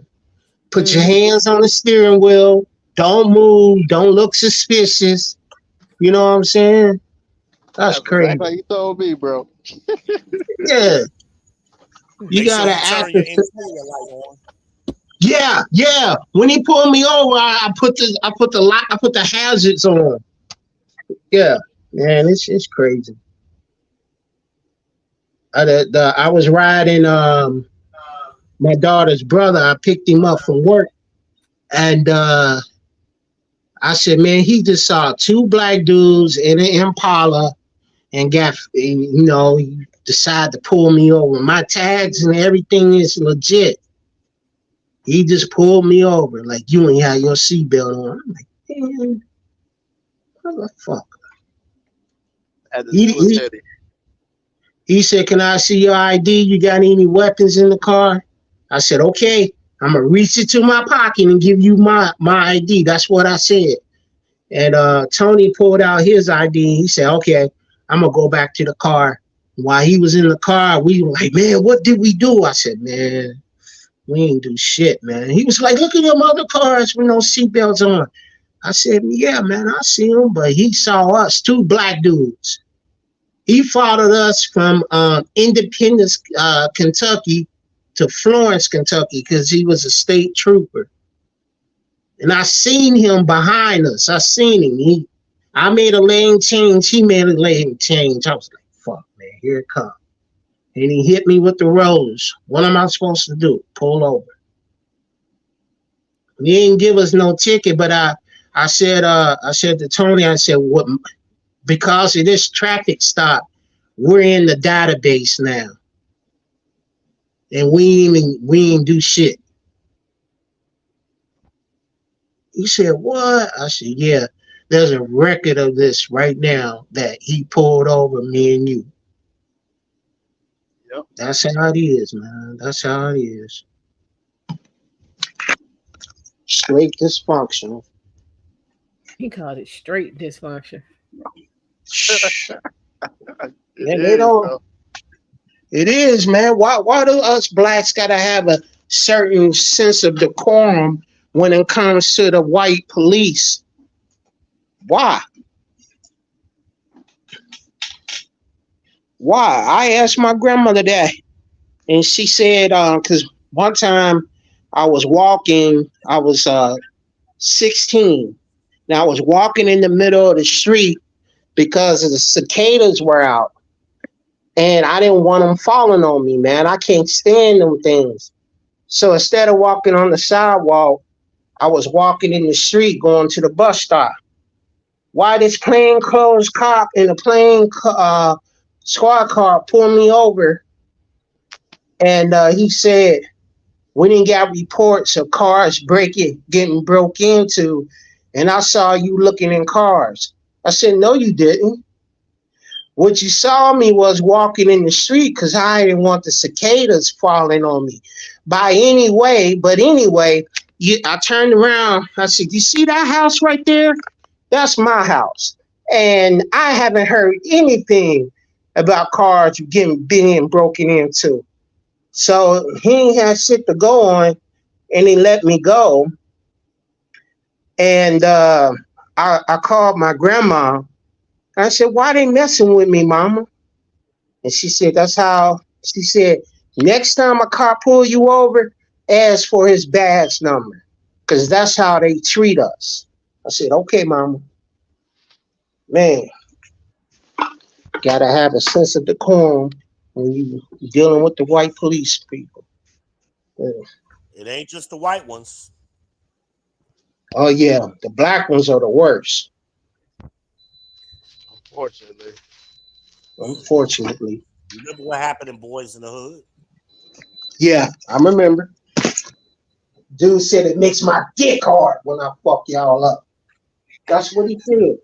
Put your hands on the steering wheel. Don't move. Don't look suspicious. You know what I'm saying? That's crazy. Exactly like you told me, bro. Yeah. You Make sure gotta you turn act. your interior light on. Yeah. When he pulled me over, I put the hazards on. Yeah, man, it's crazy. I was riding my daughter's brother. I picked him up from work, and I said, man, he just saw 2 black dudes in an Impala and he decided to pull me over. My tags and everything is legit. He just pulled me over like you ain't had your seatbelt on. I'm like, man, motherfucker. He said, can I see your ID? You got any weapons in the car? I said, okay. I'm going to reach into my pocket and give you my ID. That's what I said. And Tony pulled out his ID. He said, okay, I'm going to go back to the car. While he was in the car, we were like, man, what did we do? I said, man, we ain't do shit, man. He was like, look at them other cars with no seatbelts on. I said, yeah, man, I see him. But he saw us, 2 black dudes. He followed us from Independence, Kentucky to Florence, Kentucky, because he was a state trooper. And I seen him behind us. I seen him. I made a lane change. He made a lane change. I was like, fuck, man, here it comes. And he hit me with the rose. What am I supposed to do? Pull over. He didn't give us no ticket, but I said to Tony, I said, what? Because of this traffic stop, we're in the database now. And we ain't do shit. He said, what? I said, yeah, there's a record of this right now that he pulled over me and you. Yep. That's how it is, man. That's how it is. Straight dysfunctional. He called it straight dysfunction. It is, man. Why do us blacks gotta have a certain sense of decorum when it comes to the white police? Why? I asked my grandmother that, and she said, because one time I was walking, I was 16. Now I was walking in the middle of the street because the cicadas were out. and I didn't want them falling on me, man. I can't stand them things. So instead of walking on the sidewalk, I was walking in the street going to the bus stop. Why this plainclothes cop in a squad car pulled me over, and he said, "We didn't get reports of cars getting broke into, and I saw you looking in cars." I said, "No, you didn't. What you saw me was walking in the street because I didn't want the cicadas falling on me by any way. But anyway, I turned around. I said, you see that house right there? That's my house. And I haven't heard anything about cars being broken into." So he had shit to go on, and he let me go. And I called my grandma. I said, "Why they messing with me, mama?" And she said, she said, "Next time a cop pull you over, ask for his badge number, because that's how they treat us." I said, "Okay, mama." Man, gotta have a sense of decorum when you dealing with the white police people. Yeah. It ain't just the white ones. Oh yeah, the black ones are the worst. Unfortunately. You remember what happened in Boys in the Hood? Yeah, I remember. Dude said it makes my dick hard when I fuck y'all up. That's what he said.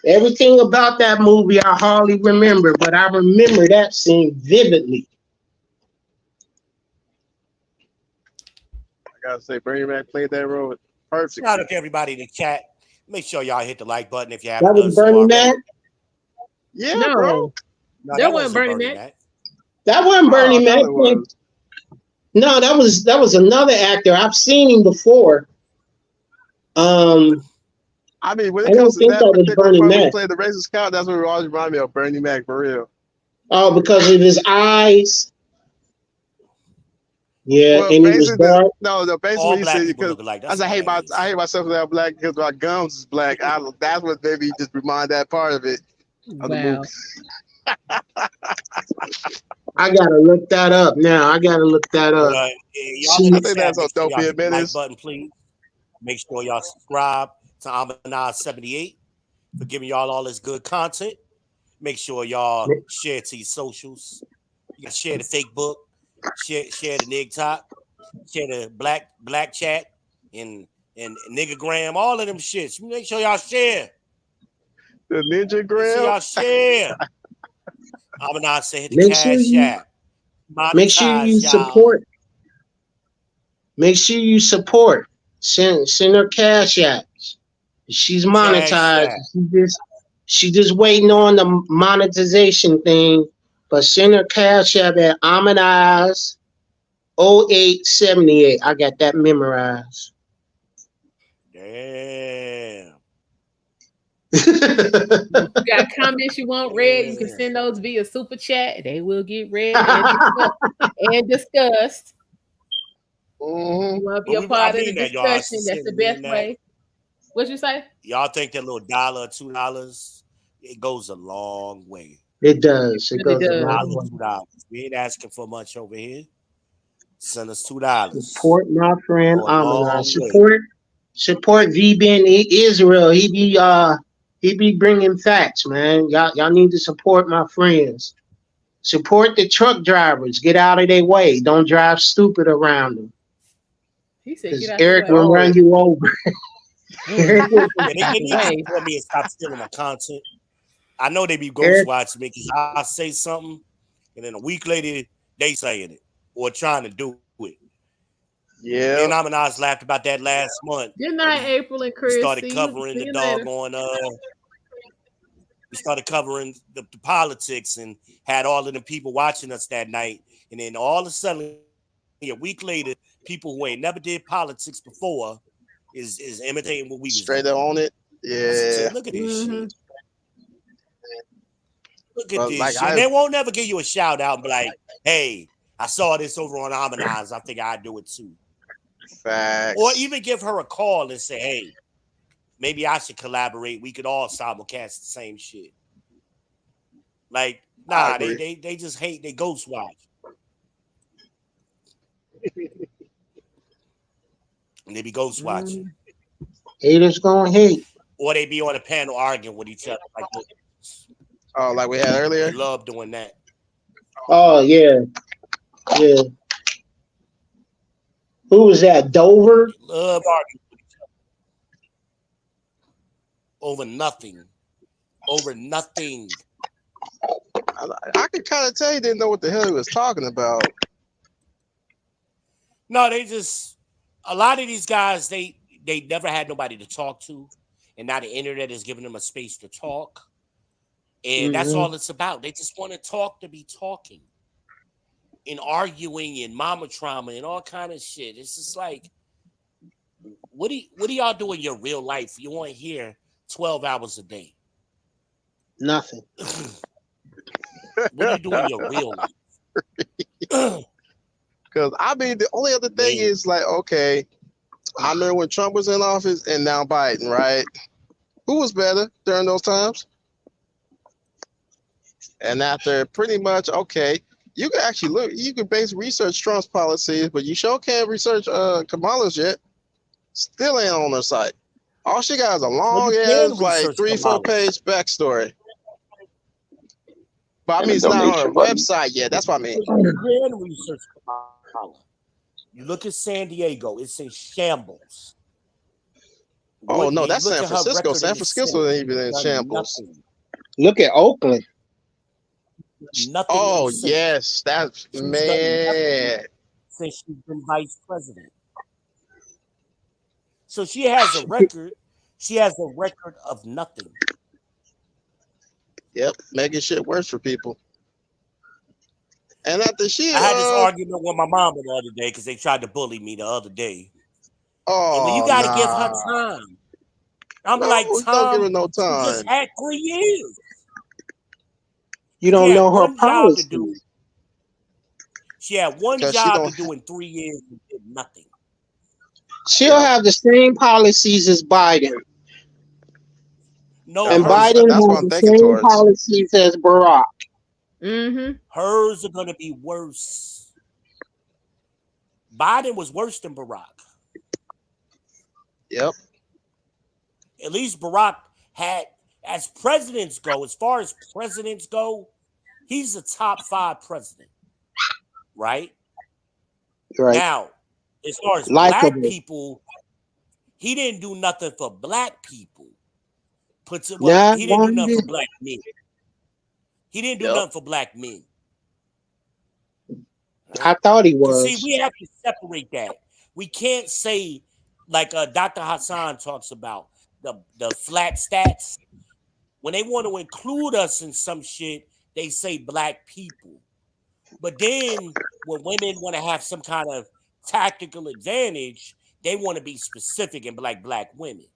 Everything about that movie I hardly remember, but I remember that scene vividly. I gotta say, Bernie Mac played that role perfect. Shout out to everybody in the chat. Make sure y'all hit the like button if you haven't That done was so Bernie already. Mac? Yeah, No, bro. No, that wasn't Bernie Mac. That wasn't Bernie I thought Mac. it was. No, that was another actor. I've seen him before. I mean, when I it don't comes to think that that was particular Bernie part when he Mac. played the racist count, that's what it always reminded me of Bernie Mac for real. Oh, because of his eyes. Yeah, Well, and he was basically, dark. basically All what he black said people because look alike. I That's said, all that is. I hate myself that I'm black because my gums is black. That's what made me just remind that part of it of the movie. I gotta look that up now. I gotta look that But up. y'all in I the think chat, that's on make sure y'all Dopey hit the like Minutes. button, please. Make sure y'all subscribe to Almondeyez for giving y'all all this good content. Make sure y'all share it to your socials. You gotta share the fake book, share the Nig Talk, share the black chat, and Niggagram, all of them shits. Make sure y'all share. The Ninja Make Gram. sure y'all share. Almondeyez said hit the Make sure cash app. make sure you Monetize, y'all. support. Make sure you support. Send her cash apps. She's Cash monetized. app. She just waiting on the monetization thing. But send her cash app at Almondeyez 0878. I got that memorized. Damn. If you got comments you want read, you can send those via super chat. They will get read and discussed. Mm-hmm. You want to be a part of the discussion? That's the best way. What you say? Y'all think that little $1 or $2, it goes a long way. It does. It goes a long way. $2. We ain't asking for much over here. Send us $2. Support my friend Almondeyez. Support VBN Israel. He be bringing facts, man. Y'all need to support my friends. Support the truck drivers. Get out of their way. Don't drive stupid around them. He said, "Get out Eric the way." will run you over. They need to support me and stop stealing my content. I know they be ghost watching me because I say something, and then a week later they saying it or trying to do it. Yeah. Me and Almondeyez laughed about that last month. Good night, April and Chris. We started covering the doggone. We started covering the politics and had all of the people watching us that night, and then all of a sudden, a week later, people who ain't never did politics before is imitating what we was straight up on it. Yeah. Said, look at this shit. Look at this shit. And they won't never give you a shout out and be like, hey, I saw this over on Almondeyez. I think I'd do it too. Facts. Or even give her a call and say, hey, maybe I should collaborate. We could all simulcast the same shit. Like, I nah, agree. they just hate. They ghost watch. And they be ghost watching, Haters gonna hate. or they be on a panel arguing with each other. Like Oh, like we had they earlier. love doing that. Oh yeah, yeah. Who was that? Dover? They love arguing with each other over nothing. Over nothing. I could kind of tell you didn't know what the hell he was talking about. No, they just a lot of these guys they never had nobody to talk to, and now the internet is giving them a space to talk, and that's all it's about. They just want to talk to be talking, and arguing and mama trauma and all kind of shit. It's just like, what do y'all do in your real life? You want to hear 12 hours a day? Nothing. What do you do in your real life? Because I mean, the only other thing is like, okay, I remember when Trump was in office and now Biden, right? Who was better during those times? And after pretty much, okay, you can actually look, you can base research Trump's policies, but you sure can't research Kamala's yet. Still ain't on her site. All she got is a long ass, like 3-4 page backstory. But I mean, it's not on her website yet. That's what I mean. You can research Kamala. You look at San Diego; it's in shambles. Oh no, that's San Francisco. San Francisco ain't even in shambles. Nothing. Look at Oakland. Nothing. Oh yes, that's man. Since she's been vice president, so she has a record. She has a record of nothing. Yep, making shit worse for people. And after she, I had this argument with my mama the other day because they tried to bully me the other day. Oh, and you got to give her time. I'm like, don't give her no time. She just had 3 years. You don't know her policies. She had one job to do in 3 years and did nothing. She'll have the same policies as Biden. No, and Biden has the same policies as Barack. Hers are going to be worse. Biden was worse than Barack. Yep. At least Barack had, as presidents go, as far as presidents go, he's a top 5 president. Right? Right. Now, as far as black people, he didn't do nothing for black people. He didn't do nothing for black men. He didn't do nothing for black men. I thought he was. See, we have to separate that. We can't say, like Dr. Hassan talks about, the flat stats. When they want to include us in some shit, they say black people. But then when women want to have some kind of tactical advantage, they want to be specific and be like black women.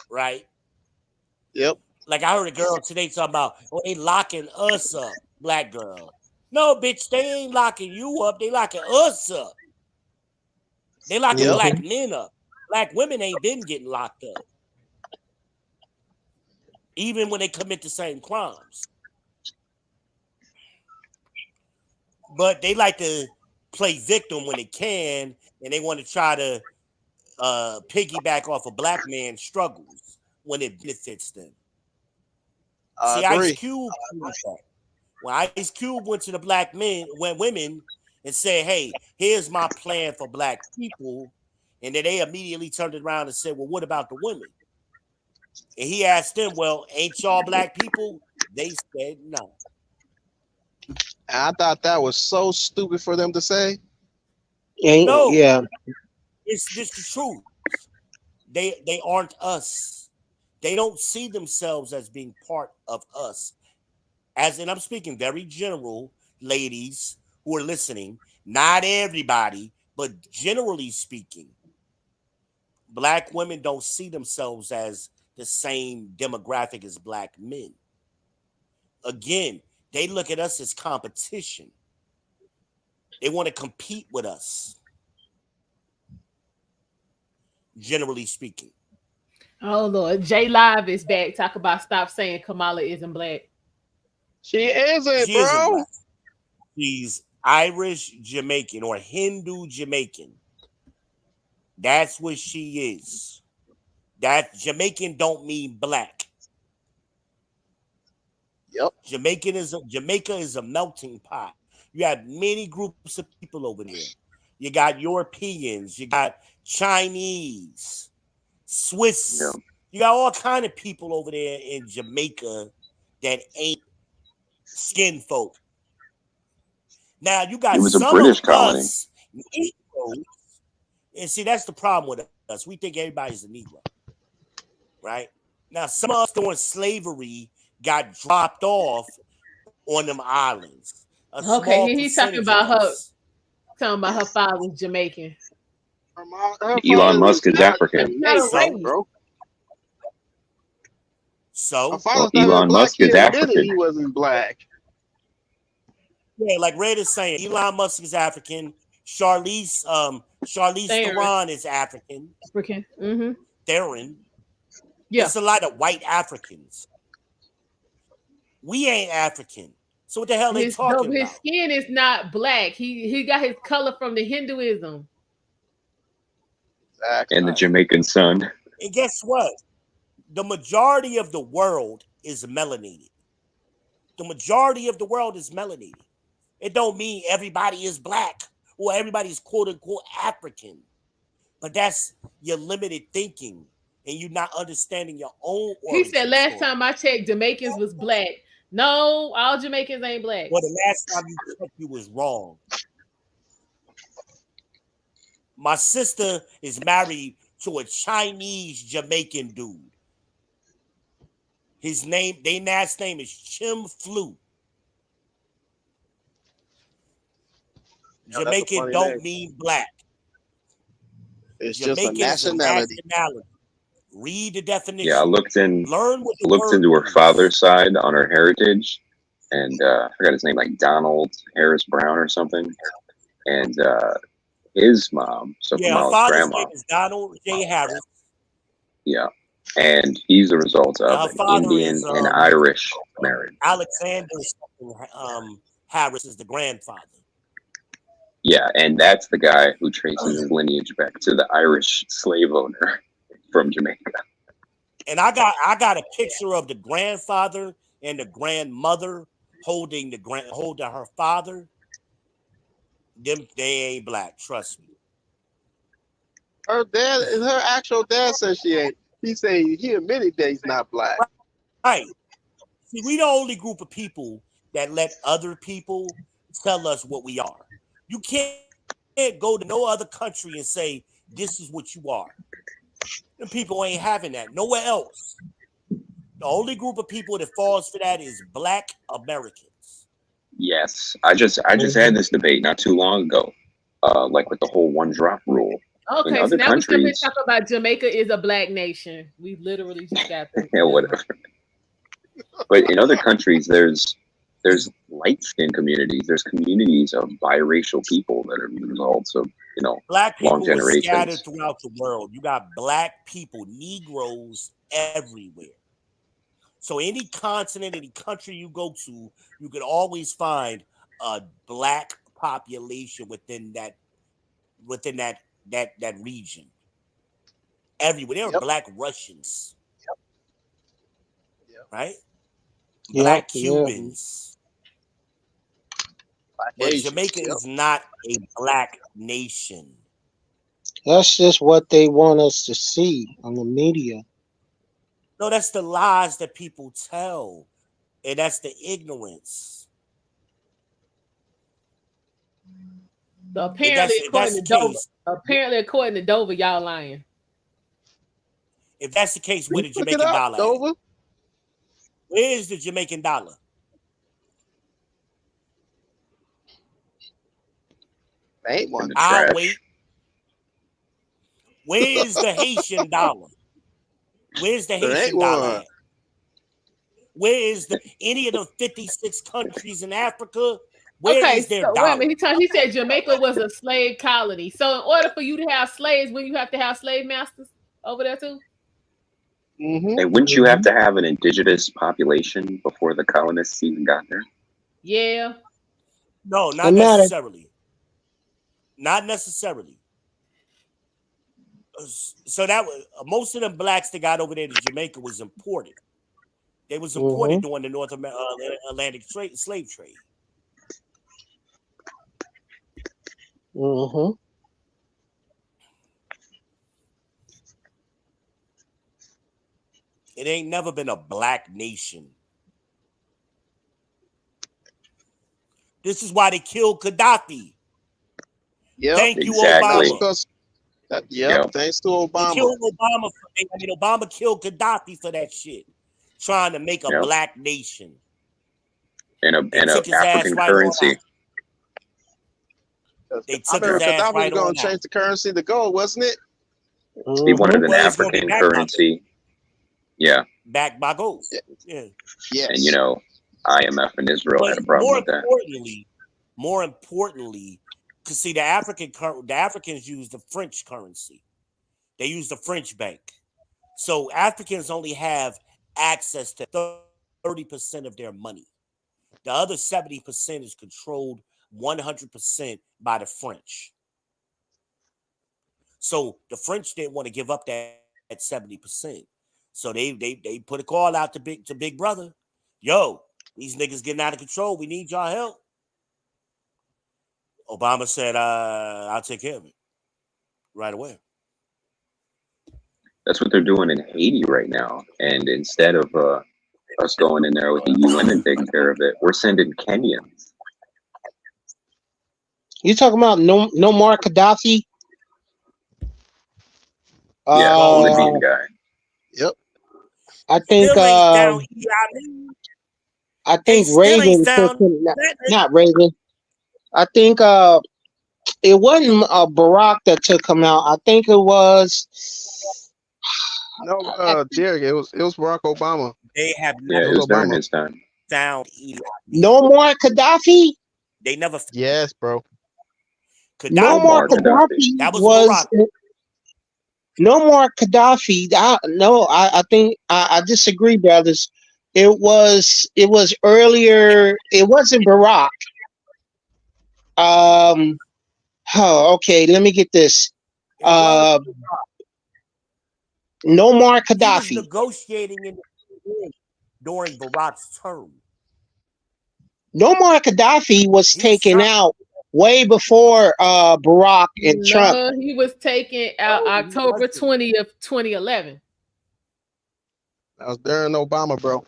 Right? Yep. Like I heard a girl today talking about, oh, they locking us up, black girl. No, bitch, they ain't locking you up. They locking us up. They locking black men up. Black women ain't been getting locked up. Even when they commit the same crimes. But they like to play victim when they can, and they want to try to piggyback off a black man's struggles when it benefits them. See, Ice Cube, when Ice Cube went to the women and said, hey, here's my plan for black people, and then they immediately turned it around and said, well, what about the women? And he asked them, well, ain't y'all black people? They said no. I thought that was so stupid for them to say. No, yeah, it's just the truth. They aren't us. They don't see themselves as being part of us. And I'm speaking very general, ladies who are listening. Not everybody, but generally speaking, black women don't see themselves as the same demographic as black men. Again, they look at us as competition. They want to compete with us. Generally speaking. Oh Lord, J Live is back. Talk about stop saying Kamala isn't black. She isn't, She bro. isn't black. She's Irish Jamaican or Hindu Jamaican. That's what she is. That Jamaican don't mean black. Yep. Jamaica is a melting pot. You have many groups of people over there. You got Europeans, you got Chinese, Swiss. Yeah. You got all kind of people over there in Jamaica that ain't skin folk. Now you got It was a some British of colony. us Negroes, and see that's the problem with us. We think everybody's a Negro, right? Now some of us during slavery got dropped off on them islands. A small he's talking percentage about of her. us. Talking about her father's Jamaican. Her Elon father Musk is not African. It's not a Jamaican, race. bro. So Her father's Well, not even Elon black. Musk He is admitted African. he wasn't black. yeah, like Red is saying, Elon Musk is African. Charlize Theron is African. African. Mm-hmm. Theron. Yeah. It's a lot of white Africans. We ain't African. So what the hell they talking His about? skin is not black. He got his color from the Hinduism. Exactly. And the Jamaican sun. And guess what? The majority of the world is melanated. The majority of the world is melanated. It don't mean everybody is black or everybody is quote unquote African. But that's your limited thinking and you not understanding your own origin. He said last story. time I checked, Jamaicans was black. No, all Jamaicans ain't black. Well, the last time you checked, you was wrong. My sister is married to a Chinese Jamaican dude. Their last name is Chim Flu. Oh, Jamaican don't mean black. It's Jamaican just a nationality. Read the definition. Yeah, I looked Learn what the looked word into her means. father's side on her heritage, and I forgot his name, like Donald Harris Brown or something. And his mom, so Yeah, her Kamala's father's grandma, name is Donald J. Harris. yeah, and he's the result And of her an father Indian is and Irish marriage. Alexander Harris is the grandfather. Yeah, and that's the guy who traces his lineage back to the Irish slave owner from Jamaica. And I got a picture of the grandfather and the grandmother holding her father. They ain't black, trust me. Her actual dad says she ain't. He admitted that he's not black. Right. See, we the only group of people that let other people tell us what we are. You can't go to no other country and say this is what you are. And people ain't having that nowhere else. The only group of people that falls for that is black Americans. Yes, I just had this debate not too long ago, like with the whole one drop rule. In Okay, so other now we're going to countries, talk about Jamaica is a black nation. We literally just got this. yeah, whatever. But in other countries, there's light skinned communities. There's communities of biracial people that are results of black people long generations. scattered throughout the world. You got black people, Negroes everywhere. So any continent, any country you go to, you can always find a black population within that region. Everywhere. There are black Russians. Right? Black Cubans. But Jamaica is not a black nation. That's just what they want us to see on the media. No, that's the lies that people tell. And that's the ignorance. So apparently, according to Dover, y'all lying. If that's the case, where the Jamaican dollar at? Where is the Jamaican dollar? Ain't one. I'll wait. Where is the Haitian dollar? Where's the Haitian dollar at? Where is any of the 56 countries in Africa? Where is their dollar? Wait a minute. He said Jamaica was a slave colony. So in order for you to have slaves, when you have to have slave masters over there too? Hey, wouldn't you have to have an indigenous population before the colonists even got there? Yeah. No, not necessarily. Not necessarily. So that was most of them blacks that got over there to Jamaica was imported. They was imported during the North Atlantic slave trade. It ain't never been a black nation. This is why they killed Gaddafi. Yep, Thank you, exactly. Obama. Thanks to Obama. They killed Obama. Obama killed Gaddafi for that shit. Trying to make a black nation. And a African currency. They took his ass right going on to change the currency to gold, wasn't it? He wanted an African currency. Yeah. Backed by gold. Yeah. Yes. And IMF and Israel had a problem with that. More importantly, because see, the Africans use the French currency. They use the French bank. So Africans only have access to 30% of their money. The other 70% is controlled 100% by the French. So the French didn't want to give up that 70%. So they put a call out to Big Brother. Yo, these niggas getting out of control. We need y'all help. Obama said, I'll take care of it right away. That's what they're doing in Haiti right now. And instead of us going in there with the UN and taking care of it, we're sending Kenyans. You talking about no more Gaddafi? Yeah, the Libyan guy. Yep. I think Reagan took him. Not Reagan. I think it wasn't Barack that took him out. I think it was Jerry. It was Barack Obama. They have it was during his time. Found no more Gaddafi. They never. Yes, bro. No more Gaddafi. That was Barack. No more Gaddafi. I think I disagree, brothers. It was earlier. It wasn't Barack. Okay. Let me get this. No more Gaddafi. He was negotiating during Barack's term. No more Gaddafi was taken out way before Barack and Trump. He was taken out October 20th, 2011. That was during Obama, bro.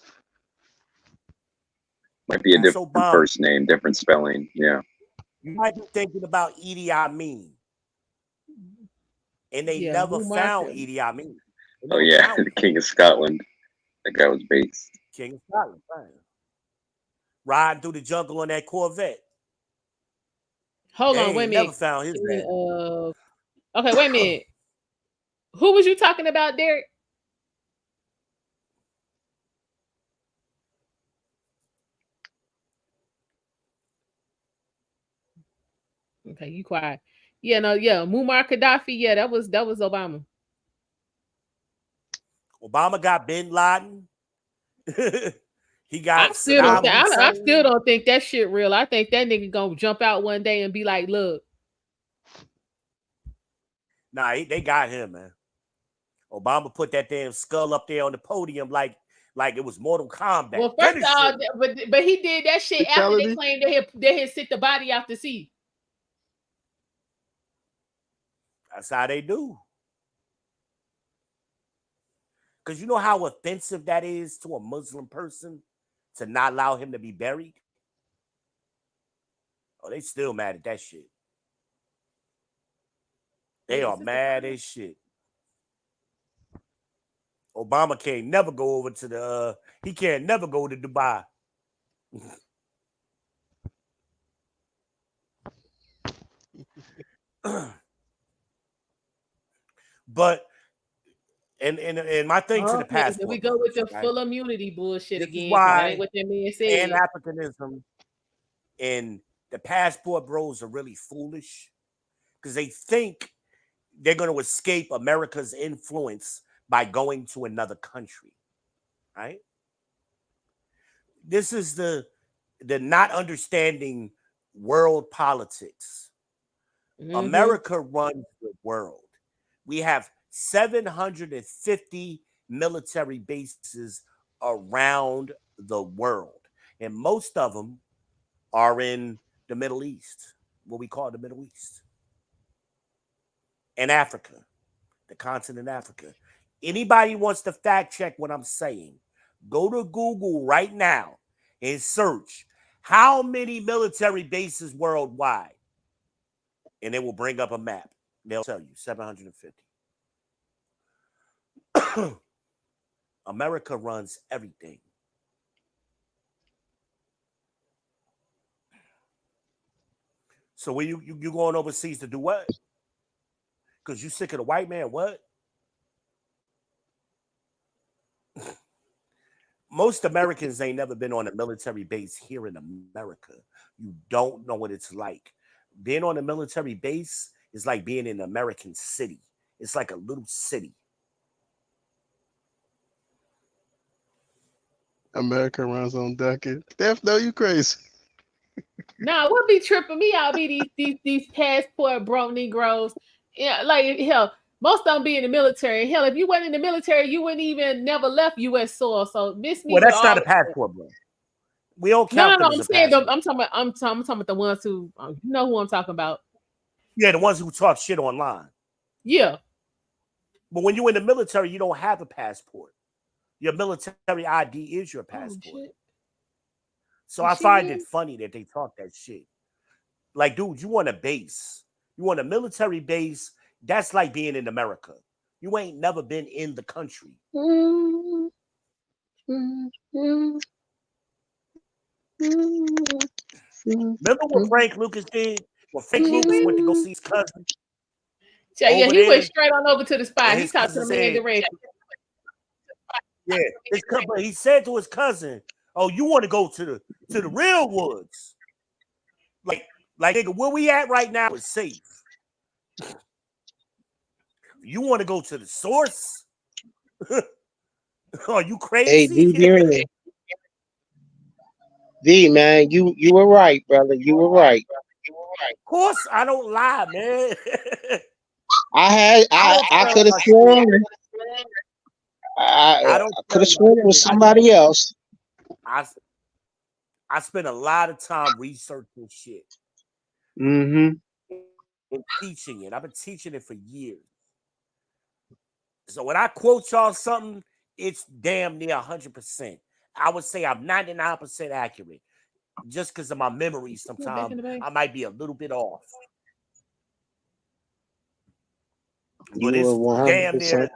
Might be a different first name, different spelling. Yeah. You might be thinking about Idi Amin. And they never found Idi Amin. Oh, yeah. The King of Scotland. That guy was based. King of Scotland, right. Riding through the jungle on that Corvette. Hold on, wait a minute. Never found his name. Okay, wait a minute. Who was you talking about, Derek? Okay, you quiet. Yeah, Muammar Gaddafi. Yeah, that was Obama. Obama got Bin Laden. He got. I still don't think that shit real. I think that nigga gonna jump out one day and be like, "Look." Nah, they got him, man. Obama put that damn skull up there on the podium like it was Mortal Kombat. Well, first of all, but he did that shit after they claimed they had sent the body out to sea. That's how they do. Because you know how offensive that is to a Muslim person to not allow him to be buried? Oh, they still mad at that shit. They are mad as shit. Obama can't never go over to he can't never go to Dubai. But and my thing to the passport. We go with the full immunity bullshit again. Why that ain't what that man said. And Africanism and the passport bros are really foolish because they think they're going to escape America's influence by going to another country, right? This is the not understanding world politics. America runs the world. We have 750 military bases around the world, and most of them are in the Middle East, what we call the Middle East, and Africa, the continent Africa. Anybody wants to fact check what I'm saying, go to Google right now and search how many military bases worldwide, and it will bring up a map. They'll tell you 750. America runs everything. So when you going overseas to do what? Because you sick of the white man, what? Most Americans ain't never been on a military base here in America. You don't know what it's like. Being on a military base is like being in an American city. It's like a little city. America runs on ducking. Def, no, you crazy. Nah, what be tripping me out be these passport broke Negroes. Yeah, like hell, most of them be in the military. Hell, if you went in the military, you wouldn't even never left U.S. soil. So miss me Well, with that's all. not a passport, bro. We don't No, count them I'm as a saying passport. I'm talking about the ones who you know who I'm talking about. Yeah, the ones who talk shit online. Yeah. But when you're in the military, you don't have a passport. Your military ID is your passport. So I find it funny that they talk that shit. Like, dude, you want a base. You want a military base. That's like being in America. You ain't never been in the country. Remember what Frank Lucas did? When Frank Lucas went to go see his cousin. Yeah, he went straight on over to the spot. He talked to the man directly. Yeah, he said to his cousin, "Oh, you want to go to the real woods? Like nigga, where we at right now is safe. You want to go to the source? Are you crazy?" Hey, D, man, you were right, brother. You were right. Of course, I don't lie, man. I could have sworn. I could have sworn it was somebody else. I spent a lot of time researching shit. Mm-hmm. And teaching it. I've been teaching it for years. So when I quote y'all something, it's damn near 100%. I would say I'm 99% accurate. Just because of my memory, sometimes I might be a little bit off. But it's damn near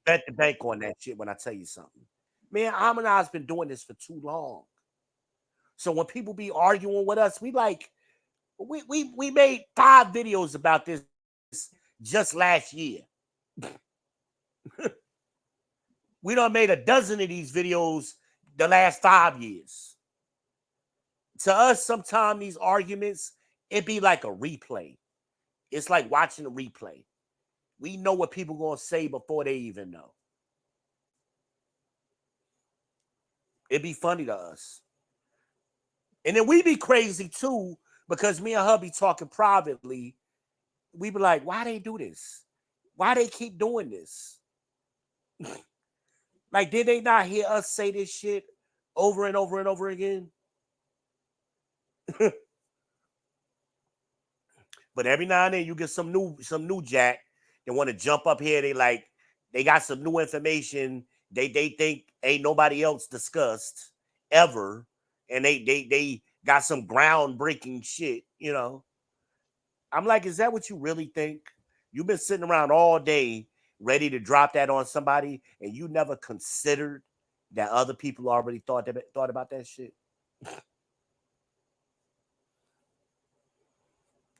bet the bank on that shit when I tell you something. Man, Almondeyez been doing this for too long. So when people be arguing with us, we made 5 videos about this just last year. We done made a dozen of these videos the last 5 years. To us, sometimes these arguments, it be like a replay. It's like watching a replay. We know what people gonna say before they even know. It'd be funny to us. And then we be crazy too, because me and her be talking privately. We be like, why they do this? Why they keep doing this? Like, did they not hear us say this shit over and over and over again? But every now and then you get some new jack that want to jump up here. They got some new information they think ain't nobody else discussed ever, and they got some groundbreaking shit, you know. I'm like, is that what you really think? You've been sitting around all day ready to drop that on somebody, and you never considered that other people already thought about that shit?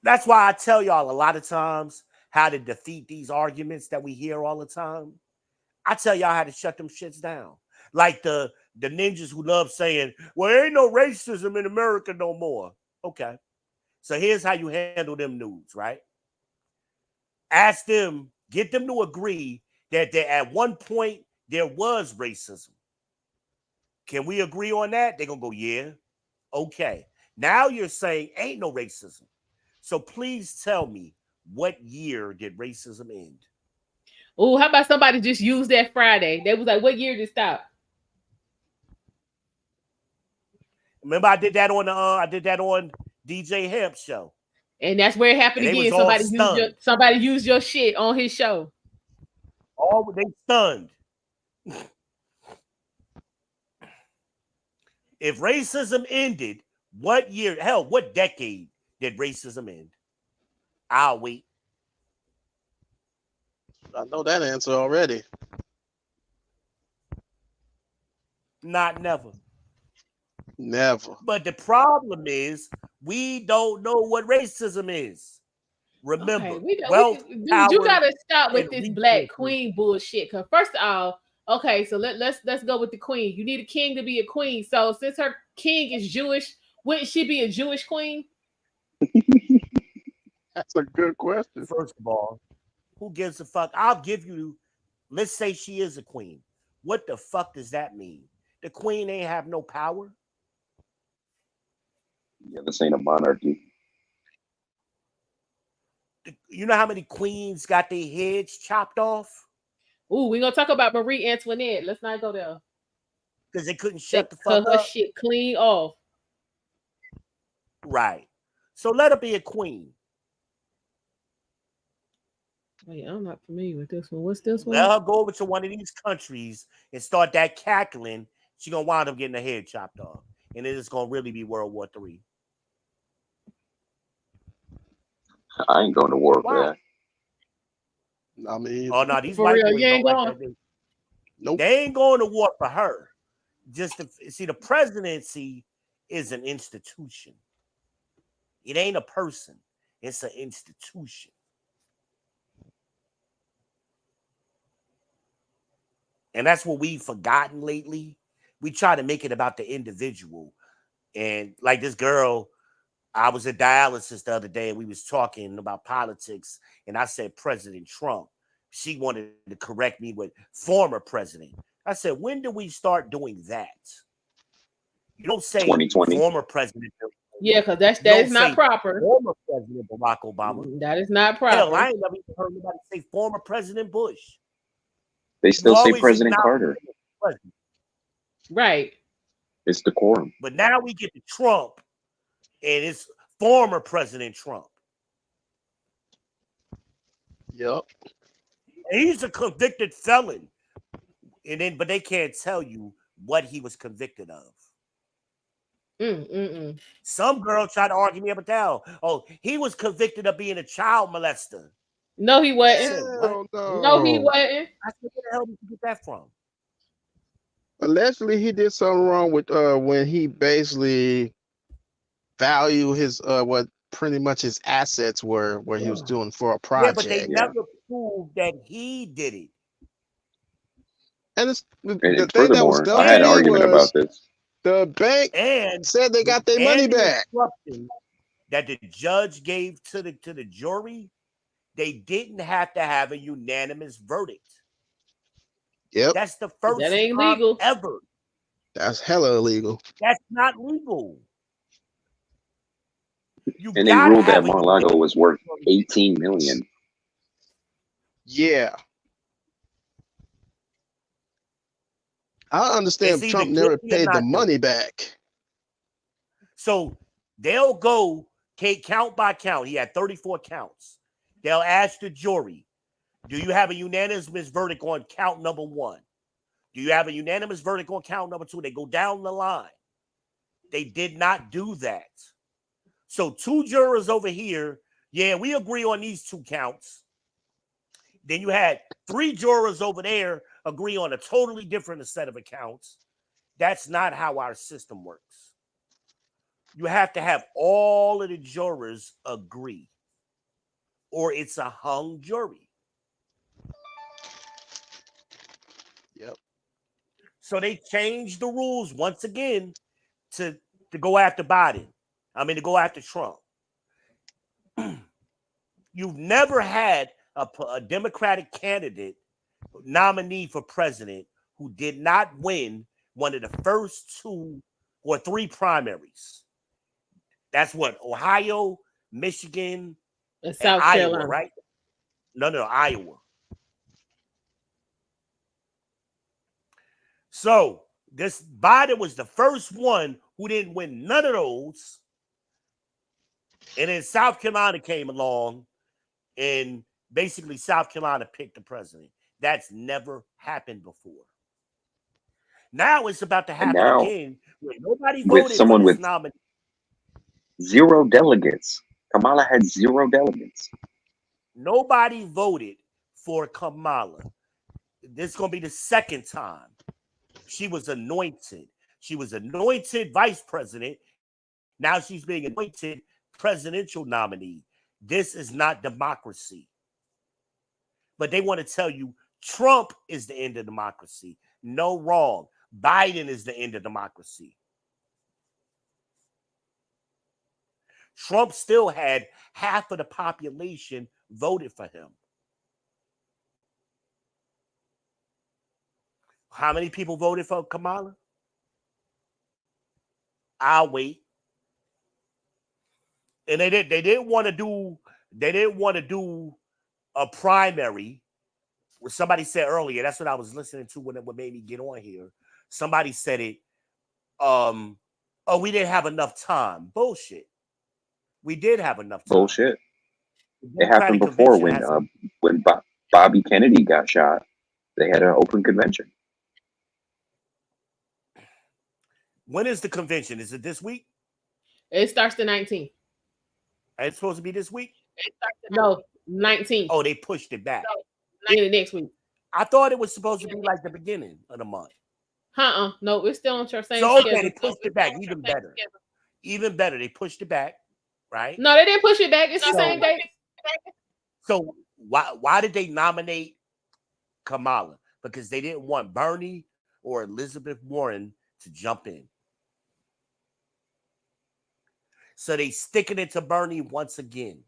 That's why I tell y'all a lot of times how to defeat these arguments that we hear all the time. I tell y'all how to shut them shits down. Like the ninjas who love saying, well, there ain't no racism in America no more. Okay. So here's how you handle them nudes, right? Ask them, get them to agree that at one point there was racism. Can we agree on that? They're going to go, yeah. Okay. Now you're saying ain't no racism. So please tell me, what year did racism end? Oh, how about somebody just use that Friday? They was like, what year did it stop? Remember, I did that on DJ Hemp's show. And that's where it happened again. Somebody used your shit on his show. Oh, they stunned. If racism ended, what year, hell, what decade did racism end? I'll wait. I know that answer already. Not never. Never. But the problem is we don't know what racism is. Remember, you gotta stop with this black queen bullshit. Cause first of all, okay, so let's go with the queen. You need a king to be a queen. So since her king is Jewish, wouldn't she be a Jewish queen? That's a good question. First of all, who gives a fuck? I'll give you, let's say she is a queen. What the fuck does that mean? The queen ain't have no power? Yeah, this ain't a monarchy. You know how many queens got their heads chopped off? Ooh, we're gonna talk about Marie Antoinette. Let's not go there. Because they couldn't shut the fuck her up. Shit clean off. Right. So let her be a queen. Wait, I'm not familiar with this one. What's this one? Let her go over to one of these countries and start that cackling. She gonna wind up getting her head chopped off. And it is gonna really be World War III. I ain't going to war for that. I mean, oh no, these for white real, boys you ain't don't going. like that. Nope. They ain't going to war for her. Just to see, the presidency is an institution. It ain't a person. It's an institution. And that's what we've forgotten lately. We try to make it about the individual. And like this girl, I was at dialysis the other day and we was talking about politics and I said President Trump. She wanted to correct me with former president. I said, when do we start doing that? You don't say 2020. Former president. Yeah, because that is not proper. Former President Barack Obama. That is not proper. Hell, I ain't never even heard anybody say former President Bush. They still say President Carter. Right. It's decorum. But now we get to Trump, and it's former President Trump. Yep. And he's a convicted felon. But they can't tell you what he was convicted of. Some girl tried to argue me up and down. Oh, he was convicted of being a child molester. No, he wasn't. No, he wasn't. I said, where the hell did you get that from? Allegedly, he did something wrong with when he basically valued his what pretty much his assets were where he was doing for a project. Yeah, but they never proved that he did it. And the thing that was done I had an argument about this. The bank said they got their money back. That the judge gave to the jury, they didn't have to have a unanimous verdict. Yep. That's the first that ain't time legal ever. That's hella illegal. That's not legal. And they ruled that Mar-a-Lago was worth $18 million. Yeah. I understand Trump never paid the money back. So they'll go count by count. He had 34 counts. They'll ask the jury, do you have a unanimous verdict on count number 1? Do you have a unanimous verdict on count number 2? They go down the line. They did not do that. So 2 jurors over here, yeah, we agree on these 2 counts. Then you had 3 jurors over there agree on a totally different set of accounts. That's not how our system works. You have to have all of the jurors agree, or it's a hung jury. Yep. So they changed the rules once again to go after Biden. To go after Trump. You've never had a Democratic candidate nominee for president who did not win one of the first 2 or 3 primaries. That's what, Ohio, Michigan, and South Iowa, Carolina, right? No, Iowa. So this Biden was the first one who didn't win none of those. And then South Carolina came along, and basically South Carolina picked the president. That's never happened before. Now it's about to happen again. Where nobody voted with someone for this with nominee. 0 delegates. Kamala had 0 delegates. Nobody voted for Kamala. This is going to be the second time. She was anointed. She was anointed vice president. Now she's being anointed presidential nominee. This is not democracy. But they want to tell you Trump is the end of democracy. No, wrong. Biden is the end of democracy. Trump still had half of the population voted for him. How many people voted for Kamala? I'll wait. And they didn't want to do a primary. What somebody said earlier, that's what I was listening to when it made me get on here. Somebody said it. Oh, we didn't have enough time. Bullshit. We did have enough time. Bullshit. It happened before when Bobby Kennedy got shot. They had an open convention. When is the convention? Is it this week? It starts the 19th. It's supposed to be this week? No, 19th. Oh, they pushed it back. In the next week. I thought it was supposed to be like the beginning of the month. No, it's still on your same so, okay, schedule. they pushed it back. Even better. Even better. They pushed it back, right? No, they didn't push it back. It's the same date. So why did they nominate Kamala? Because they didn't want Bernie or Elizabeth Warren to jump in. So they sticking it to Bernie once again.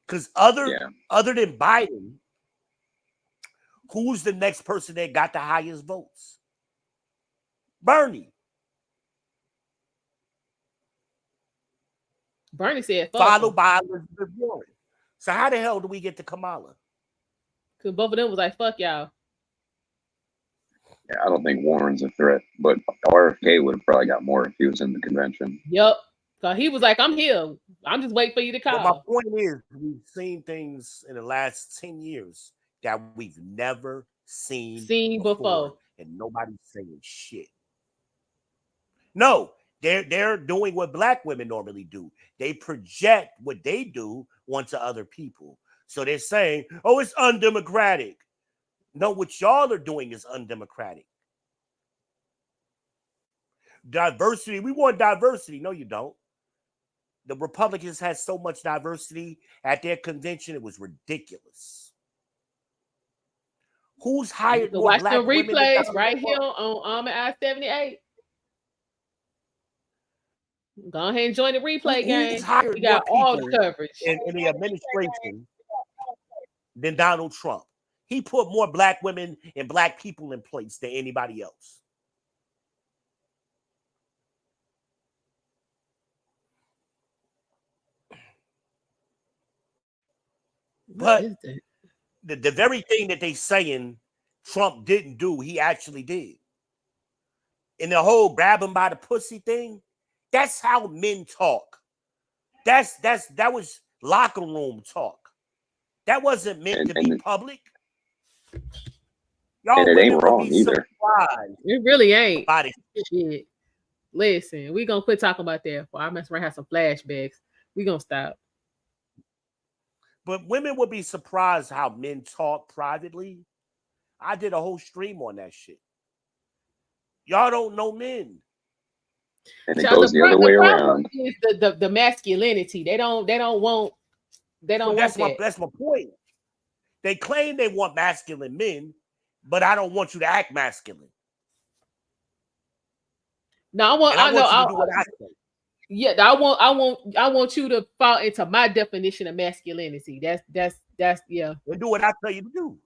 Because other than Biden, who's the next person that got the highest votes? Bernie. Bernie said, followed by Elizabeth Warren. So how the hell do we get to Kamala? Because both of them was like, fuck y'all. Yeah, I don't think Warren's a threat, but RFK would have probably got more if he was in the convention. Yep. So he was like, I'm here. I'm just waiting for you to call. But my point is, we've seen things in the last 10 years that we've never seen before. And nobody's saying shit. No, they're doing what black women normally do. They project what they do onto other people. So they're saying, oh, it's undemocratic. No, what y'all are doing is undemocratic. Diversity. We want diversity. No, you don't. The Republicans had so much diversity at their convention, it was ridiculous. Who's hired more watch black the women? Replays right here on I-78. Go ahead and join the replay game. We got all the coverage in the administration than Donald Trump. He put more black women and black people in place than anybody else. But the very thing that they saying Trump didn't do, he actually did. And the whole grab him by the pussy thing, that's how men talk. That was locker room talk. That wasn't meant to be public. Y'all and it ain't wrong either. It really ain't. Shit. Listen, we gonna quit talking about that. I must have some flashbacks. We gonna stop. But women would be surprised how men talk privately. I did a whole stream on that shit. Y'all don't know men. And it goes the other way around. Is the masculinity. They don't want that. That's my point. They claim they want masculine men, but I don't want you to act masculine. No, I want you to fall into my definition of masculinity. That's That's yeah. And do what I tell you to do.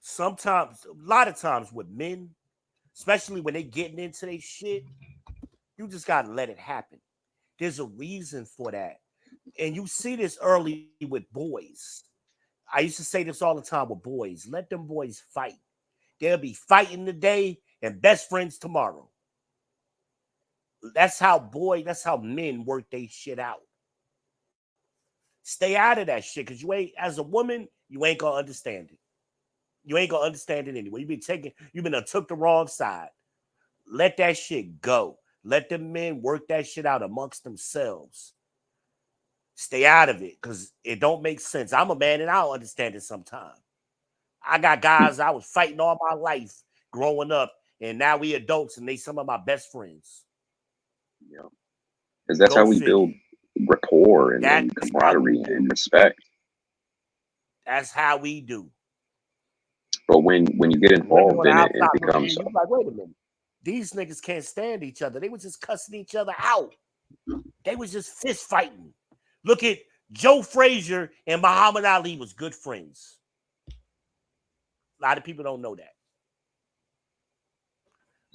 Sometimes, a lot of times with men, especially when they getting into their shit, you just gotta let it happen. There's a reason for that. And you see this early with boys. I used to say this all the time with boys. Let them boys fight. They'll be fighting today and best friends tomorrow. That's how men work they shit out. Stay out of that shit, because you ain't, as a woman, you ain't gonna understand it. You ain't gonna understand it anyway. You've been took the wrong side. Let that shit go. Let the men work that shit out amongst themselves. Stay out of it, because it don't make sense. I'm a man and I don't understand it sometimes. I got guys I was fighting all my life growing up, and now we adults and they some of my best friends. Yeah, because that's Go how we figure. build rapport and That's how camaraderie we do. and respect. That's how we do. But when you get Women involved on the in it, it outside looking in, becomes you be like, wait a minute. These niggas can't stand each other. They was just cussing each other out. They was just fist fighting. Look at Joe Frazier and Muhammad Ali was good friends. A lot of people don't know that.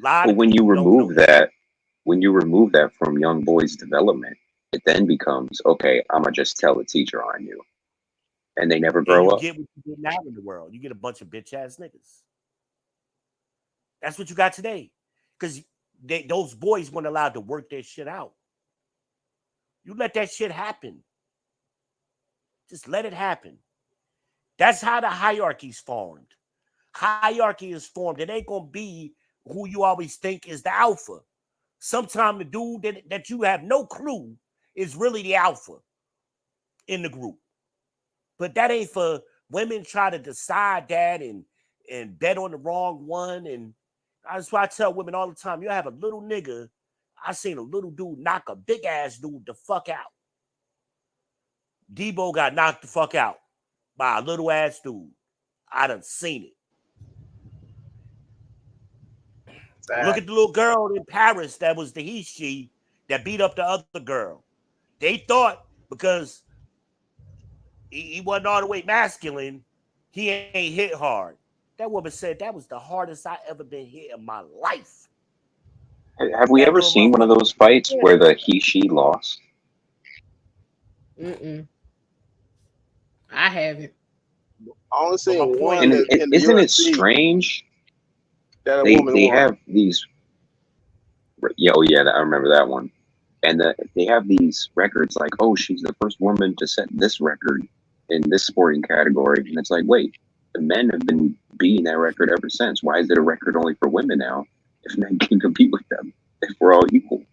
But when you remove that, from young boys' development, it then becomes, okay, I'm gonna just tell a teacher on you, and they never And grow you up. get what you get now in the world. You get a bunch of bitch ass niggas. That's what you got today. Because those boys weren't allowed to work their shit out. You let that shit happen. Just let it happen. That's how the hierarchy's formed. Hierarchy is formed. It ain't gonna be who you always think is the alpha. Sometimes the dude that you have no clue is really the alpha in the group. But that ain't for women try to decide that and bet on the wrong one. And that's why I tell women all the time, you have a little nigga. I seen a little dude knock a big ass dude the fuck out. Debo got knocked the fuck out by a little ass dude. I done seen it. Look at the little girl in Paris that was the she that beat up the other girl. They thought because he wasn't all the way masculine, he ain't hit hard. That woman said that was the hardest I ever been hit in my life. Have we That ever little seen one of motherfucker. those fights Yeah. where the she lost? I haven't. I only But my seen point one And is, in the isn't it UFC strange? that a They woman they won. have these. Yeah, oh yeah, I remember that one. And they have these records like, oh, she's the first woman to set this record in this sporting category, and it's like, wait, the men have been beating that record ever since. Why is it a record only for women now? If men can compete with them, if we're all equal.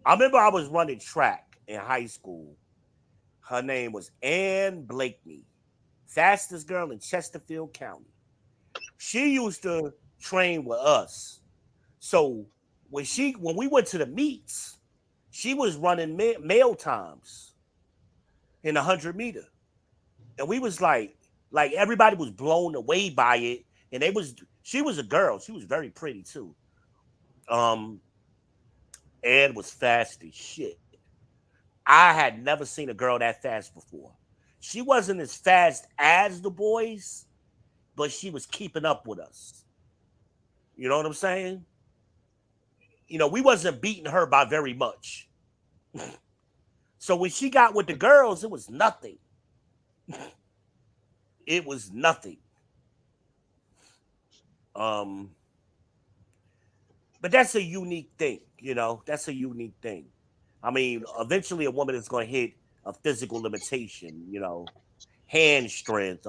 I remember I was running track in high school. Her name was Ann Blakeney, fastest girl in Chesterfield County. She used to train with us. So when we went to the meets, she was running male times in 100 meter, and we was like everybody was blown away by it. And she was a girl. She was very pretty too. Um, Ann was fast as shit. I had never seen a girl that fast before. She wasn't as fast as the boys, but she was keeping up with us. You know what I'm saying? We wasn't beating her by very much. So when she got with the girls, it was nothing. It was nothing. Um, but that's a unique thing, That's a unique thing. I mean, eventually a woman is going to hit a physical limitation, hand strength,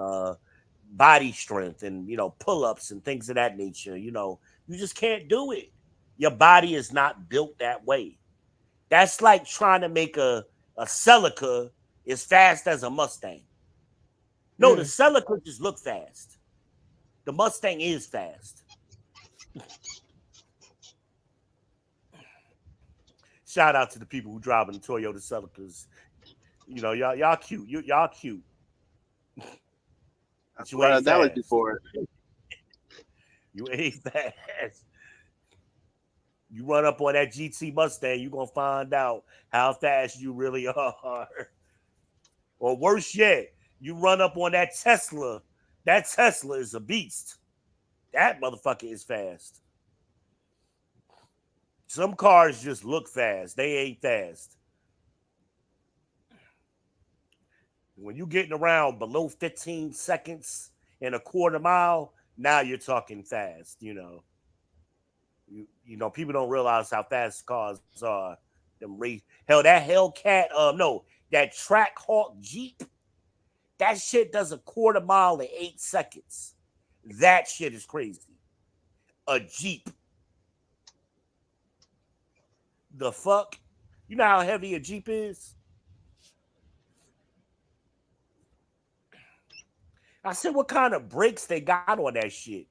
body strength, and pull-ups and things of that nature. You just can't do it. Your body is not built that way. That's like trying to make a Celica as fast as a Mustang. No, the Celica just look fast. The Mustang is fast. Shout out to the people who driving the Toyota Celicas. Y'all cute. Y'all cute. But you Run ain't an analogy fast. for it. You ain't fast. You run up on that GT Mustang, you're gonna find out how fast you really are. Or worse yet, you run up on that Tesla. That Tesla is a beast. That motherfucker is fast. Some cars just look fast. They ain't fast. When you're getting around below 15 seconds in a quarter mile, now you're talking fast, you know. You know, people don't realize how fast cars are. Hell, that Hellcat, that Trackhawk Jeep, that shit does a quarter mile in 8 seconds. That shit is crazy. A Jeep. The fuck? You know how heavy a Jeep is? I said, what kind of brakes they got on that shit?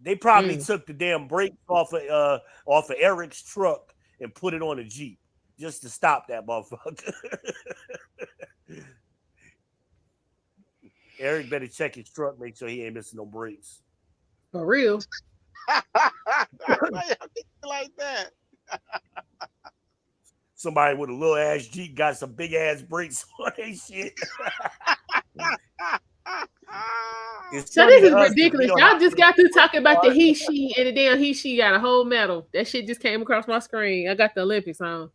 They probably took the damn brakes off of Eric's truck and put it on a Jeep just to stop that motherfucker. Eric better check his truck, make sure he ain't missing no brakes. For real. Like that. Somebody with a little ass Jeep got some big ass brakes on their shit. So this is ridiculous. Y'all just got through talking about the he, she, and the damn he, she got a whole medal. That shit just came across my screen. I got the Olympics on.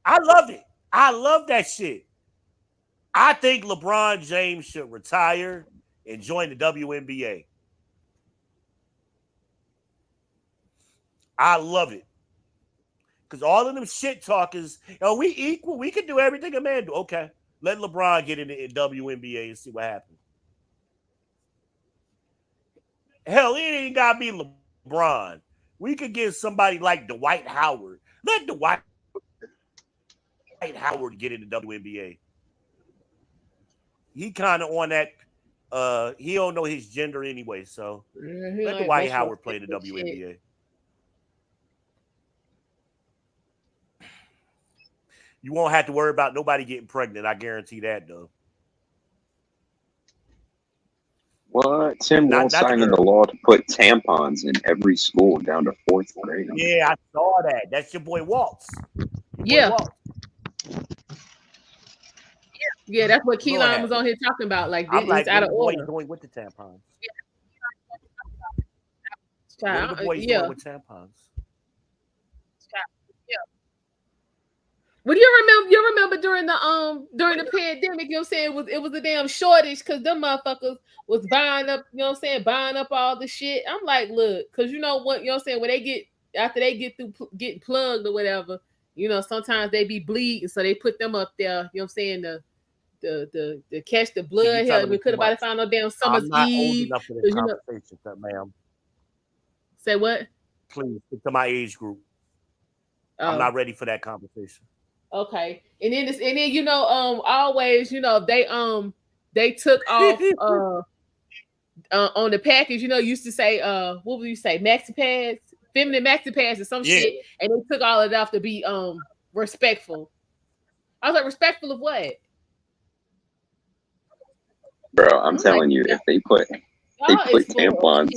I love it. I love that shit. I think LeBron James should retire and join the WNBA. I love it. Because all of them shit talkers, we equal. We can do everything a man do. Okay. Let LeBron get in the WNBA and see what happens. Hell, it ain't got to be LeBron. We could get somebody like Dwight Howard. Let Dwight Howard get in the WNBA. He kind of on that. He don't know his gender anyway, so let Dwight Howard play in the WNBA. You won't have to worry about nobody getting pregnant. I guarantee that, though. What? Tim Walz signing the law to put tampons in every school down to 4th grade. Yeah, I saw that. That's your boy Walz. Yeah, that's what Keelan was on here talking about. Like, this is out of order. What are doing with the tampons? What are the boys doing with tampons? Well, you remember during the pandemic, you know what I'm saying, it was a damn shortage because them motherfuckers was buying up, you know what I'm saying, buying up all the shit. I'm like, look, because you know what, you know what I'm saying, when they get after they get through getting plugged or whatever, you know, sometimes they be bleeding, so they put them up there, you know what I'm saying, the catch the blood here. We could have found no damn Summer's Eve. I'm not old enough for this conversation, ma'am. Say what? Please, stick to my age group. I'm not ready for that conversation. Okay, and then you know, always, you know, they took off on the package, you know, used to say what would you say, maxi pads, feminine maxi pads or some shit, and they took all of it off to be respectful. I was like, respectful of what? Bro, I'm telling you, if they put tampons,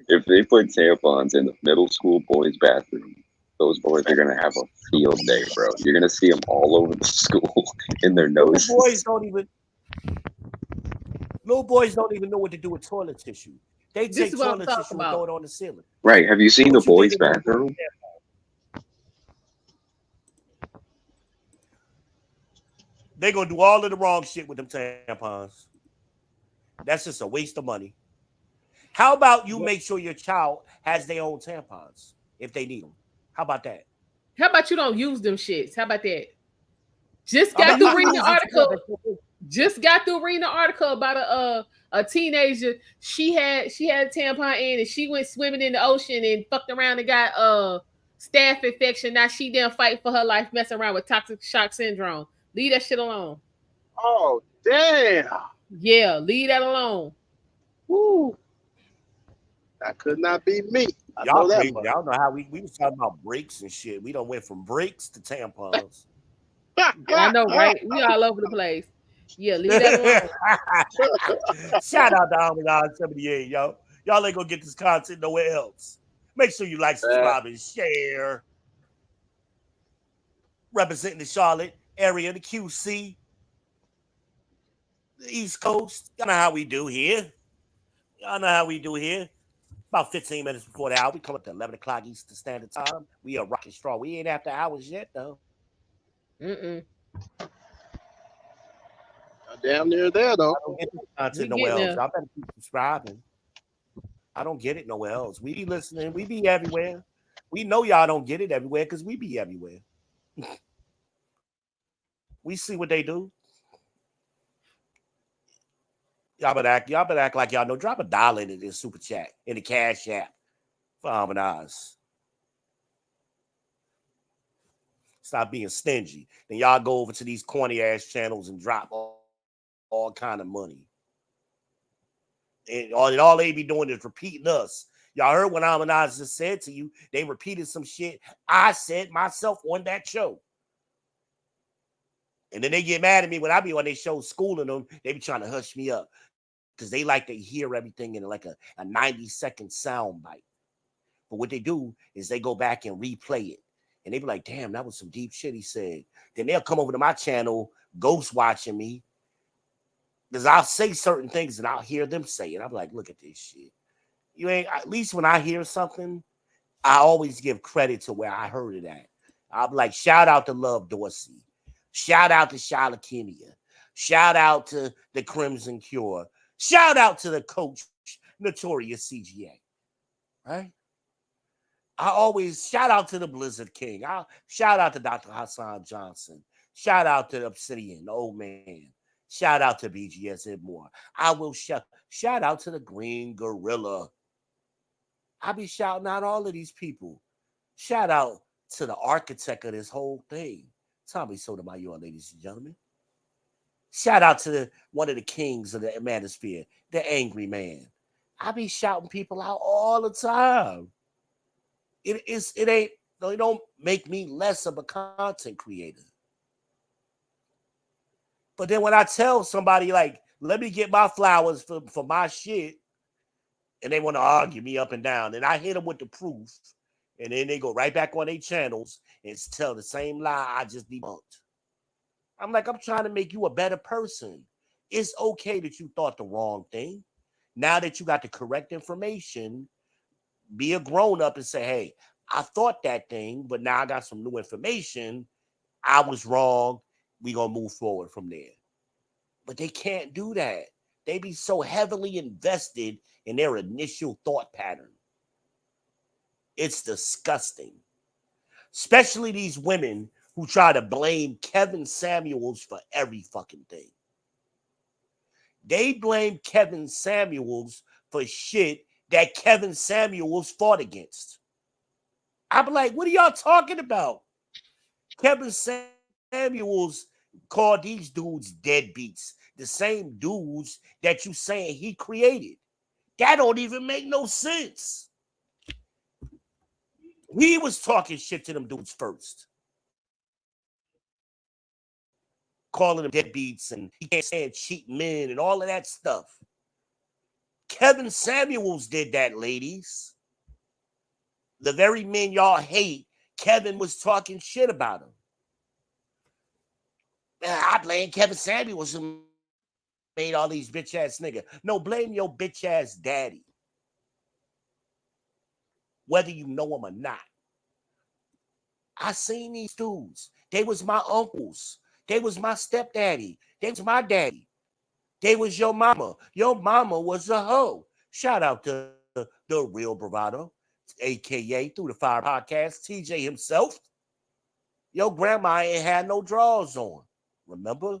if they put tampons in the middle school boys' bathroom, those boys are gonna have a field day, bro. You're gonna see them all over the school in their noses. Little boys don't even know what to do with toilet tissue. They take toilet tissue and throw it on the ceiling. Right? Have you seen the boys' bathroom? They're gonna do all of the wrong shit with them tampons. That's just a waste of money. How about you make sure your child has their own tampons if they need them? How about that? How about you don't use them shits? How about that? Just got through reading the article. Just got through reading the article about a teenager. She had a tampon in and she went swimming in the ocean and fucked around and got staph infection. Now she didn't fight for her life, messing around with toxic shock syndrome. Leave that shit alone. Oh damn. Yeah, leave that alone. Woo. That could not be me. Y'all know how we was talking about brakes and shit. We done went from brakes to tampons. I know, right? We all over the place. Yeah, leave that alone. Shout out to Almondeyez 78, yo. Y'all ain't gonna get this content nowhere else. Make sure you like, subscribe, and share. Representing the Charlotte area, the QC, the East Coast. Y'all know how we do here. About 15 minutes before the hour. We come up to 11 o'clock Eastern Standard Time. We are rocking strong. We ain't after hours yet, though. Damn near there, though. I don't get this content nowhere else. Y'all better keep subscribing. I don't get it nowhere else. We be listening. We be everywhere. We know y'all don't get it everywhere because we be everywhere. We see what they do. Y'all better act like y'all know. Drop $1 into this super chat in the Cash App for Almondeyez. Stop being stingy. Then y'all go over to these corny ass channels and drop all kind of money. And all they be doing is repeating us. Y'all heard what Almondeyez just said to you. They repeated some shit I said myself on that show. And then they get mad at me when I be on their show schooling them. They be trying to hush me up because they like to hear everything in like a 90-second sound bite. But what they do is they go back and replay it. And they be like, damn, that was some deep shit he said. Then they'll come over to my channel, ghost watching me. Because I'll say certain things and I'll hear them say it. I'm like, look at this shit. You ain't, at least when I hear something, I always give credit to where I heard it at. I'll be like, shout out to Love Dorsey. Shout out to Shalakenia. Shout out to the Crimson Cure. Shout out to the coach, Notorious CGA. Right? I always shout out to the Blizzard King. I'll shout out to Dr. Hassan Johnson. Shout out to the Obsidian, the old man. Shout out to BGS and more. I will shout out to the Green Gorilla. I be shouting out all of these people. Shout out to the architect of this whole thing, Tommy Sotomayor, ladies and gentlemen. Shout out to one of the kings of the manosphere, the Angry Man. I be shouting people out all the time. It don't make me less of a content creator. But then when I tell somebody, like, let me get my flowers for my shit, and they want to argue me up and down, and I hit them with the proof, and then they go right back on their channels and tell the same lie I just debunked. I'm like, I'm trying to make you a better person. It's okay that you thought the wrong thing. Now that you got the correct information, be a grown-up and say, hey, I thought that thing, but now I got some new information. I was wrong. We're going to move forward from there. But they can't do that. They be so heavily invested in their initial thought pattern. It's disgusting. Especially these women who try to blame Kevin Samuels for every fucking thing. They blame Kevin Samuels for shit that Kevin Samuels fought against. I'm like, what are y'all talking about? Kevin Samuels called these dudes deadbeats, the same dudes that you saying he created. That don't even make no sense. He was talking shit to them dudes first. Calling them deadbeats and he can't stand cheap men and all of that stuff. Kevin Samuels did that, ladies. The very men y'all hate, Kevin was talking shit about him. I blame Kevin Samuels who made all these bitch ass niggas. No, blame your bitch ass daddy. Whether you know him or not. I seen these dudes. They was my uncles. They was my stepdaddy. They was my daddy. They was your mama. Your mama was a hoe. Shout out to the real bravado, a.k.a. Through the Fire Podcast, TJ himself. Your grandma ain't had no drawers on. Remember?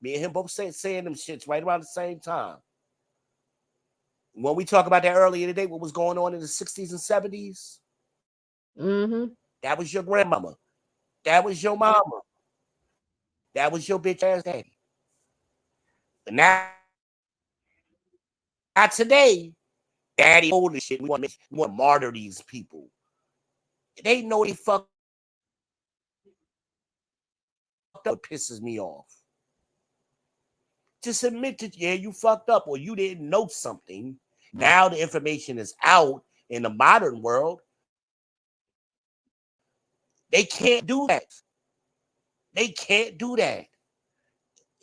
Me and him both saying them shits right around the same time. When we talk about that earlier today, what was going on in the 60s and 70s? That was your grandmama. That was your mama. That was your bitch ass daddy. But now today, daddy old and shit. We want to martyr these people. They know they fucked up. It pisses me off. Just admit that, yeah, you fucked up or you didn't know something. Now the information is out in the modern world. They can't do that. They can't do that.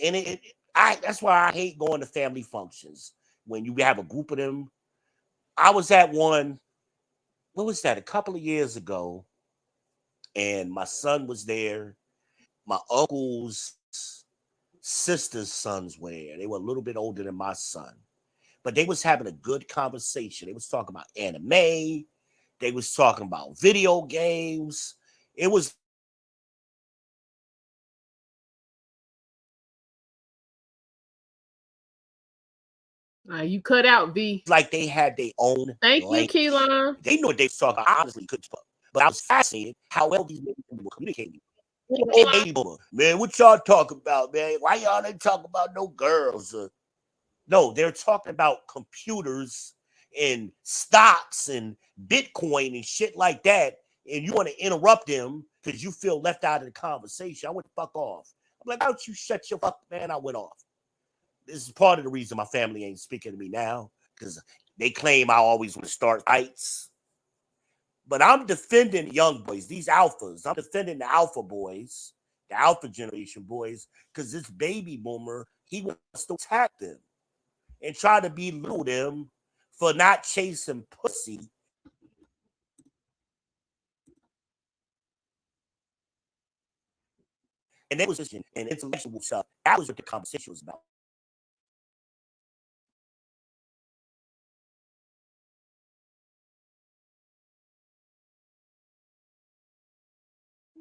And that's why I hate going to family functions when you have a group of them. I was at one, what was that, a couple of years ago, and my son was there. My uncle's sister's sons were there. They were a little bit older than my son, but they was having a good conversation. They was talking about anime. They was talking about video games. It was You cut out, V. like they had their own Thank language. you, Keelan. They knew what they was talking about. I honestly couldn't talk. But I was fascinated how well these people were communicating. Hey, baby boomer, man, what y'all talking about, man? Why y'all ain't talking about no girls? No, they're talking about computers and stocks and Bitcoin and shit like that. And you want to interrupt them because you feel left out of the conversation. I went fuck off. I'm like, why don't you shut your fuck, man? I went off. This is part of the reason my family ain't speaking to me now, because they claim I always want to start fights. But I'm defending young boys, these alphas. I'm defending the alpha boys, the alpha generation boys, because this baby boomer, he wants to attack them and try to belittle them for not chasing pussy. And that was just an intellectual stuff. That was what the conversation was about.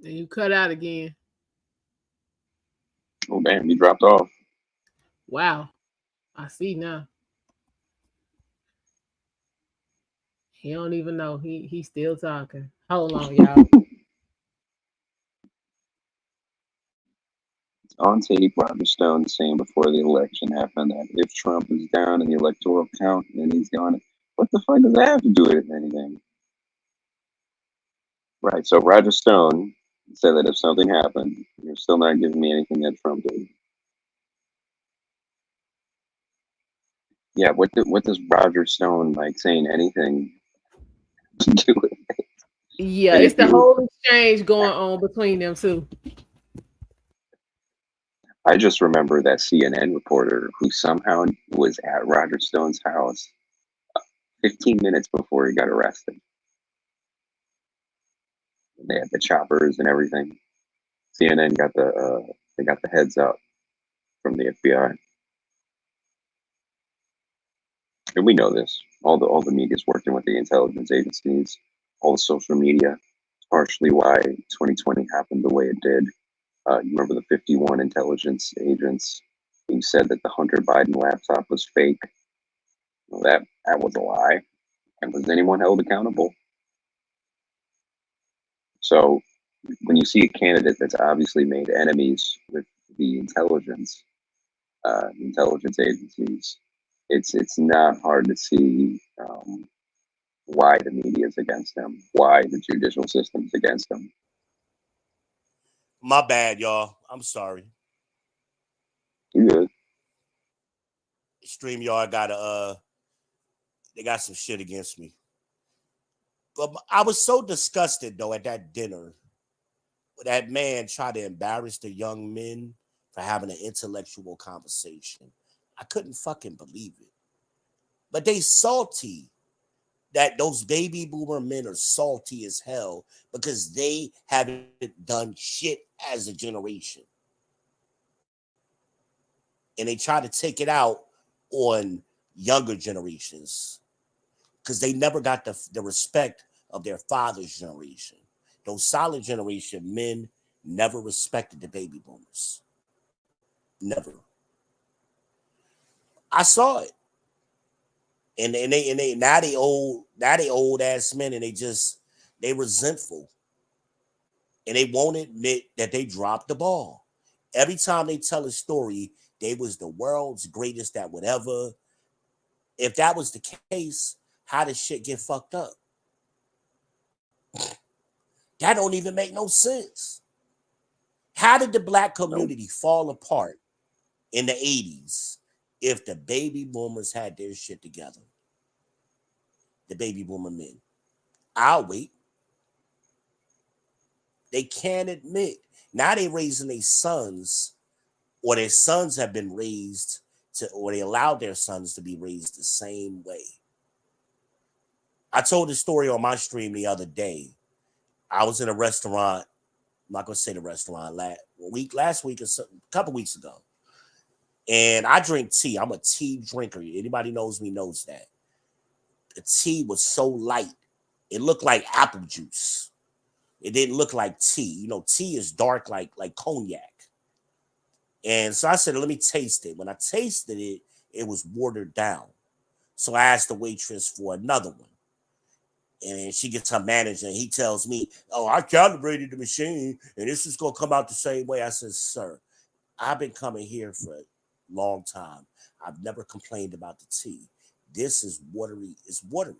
And you cut out again. Oh damn, you dropped off. Wow. I see now. He don't even know. He's still talking. Hold on, y'all. On tape, Roger Stone saying before the election happened that if Trump is down in the electoral count, then he's gone. What the fuck does that have to do with anything? Right. So Roger Stone said that if something happened, you're still not giving me anything that Trump did. Yeah. What does Roger Stone like saying anything to do with it? Yeah, And it's if the you, whole exchange going on between them two. I just remember that CNN reporter who somehow was at Roger Stone's house 15 minutes before he got arrested. They had the choppers and everything. CNN got they got the heads up from the FBI, and we know this. All the media's working with the intelligence agencies, all the social media. Partially why 2020 happened the way it did. You remember the 51 intelligence agents who said that the Hunter Biden laptop was fake? Well, that was a lie. And was anyone held accountable? So when you see a candidate that's obviously made enemies with the intelligence agencies, it's not hard to see why the media is against them, why the judicial system is against them. My bad, y'all. I'm sorry. You good? StreamYard got they got some shit against me. But I was so disgusted though at that dinner. That man tried to embarrass the young men for having an intellectual conversation. I couldn't fucking believe it. But they salty that those baby boomer men are salty as hell because they haven't done shit as a generation. And they try to take it out on younger generations because they never got the respect of their father's generation. Those solid generation men never respected the baby boomers. Never. I saw it. And they now they old ass men and they resentful. And they won't admit that they dropped the ball. Every time they tell a story, they was the world's greatest at whatever. If that was the case, how did shit get fucked up? That don't even make no sense. How did the black community fall apart in the 80s if the baby boomers had their shit together? The baby boomer men. I'll wait. They can't admit. Now they raising their sons, or their sons have been raised to, or they allowed their sons to be raised the same way. I told this story on my stream the other day. I was in a restaurant. I'm not gonna say the restaurant last week or a couple weeks ago. And I drink tea. I'm a tea drinker. Anybody knows me knows that. The tea was so light. It looked like apple juice. It didn't look like tea. You know, tea is dark like cognac. And so I said, let me taste it. When I tasted it, it was watered down. So I asked the waitress for another one. And she gets her manager and he tells me, oh, I calibrated the machine and this is going to come out the same way. I said, sir, I've been coming here for a long time. I've never complained about the tea. This is watery. It's watery.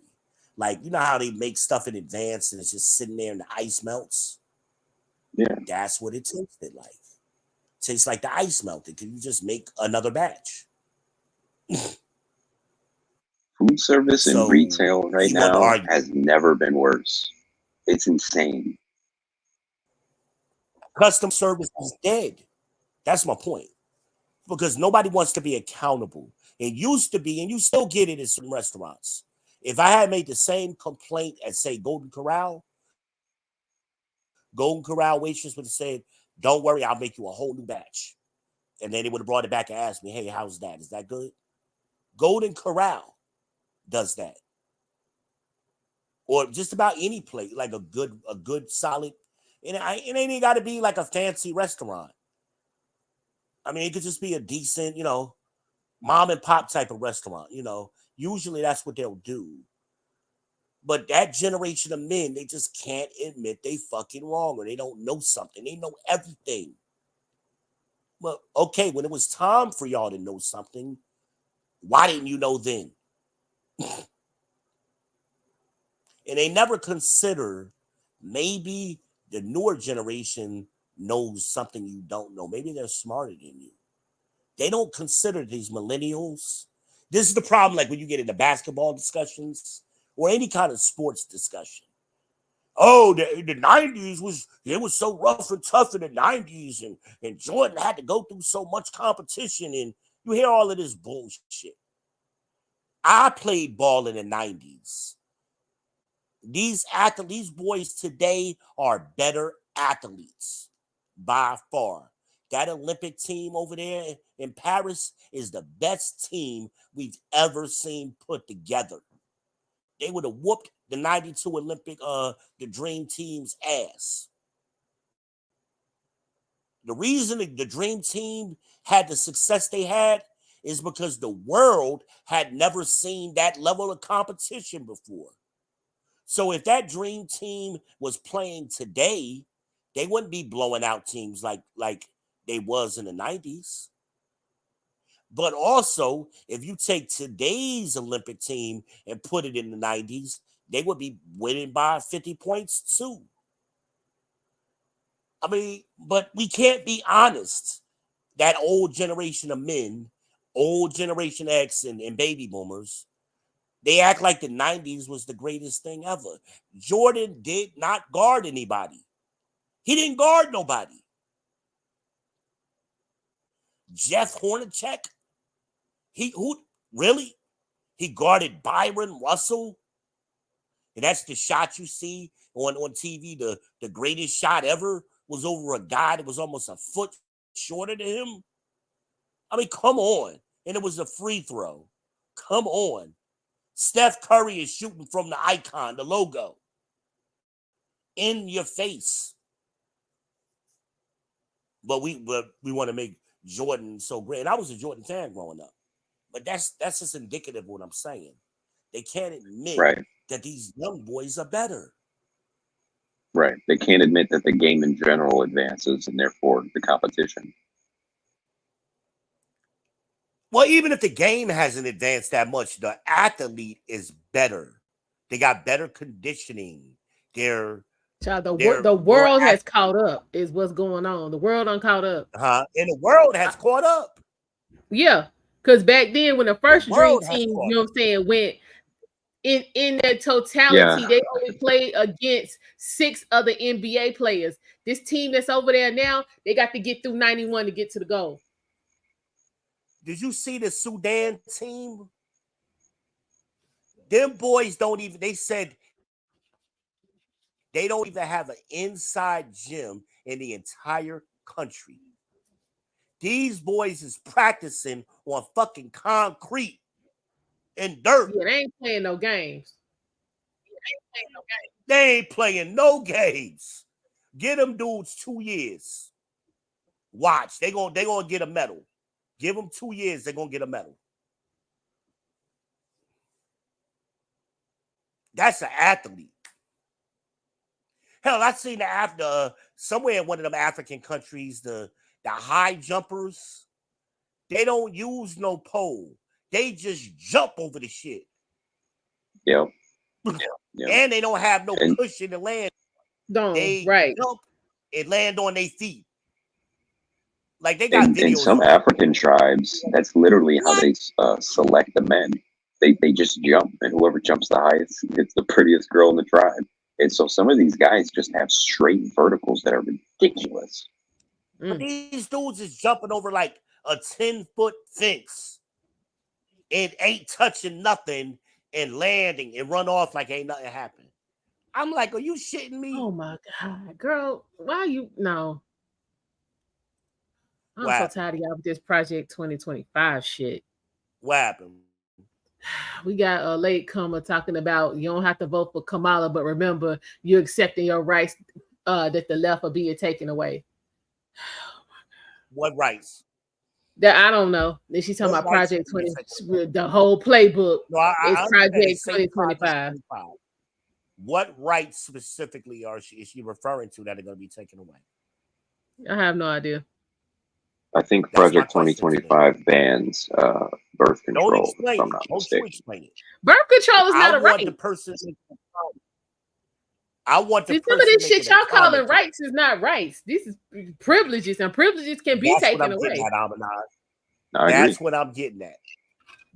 Like, you know how they make stuff in advance and it's just sitting there and the ice melts? Yeah. That's what it tasted like. It tastes like the ice melted. Can you just make another batch? Food service and retail right now has never been worse. It's insane. Custom service is dead. That's my point. Because nobody wants to be accountable. It used to be, and you still get it in some restaurants. If I had made the same complaint at, say, Golden Corral waitress would have said, don't worry, I'll make you a whole new batch. And then they would have brought it back and asked me, hey, how's that? Is that good? Golden Corral does that. Or just about any place, like a good solid, and it ain't got to be like a fancy restaurant. I mean, it could just be a decent, mom and pop type of restaurant, Usually that's what they'll do. But that generation of men, they just can't admit they fucking wrong or they don't know something. They know everything. Well, okay, when it was time for y'all to know something, why didn't you know then? And they never consider maybe the newer generation knows something you don't know. Maybe they're smarter than you. They don't consider these millennials. This is the problem, like when you get into basketball discussions or any kind of sports discussion. Oh, the 90s was so rough and tough in the 90s, and Jordan had to go through so much competition, and you hear all of this bullshit. I played ball in the 90s. These boys today are better athletes by far. That Olympic team over there in Paris is the best team we've ever seen put together. They would have whooped the 92 Olympic, the Dream Team's ass. The reason the Dream Team had the success they had is because the world had never seen that level of competition before. So if that Dream Team was playing today, they wouldn't be blowing out teams like they was in the 90s. But also, if you take today's Olympic team and put it in the 90s, they would be winning by 50 points too. I mean, but we can't be honest. That old generation of men, old Generation X and baby boomers, they act like the 90s was the greatest thing ever. Jordan did not guard anybody. He didn't guard nobody. Jeff Hornacek, he guarded Byron Russell. And that's the shot you see on TV. The greatest shot ever was over a guy that was almost a foot shorter than him. I mean, come on. And it was a free throw. Come on. Steph Curry is shooting from the icon, the logo, in your face. But we want to make Jordan so great. And I was a Jordan fan growing up. But that's just indicative of what I'm saying. They can't admit that these young boys are better. Right. They can't admit that the game in general advances and therefore the competition. Well, even if the game hasn't advanced that much, the athlete is better. They got better conditioning. The world has caught up is what's going on. The world done caught up. And the world has caught up. Yeah. Because back then when the first Dream Team, went, in their totality, they only played against 6 other NBA players. This team that's over there now, they got to get through 91 to get to the goal. Did you see the Sudan team? Them boys don't even, they said they don't even have an inside gym in the entire country. These boys is practicing on fucking concrete and dirt. Yeah, they ain't playing no games. They ain't playing no games. Get them dudes 2 years. Watch, they gonna get a medal. Give them 2 years, they're gonna get a medal. That's an athlete. Hell, I seen the after somewhere in one of them African countries, the high jumpers, they don't use no pole. They just jump over the shit. Yep. And they don't have no cushion to land. They jump and land on their feet. Like they got videos. In some African tribes, that's literally how they select the men. They just jump, and whoever jumps the highest gets the prettiest girl in the tribe. And so some of these guys just have straight verticals that are ridiculous. But these dudes is jumping over like a 10-foot fence and ain't touching nothing and landing and run off like ain't nothing happened. I'm like, are you shitting me? Oh my God, girl, why are you no? I'm so tired of y'all with this Project 2025 shit. What happened? We got a latecomer talking about you don't have to vote for Kamala, but remember you're accepting your rights that the left are being taken away. What rights? That I don't know. Then she's talking about Project 20, the whole playbook. No, it's Project 2025. What rights specifically is she referring to that are going to be taken away? I have no idea. I think Project 2025 bans birth control. Don't explain if I'm not mistaken. Birth control is not a right. I want the See, some of this shit y'all calling rights is not rights. This is privileges, and privileges can be taken away. That's what I'm getting at.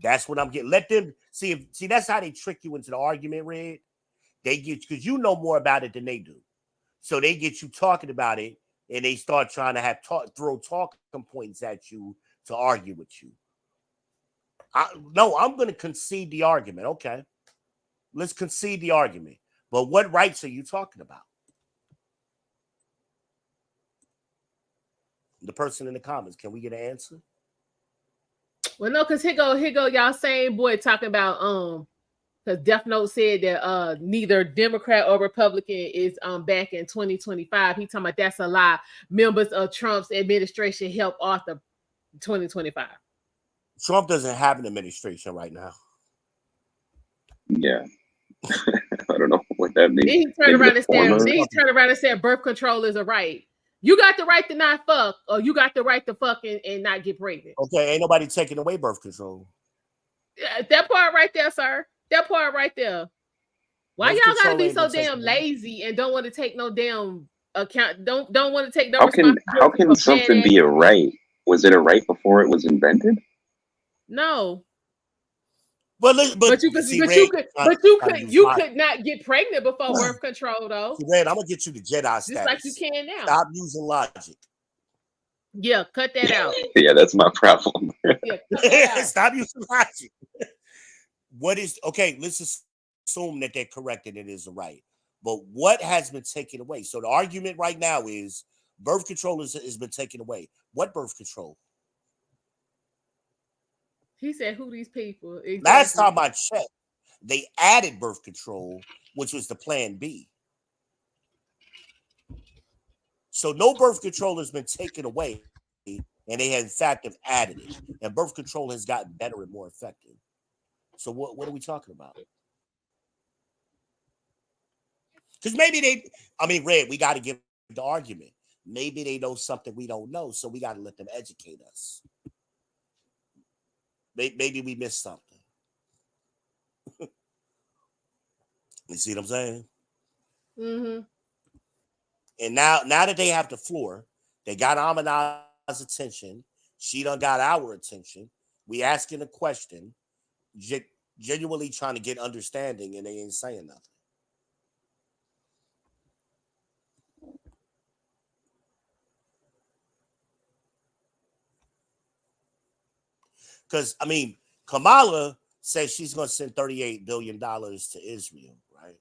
That's what I'm getting. Let them see. See, that's how they trick you into the argument, Red. They get because you know more about it than they do, so they get you talking about it. And they start trying to throw talking points at you to argue with you. No, I'm going to concede the argument. Okay. Let's concede the argument. But what rights are you talking about? The person in the comments, can we get an answer? Well, no, because here go y'all same boy talking about because Death Note said that neither Democrat or Republican is back in 2025. He talking about that's a lie. Members of Trump's administration help author 2025. Trump doesn't have an administration right now. Yeah. I don't know what that means. Then he turned around and said birth control is a right. You got the right to not fuck, or you got the right to fuck and not get pregnant. Okay, ain't nobody taking away birth control. That part right there, sir. That part right there. Why y'all gotta be so damn lazy and don't want to take no damn account? Don't want to take no responsibility. How can something be a right? Was it a right before it was invented? No. But you could not get pregnant before birth control though. Red, I'm gonna get you the Jedi status. Just like you can now. Stop using logic. Yeah, cut that out. Yeah, that's my problem. Yeah, stop using logic. Let's assume that they're correct and it is a right. But what has been taken away? So the argument right now is birth control has been taken away. What birth control? He said, who these people? Exactly. Last time I checked, they added birth control, which was the plan B. So no birth control has been taken away, and they have in fact have added it. And birth control has gotten better and more effective. So what are we talking about? Because Red, we got to give the argument. Maybe they know something we don't know, so we got to let them educate us. Maybe we missed something. You see what I'm saying? Mm-hmm. And now that they have the floor, they got Almondeyez's attention. She done got our attention. We asking a question. genuinely trying to get understanding, and they ain't saying nothing. Because, I mean, Kamala says she's going to send $38 billion to Israel, right?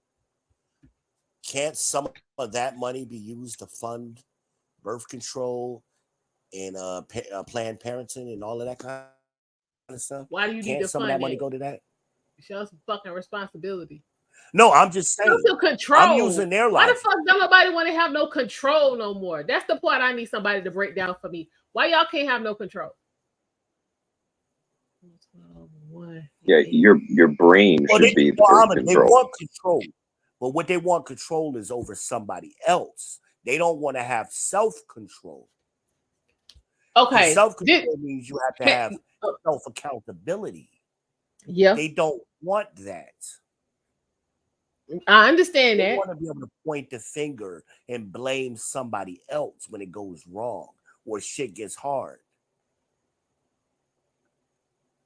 Can't some of that money be used to fund birth control and Planned Parenthood and all of that kind of stuff? Why do you need Can't to some of fund that money that? go to that? Show some fucking responsibility. No, I'm just saying. Show some control. I'm using their Why logic. the fuck don't nobody want to have no control no more? That's the part I need somebody to break down for me. Why y'all can't have no control? Yeah, your brain should be the first They control. want control, but what they want control is over somebody else. They don't want to have self-control. Okay. Self-control means you have to have self-accountability. Yeah. They don't want that. I understand they that. want to be able to point the finger and blame somebody else when it goes wrong or shit gets hard.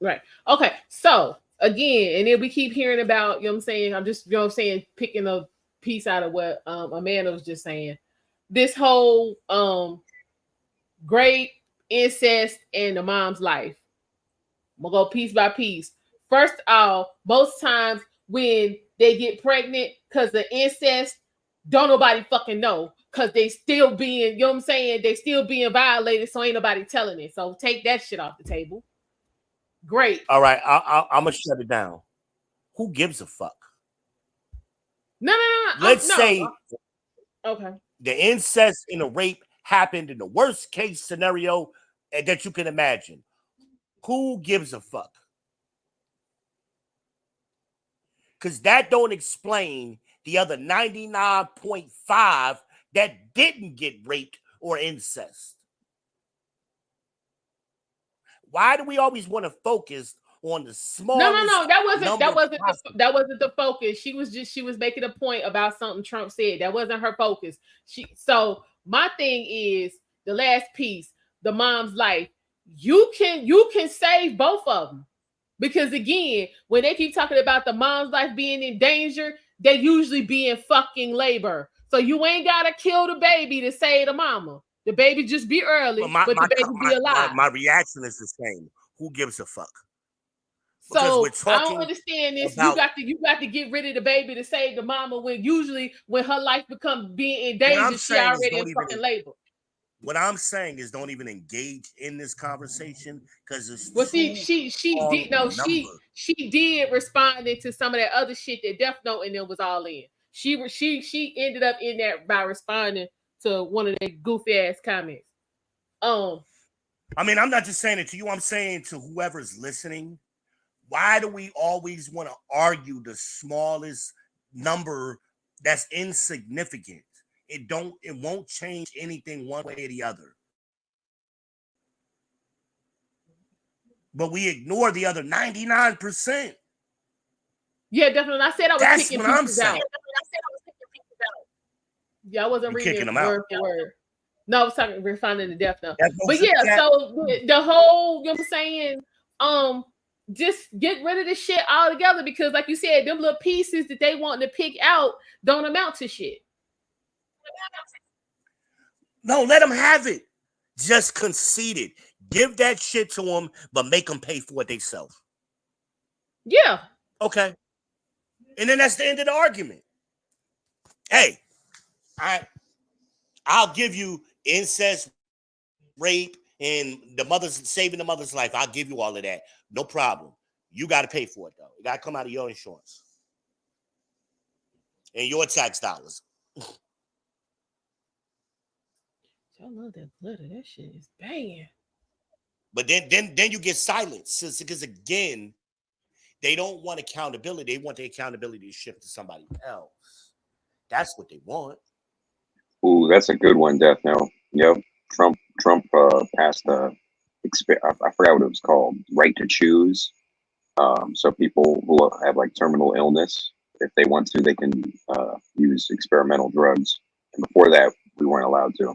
Right. Okay. So again, and then we keep hearing about, you know what I'm saying? I'm just, you know what I'm saying, picking a piece out of what Amanda was just saying. This whole great incest in the mom's life. I'm gonna go piece by piece. First off, most times when they get pregnant because of incest, don't nobody fucking know because they still being, you know what I'm saying? They still being violated, so ain't nobody telling it. So take that shit off the table. Great. All right, I'm gonna shut it down. Who gives a fuck? No. Let's say okay, the incest and the rape happened in the worst case scenario that you can imagine. Who gives a fuck? Because that don't explain the other 99.5 that didn't get raped or incest. Why do we always want to focus on the smallest? No. That wasn't the focus. She was making a point about something Trump said. That wasn't her focus. So my thing is the last piece, the mom's life. You can save both of them. Because again, when they keep talking about the mom's life being in danger, they usually be in fucking labor. So you ain't gotta kill the baby to save the mama. The baby just be early, but the baby be alive. My reaction is the same. Who gives a fuck? So I don't understand this. You got to get rid of the baby to save the mama when usually when her life becomes being in danger, she already in fucking labor. What I'm saying is don't even engage in this conversation because it's she did responding to some of that other shit that Death Note and them was all in. She ended up in that by responding to one of their goofy ass comments. I mean, I'm not just saying it to you, I'm saying to whoever's listening. Why do we always want to argue the smallest number that's insignificant? It won't change anything one way or the other. But we ignore the other 99%. Yeah, definitely. I said I was picking pieces out. Yeah, I wasn't reading them word for word. No, I was talking responding to Death Note. But yeah, so the whole, you know what I'm saying? Just get rid of this shit altogether because, like you said, them little pieces that they want to pick out don't amount to shit. No, let them have it. Just concede it. Give that shit to them, but make them pay for it themselves. Yeah. Okay. And then that's the end of the argument. Hey, I'll give you incest, rape, and saving the mother's life. I'll give you all of that. No problem. You got to pay for it, though. It got to come out of your insurance and your tax dollars. I love that glitter. That shit is banging. But then you get silenced because again, they don't want accountability. They want the accountability to shift to somebody else. That's what they want. Ooh, that's a good one, Death Note. Yep. Trump passed I forgot what it was called, right to choose. So people who have like terminal illness, if they want to, they can use experimental drugs. And before that, we weren't allowed to.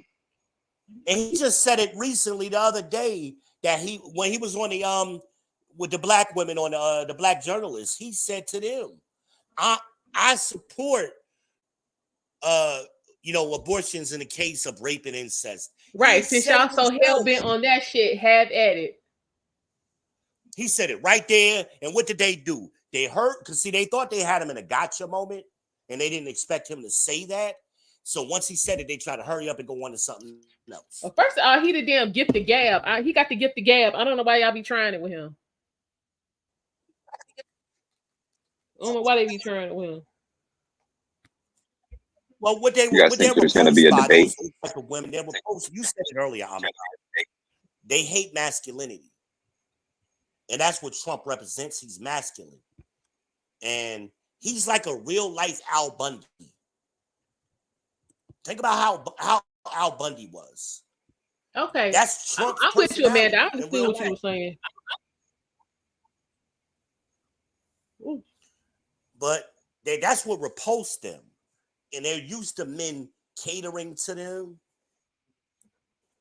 And he just said it recently the other day that when he was on the with the black women on the black journalists. He said to them, I support abortions in the case of rape and incest. Right, since y'all so hell bent on that shit, have at it. He said it right there. And what did they do? They hurt because see, they thought they had him in a gotcha moment, and they didn't expect him to say that. So once he said it, they tried to hurry up and go on to something else. Well, first of all, he the damn gift the gab. He got the gift the gab. I don't know why y'all be trying it with him. I don't know why they be trying it with him. Well, what they you guys think there's going to be a debate? Type of women, they were you said it earlier, they hate masculinity. And that's what Trump represents. He's masculine. And he's like a real life Al Bundy. Think about how Al Bundy was. Okay. That's Trump. I'm with you, Amanda. I understood what you were saying. Ooh. But that's what repulsed them. And they're used to men catering to them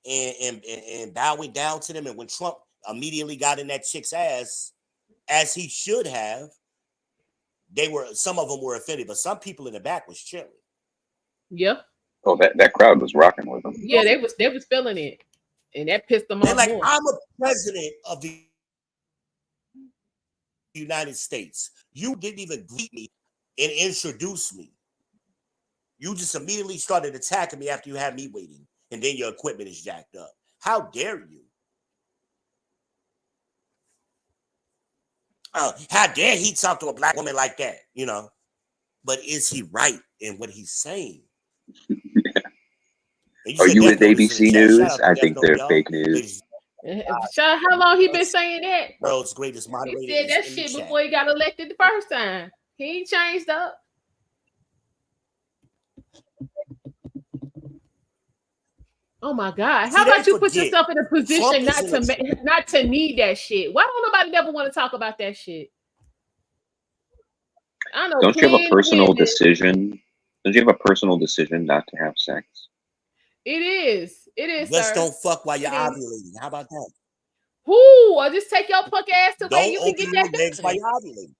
and bowing down to them. And when Trump immediately got in that chick's ass, as he should have, some of them were offended, but some people in the back was chilling. Yeah. Oh, that crowd was rocking with him. Yeah, they was feeling it, and that pissed them off. Like, more. I'm a president of the United States. You didn't even greet me and introduce me. You just immediately started attacking me after you had me waiting, and then your equipment is jacked up. How dare you? How dare he talk to a black woman like that? But is he right in what he's saying? Are you with ABC News? I think they're fake news. How long he been saying that? World's greatest moderator. He said that shit before he got elected the first time. He ain't changed up. Oh my God! How about you put yourself in a position not to need that shit? Why don't nobody ever want to talk about that shit? I know. Don't you have a personal decision? Don't you have a personal decision not to have sex? It is. It is. Just sir. Don't fuck while you're ovulating. How about that? Or just take your punk ass to where you can get that legs while you're ovulating.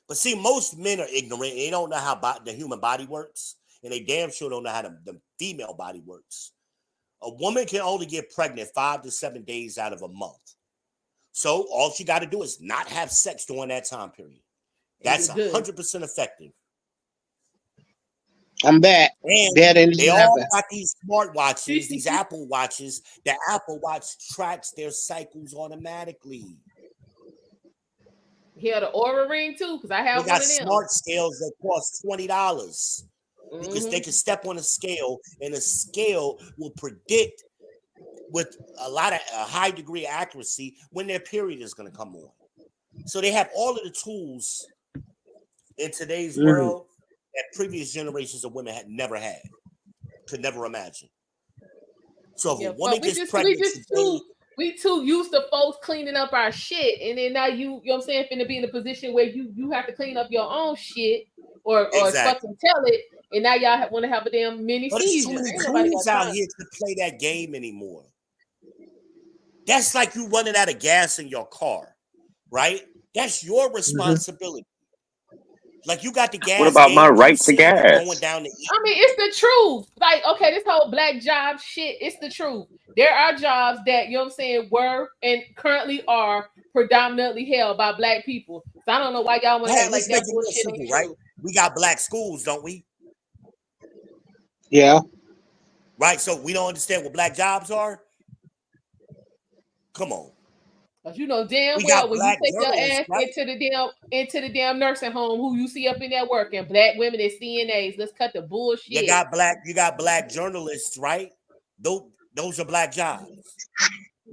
But see, most men are ignorant. They don't know how the human body works. And they damn sure don't know how the female body works. A woman can only get pregnant 5 to 7 days out of a month. So all she got to do is not have sex during that time period. That's 100% effective. I'm back. And they all got these smart watches, these Apple watches. The Apple Watch tracks their cycles automatically. He had an Aura ring too, because I have one of them. Smart scales that cost $20. Because they can step on a scale, and the scale will predict with a high degree of accuracy when their period is going to come on. So they have all of the tools in today's world that previous generations of women had never had, could never imagine. So if a woman gets pregnant, we too used to folks cleaning up our shit, and then now you know what I'm saying, finna be in a position where you have to clean up your own shit or fucking tell it. And now y'all want to have a damn mini season. There's too many tools out here to play that game anymore. That's like you running out of gas in your car, right? That's your responsibility. Like you got the gas. What about my right to gas? Going down the I mean, it's the truth. Like, okay, this whole black job shit, it's the truth. There are jobs that, you know what I'm saying, were and currently are predominantly held by black people. So I don't know why y'all want to have like that bullshit, right? We got black schools, don't we? Yeah. Right. So we don't understand what black jobs are. Come on. Cause you know damn well when you take your ass into the damn nursing home, who you see up in there working, black women and CNAs. Let's cut the bullshit. You got black journalists, right? Those are black jobs.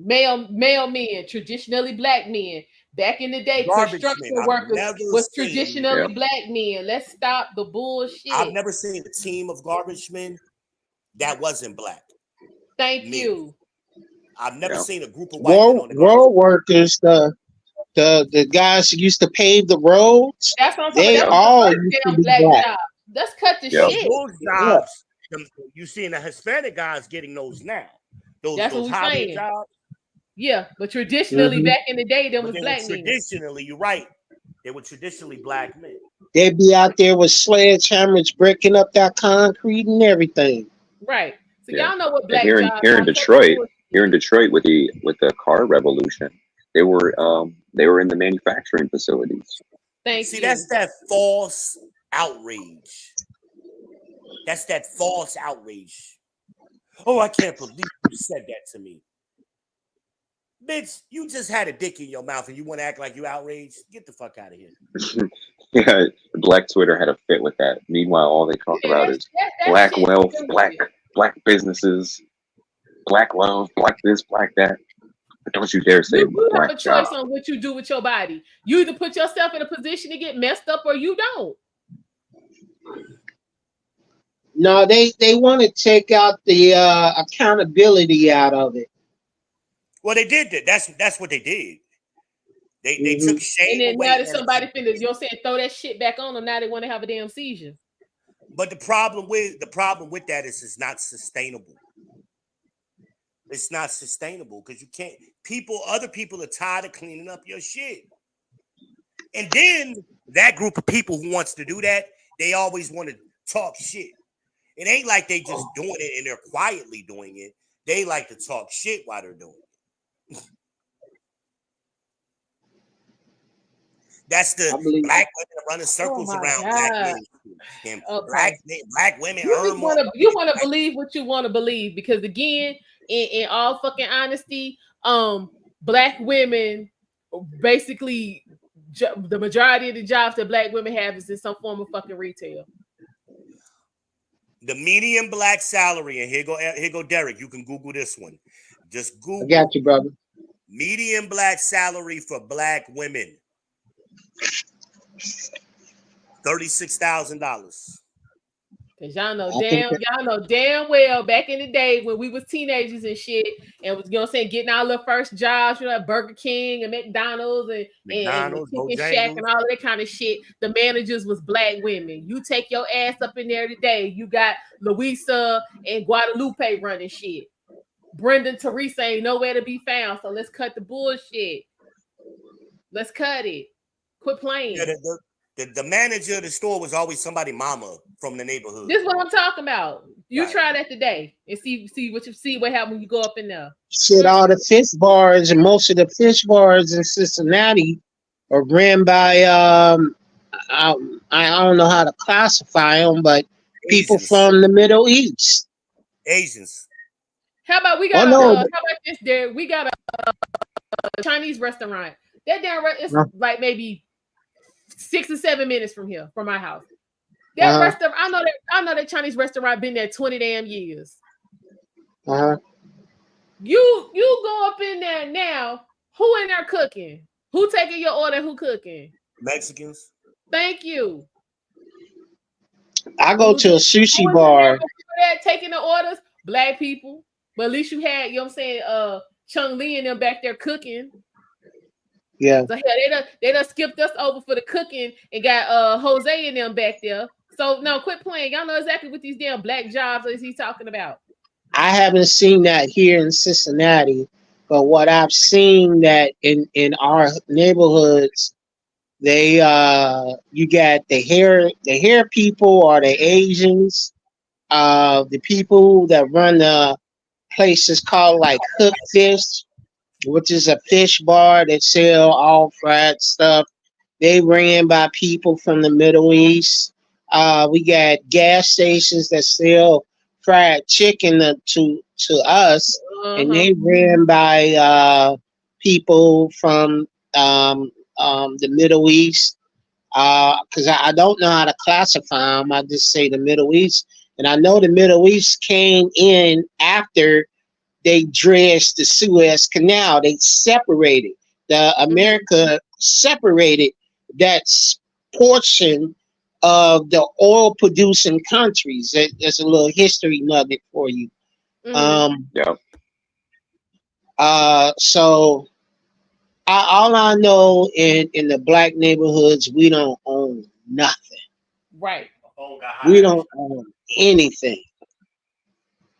Male men, traditionally black men. Back in the day, construction workers was traditionally black men. Let's stop the bullshit. I've never seen a team of garbage men that wasn't black. Thank you. I've never seen a group of white men on the road workers, the guys who used to pave the roads. That's what I'm they talking all about. used to be black. Job. Let's cut the shit. Those jobs, you seeing the Hispanic guys getting those now. Those what we hobby saying. Jobs. Yeah, but traditionally back in the day, there But was they were black men. traditionally, you're right. They were traditionally black men. They'd be out there with sledgehammers breaking up that concrete and everything. Right. So Yeah. y'all know what And black here in jobs here in are. Detroit, with the car revolution, they were in the manufacturing facilities. Thank See, you. that's that false outrage. That's that false outrage. Oh, I can't believe you said that to me. Bitch, you just had a dick in your mouth and you want to act like you outraged? Get the fuck out of here. Yeah, Black Twitter had a fit with that. Meanwhile, all they talk about is black wealth, black businesses, black love, black this, black that. But don't you dare say You black have a choice job. on what you do with your body. You either put yourself in a position to get messed up or you don't. No, they want to take out the accountability out of it. Well, they did that. That's what they did. They took shame and then away. now that somebody finna, you know what I'm saying, throw that shit back on them, now they want to have a damn seizure. But the problem with that is it's not sustainable. It's not sustainable because you can't. Other people are tired of cleaning up your shit. And then that group of people who wants to do that, they always want to talk shit. It ain't like they just doing it and they're quietly doing it. They like to talk shit while they're doing it. That's the black women running circles around black men. And black women earn more. You want to believe what you want to believe because again, in all fucking honesty, black women basically the majority of the jobs that black women have is in some form of fucking retail. The median black salary, and here go Derek. You can Google this one. Just Google. I got you, brother. Median black salary for black women. $36,000. Cause y'all know damn well back in the day when we was teenagers and shit, and was, you know what I'm saying, getting our little first jobs, you know, at Burger King and McDonald's and Chicken Shack and all of that kind of shit. The managers was black women. You take your ass up in there today, you got Louisa and Guadalupe running shit. Brenda Teresa ain't nowhere to be found, so let's cut the bullshit. Let's cut it. Quit playing. Yeah, the manager of the store was always somebody mama from the neighborhood. This is what I'm talking about. You try that today and see what happens when you go up in there. Shit, all the fish bars and most of the fish bars in Cincinnati are ran by I don't know how to classify them, but people from the Middle East. Asians. How about we got how about this there? We got a Chinese restaurant. That damn it's like maybe 6 or 7 minutes from here, from my house. That restaurant, I know that Chinese restaurant been there 20 damn years. You go up in there now. Who in there cooking? Who taking your order? Who cooking? Mexicans. Thank you. I go to a sushi bar. Taking the orders, black people. But at least you had, you know what I'm saying, Chung Lee and them back there cooking. Yeah. So yeah, they done skipped us over for the cooking and got Jose and them back there. So no, quit playing. Y'all know exactly what these damn black jobs is he talking about. I haven't seen that here in Cincinnati, but what I've seen that in our neighborhoods, they you got the hair people or the Asians, the people that run the places called like Cook Fish, which is a fish bar that sell all fried stuff. They ran by people from the Middle East. We got gas stations that sell fried chicken to us, and they ran by people from the Middle East. Because I don't know how to classify them. I just say the Middle East, and I know the Middle East came in after they dredged the Suez Canal. They separated. America separated that portion of the oil producing countries. There's a little history nugget for you. So all I know in the black neighborhoods, we don't own nothing. Right. We don't own anything.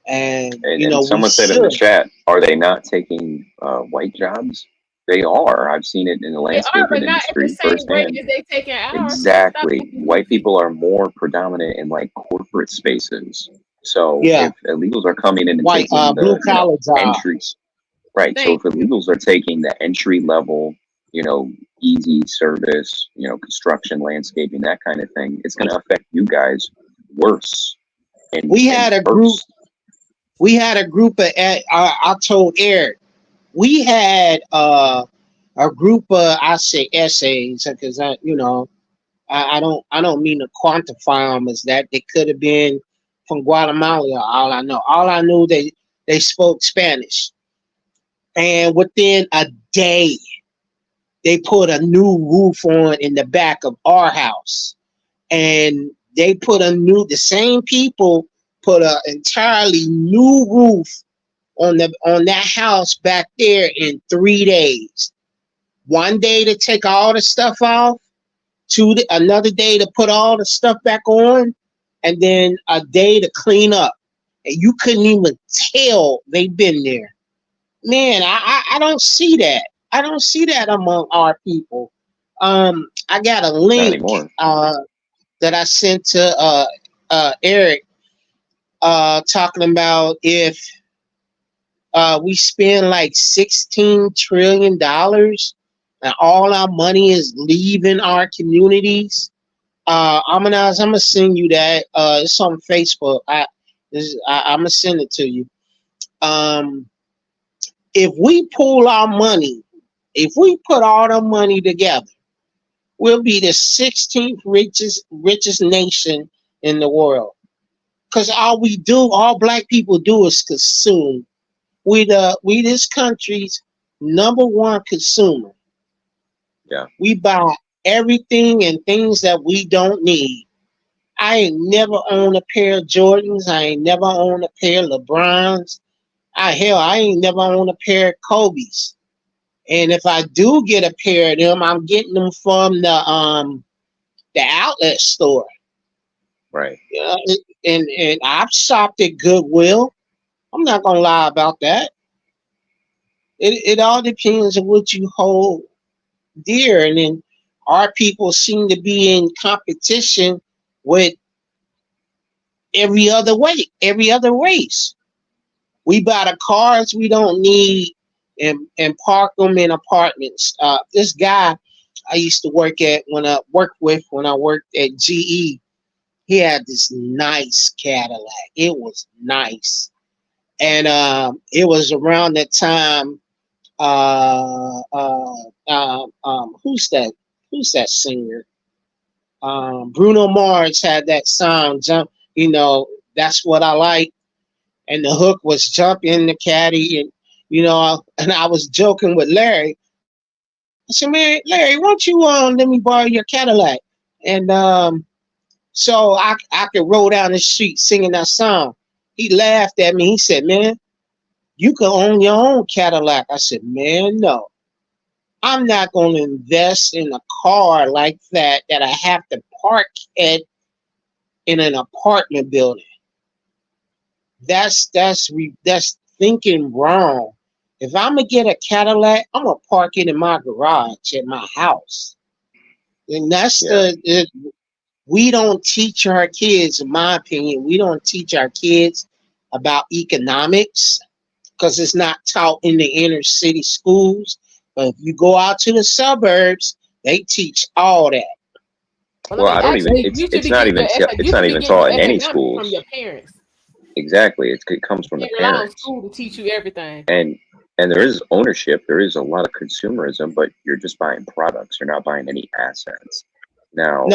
And you know, And we someone said in the should. chat, are they not taking white jobs? They are. I've seen it in the They are, landscaping but not at the industry same rate firsthand. as they taking ours. So stop Exactly. acting White goofy. people are more predominant in like corporate spaces. So Yeah, if illegals are coming in and white taking blue the, collar job. entries, right? So Thank if you. illegals are taking the entry level, easy service, construction, landscaping, that kind of thing, it's going to affect you guys worse We and had a group. first. We had a group of. I told Eric we had a group of, I say essays because I don't mean to quantify them as that. They could have been from Guatemala. All I know. All I knew they spoke Spanish, and within a day they put a new roof on in the back of our house, and they put the same people put an entirely new roof on that house back there in 3 days. One day to take all the stuff off, another day to put all the stuff back on, and then a day to clean up. And you couldn't even tell they've been there. Man, I don't see that. I don't see that among our people. I got a Not link anymore. that I sent to Eric talking about if we spend like $16 trillion and all our money is leaving our communities. I'm gonna send you that. It's on Facebook. I'm gonna send it to you. Um, if we pool our money, if we put all the money together, we'll be the 16th richest nation in the world. Cause all black people do is consume. We this country's number one consumer. Yeah. We buy everything and things that we don't need. I ain't never owned a pair of Jordans. I ain't never owned a pair of LeBrons. I ain't never owned a pair of Kobe's. And if I do get a pair of them, I'm getting them from the outlet store. Right. Yeah, and I've shopped at Goodwill. I'm not gonna lie about that. It all depends on what you hold dear, and then our people seem to be in competition with every other race. We buy the cars we don't need and park them in apartments. This guy I used to work with when I worked at GE, he had this nice Cadillac. It was nice, and it was around that time. Who's that? Who's that singer? Bruno Mars had that song, "Jump." That's what I like. And the hook was "Jump in the Caddy," and I was joking with Larry. I said, "Man, Larry, why don't you let me borrow your Cadillac?" And so I could roll down the street singing that song. He laughed at me. He said, "Man, you can own your own Cadillac." I said, "Man, no. I'm not going to invest in a car like that I have to park at in an apartment building. That's thinking wrong. If I'm gonna get a Cadillac, I'm gonna park it in my garage at my house." And that's we don't teach our kids, in my opinion, we don't teach our kids about economics because it's not taught in the inner city schools. But if you go out to the suburbs, they teach all that. Well, I don't even. It's not even. It's not even taught in any schools. From your parents. Exactly. It comes from the You rely on parents. school to teach you everything. And there is ownership. There is a lot of consumerism, but you're just buying products. You're not buying any assets. Now,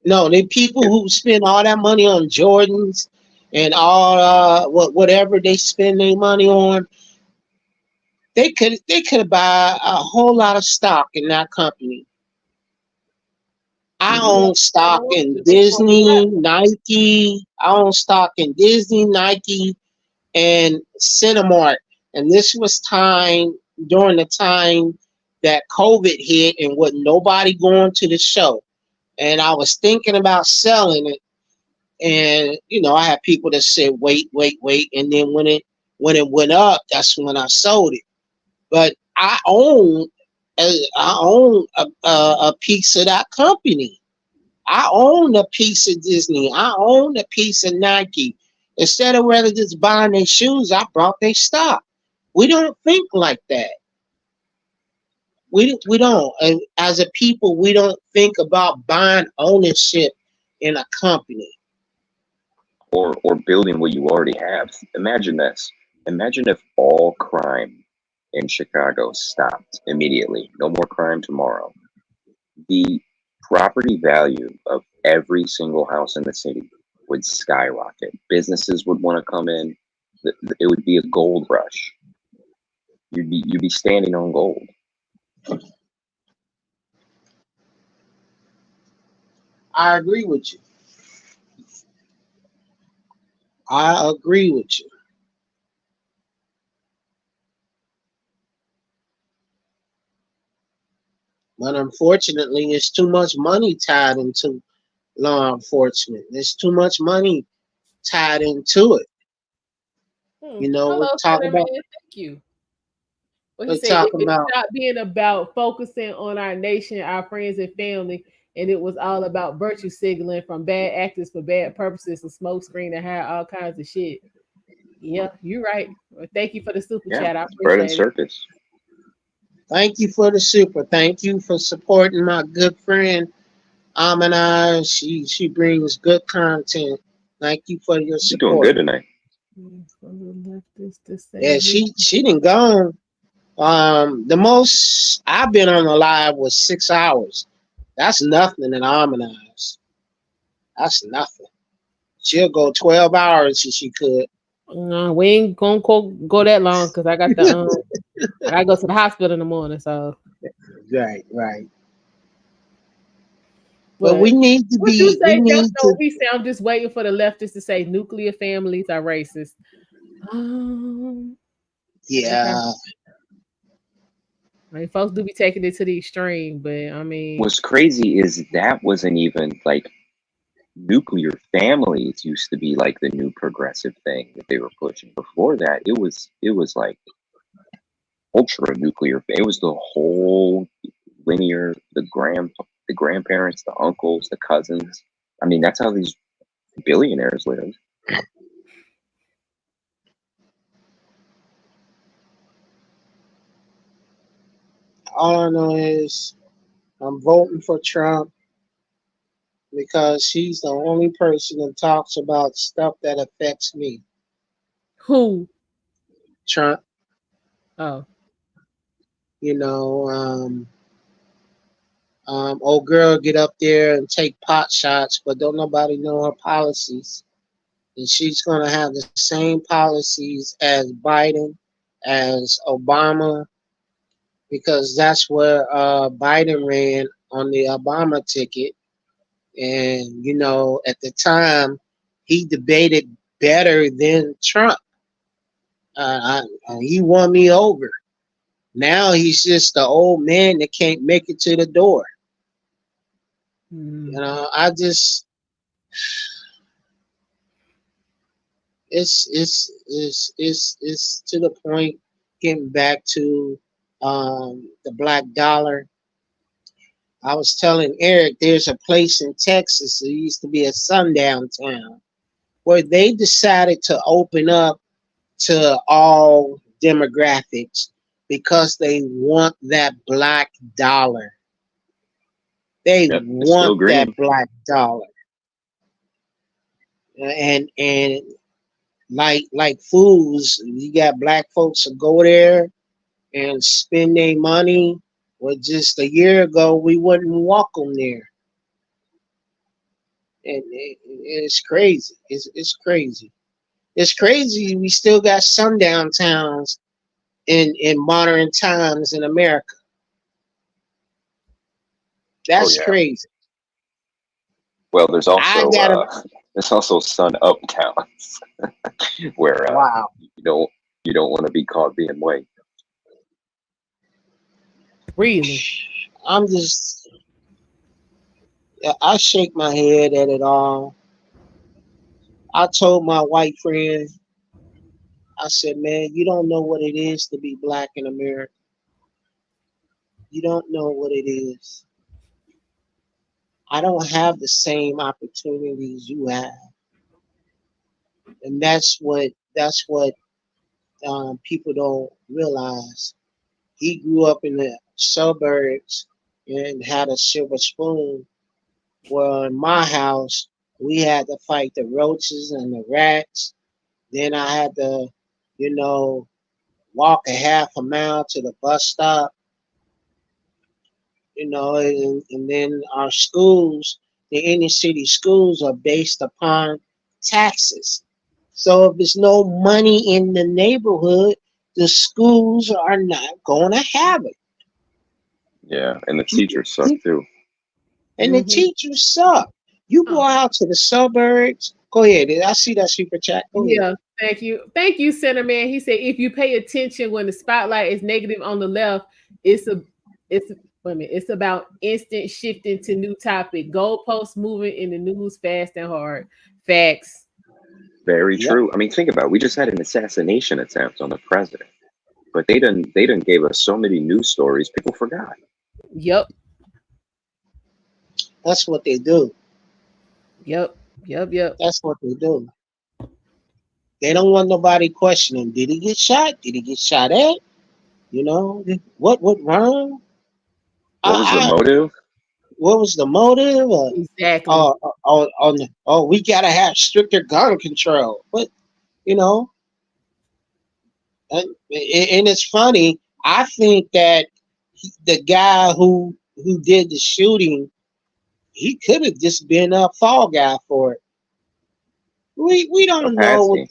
No, the people who spend all that money on Jordans and all whatever they spend their money on, they could buy a whole lot of stock in that company. I own stock in Disney, Nike. I own stock in Disney, Nike, and Cinemark. And this was during the time that COVID hit and wasn't nobody going to the show. And I was thinking about selling it. And you know, I had people that said wait, wait, wait, and then when it went up, that's when I sold it. But I own a piece of that company. I own a piece of Disney. I own a piece of Nike. Instead of rather just buying their shoes, I brought their stock. We don't think like that. We don't. And as a people, we don't think about buying ownership in a company. or building what you already have. Imagine this. Imagine if all crime in Chicago stopped immediately. No more crime tomorrow. The property value of every single house in the city would skyrocket. Businesses would want to come in. It would be a gold rush. You'd be standing on gold. I agree with you. I agree with you. But unfortunately, it's too much money tied into law enforcement. There's too much money tied into it. You know, Hello, Cinnamon. Thank you. Well, he we're said if talking it about stopped being about focusing on our nation, our friends and family, and it was all about virtue signaling from bad actors for bad purposes and smoke screen and hire all kinds of shit. Yeah, you're right. Well, thank you for the super Yeah, chat. I bread and appreciate it. circus. thank you for the super. Thank you for supporting my good friend Almondeyez. She brings good content. Thank you for your You're doing support. good tonight. Yeah, she didn't go. The most I've been on a live was 6 hours. That's nothing in Almondeyez. That's nothing. She'll go 12 hours if she could. No, we ain't gonna go that long because I got the I gotta go to the hospital in the morning. So Right, right. But what? we need to What you be. We say, need Delta? to. We say I'm just waiting for the leftists to say nuclear families are racist. Okay. Yeah. I mean, folks do be taking it to the extreme, but I mean, What's crazy is that wasn't even like nuclear families used to be like the new progressive thing that they were pushing. Before that, it was like ultra nuclear. It was the whole linear, the grandparents, the uncles, the cousins. I mean, that's how these billionaires live. All I know is I'm voting for Trump because he's the only person that talks about stuff that affects me. who? Trump, Oh, you know, old girl get up there and take pot shots, but don't nobody know her policies. And she's gonna have the same policies as Biden, as Obama, because that's where Biden ran on the Obama ticket. And, you know, at the time, he debated better than Trump. He won me over. Now he's just the old man that can't make it to the door. You know, it's to the point getting back to the black dollar. I was telling Eric, there's a place in Texas that used to be a sundown town where they decided to open up to all demographics because they want that black dollar. They Yep, it's still want that green. black dollar. And like fools, you got black folks that go there and spend their money. Well, just a year ago, we wouldn't walk them there. And it's crazy. It's crazy. It's crazy. We still got sundown towns in modern times in America. Oh That's yeah. crazy. Well, I gotta. there's also sun up towns where Wow. you don't want to be caught being white. really? I'm just. I shake my head at it all. I told my white friend, I said, man, you don't know what it is to be black in America. You don't know what it is. I don't have the same opportunities you have, and that's what people don't realize. He grew up in the suburbs and had a silver spoon. Well, in my house, we had to fight the roaches and the rats. Then I had to, you know, walk a half a mile to the bus stop, and then our schools, the inner city schools, are based upon taxes. So if there's no money in the neighborhood, the schools are not going to have it. Yeah, and the teachers suck too. And the teachers suck. You go out to the suburbs. Go ahead. I see that super chat. Go ahead. Yeah, thank you, Senator Man. He said if you pay attention when the spotlight is negative on the left, it's about instant shifting to new topic. Goalposts moving in the news fast and hard. Facts. Very true. I mean, think about it. We just had an assassination attempt on the president, but they didn't gave us so many news stories. People forgot. Yep. That's what they do. Yep. That's what they do. They don't want nobody questioning. Did he get shot? Did he get shot at? You know, what went wrong? What was the motive? What was the motive? Exactly. We gotta have stricter gun control. But you know, and it's funny. I think that the guy who did the shooting, he could have just been a fall guy for it. We don't know what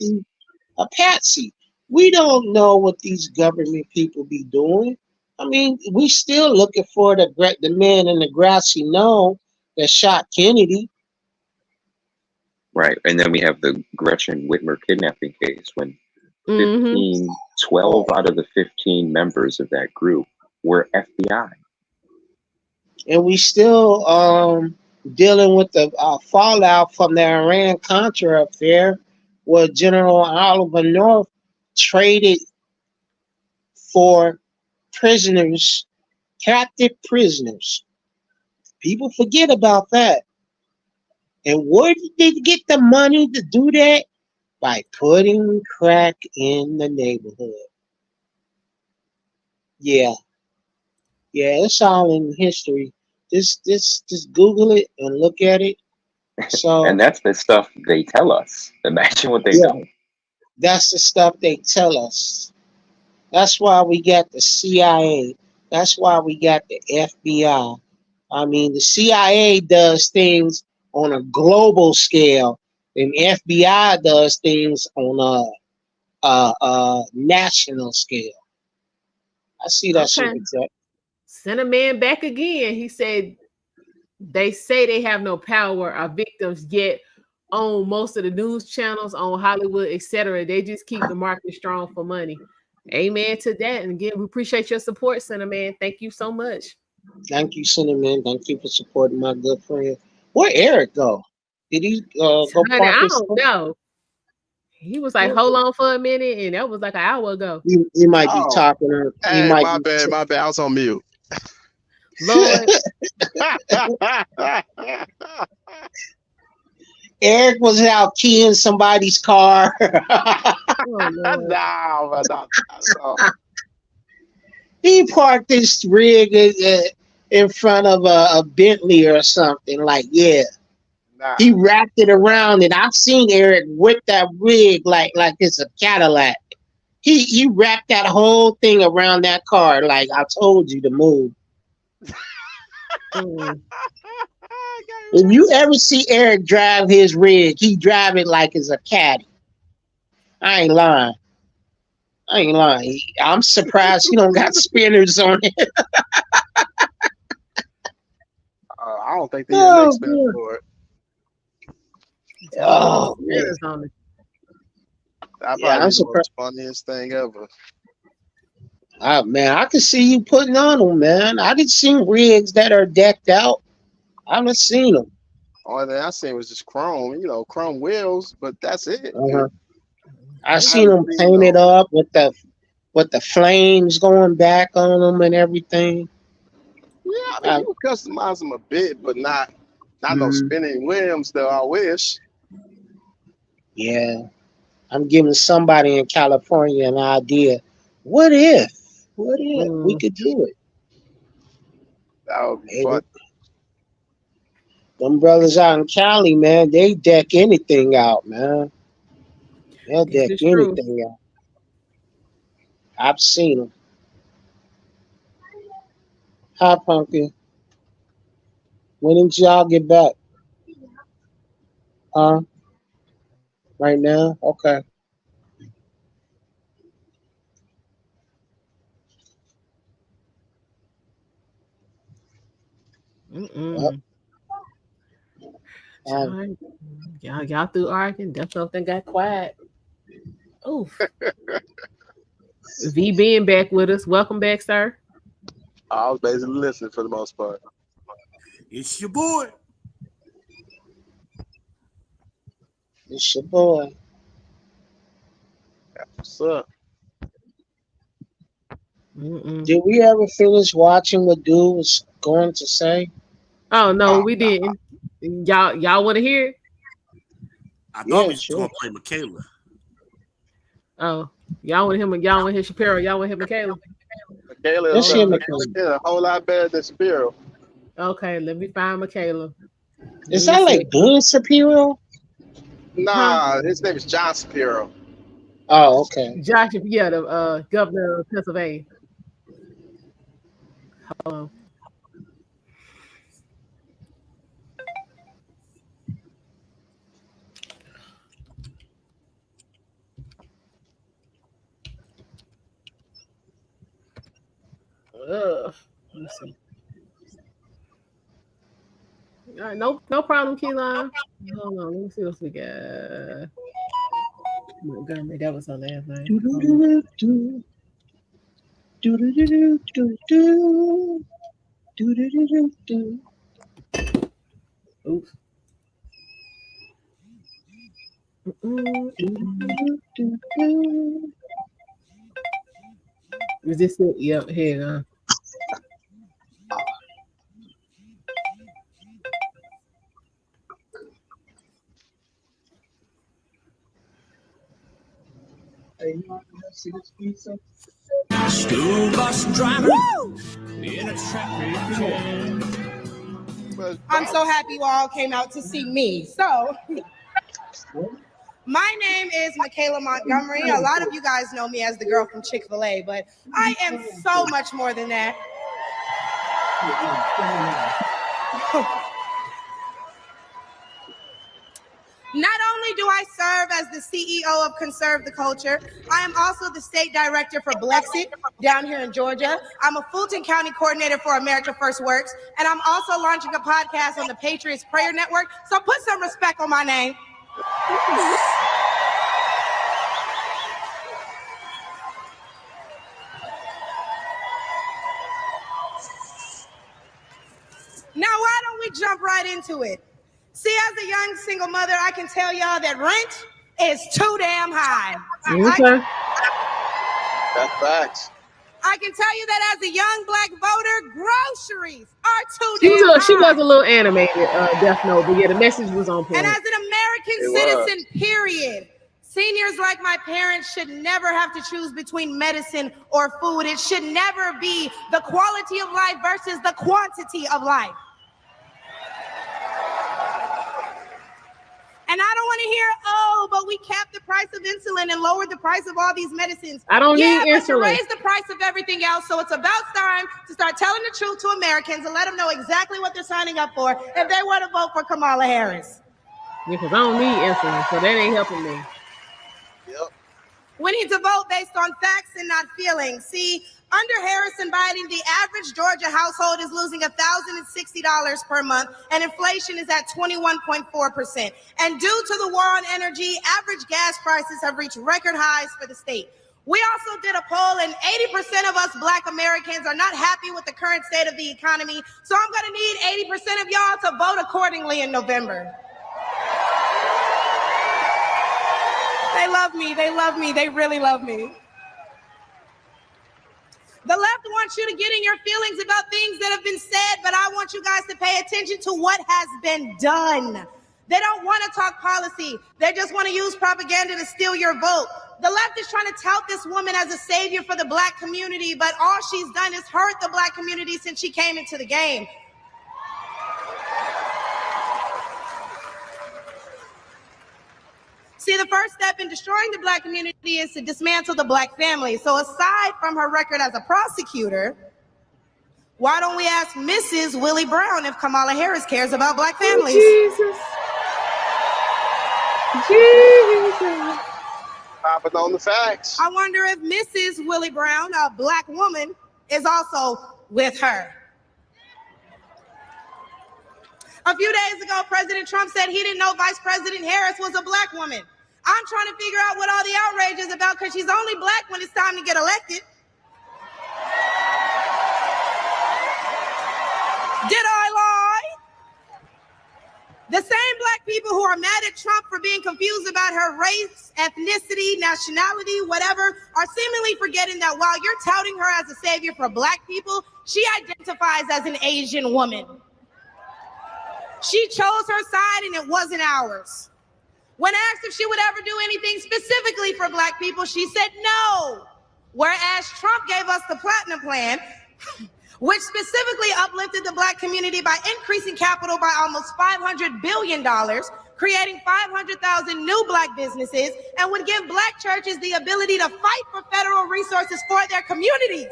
a patsy. We don't know what these government people be doing. I mean, we still looking for the man in the grassy knoll that shot Kennedy. Right, and then we have the Gretchen Whitmer kidnapping case when 12 out of the 15 members of that group were FBI. And we still dealing with the fallout from the Iran-Contra affair, where General Oliver North traded for prisoners, captive prisoners. People forget about that. And where did they get the money to do that? By putting crack in the neighborhood. Yeah, it's all in history. Just Google it and look at it. So, and that's the stuff they tell us. Imagine what they don't. That's the stuff they tell us. That's why we got the CIA. That's why we got the FBI. I mean, the CIA does things on a global scale, and FBI does things on a national scale. I see that shit. Send a man back again. He said they say they have no power. Our victims yet on most of the news channels, on Hollywood, etc. They just keep the market strong for money. Amen to that. And again, we appreciate your support, Senator Man. Thank you so much. Thank you, Senator Man. Thank you for supporting my good friend. Where Eric go? Did he go park I don't know. He was like, hold on for a minute, and that was like an hour ago. He might be talking. Hey, my bad. I was on mute. Lord. Eric was out keying somebody's car. He parked his rig in front of a Bentley or something. Like, he wrapped it around it. I've seen Eric with that rig like it's a Cadillac. He wrapped that whole thing around that car. Like, I told you to move. If you ever see Eric drive his rig, he drive it like it's a caddy. I ain't lying. I'm surprised he don't got spinners on it. I don't think they even make spinners for it. Oh, man. I'm surprised. The funniest thing ever. Man, I can see you putting on them, man. I didn't see rigs that are decked out. I haven't seen them. All that I seen was just chrome, chrome wheels, but that's it. I seen them painted up with the flames going back on them and everything. Yeah, I mean, you can customize them a bit, but not no spinning wheels though. I wish. Yeah, I'm giving somebody in California an idea. What if we could do it? That would be fun. Them brothers out in Cali, man, they deck anything out, man. They'll deck anything out. I've seen them. Hi, Pumpkin. When did y'all get back? Right now? Okay. Y'all through arguing. That's something got quiet. Oof. V being back with us. Welcome back, sir. I was basically listening for the most part. It's your boy. It's your boy. What's up? Did we ever finish watching what dude was going to say? Oh no, we didn't. Y'all want to hear it? I thought we was gonna play Michaela. Oh, y'all want him? Y'all want his Shapiro? Y'all want him Michaela? Michaela is a whole lot better than Shapiro. Okay, let me find Michaela. Is that like Ben Shapiro? Nah, his name is John Shapiro. Oh, okay. Josh, yeah, the governor of Pennsylvania. Hold on. Let me see. All right, no problem, Keelan. Hold on, let me see what we got. Montgomery, that was her last name. Oops. Is this it? Yep, here you go. School bus driver in a traffic. I'm so happy you all came out to see me. So, my name is Michaela Montgomery. A lot of you guys know me as the girl from Chick-fil-A, but I am so much more than that. Not only do I serve as the CEO of Conserve the Culture, I am also the state director for Blexit down here in Georgia. I'm a Fulton County coordinator for America First Works, and I'm also launching a podcast on the Patriots Prayer Network. So put some respect on my name. Now, why don't we jump right into it? See, as a young single mother, I can tell y'all that rent is too damn high. Okay. That's facts. I can tell you that as a young Black voter, groceries are too damn high. She was a little animated, Death Note, but yeah, the message was on point. And as an American citizen, period, seniors like my parents should never have to choose between medicine or food. It should never be the quality of life versus the quantity of life. And I don't want to hear, oh, but we capped the price of insulin and lowered the price of all these medicines. I don't need but insulin. You raised the price of everything else, so it's about time to start telling the truth to Americans and let them know exactly what they're signing up for if they want to vote for Kamala Harris. Yeah, because I don't need insulin, so that ain't helping me. Yep. We need to vote based on facts and not feelings. See, under Harris and Biden, the average Georgia household is losing $1,060 per month, and inflation is at 21.4%. And due to the war on energy, average gas prices have reached record highs for the state. We also did a poll, and 80% of us Black Americans are not happy with the current state of the economy. So I'm going to need 80% of y'all to vote accordingly in November. They love me. They love me. They really love me. The left wants you to get in your feelings about things that have been said, but I want you guys to pay attention to what has been done. They don't want to talk policy. They just want to use propaganda to steal your vote. The left is trying to tout this woman as a savior for the Black community, but all she's done is hurt the Black community since she came into the game. See, the first step in destroying the Black community is to dismantle the Black family. So aside from her record as a prosecutor, why don't we ask Mrs. Willie Brown if Kamala Harris cares about Black families? Oh, Jesus. Popping on the facts. I wonder if Mrs. Willie Brown, a Black woman, is also with her. A few days ago, President Trump said he didn't know Vice President Harris was a Black woman. I'm trying to figure out what all the outrage is about because she's only Black when it's time to get elected. Did I lie? The same Black people who are mad at Trump for being confused about her race, ethnicity, nationality, whatever, are seemingly forgetting that while you're touting her as a savior for Black people, she identifies as an Asian woman. She chose her side and it wasn't ours. When asked if she would ever do anything specifically for Black people, she said no. Whereas Trump gave us the Platinum Plan, which specifically uplifted the Black community by increasing capital by almost $500 billion, creating 500,000 new Black businesses, and would give Black churches the ability to fight for federal resources for their communities.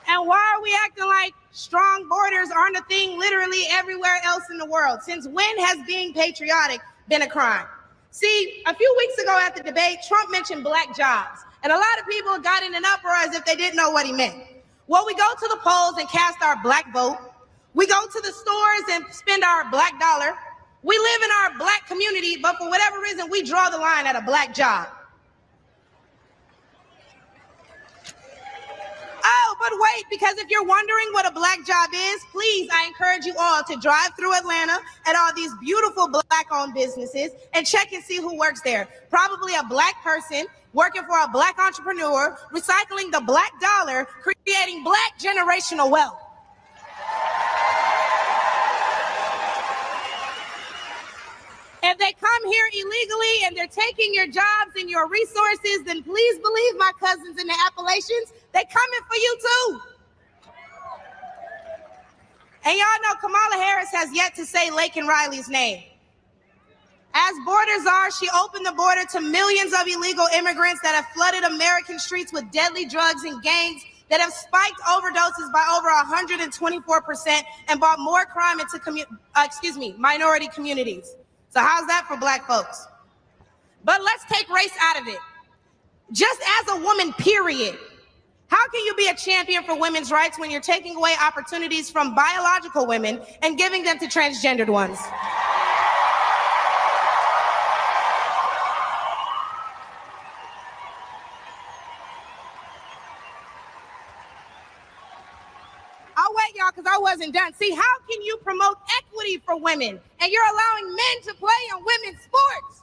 And why are we acting like strong borders aren't a thing literally everywhere else in the world? Since when has being patriotic been a crime? See, a few weeks ago at the debate, Trump mentioned Black jobs. And a lot of people got in an uproar as if they didn't know what he meant. Well, we go to the polls and cast our Black vote. We go to the stores and spend our Black dollar. We live in our Black community, but for whatever reason, we draw the line at a Black job. Oh, but wait, because if you're wondering what a Black job is, please, I encourage you all to drive through Atlanta at all these beautiful Black-owned businesses and check and see who works there. Probably a Black person working for a Black entrepreneur, recycling the Black dollar, creating Black generational wealth. If they come here illegally and they're taking your jobs and your resources, then please believe my cousins in the Appalachians, they coming for you too. And y'all know Kamala Harris has yet to say Laken Riley's name. As borders are, she opened the border to millions of illegal immigrants that have flooded American streets with deadly drugs and gangs that have spiked overdoses by over 124% and brought more crime into minority communities. So how's that for Black folks? But let's take race out of it. Just as a woman, period. How can you be a champion for women's rights when you're taking away opportunities from biological women and giving them to transgendered ones? I'll wait, y'all, because I wasn't done. See, how can you promote equity for women and you're allowing men to play in women's sports?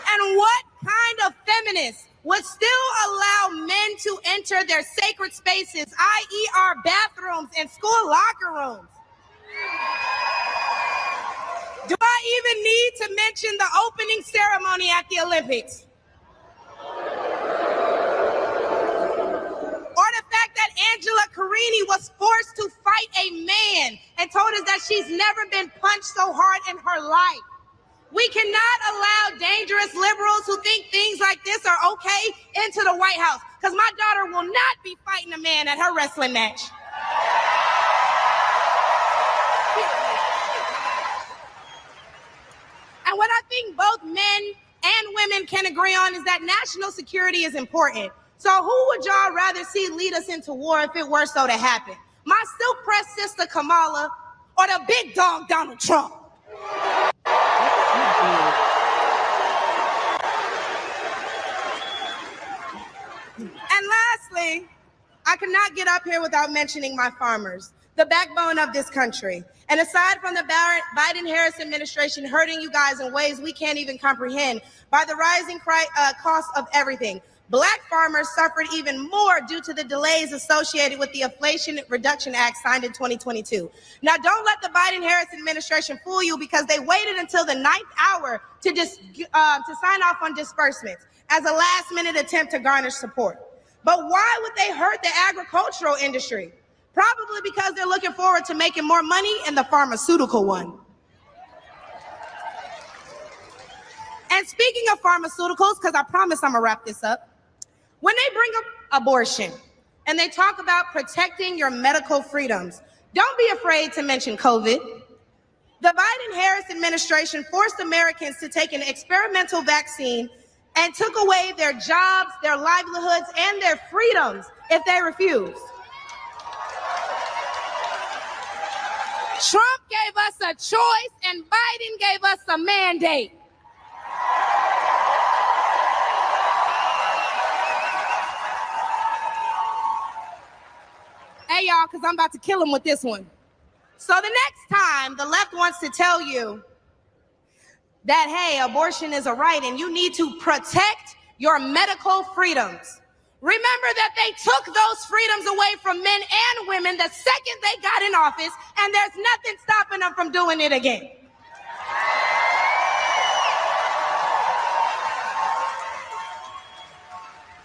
And what kind of feminist would still allow men to enter their sacred spaces, i.e. our bathrooms and school locker rooms? Do I even need to mention the opening ceremony at the Olympics? Or the fact that Angela Carini was forced to fight a man and told us that she's never been punched so hard in her life. We cannot allow dangerous liberals who think things like this are okay into the White House, because my daughter will not be fighting a man at her wrestling match. And what I think both men and women can agree on is that national security is important. So who would y'all rather see lead us into war if it were so to happen? My silk-pressed sister Kamala, or the big dog Donald Trump? And lastly, I could not get up here without mentioning my farmers, the backbone of this country. And aside from the Biden-Harris administration hurting you guys in ways we can't even comprehend by the rising cost of everything, Black farmers suffered even more due to the delays associated with the Inflation Reduction Act signed in 2022. Now, don't let the Biden-Harris administration fool you, because they waited until the 9th hour to sign off on disbursements as a last-minute attempt to garner support. But why would they hurt the agricultural industry? Probably because they're looking forward to making more money in the pharmaceutical one. And speaking of pharmaceuticals, because I promise I'm gonna wrap this up, when they bring up abortion and they talk about protecting your medical freedoms, don't be afraid to mention COVID. The Biden-Harris administration forced Americans to take an experimental vaccine and took away their jobs, their livelihoods, and their freedoms if they refused. Trump gave us a choice and Biden gave us a mandate. Hey, y'all, because I'm about to kill him with this one. So the next time the left wants to tell you that, hey, abortion is a right and you need to protect your medical freedoms, remember that they took those freedoms away from men and women the second they got in office, and there's nothing stopping them from doing it again.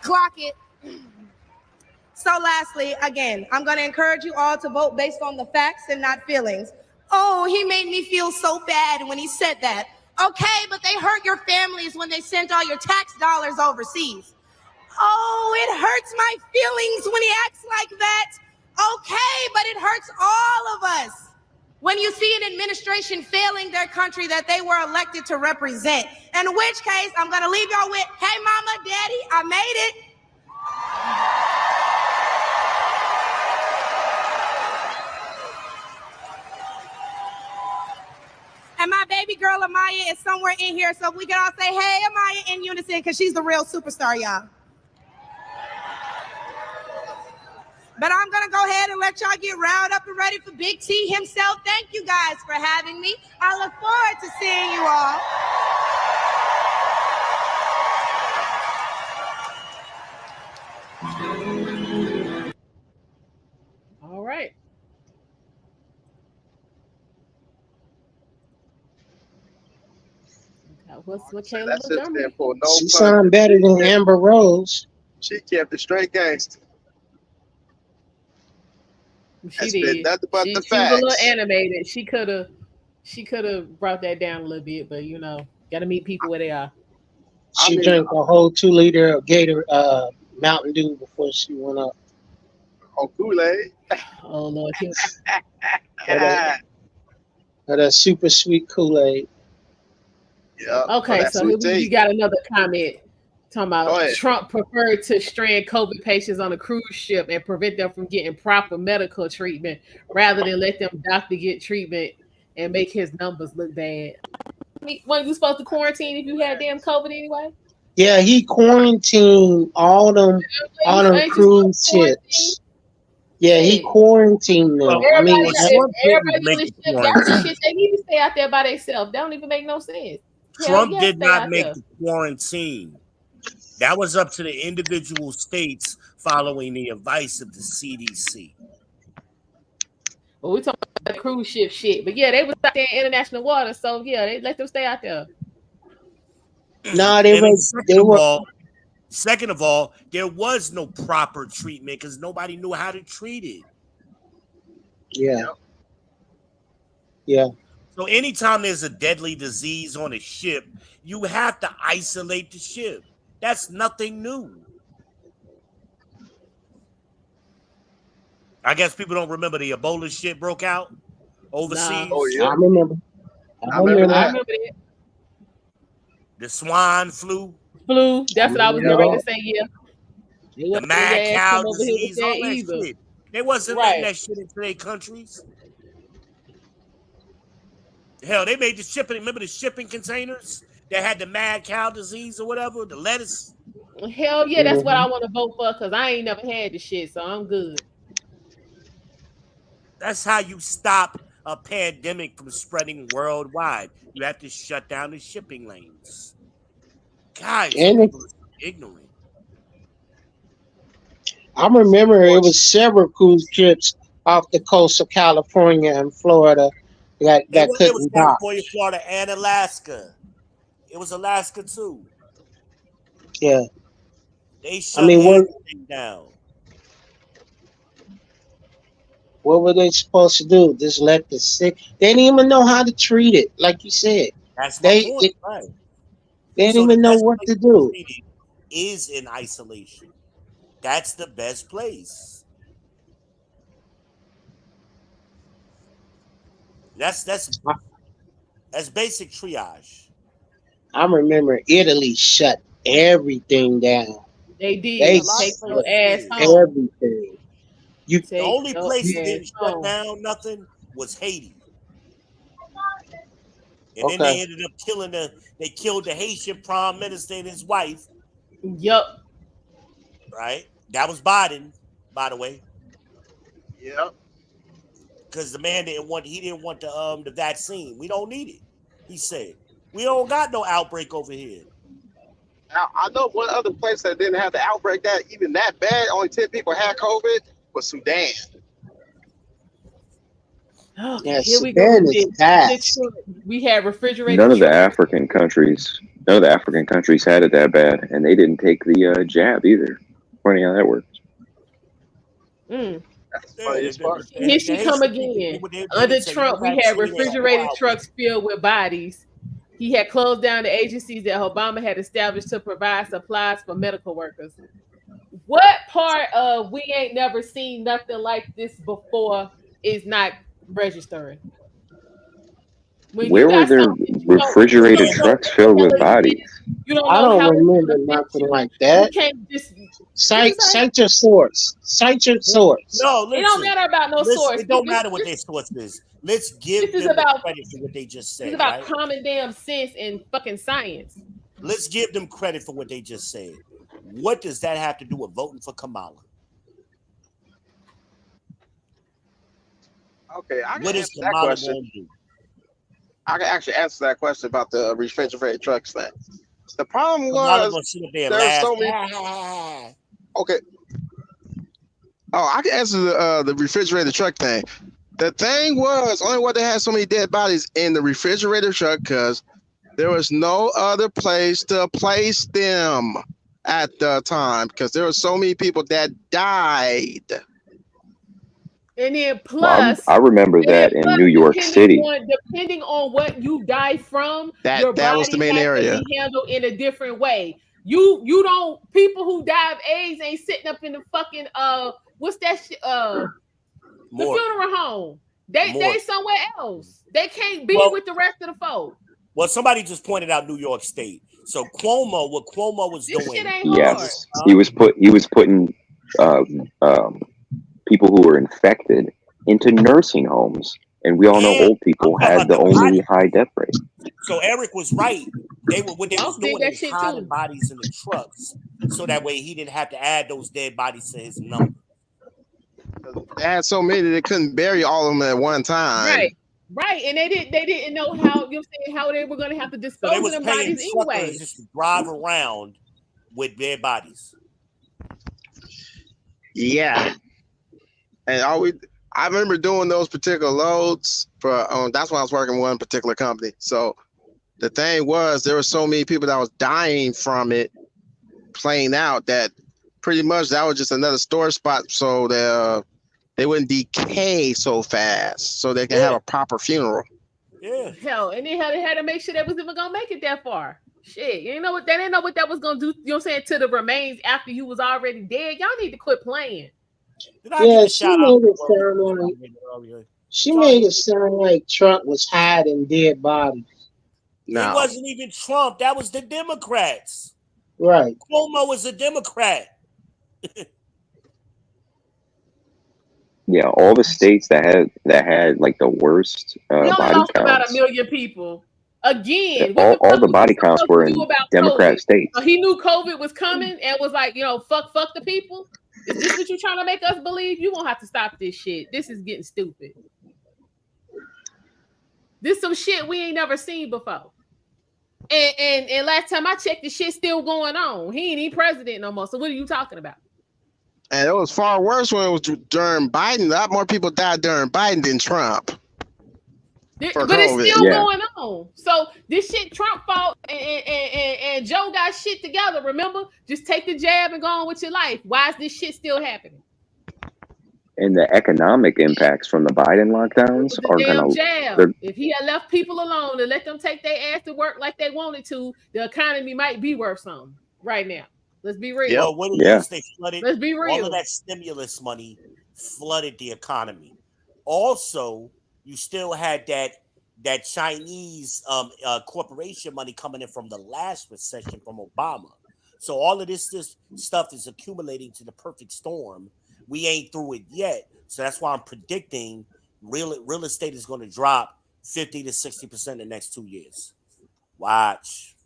Clock it. So lastly, again, I'm going to encourage you all to vote based on the facts and not feelings. Oh, he made me feel so bad when he said that. Okay, but they hurt your families when they sent all your tax dollars overseas. Oh, it hurts my feelings when he acts like that. Okay, but it hurts all of us when you see an administration failing their country that they were elected to represent. In which case, I'm going to leave y'all with, hey, mama, daddy, I made it. And my baby girl, Amaya, is somewhere in here, so we can all say, hey, Amaya, in unison, because she's the real superstar, y'all. But I'm going to go ahead and let y'all get riled up and ready for Big T himself. Thank you guys for having me. I look forward to seeing you all. All right. What's Michaela Montgomery? She sound better than Amber Rose. She kept it straight gangster. She did. Nothing but the She was facts. a little animated. She could have brought that down a little bit, but you know, gotta meet people where they are. She drank a whole 2 liter of Gator Mountain Dew before she went up. Oh, Kool-Aid. Oh Lord. That super sweet Kool-Aid. Yeah. Okay, so you got another comment talking about Trump preferred to strand COVID patients on a cruise ship and prevent them from getting proper medical treatment rather than let them doctor get treatment and make his numbers look bad. Weren't you supposed to quarantine if you had damn COVID anyway? Yeah, he quarantined all them cruise ships. Yeah, he quarantined them. Everybody doing the shit. They need to stay out there by themselves. They don't even make no sense. Trump did not make the quarantine. That was up to the individual states following the advice of the CDC. Well, we talking about the cruise ship shit, but yeah, they was out there in international water, so yeah, they let them stay out there. No, Second of all, there was no proper treatment because nobody knew how to treat it. Yeah. So anytime there's a deadly disease on a ship, you have to isolate the ship. That's nothing new. I guess people don't remember the Ebola shit broke out overseas. Nah. Oh, yeah. I remember it. The swine flu. That's what I was going to say, yeah. The mad cow disease, all that shit. They wasn't letting that shit into their countries. Hell, they made the shipping. Remember the shipping containers that had the mad cow disease or whatever, the lettuce? Hell yeah, that's what I want to vote for because I ain't never had the shit, so I'm good. That's how you stop a pandemic from spreading worldwide. You have to shut down the shipping lanes. Guys, some And people are so ignorant. I remember it was several cruise ships off the coast of California and Florida It that was couldn't dock. California, Florida, and Alaska. It was Alaska too. Yeah. They I shut mean, everything down. what were they supposed to do? Just let the sick? They didn't even know how to treat it, like you said. That's my They point, right? they didn't So the even know best what place to to do. treat it is in isolation. That's the best place. That's basic triage. I remember Italy shut everything down. They They did. A lot Take of your places shut ass did. home. everything. You The Take only your place that ass didn't shut home. down nothing was Haiti. And then okay? they ended up they killed the Haitian prime minister and his wife, Yup. right? That was Biden, by the way, Yep. because the man he didn't want the vaccine. We don't need it, he said. We don't got no outbreak over here. Now, I know one other place that didn't have the outbreak that even that bad. Only 10 people had COVID was Sudan. Okay, Yeah, here we go with Sudan is this. ass. We had refrigerated None of the trucks. African countries, none of the African countries had it that bad, and they didn't take the jab either. Funny how that works. Mm. That's Yeah, funny as fuck. Here the she come Haitian people, again. they Under didn't take no Trump, we had vaccine. They had no refrigerated outbreak. trucks filled with bodies. He had closed down the agencies that Obama had established to provide supplies for medical workers. What part of we ain't never seen nothing like this before is not registering? When you Where were got there something that you refrigerated don't know trucks what the filled hell with it bodies? is, you don't I know don't how it's remember gonna affect nothing you. like You that. can't just what you Cite say? cite your source. Cite your source. No, It don't listen. matter about no source. It don't matter what their source is. Let's This give is them the about credit for what they just this is said, about right? common damn sense and fucking science. Let's give them credit for what they just said. What does that have to do with voting for Kamala? Okay, I can What is answer that Kamala question. going to do? I can actually answer that question about the refrigerated trucks thing. The problem Kamala was going to sit up there and there were laugh. so many. Okay. Oh, I can answer the refrigerated truck thing. The thing was only why they had so many dead bodies in the refrigerator truck because there was no other place to place them at the time because there were so many people that died. And then Well, plus, I remember that in New York City. depending on what you die from, your That was the body main has to area. be handled in a different way. You don't people who die of AIDS ain't sitting up in the fucking what's that shit the funeral home. They somewhere else. They can't be with the rest of the folk. Well, somebody just pointed out New York State. So what Cuomo was This doing? shit ain't hard. Yes, he was putting people who were infected into nursing homes, and we all know And old people I'm talking had about the the only body. high death rate. So Eric was right. What they was Dolph did doing, they that was shit hiding too. bodies in the trucks, so that way he didn't have to add those dead bodies to his number. They had so many they couldn't bury all of them at one time. Right, and they didn't know how how they were gonna have to So dispose they of was them paying bodies anyway. truckers just to drive around with dead bodies. Yeah, and I remember doing those particular loads for that's when I was working with one particular company. So the thing was there were so many people that was dying from it playing out that pretty much that was just another storage spot so they wouldn't decay so fast so they can have a proper funeral. Yeah. Hell, and they had to make sure they was even gonna make it that far. Shit, you know what? They didn't know what that was gonna do. You know what I'm saying? To the remains after you was already dead. Y'all need to quit playing. Did I give a She shout made out? it sound like Trump was hiding dead bodies. It wasn't even Trump. That was the Democrats. Right. Cuomo was a Democrat. Yeah, all the states that had like the worst We only body lost about 1 counts. million people. Again, what the All fuck the was he body counts supposed were to do in about Democrat COVID? states. He knew COVID was coming and was like, fuck the people. Is this what you're trying to make us believe? You won't have to stop this shit. This is getting stupid. This some shit we ain't never seen before. And last time I checked, the shit's still going on. He ain't even president no more. So what are you talking about? And it was far worse when it was during Biden. A lot more people died during Biden than Trump. But COVID. It's still going on. So this shit Trump fault and Joe got shit together. Remember? Just take the jab and go on with your life. Why is this shit still happening? And the economic impacts from the Biden lockdowns The are damn gonna. jab. If he had left people alone and let them take their ass to work like they wanted to, the economy might be worth something right now. Let's be real. Well, what it is, they flooded. Let's be real. All of that stimulus money flooded the economy. Also, you still had that Chinese corporation money coming in from the last recession from Obama. So all of this stuff is accumulating to the perfect storm. We ain't through it yet. So that's why I'm predicting real estate is going to drop 50 to 60% in the next 2 years. Watch.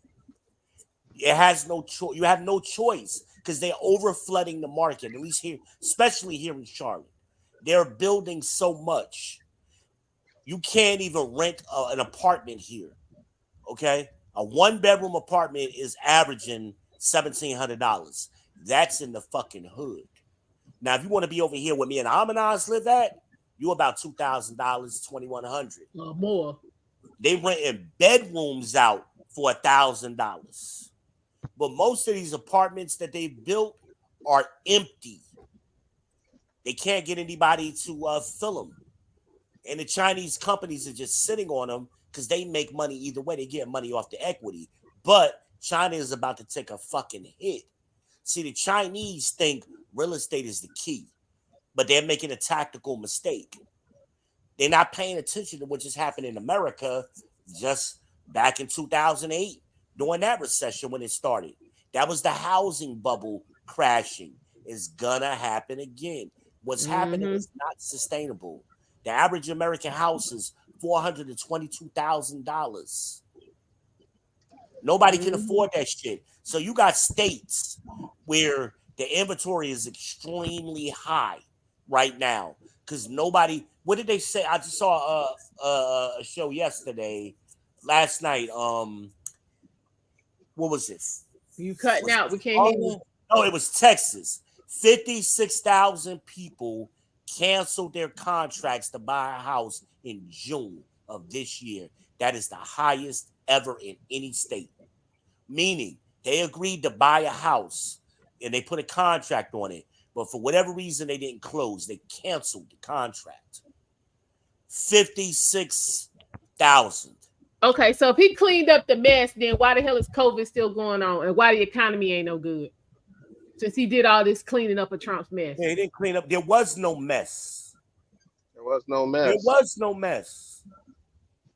It has no choice. You have no choice because they're over flooding the market, at least here, especially here in Charlotte. They're building so much. You can't even rent an apartment here. Okay? A 1-bedroom apartment is averaging $1,700. That's in the fucking hood. Now, if you want to be over here where me and Almondeyez live at, you about $2,000, $2,100. More. They renting bedrooms out for $1,000. But most of these apartments that they built are empty. They can't get anybody to fill them. And the Chinese companies are just sitting on them because they make money either way. They get money off the equity. But China is about to take a fucking hit. See, the Chinese think real estate is the key, but they're making a tactical mistake. They're not paying attention to what just happened in America just back in 2008 during that recession when it started. That was the housing bubble crashing. It's gonna happen again. What's happening is not sustainable. The average American house is $422,000. Nobody can afford that shit. So you got states where the inventory is extremely high right now because nobody. What did they say? I just saw a show last night. What was it? You cutting out? We can't hear you. Oh, it was Texas. 56,000 people canceled their contracts to buy a house in June of this year. That is the highest ever in any state. Meaning they agreed to buy a house and they put a contract on it, but for whatever reason they didn't close. They canceled the contract. 56,000. Okay, so if he cleaned up the mess, then why the hell is COVID still going on, and why the economy ain't no good? Since he did all this cleaning up of Trump's mess. Yeah, he didn't clean up. There was no mess. There was no mess. There was no mess.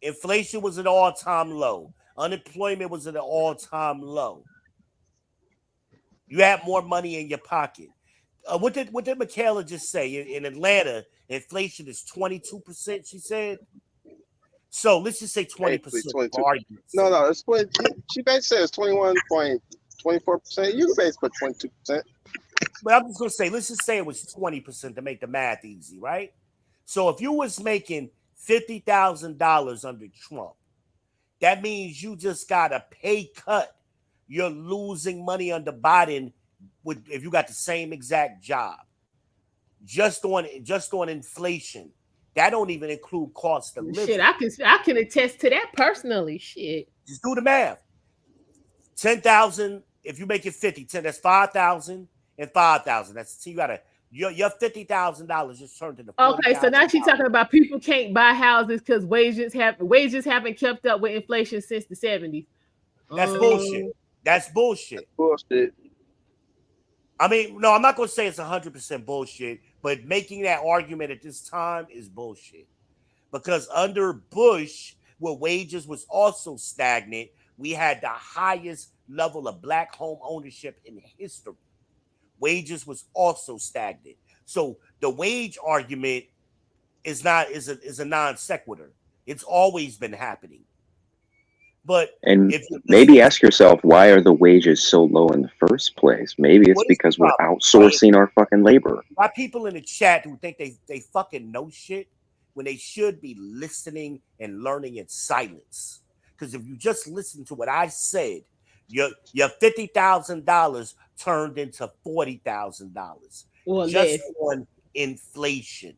Inflation was at an all-time low. Unemployment was at an all-time low. You had more money in your pocket. What did Michaela just say? In Atlanta, inflation is 22%, she said. So let's just say 20%. No, it's 20. She basically says 21.24%. You basically put 22%. But I'm just gonna say, let's just say it was 20% to make the math easy, right? So if you was making $50,000 under Trump, that means you just got a pay cut. You're losing money under Biden if you got the same exact job. Just on inflation. That don't even include cost of living. Shit, I can attest to that personally. Shit. Just do the math. 10,000. If you make it 50, 10, that's 5,000 and 5,000. That's so you gotta your $50,000 just turned into $40,000. Okay, so now she's talking about people can't buy houses because wages haven't kept up with inflation since the 70s. That's bullshit. That's bullshit. Bullshit. I mean, no, I'm not gonna say it's 100% bullshit, but making that argument at this time is bullshit. Because under Bush, where wages was also stagnant, we had the highest level of black home ownership in history. Wages was also stagnant. So the wage argument is a non sequitur. It's always been happening. But And if you maybe ask yourself, why are the wages so low in the first place? Maybe it's because we're outsourcing our fucking labor. Why people in the chat who think they fucking know shit when they should be listening and learning in silence. Because if you just listen to what I said, your $50,000 turned into $40,000 just on inflation.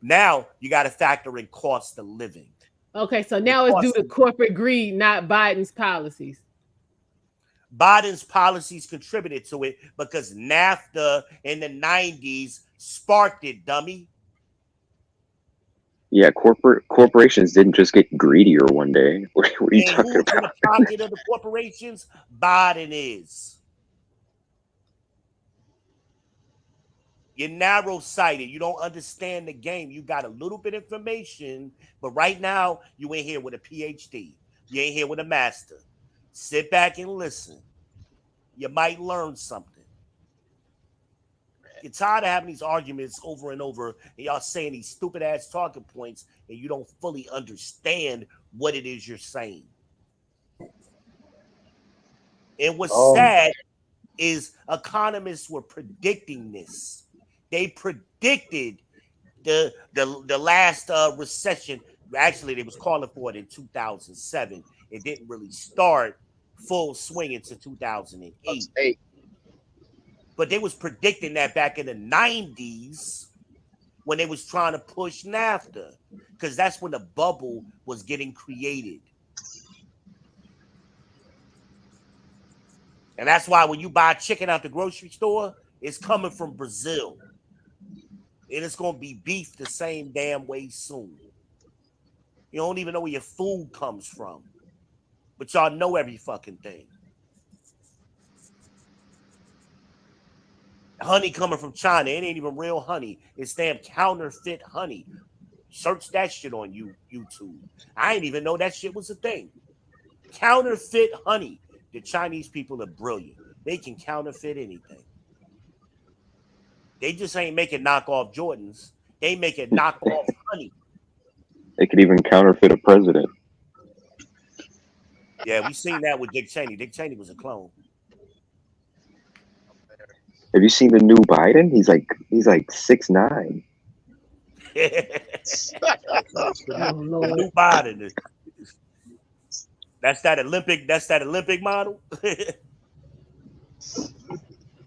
Now you got to factor in cost of living. Okay, so now it's due to corporate greed, not Biden's policies. Biden's policies contributed to it because NAFTA in the 90s sparked it, dummy. Yeah, corporations didn't just get greedier one day. What are you talking Who's in about? the pocket of the corporations? Biden is. You're narrow-sighted. You don't understand the game. You got a little bit of information, but right now you ain't here with a PhD. You ain't here with a master. Sit back and listen. You might learn something. You're tired of having these arguments over and over, and y'all saying these stupid-ass talking points, and you don't fully understand what it is you're saying. And what's sad is economists were predicting this. They predicted the last recession. Actually, they was calling for it in 2007. It didn't really start full swing until 2008. But they was predicting that back in the 90s when they was trying to push NAFTA, because that's when the bubble was getting created. And that's why when you buy chicken out the grocery store, it's coming from Brazil. And it's going to be beef the same damn way soon. You don't even know where your food comes from. But y'all know every fucking thing. Honey coming from China. It ain't even real honey. It's damn counterfeit honey. Search that shit on YouTube. I didn't even know that shit was a thing. Counterfeit honey. The Chinese people are brilliant. They can counterfeit anything. They just ain't making knockoff Jordans. They making knockoff honey. They could even counterfeit a president. Yeah, we seen that with Dick Cheney. Dick Cheney was a clone. Have you seen the new Biden? He's like 6'9". The new Biden. That's that Olympic model.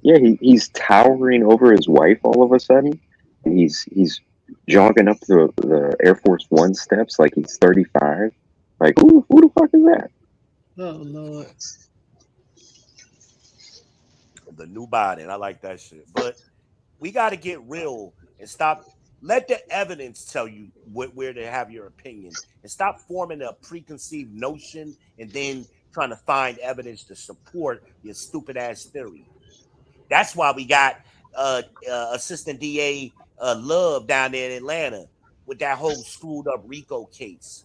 Yeah, he's towering over his wife all of a sudden. He's jogging up the Air Force One steps like he's 35. Like, who the fuck is that? Oh Lord. The new Biden. I like that shit. But we got to get real and stop. Let the evidence tell you where to have your opinion, and stop forming a preconceived notion and then trying to find evidence to support your stupid ass theory. That's why we got Assistant DA Love down there in Atlanta with that whole screwed up RICO case.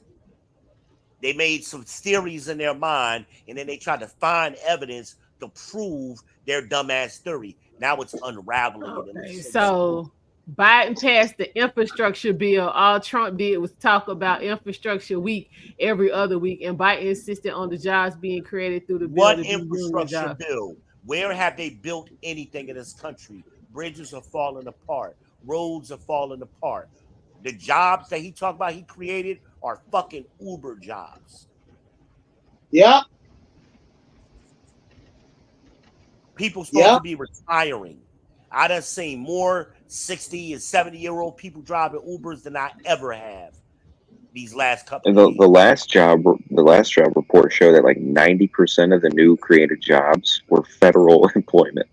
They made some theories in their mind, and then they tried to find evidence to prove their dumbass theory. Now it's unraveling. Okay, so Biden passed the infrastructure bill. All Trump did was talk about infrastructure week every other week, and Biden insisted on the jobs being created through the bill. What infrastructure bill? Where have they built anything in this country? Bridges are falling apart. Roads are falling apart. The jobs that he talked about he created are fucking Uber jobs. Yeah. People supposed to be retiring. I done seen more 60 and 70-year-old people driving Ubers than I ever have these last couple And of years. the last job report showed that like 90% of the new created jobs were federal employment.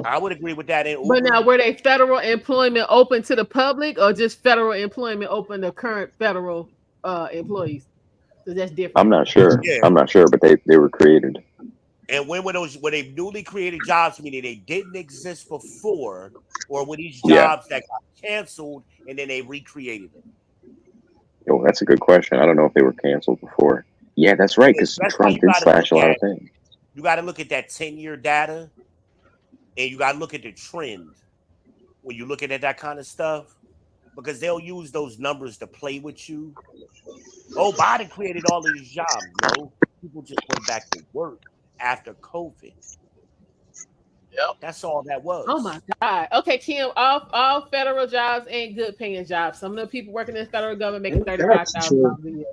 I would agree with that. But now, were they federal employment open to the public, or just federal employment open to current federal employees? Because that's different. I'm not sure. Yeah. I'm not sure, but they were created. And when were they newly created jobs, meaning they didn't exist before, or were these jobs that got canceled and then they recreated them? Oh, that's a good question. I don't know if they were canceled before. Yeah, that's right, because Trump did slash a lot of things. You got to look at that 10-year data, and you got to look at the trend when you're looking at that kind of stuff, because they'll use those numbers to play with you. Oh, Biden created all of these jobs. No, people just went back to work after COVID. Yep. That's all that was. Oh my God. Okay, Kim, all federal jobs ain't good paying jobs. Some of the people working in the federal government making $35,000 a year.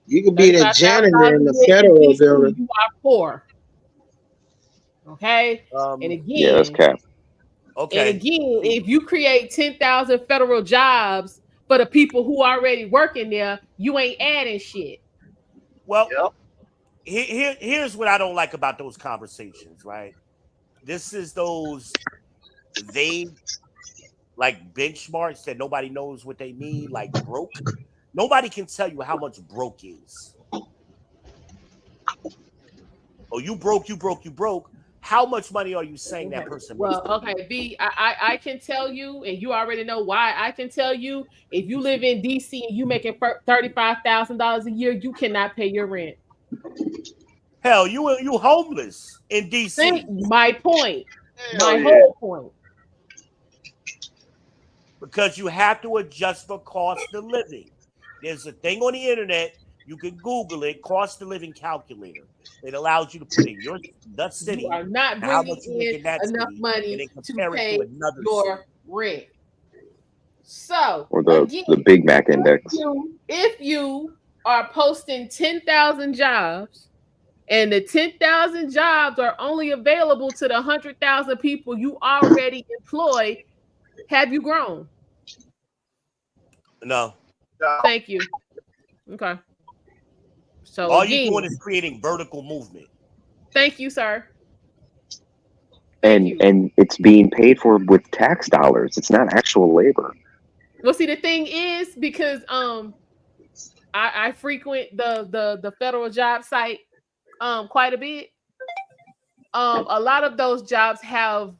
You could be the janitor in the federal building. You are poor. Okay? And again, yeah, that's cap. Okay. And again, if you create 10,000 federal jobs for the people who already working there, you ain't adding shit. Well, here's what I don't like about those conversations, right? This is those vague, like, benchmarks that nobody knows what they mean, like broke. Nobody can tell you how much broke is. Oh, you broke. How much money are you saying that person makes? Well, okay, B, I can tell you, and you already know why I can tell you, if you live in DC and you making $35,000 a year, you cannot pay your rent. Hell, you homeless in DC. My point. Whole point. Because you have to adjust for cost of living. There's a thing on the internet, you can Google it, cost of living calculator. It allows you to put in the city. You are not bringing in enough money to pay your rent. So, or the Big Mac index. If you are posting 10,000 jobs, and the 10,000 jobs are only available to the 100,000 people you already employ, have you grown? No. Thank you. Okay. So all you're doing is creating vertical movement. Thank you, sir. And it's being paid for with tax dollars. It's not actual labor. Well, see, the thing is, because I frequent the federal job site quite a bit. A lot of those jobs have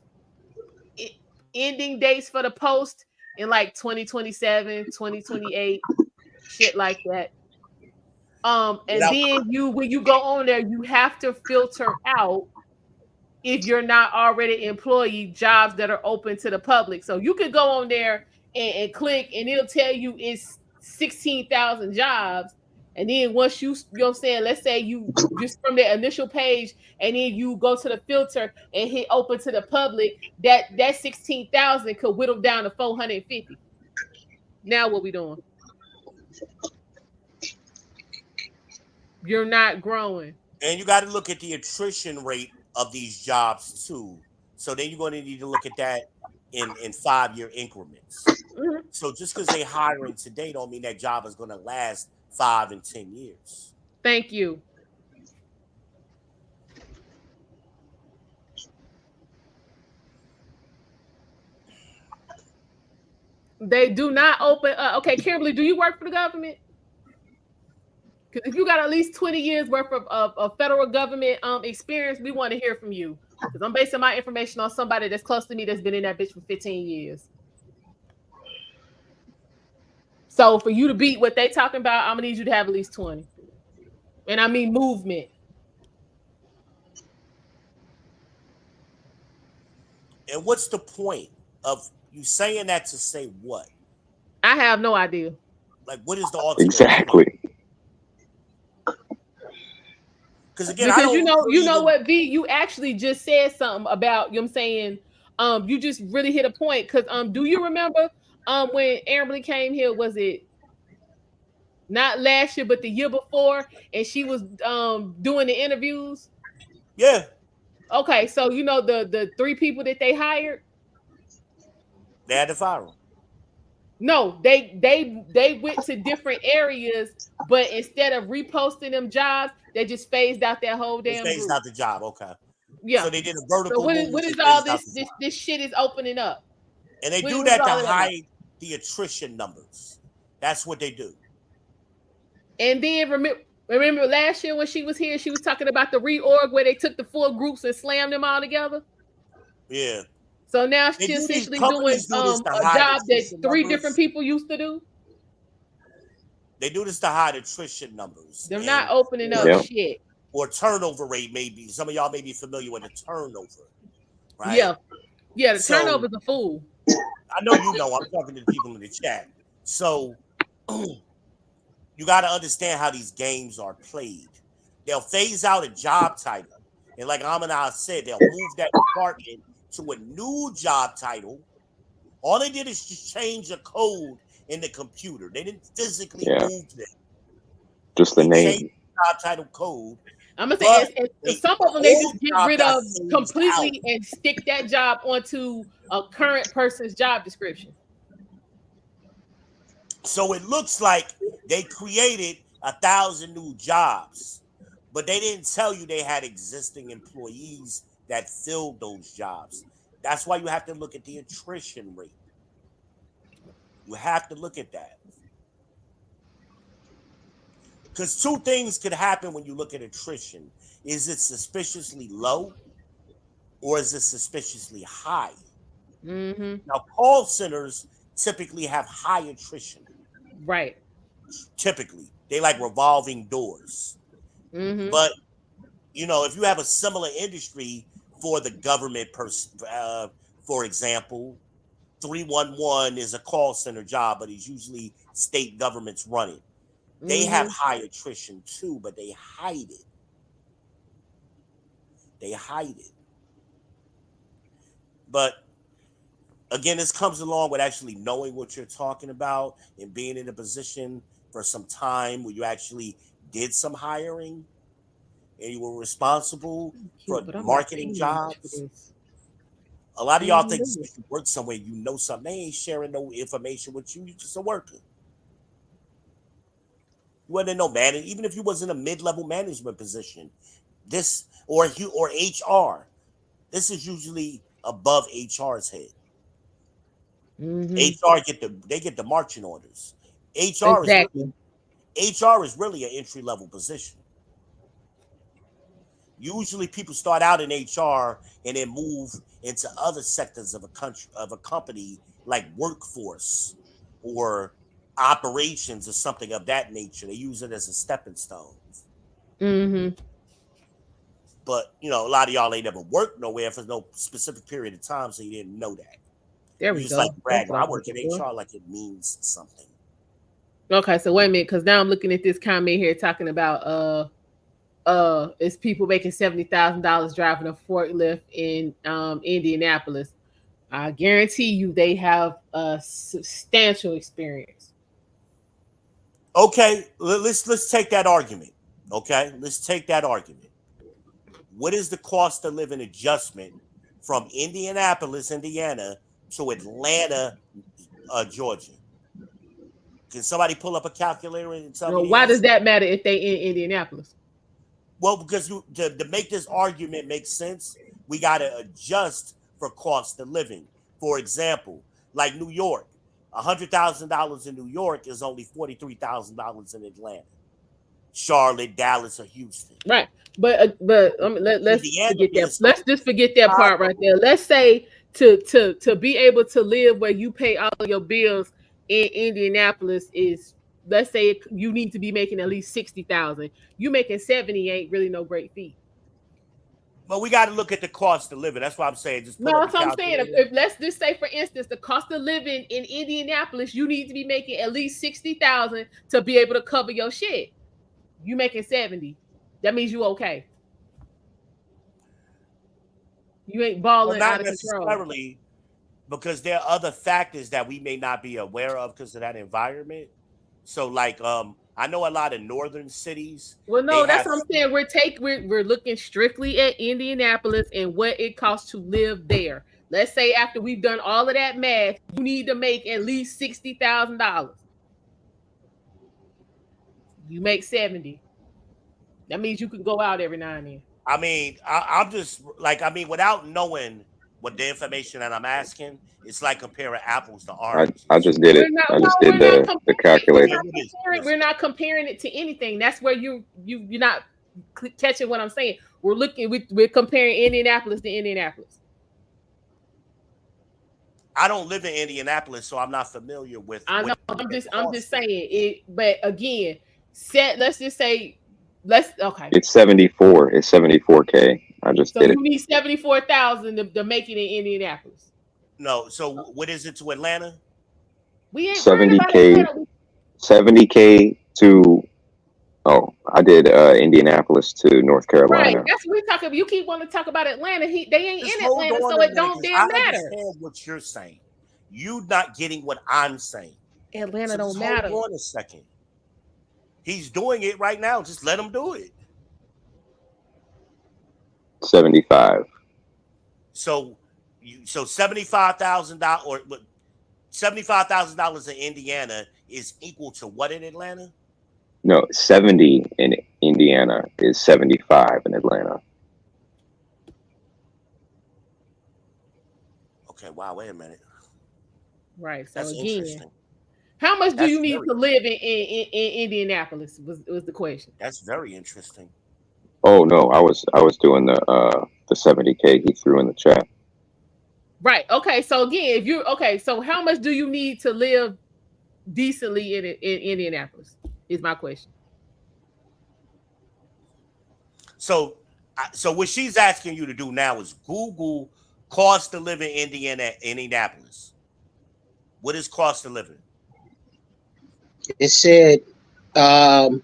ending dates for the post in like 2027, 2028, shit like that. And then when you go on there, you have to filter out, if you're not already employee, jobs that are open to the public. So you could go on there and click, and it'll tell you it's 16,000 jobs. And then once you know what I'm saying, let's say you just from the initial page, and then you go to the filter and hit open to the public, that 16,000 could whittle down to 450. Now what we doing? You're not growing. And you got to look at the attrition rate of these jobs too. So then you're going to need to look at that in 5-year increments. Mm-hmm. So just because they're hiring today don't mean that job is going to last 5 and 10 years. Thank you. They do not open. Okay, Kimberly, do you work for the government? Because if you got at least 20 years worth of federal government experience, we want to hear from you. Because I'm basing my information on somebody that's close to me that's been in that bitch for 15 years. So for you to beat what they talking about, I'm gonna need you to have at least 20. And I mean movement. And what's the point of you saying that to say what? I have no idea. Like, what is the ultimate? Exactly. Because again, because you know what, V, you actually just said something about, you know what I'm saying, you just really hit a point. Because do you remember when Amberly came here, was it not last year but the year before, and she was doing the interviews? Yeah. Okay, so you know the 3 people that they hired, they had to fire them. No, they went to different areas, but instead of reposting them jobs, they just phased out that whole damn group. Phased out the job, okay. Yeah. So they did a vertical. So what is all this shit is opening up? And they do that to hide the attrition numbers. That's what they do. And then remember last year when she was here, she was talking about the reorg where they took the 4 groups and slammed them all together. Yeah. So now she's essentially doing a job that 3 different people used to do. They do this to hide attrition numbers. They're not opening up shit. or turnover rate, maybe some of y'all may be familiar with the turnover, right? Yeah, the So, turnover's a fool. I know you know. I'm talking to the people in the chat. So you got to understand how these games are played. They'll phase out a job title, and like Almondeyez said, they'll move that department to a new job title. All they did is just change the code in the computer. They didn't physically move them. Just the They name. changed the job title code. I'm gonna say some of them they just get rid of phased completely and stick that job onto a current person's job description. So it looks like they created 1,000 new jobs, but they didn't tell you they had existing employees that filled those jobs. That's why you have to look at the attrition rate. You have to look at that. Because two things could happen when you look at attrition. Is it suspiciously low or is it suspiciously high? Mm-hmm. Now, call centers typically have high attrition. Right. Typically. They like revolving doors. Mm-hmm. But, you know, if you have a similar industry for the government, for example, 311 is a call center job, but it's usually state governments running. They have high attrition too, but they hide it. They hide it. But again, this comes along with actually knowing what you're talking about and being in a position for some time where you actually did some hiring and you were responsible for marketing jobs. A lot of y'all think if you work somewhere, you know something. They ain't sharing no information with you. You're just a worker. You wasn't no manager, even if you was in a mid-level management position. This or HR, this is usually above HR's head. HR get the marching orders. HR is really an entry-level position. Usually, people start out in HR and then move into other sectors of a company like workforce or operations or something of that nature. They use it as a stepping stone. But you know, a lot of y'all ain't never worked nowhere for no specific period of time, so you didn't know that. There we just go. Like brag, I work in HR like it means something. Okay, so wait a minute, because now I'm looking at this comment here talking about it's people making $70,000 driving a forklift in Indianapolis. I guarantee you they have a substantial experience. Okay, let's take that argument. Okay, let's take that argument. What is the cost of living adjustment from Indianapolis, Indiana, to Atlanta, Georgia? Can somebody pull up a calculator and tell me? Why does that matter if they in Indianapolis? Well, because to make this argument make sense, we got to adjust for cost of living. For example, like New York, $100,000 in New York is only $43,000 in Atlanta, Charlotte, Dallas, or Houston. Right, but let's forget that. Let's just forget that part right there. Let's say to be able to live where you pay all your bills in Indianapolis is, let's say you need to be making at least 60,000. You making 70 ain't really no great feat. But we got to look at the cost of living. That's what I'm saying. Just no, that's what I'm saying. If let's just say, for instance, the cost of living in Indianapolis, you need to be making at least 60,000 to be able to cover your shit. You making 70, that means you okay. You ain't balling out of control. Because there are other factors that we may not be aware of because of that environment. So, like, I know a lot of northern cities. Well, no, that's what I'm saying. We're looking strictly at Indianapolis and what it costs to live there. Let's say after we've done all of that math, you need to make at least $60,000. You make 70. That means you can go out every now and then. I mean, I'm just like, without knowing what the information that I'm asking, it's like comparing apples to oranges. I just did it. I just did the calculator. We're not comparing it to anything. That's where you're not catching what I'm saying. We're comparing Indianapolis to Indianapolis. I don't live in Indianapolis, so I'm not familiar with. I know. I'm just saying it. But again, let's just say Okay. It's 74. It's 74K. I just So did you it. need 74,000 to make it in Indianapolis. No. So what is it to Atlanta? We ain't worried about 70K. Atlanta. 70K to. Oh, I did Indianapolis to North Right. Carolina. That's what we talking about. You keep wanting to talk about Atlanta. They ain't Just in hold Atlanta, on so a it minute, don't because damn I matter. understand what you're saying. You not getting what I'm saying. Atlanta So don't just matter. hold on a second. He's doing it right now. Just let him do it. 75. So $75,000 or $75,000 in Indiana is equal to what in Atlanta? No, 70 in Indiana is 75 in Atlanta. Okay, wow, wait a minute. Right. So That's again, interesting. how much do That's you need very to live in Indianapolis? Was the question. That's very interesting. Oh no, I was doing the 70K he threw in the chat. Right. Okay. So again, if you're okay, so how much do you need to live decently in Indianapolis? Is my question. So what she's asking you to do now is Google cost of living Indianapolis. What is cost of living? It said 50,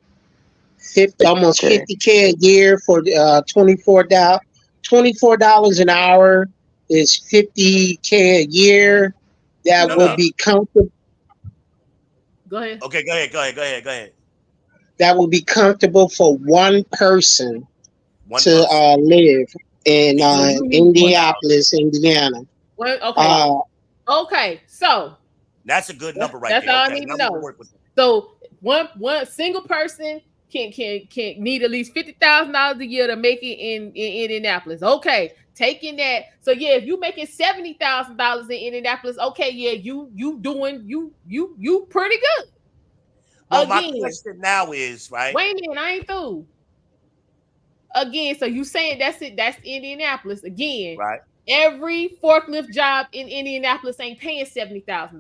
almost Okay. 50K a year for $24 an hour is 50K a year. That No, would no. be comfortable. Go ahead. Okay, go ahead. That would be comfortable for one person One to person. live in And So you need Indianapolis, Indiana. well, okay. Okay. So That's a good number right that's there. all I Okay, need to number to know. work with. So one single person can need at least $50,000 a year to make it in Indianapolis. Okay, taking that. So yeah, if you making $70,000 in Indianapolis, okay, yeah, you doing you pretty good. Well, my Again, question now is, right? wait a minute, I ain't through. Again, so you saying that's it? That's Indianapolis again. Right. Every forklift job in Indianapolis ain't paying $70,000.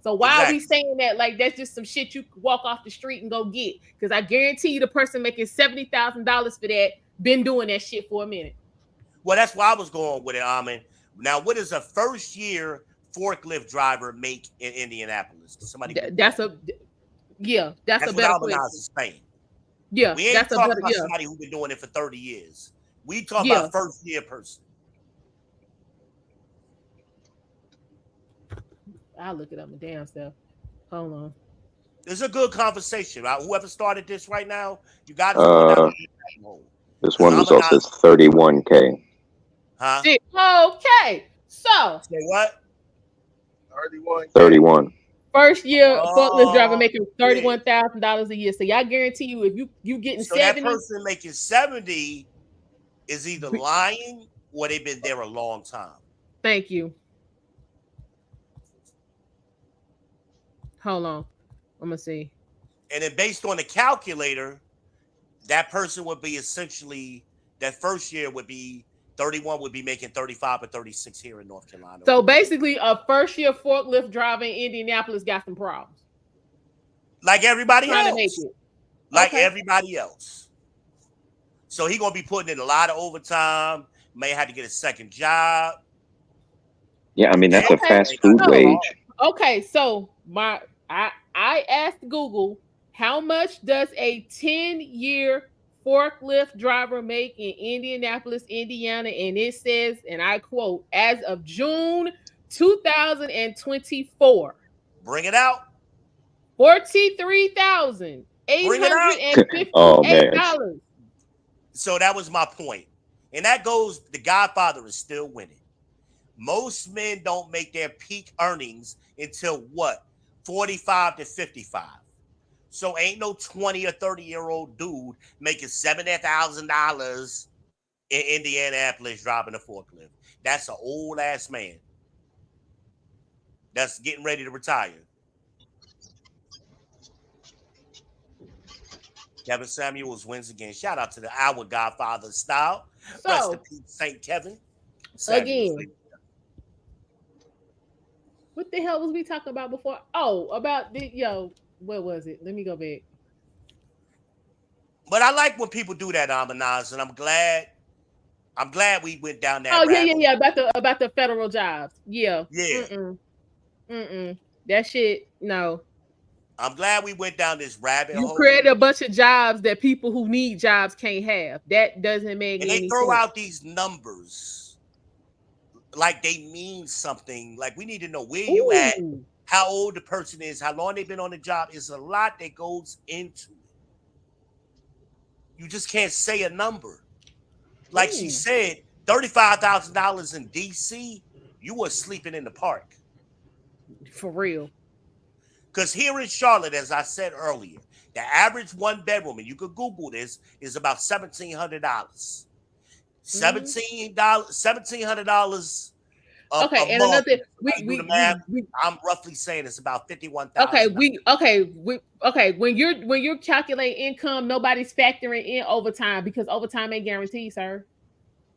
So why are we Exactly. saying that? Like that's just some shit you could walk off the street and go get. Because I guarantee you, the person making $70,000 for that been doing that shit for a minute. Well, that's why I was going with it, Armin. Now, what does a first year forklift driver make in Indianapolis? Somebody Google That's that. that's That's a what better Almondeyez question. is saying. Yeah, We ain't that's a talking better about somebody who's been doing it for 30 years. We talk Yeah. about a first year person. I'll look it up my damn self. Hold on. This is a good conversation, right? Whoever started this right now, you guys going down the hole. This one result says 31K. Huh? Okay, so say what? 31. First year forklift driver Oh, making $31,000 a year. So y'all guarantee you, if you getting so that 70, person making 70 is either lying or they've been there a long time. Thank you. Hold on. I'm gonna see. And then based on the calculator, that person would be essentially that first year would be 31 would be making 35 or 36 here in North Carolina. So basically, a first year forklift driver in Indianapolis got some problems. Like everybody Trying else. to make it. Like Okay. everybody else. So he gonna be putting in a lot of overtime. May have to get a second job. Yeah, I mean that's a fast food wage. Okay, so I asked Google how much does a 10-year forklift driver make in Indianapolis, Indiana, and it says, and I quote, as of June 2024. Bring it out. $43,858. Oh man. So that was my point. And that goes, the Godfather is still winning. Most men don't make their peak earnings until what? 45 to 55. So ain't no 20 or 30-year-old dude making $70,000 in Indianapolis driving a forklift. That's an old ass man that's getting ready to retire. Kevin Samuels wins again. Shout out to the Our Godfather style. Rest in peace, St. Kevin Samuels. Again, what the hell was we talking about before? Oh, about the what was it? Let me go back. But I like when people do that, Almondeyez, and I'm glad we went down that Oh yeah, rabbit. yeah. About the federal jobs. Yeah. Yeah. That shit. No. I'm glad we went down this rabbit You hole. create a bunch of jobs that people who need jobs can't have. That doesn't make And any they throw sense. out these numbers like they mean something. Like we need to know where you at, how old the person is, how long they've been on the job. It's a lot that goes into it. You just can't say a number. Like she said, $35,000 in DC, you were sleeping in the park. For real. Because here in Charlotte, as I said earlier, the average one bedroom, and you could Google this, is about $1,700. $1,700 Okay, a and month. another I'm roughly saying it's about $51,000. When you're calculating income, nobody's factoring in overtime because overtime ain't guaranteed, sir.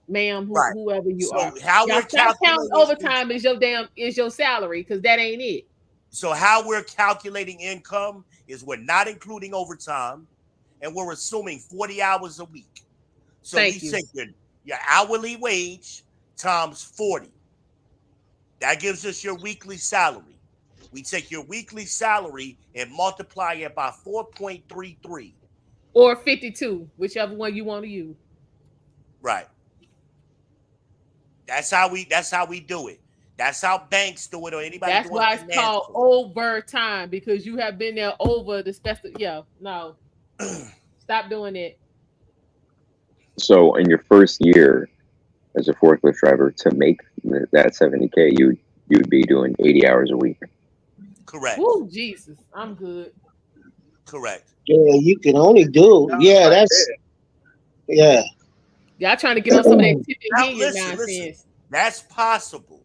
Ma'am, whoever you are. How we're stop counting calculating overtime is your salary, because that ain't it. So how we're calculating income is we're not including overtime, and we're assuming 40 hours a week. So we take your hourly wage times 40. That gives us your weekly salary. We take your weekly salary and multiply it by 4.33. Or 52, whichever one you want to use. Right. That's how we do it. That's how banks do it, or anybody. That's why it's called overtime, because you have been there over the specific. Yeah, no, stop doing it. So in your first year as a forklift driver, to make that 70K, you'd be doing 80 hours a week. Correct. Oh Jesus, I'm good. Correct. Yeah, you can only do. Yeah, that's. Yeah. Y'all trying to get on some of that tipping nonsense. Listen, that's possible.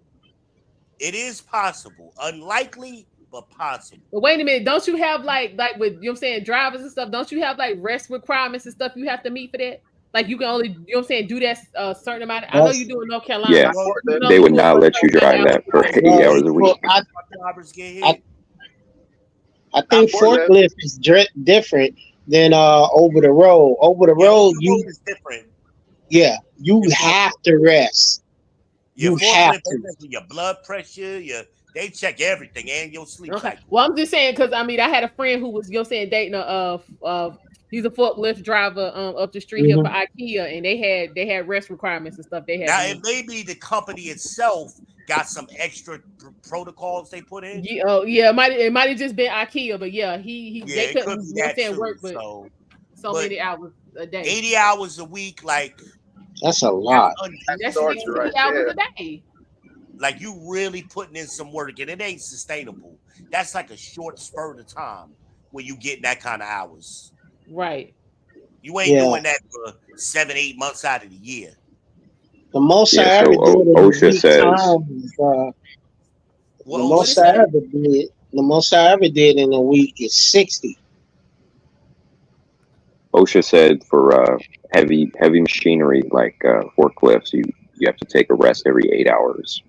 It is possible. Unlikely, but possible. But wait a minute, don't you have like with, you know what I'm saying, drivers and stuff, don't you have like rest requirements and stuff you have to meet for that? Like you can only, you know what I'm saying, do that a certain amount. I know you do in North Carolina. Yeah, they would not let you drive that for 80 hours a week. I think forklift is different than over the road. Over the road, is different. Yeah, you have to rest. You have to. Your blood pressure, they check everything and your sleep cycle. Well, I'm just saying, because I mean, I had a friend who was, you know, saying, dating he's a forklift driver up the street here for IKEA, and they had rest requirements and stuff. They had now it may be the company itself got some extra protocols they put in. Yeah, it might have just been IKEA, but yeah, they couldn't, you know what I'm saying, work but so many hours a day. 80 hours a week, like that's a lot. That's 60 hours a day. Like you really putting in some work, and it ain't sustainable. That's like a short spurt of time when you get that kind of hours. Right. You ain't doing that for 7-8 months out of the year. The most I ever did in OSHA says. The most I ever did in a week is 60. OSHA said for heavy machinery like forklifts, you have to take a rest every 8 hours.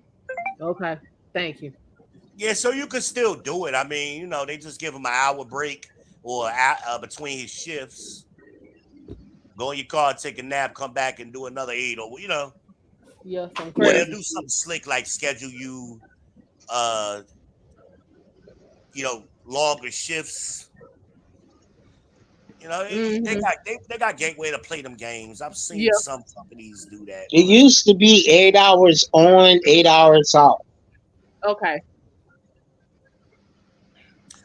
Okay, thank you. Yeah, so you could still do it. I mean, you know, they just give him an hour break or between his shifts. Go in your car, take a nap, come back and do another 8, or you know. Yeah, or they'll do something slick like schedule you, longer shifts. You know, they got gateway to play them games. I've seen some companies do that. It used to be 8 hours on, 8 hours out. Okay.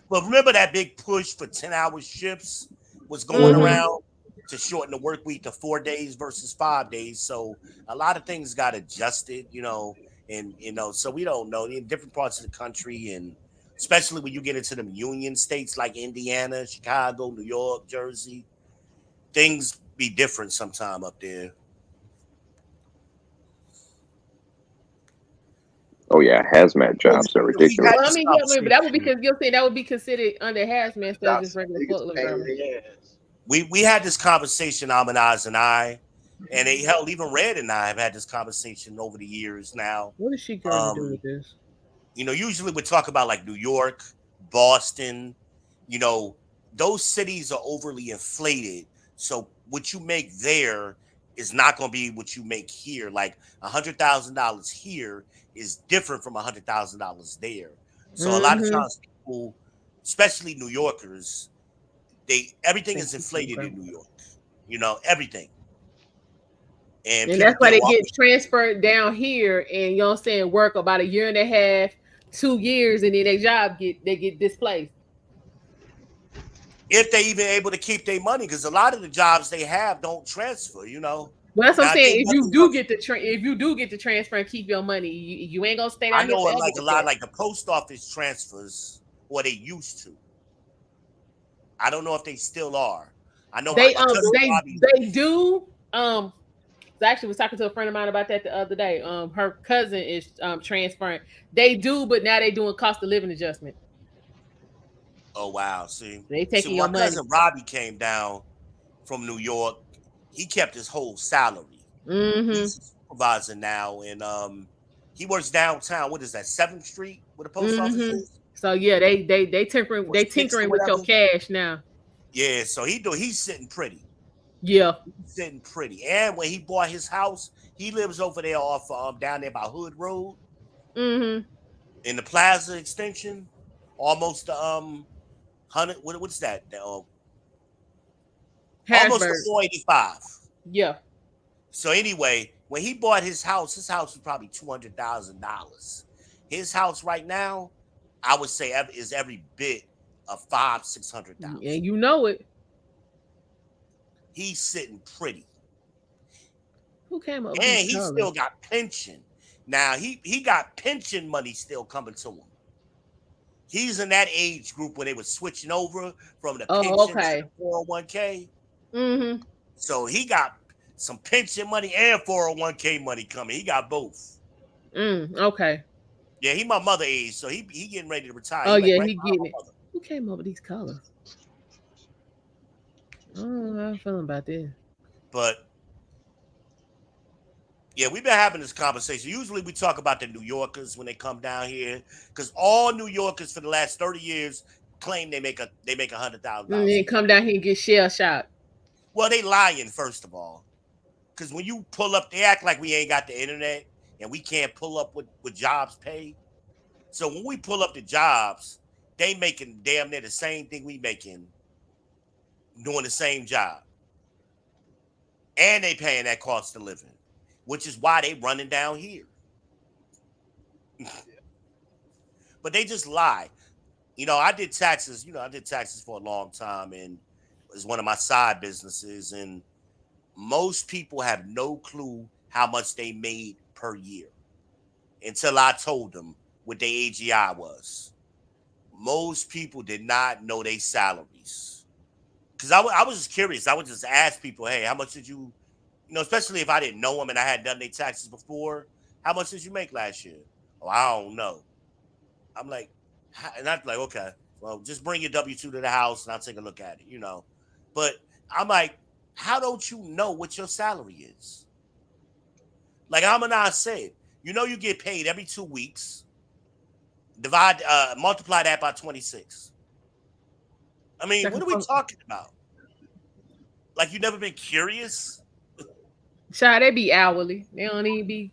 But remember that big push for 10-hour shifts was going around to shorten the work week to 4 days versus 5 days. So a lot of things got adjusted, you know, and so we don't know in different parts of the country, and especially when you get into them union states like Indiana, Chicago, New York, Jersey, things be different sometime up there. Oh yeah, hazmat jobs are ridiculous. Well, I mean, but that would be because you'll say that would be considered under hazmat instead of just regular forklift. We had this conversation, Almondeyez and I, and even Red and I have had this conversation over the years now. What is she going to do with this? You know, usually we talk about like New York, Boston, you know, those cities are overly inflated So what you make there is not going to be what you make here. Like $100,000 here is different from $100,000 there. So a lot of times people, especially New Yorkers, everything is inflated in New York. You know, everything. And that's why think, they get transferred down here and you know what I'm saying, work about a year and a half, 2 years, and then their job get displaced. If they even able to keep their money, because a lot of the jobs they have don't transfer, you know. Well, that's what I'm saying. If you do get to transfer and keep your money, you ain't gonna stay down I know here forever. like a lot, like the post office transfers, or they used to. I don't know if they still are. I know they they do. I actually was talking to a friend of mine about that the other day. Her cousin is transferring. They do, but now they doing cost of living adjustment. Oh wow! See, they taking your money. Cousin Robbie came down from New York. He kept his whole salary. He's a supervisor now, and he works downtown. What is that? 7th Street, where the post office is. So yeah, they tinkering with your cash now. Yeah, so he's sitting pretty. Yeah, he's sitting pretty. And when he bought his house, he lives over there off down there by Hood Road. In the Plaza extension, almost 100. What's that? Almost the 485. Yeah. So anyway, when he bought his house was probably $200,000. His house right now, I would say, is every bit of $500,000-$600,000. And you know it. He's sitting pretty. Who came up? And he still got pension. Now he got pension money still coming to him. He's in that age group where they were switching over from the pension to the 401k. So he got some pension money and 401k money coming. He got both. Okay. Yeah, he my mother age, so he getting ready to retire. Oh yeah, he getting it. Who came up with these colors? I don't know how I'm feeling about this. But yeah, we've been having this conversation. Usually we talk about the New Yorkers when they come down here, because all New Yorkers for the last 30 years claim they make $100,000. And then come down here and get shell shocked. Well, they lying, first of all. Because when you pull up, they act like we ain't got the internet and we can't pull up what jobs pay. So when we pull up the jobs, they making damn near the same thing we making doing the same job. And they paying that cost of living, which is why they running down here. But they just lie. You know, I did taxes for a long time, and it was one of my side businesses. And most people have no clue how much they made per year until I told them what their AGI was. Most people did not know their salaries. Because I was just curious. I would just ask people, hey, how much did you, especially if I didn't know them and I had done their taxes before, how much did you make last year? Oh, I don't know. I'm like, and I'm like, okay, well, just bring your W-2 to the house and I'll take a look at it, But I'm like, how don't you know what your salary is? Like Almondeyez said, you get paid every 2 weeks. Multiply that by 26. I mean, what are we talking about? Like, you never been curious? Child, they be hourly. They don't even be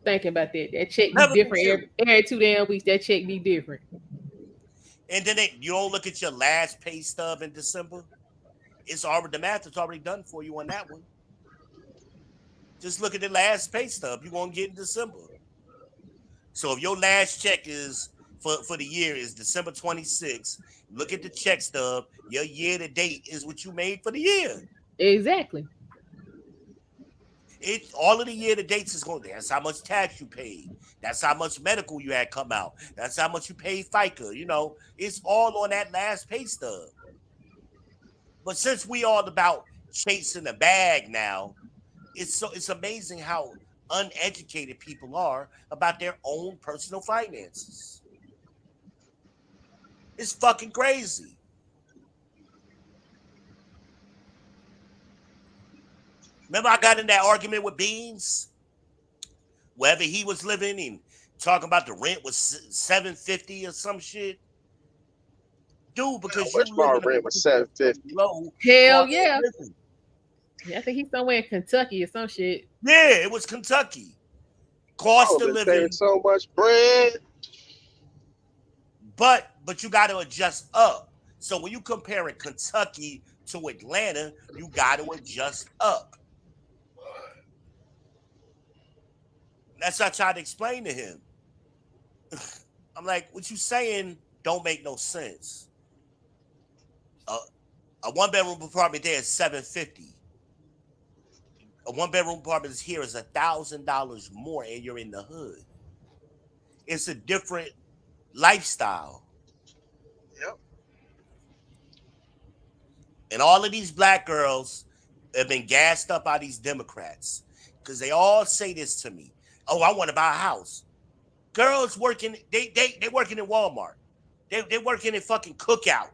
thinking about that. That check be different every 2 damn weeks. That check be different. And then you don't look at your last pay stub in December. It's already, the math is already done for you on that one. Just look at the last pay stub you're gonna get in December. So if your last check is for the year is December 26th, look at the check stub. Your year to date is what you made for the year. Exactly. All of the year to dates is going. That's how much tax you paid. That's how much medical you had come out. That's how much you paid FICA. It's all on that last pay stub. But since we all about chasing the bag now, it's amazing how uneducated people are about their own personal finances. It's fucking crazy. Remember I got in that argument with Beans? Wherever he was living and talking about the rent was $750 or some shit. Dude, because which bar rent was $750? Hell yeah. Yeah, I think he's somewhere in Kentucky or some shit. Yeah, it was Kentucky. Cost Oh, of been saving living, so much bread. but you got to adjust up. So when you comparing Kentucky to Atlanta, you got to adjust up. That's what I tried to explain to him. I'm like, what you saying don't make no sense. A one bedroom apartment there is $750. A one bedroom apartment here is $1,000 more, and you're in the hood. It's a different lifestyle. Yep. And all of these black girls have been gassed up by these Democrats because they all say this to me. Oh, I want to buy a house. Girls working, they working in Walmart. They working in fucking Cookout.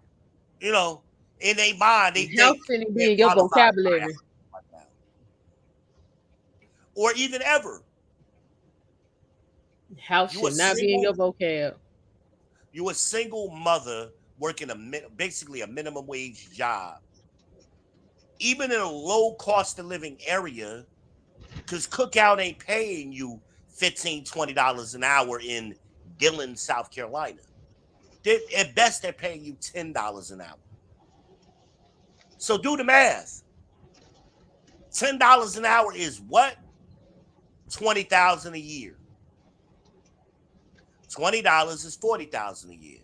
You know, in their mind, they House think shouldn't they're be in your qualified to buy a vocabulary. house right now. Or even ever. House You a should not be in single your vocab. You a single mother working basically a minimum wage job, even in a low cost of living area, because Cookout ain't paying you $15-20 an hour in Dillon, South Carolina. At best, they're paying you $10 an hour. So do the math. $10 an hour is what? $20,000 a year. $20 is $40,000 a year.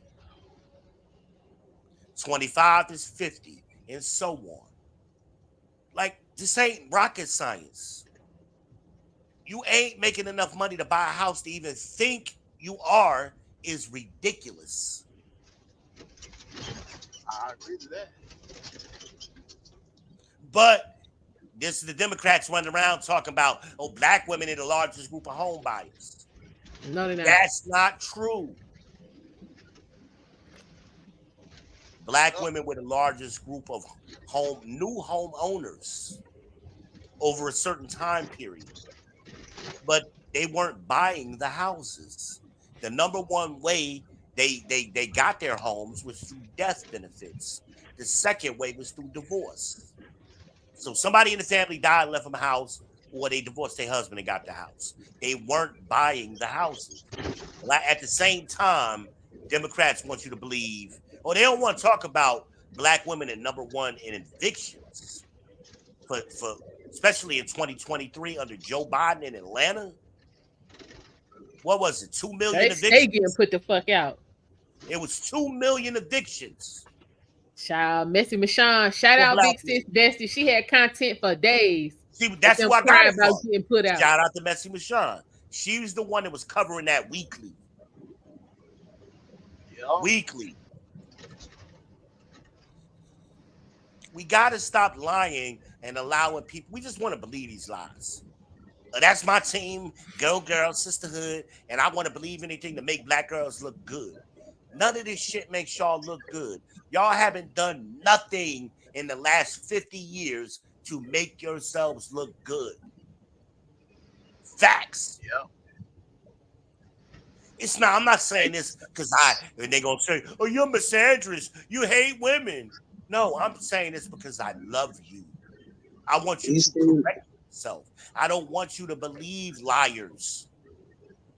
25 is 50, and so on. Like, this ain't rocket science. You ain't making enough money to buy a house to even think you are is ridiculous. I agree to that. But this is the Democrats running around talking about, oh, black women are the largest group of home buyers. No, they're not. That's not true. Black women were the largest group of new home owners over a certain time period. But they weren't buying the houses. The number one way they got their homes was through death benefits. The second way was through divorce. So somebody in the family died and left them a house, or they divorced their husband and got the house. They weren't buying the houses. At the same time, Democrats want you to believe, or they don't want to talk about black women at number one in evictions. For especially in 2023 under Joe Biden in Atlanta. What was it? 2 million evictions? They getting put the fuck out. It was 2 million evictions. Child, Messy Michonne. Shout out Big Sis Bestie. She had content for days. See, that's who I got it about from. getting put out. Shout out to Messy Michonne. She was the one that was covering that weekly. Yeah. Weekly. We got to stop lying and allowing people. We just want to believe these lies. That's my team, girl, sisterhood, and I want to believe anything to make black girls look good. None of this shit makes y'all look good. Y'all haven't done nothing in the last 50 years to make yourselves look good. Facts. Yeah. It's not. I'm not saying this because and they're gonna say, "Oh, you're misandrist. You hate women." No, I'm saying this because I love you. I want you to correct yourself. I don't want you to believe liars.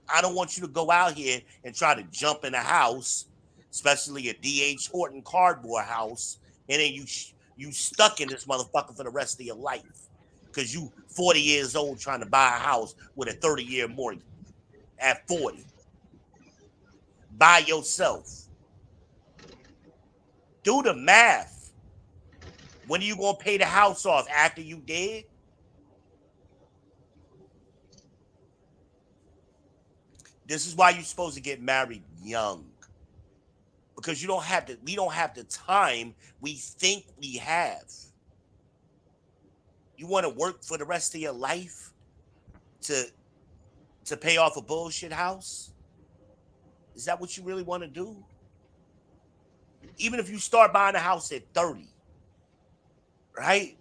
I don't want you to go out here and try to jump in a house, especially a D.H. Horton cardboard house, and then you stuck in this motherfucker for the rest of your life because you 40 years old trying to buy a house with a 30-year mortgage at 40 by yourself. Do the math. When are you going to pay the house off? After you dead? This is why you're supposed to get married young. Because we don't have the time we think we have. You want to work for the rest of your life to pay off a bullshit house? Is that what you really want to do? Even if you start buying a house at 30, right?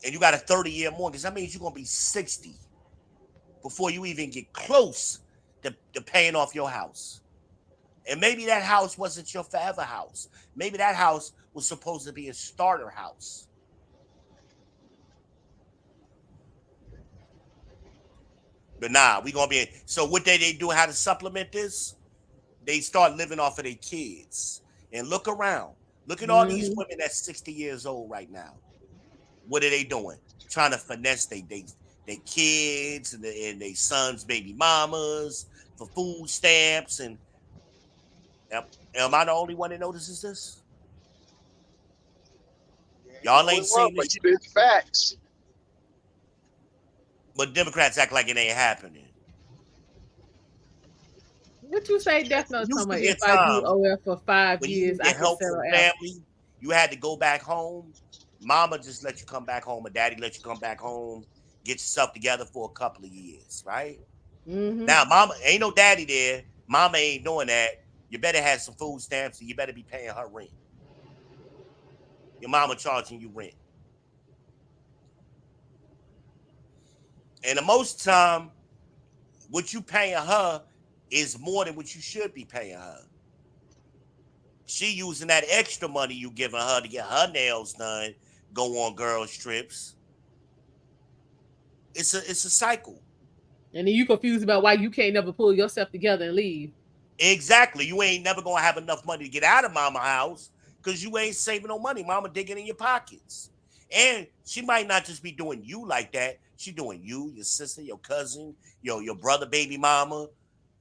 And you got a 30-year mortgage, that means you're going to be 60 before you even get close to paying off your house. And maybe that house wasn't your forever house. Maybe that house was supposed to be a starter house. But nah, we gonna be. So what they do? How to supplement this? They start living off of their kids. And look around. Look at all these women that's 60 years old right now. What are they doing? Trying to finesse they kids and they sons, baby mamas for food stamps. And am I the only one that notices this? Y'all ain't seen this shit. It's facts. But Democrats act like it ain't happening. What you say, Death Note? It used to be a If I do time OL for 5 when you years, need I the can help settle from out. family, you had to go back home. Mama just let you come back home, or daddy let you come back home, get yourself together for a couple of years, right? Now, mama ain't no daddy there. Mama ain't doing that. You better have some food stamps, and you better be paying her rent. Your mama charging you rent, and the most time, what you paying her is more than what you should be paying her. She using that extra money you giving her to get her nails done, go on girls trips. It's a cycle. And then you confused about why you can't never pull yourself together and leave. Exactly. You ain't never gonna have enough money to get out of mama house because you ain't saving no money. Mama digging in your pockets. And she might not just be doing you like that. She doing you, your sister, your cousin, your brother, baby mama.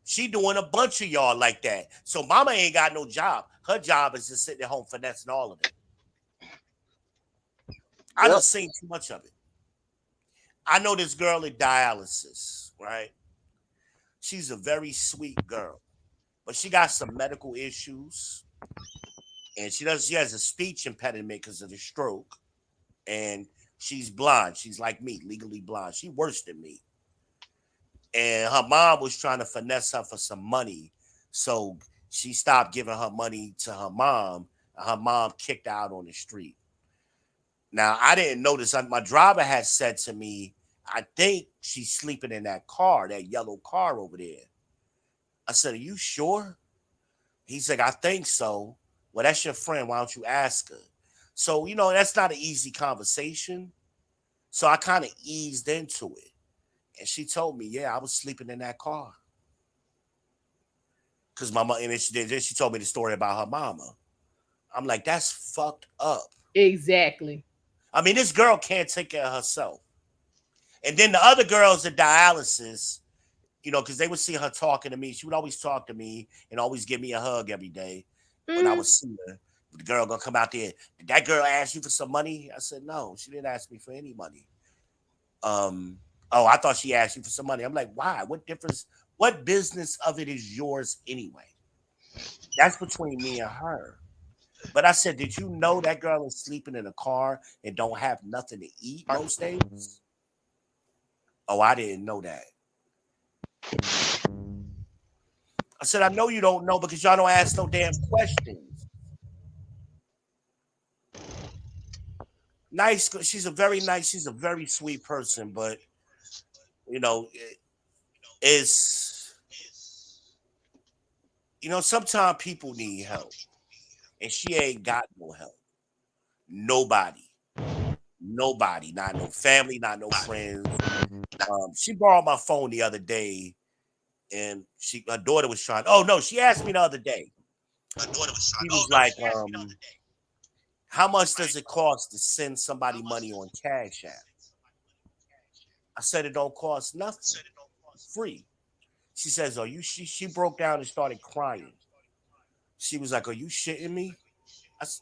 She doing a bunch of y'all like that. So mama ain't got no job. Her job is just sitting at home finessing all of it. I done seen too much of it. I know this girl at dialysis, right? She's a very sweet girl, but she got some medical issues, and she has a speech impediment because of the stroke, and she's blind. She's like me, legally blind. She worse than me. And her mom was trying to finesse her for some money, so she stopped giving her money to her mom, and her mom kicked her out on the street. Now, I didn't notice. My driver had said to me, I think she's sleeping in that car, that yellow car over there. I said, are you sure? He's like, I think so. Well, that's your friend. Why don't you ask her? So, that's not an easy conversation. So I kind of eased into it. And she told me, yeah, I was sleeping in that car. Because my mom, and then she told me the story about her mama. I'm like, that's fucked up. Exactly. I mean, this girl can't take care of herself. And then the other girls at dialysis, because they would see her talking to me. She would always talk to me and always give me a hug every day when I was seeing her. The girl gonna come out there. Did that girl ask you for some money? I said, no, she didn't ask me for any money. Oh, I thought she asked you for some money. I'm like, why? What difference? What business of it is yours anyway? That's between me and her. But I said, did you know that girl is sleeping in a car and don't have nothing to eat most days? Oh, I didn't know that. I said, I know you don't know because y'all don't ask no damn questions. Nice. She's a very sweet person, but sometimes people need help, and she ain't got no help. Nobody, not no family, not no friends. She borrowed my phone the other day, and her daughter was trying. Oh no, she asked me the other day. She was like, how much does it cost to send somebody money on Cash App? I said it don't cost nothing. It's free. She says, "Are you?" She broke down and started crying. She was like, "Are you shitting me?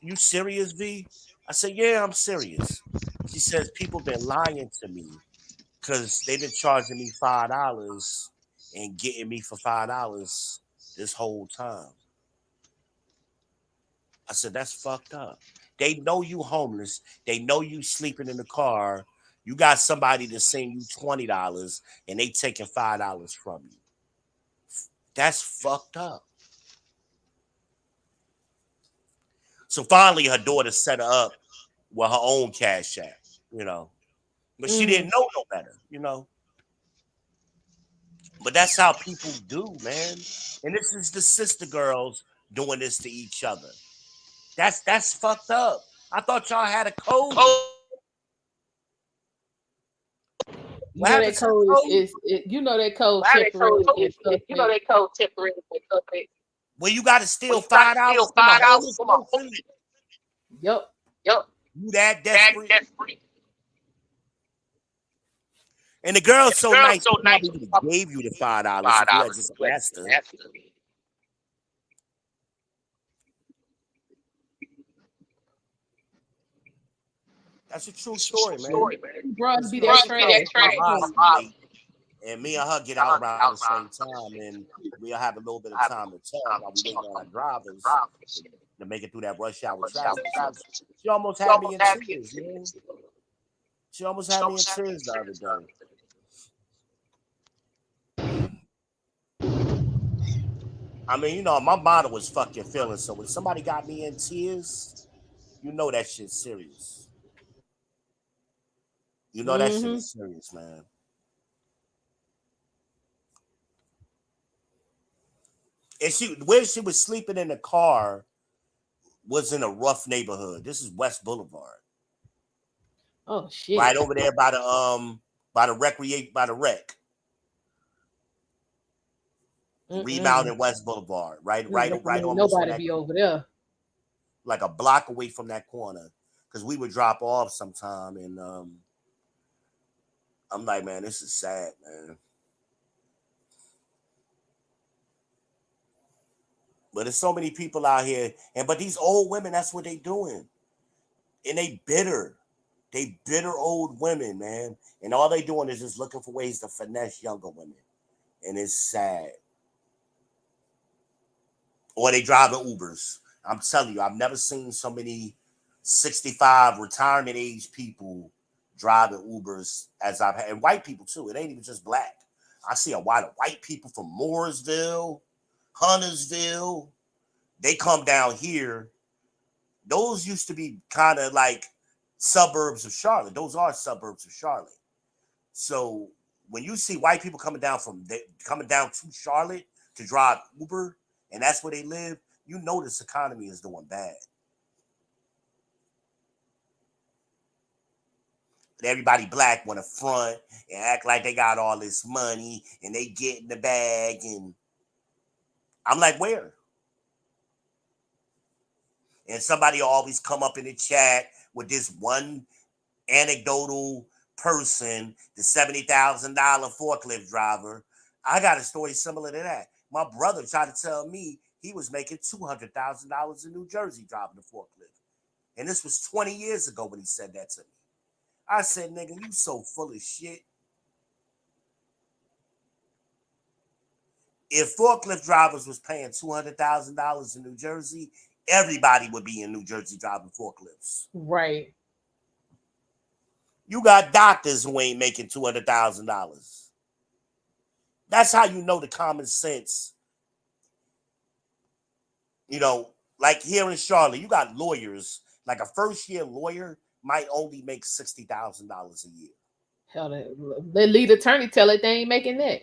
You serious, V?" I said, "Yeah, I'm serious." She says, "People been lying to me because they've been charging me $5 and getting me for $5 this whole time." I said, "That's fucked up." They know you homeless. They know you sleeping in the car. You got somebody to send you $20 and they taking $5 from you. That's fucked up. So finally, her daughter set her up with her own Cash App, but she didn't know no better, But that's how people do, man. And this is the sister girls doing this to each other. That's fucked up. I thought y'all had a code. You know that code is you know that code temporary and suspect. Well, you got to steal $5 from a homeless person. Yep. You that desperate? And the girl's so nice, she probably would have gave you the $5 if you had just asked her. That's a true story, man. Bros be that trash. And me and her get out around the same time, and we'll have a little bit of time to talk while we waiting on our drivers to make it through that rush hour traffic. She almost had me in tears, man. She almost had me in tears the other day. I mean, you know, my motto was fuck your feelings. So when somebody got me in tears, you know that shit's serious. You know that shit is serious, man. And where she was sleeping in the car was in a rough neighborhood. This is West Boulevard. Oh shit! Right over there by the rec. Rebound in West Boulevard. Right almost. Nobody be over there. Like a block away from that corner, because we would drop off sometime, and I'm like, man, this is sad, man. But there's so many people out here, but these old women, that's what they doing. And they bitter old women, man. And all they doing is just looking for ways to finesse younger women. And it's sad. Or they driving Ubers. I'm telling you, I've never seen so many 65 retirement age people driving Ubers as I've had. And white people too. It ain't even just black. I see a lot of white people from Mooresville, Huntersville. They come down here. Those used to be kind of like suburbs of Charlotte. Those are suburbs of Charlotte. So when you see white people coming down to Charlotte to drive Uber, and that's where they live, you know this economy is doing bad. But everybody black want to front and act like they got all this money and they get in the bag, and I'm like, where? And somebody always come up in the chat with this one anecdotal person, the $70,000 forklift driver. I got a story similar to that. My brother tried to tell me he was making $200,000 in New Jersey driving the forklift. And this was 20 years ago when he said that to me. I said, nigga, you so full of shit. If forklift drivers was paying $200,000 in New Jersey, everybody would be in New Jersey driving forklifts. Right. You got doctors who ain't making $200,000. That's how you know the common sense. You know, like here in Charlotte, you got lawyers. Like a first-year lawyer might only make $60,000 a year. Hell, the lead attorney tell it they ain't making that.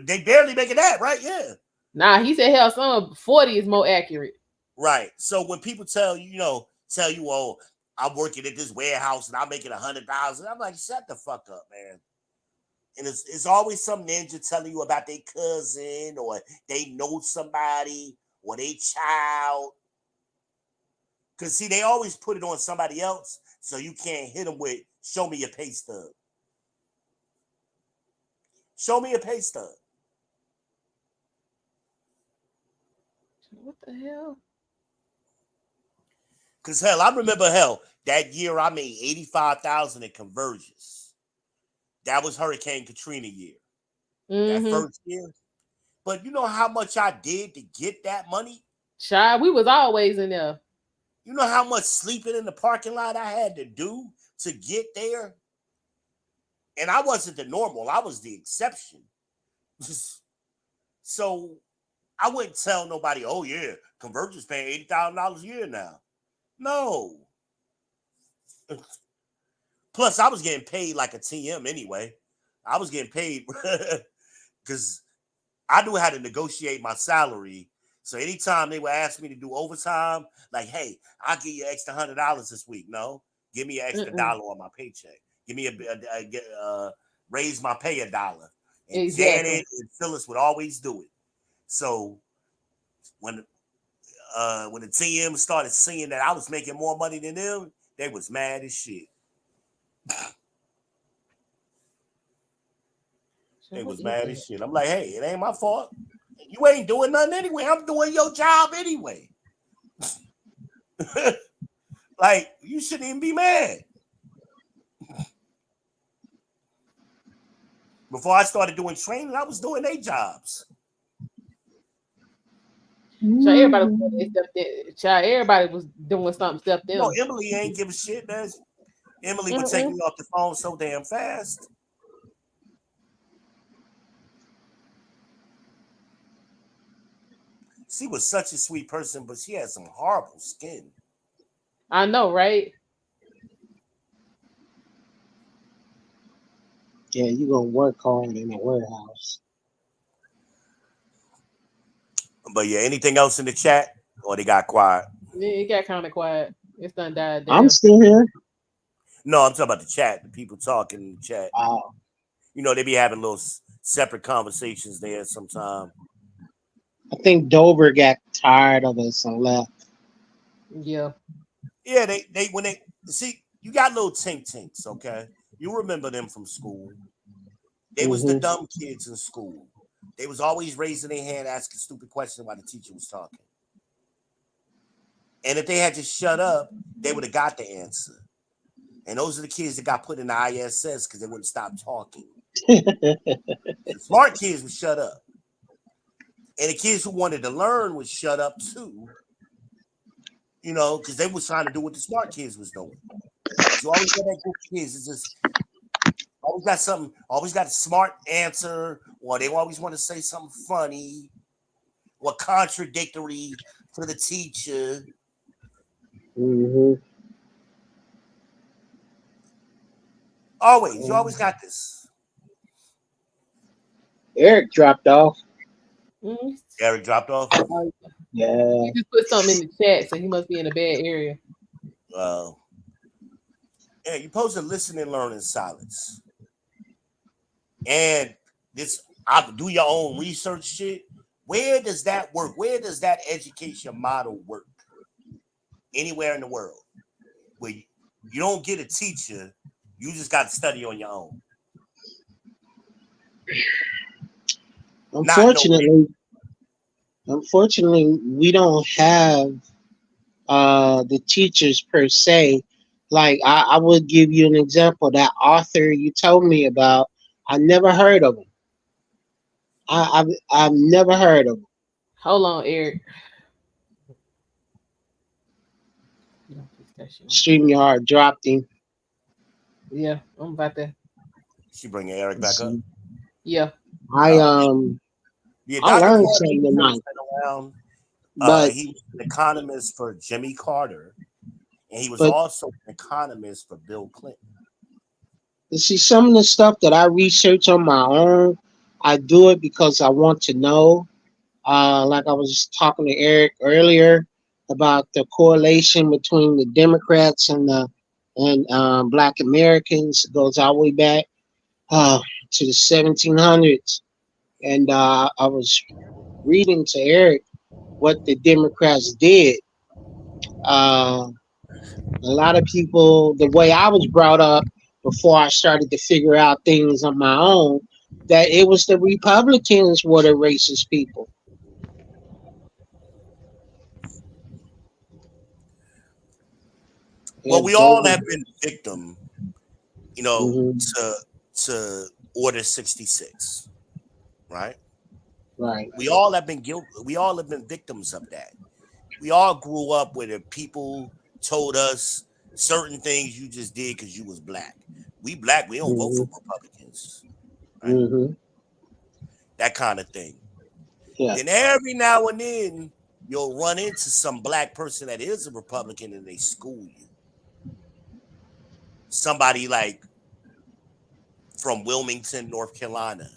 They barely making that, right? Yeah. Nah, he said hell, some 40 is more accurate. Right. So when people tell you, oh, I'm working at this warehouse and I'm making $100,000, I'm like, shut the fuck up, man. And it's always some ninja telling you about their cousin or they know somebody or their child. Because, see, they always put it on somebody else, so you can't hit them with, show me your pay stub. Show me a pay stub. What the hell? Because, hell, I remember, that year I made $85,000 in conversions. That was Hurricane Katrina year. That first year. But you know how much I did to get that money? Child, we was always in there. You know how much sleeping in the parking lot I had to do to get there? And I wasn't the normal. I was the exception. So I wouldn't tell nobody, oh, yeah, Convergence paying $80,000 a year now. No. Plus, I was getting paid like a TM anyway. I was getting paid because I knew how to negotiate my salary. So anytime they would ask me to do overtime, like, hey, I'll give you extra $100 this week. No, give me an extra $1 on my paycheck. Give me raise my pay $1. And Exactly. Janet and Phyllis would always do it. So when the TM started seeing that I was making more money than them, they was mad as shit. They was mad as shit. I'm like, hey, it ain't my fault. You ain't doing nothing anyway. I'm doing your job anyway. Like, you shouldn't even be mad. Before I started doing training, I was doing their jobs. So everybody was doing stuff that, child, everybody was doing something stuff them. No, Emily ain't give a shit. Emily would take me off the phone so damn fast. She was such a sweet person, but she had some horrible skin. I know, right? Yeah, you gonna work hard in a warehouse. But yeah, anything else in the chat? Or they got quiet? Yeah, it got kind of quiet. It's done died down. I'm still here. No, I'm talking about the chat. The people talking in the chat. Oh. You know, they be having little separate conversations there sometime. I think Dover got tired of us and left. Yeah. Yeah, they when they see you got little tinks, okay? You remember them from school. They was the dumb kids in school. They was always raising their hand, asking stupid questions while the teacher was talking. And if they had just shut up, they would have got the answer. And those are the kids that got put in the ISS because they wouldn't stop talking. The smart kids would shut up. And the kids who wanted to learn would shut up too. You know, because they was trying to do what the smart kids was doing. So always got that group of kids. It's just always got something, always got a smart answer, or they always want to say something funny or contradictory to the teacher. Always, you always got this. Eric dropped off. Eric dropped off. Yeah. He just put something in the chat, so he must be in a bad area. Yeah, you're supposed to listen and learn in silence. And this, I do your own research shit. Where does that work? Where does that education model work? Anywhere in the world. Where you don't get a teacher, you just got to study on your own. Unfortunately, we don't have the teachers per se. Like I would give you an example. That author you told me about, I never heard of him. I've never heard of him. Hold on, Eric. StreamYard dropped him. Yeah, I'm about to. She bringing Eric back up. Yeah. I learned something tonight. But he was an economist for Jimmy Carter, and he was also an economist for Bill Clinton. You see, some of the stuff that I research on my own, I do it because I want to know. Like I was talking to Eric earlier about the correlation between the Democrats and Black Americans. It goes all the way back to the 1700s. And I was reading to Eric what the Democrats did. A lot of people, the way I was brought up before I started to figure out things on my own, that it was the Republicans were the racist people. Well, we all have been victim, you know, to Order 66, right? Right. We all have been guilty. We all have been victims of that. We all grew up where the people told us certain things you just did because you was black. We black, we don't vote for Republicans. Right? That kind of thing. Yeah. Then every now and then you'll run into some black person that is a Republican and they school you. Somebody like from Wilmington, North Carolina,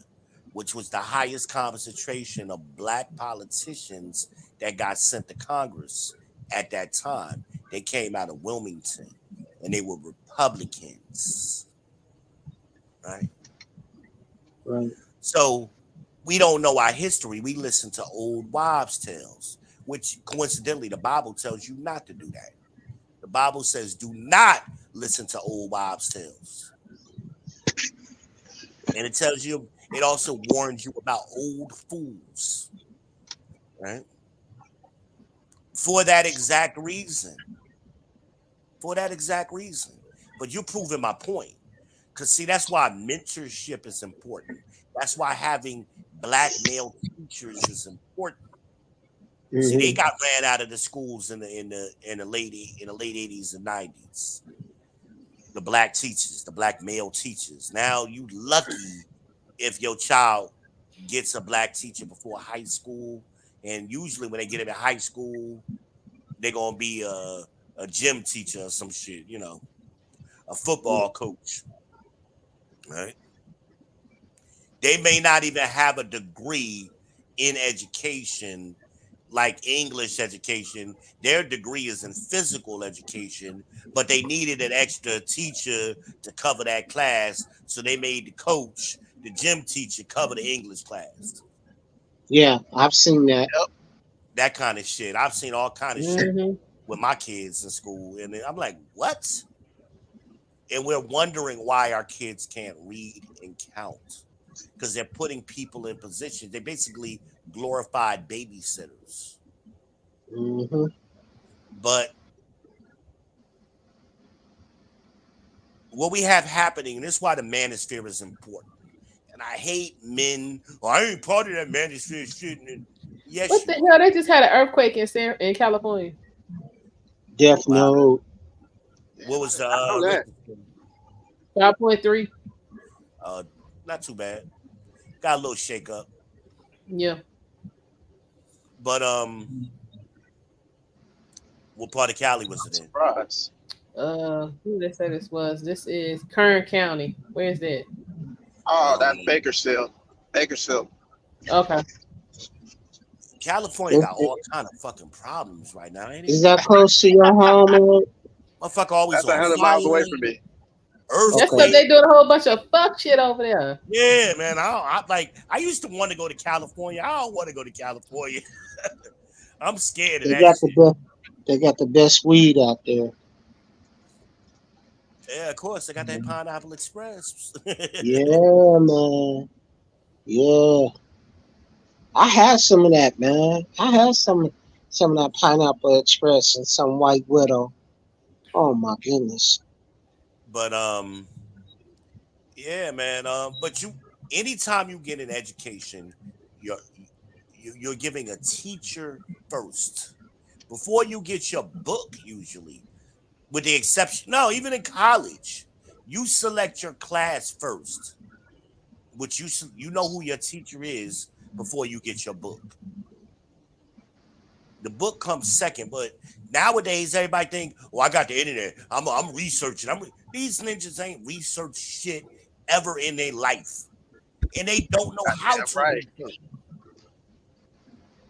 which was the highest concentration of black politicians that got sent to Congress at that time. They came out of Wilmington and they were Republicans. right? Right. So we don't know our history. We listen to old wives' tales, which coincidentally the Bible tells you not to do that. The Bible says, do not listen to old wives' tales. And it tells you, it also warns you about old fools, right? For that exact reason. For that exact reason. But you're proving my point. Because, see, that's why mentorship is important. That's why having black male teachers is important. See, they Mm-hmm. got ran out of the schools in the late 80s and 90s. The black teachers, the black male teachers. Now you lucky if your child gets a black teacher before high school. And usually when they get into high school, they're gonna be a gym teacher or some shit, you know, a football coach. Right? They may not even have a degree in education like English education. Their degree is in physical education, but they needed an extra teacher to cover that class. So they made the coach, the gym teacher, cover the English class. Yeah, I've seen that. That kind of shit. I've seen all kind of shit Mm-hmm. with my kids in school. And I'm like, what? And we're wondering why our kids can't read and count. Because they're putting people in positions. They basically glorified babysitters. Mm-hmm. But what we have happening, and this is why the manosphere is important. And I hate men. Oh, I ain't part of that manosphere shit. And yes, What the hell? They just had an earthquake in California. Death wow. Note. What was the I know that. 5.3. Not too bad. Got a little shake up. Yeah. But what part of Cali was it in? Surprise. Who did they say this was? This is Kern County. Where is that? Oh, that's Bakersfield. Bakersfield. Okay. California got all kind of fucking problems right now, ain't it? Is that close to your home? Motherfucker always That's on 100 fire. miles away from me. That's because Earthquake. they doing a whole bunch of fuck shit over there. Yeah, man. I used to want to go to California. I don't want to go to California. I'm scared of They that got shit. they got the best weed out there. Yeah, of course. They got that Pineapple Express. Yeah, man. Yeah. I had some of that, man. I had some of that Pineapple Express and some White Widow. Oh my goodness. But yeah, man. But anytime you get an education, you're giving a teacher first before you get your book. Usually, with the exception, no, even in college, you select your class first, which you know who your teacher is before you get your book. The book comes second, but nowadays everybody think, "Oh, I got the internet. I'm researching. These ninjas ain't research shit ever in their life, and they don't know how Yeah, to right. research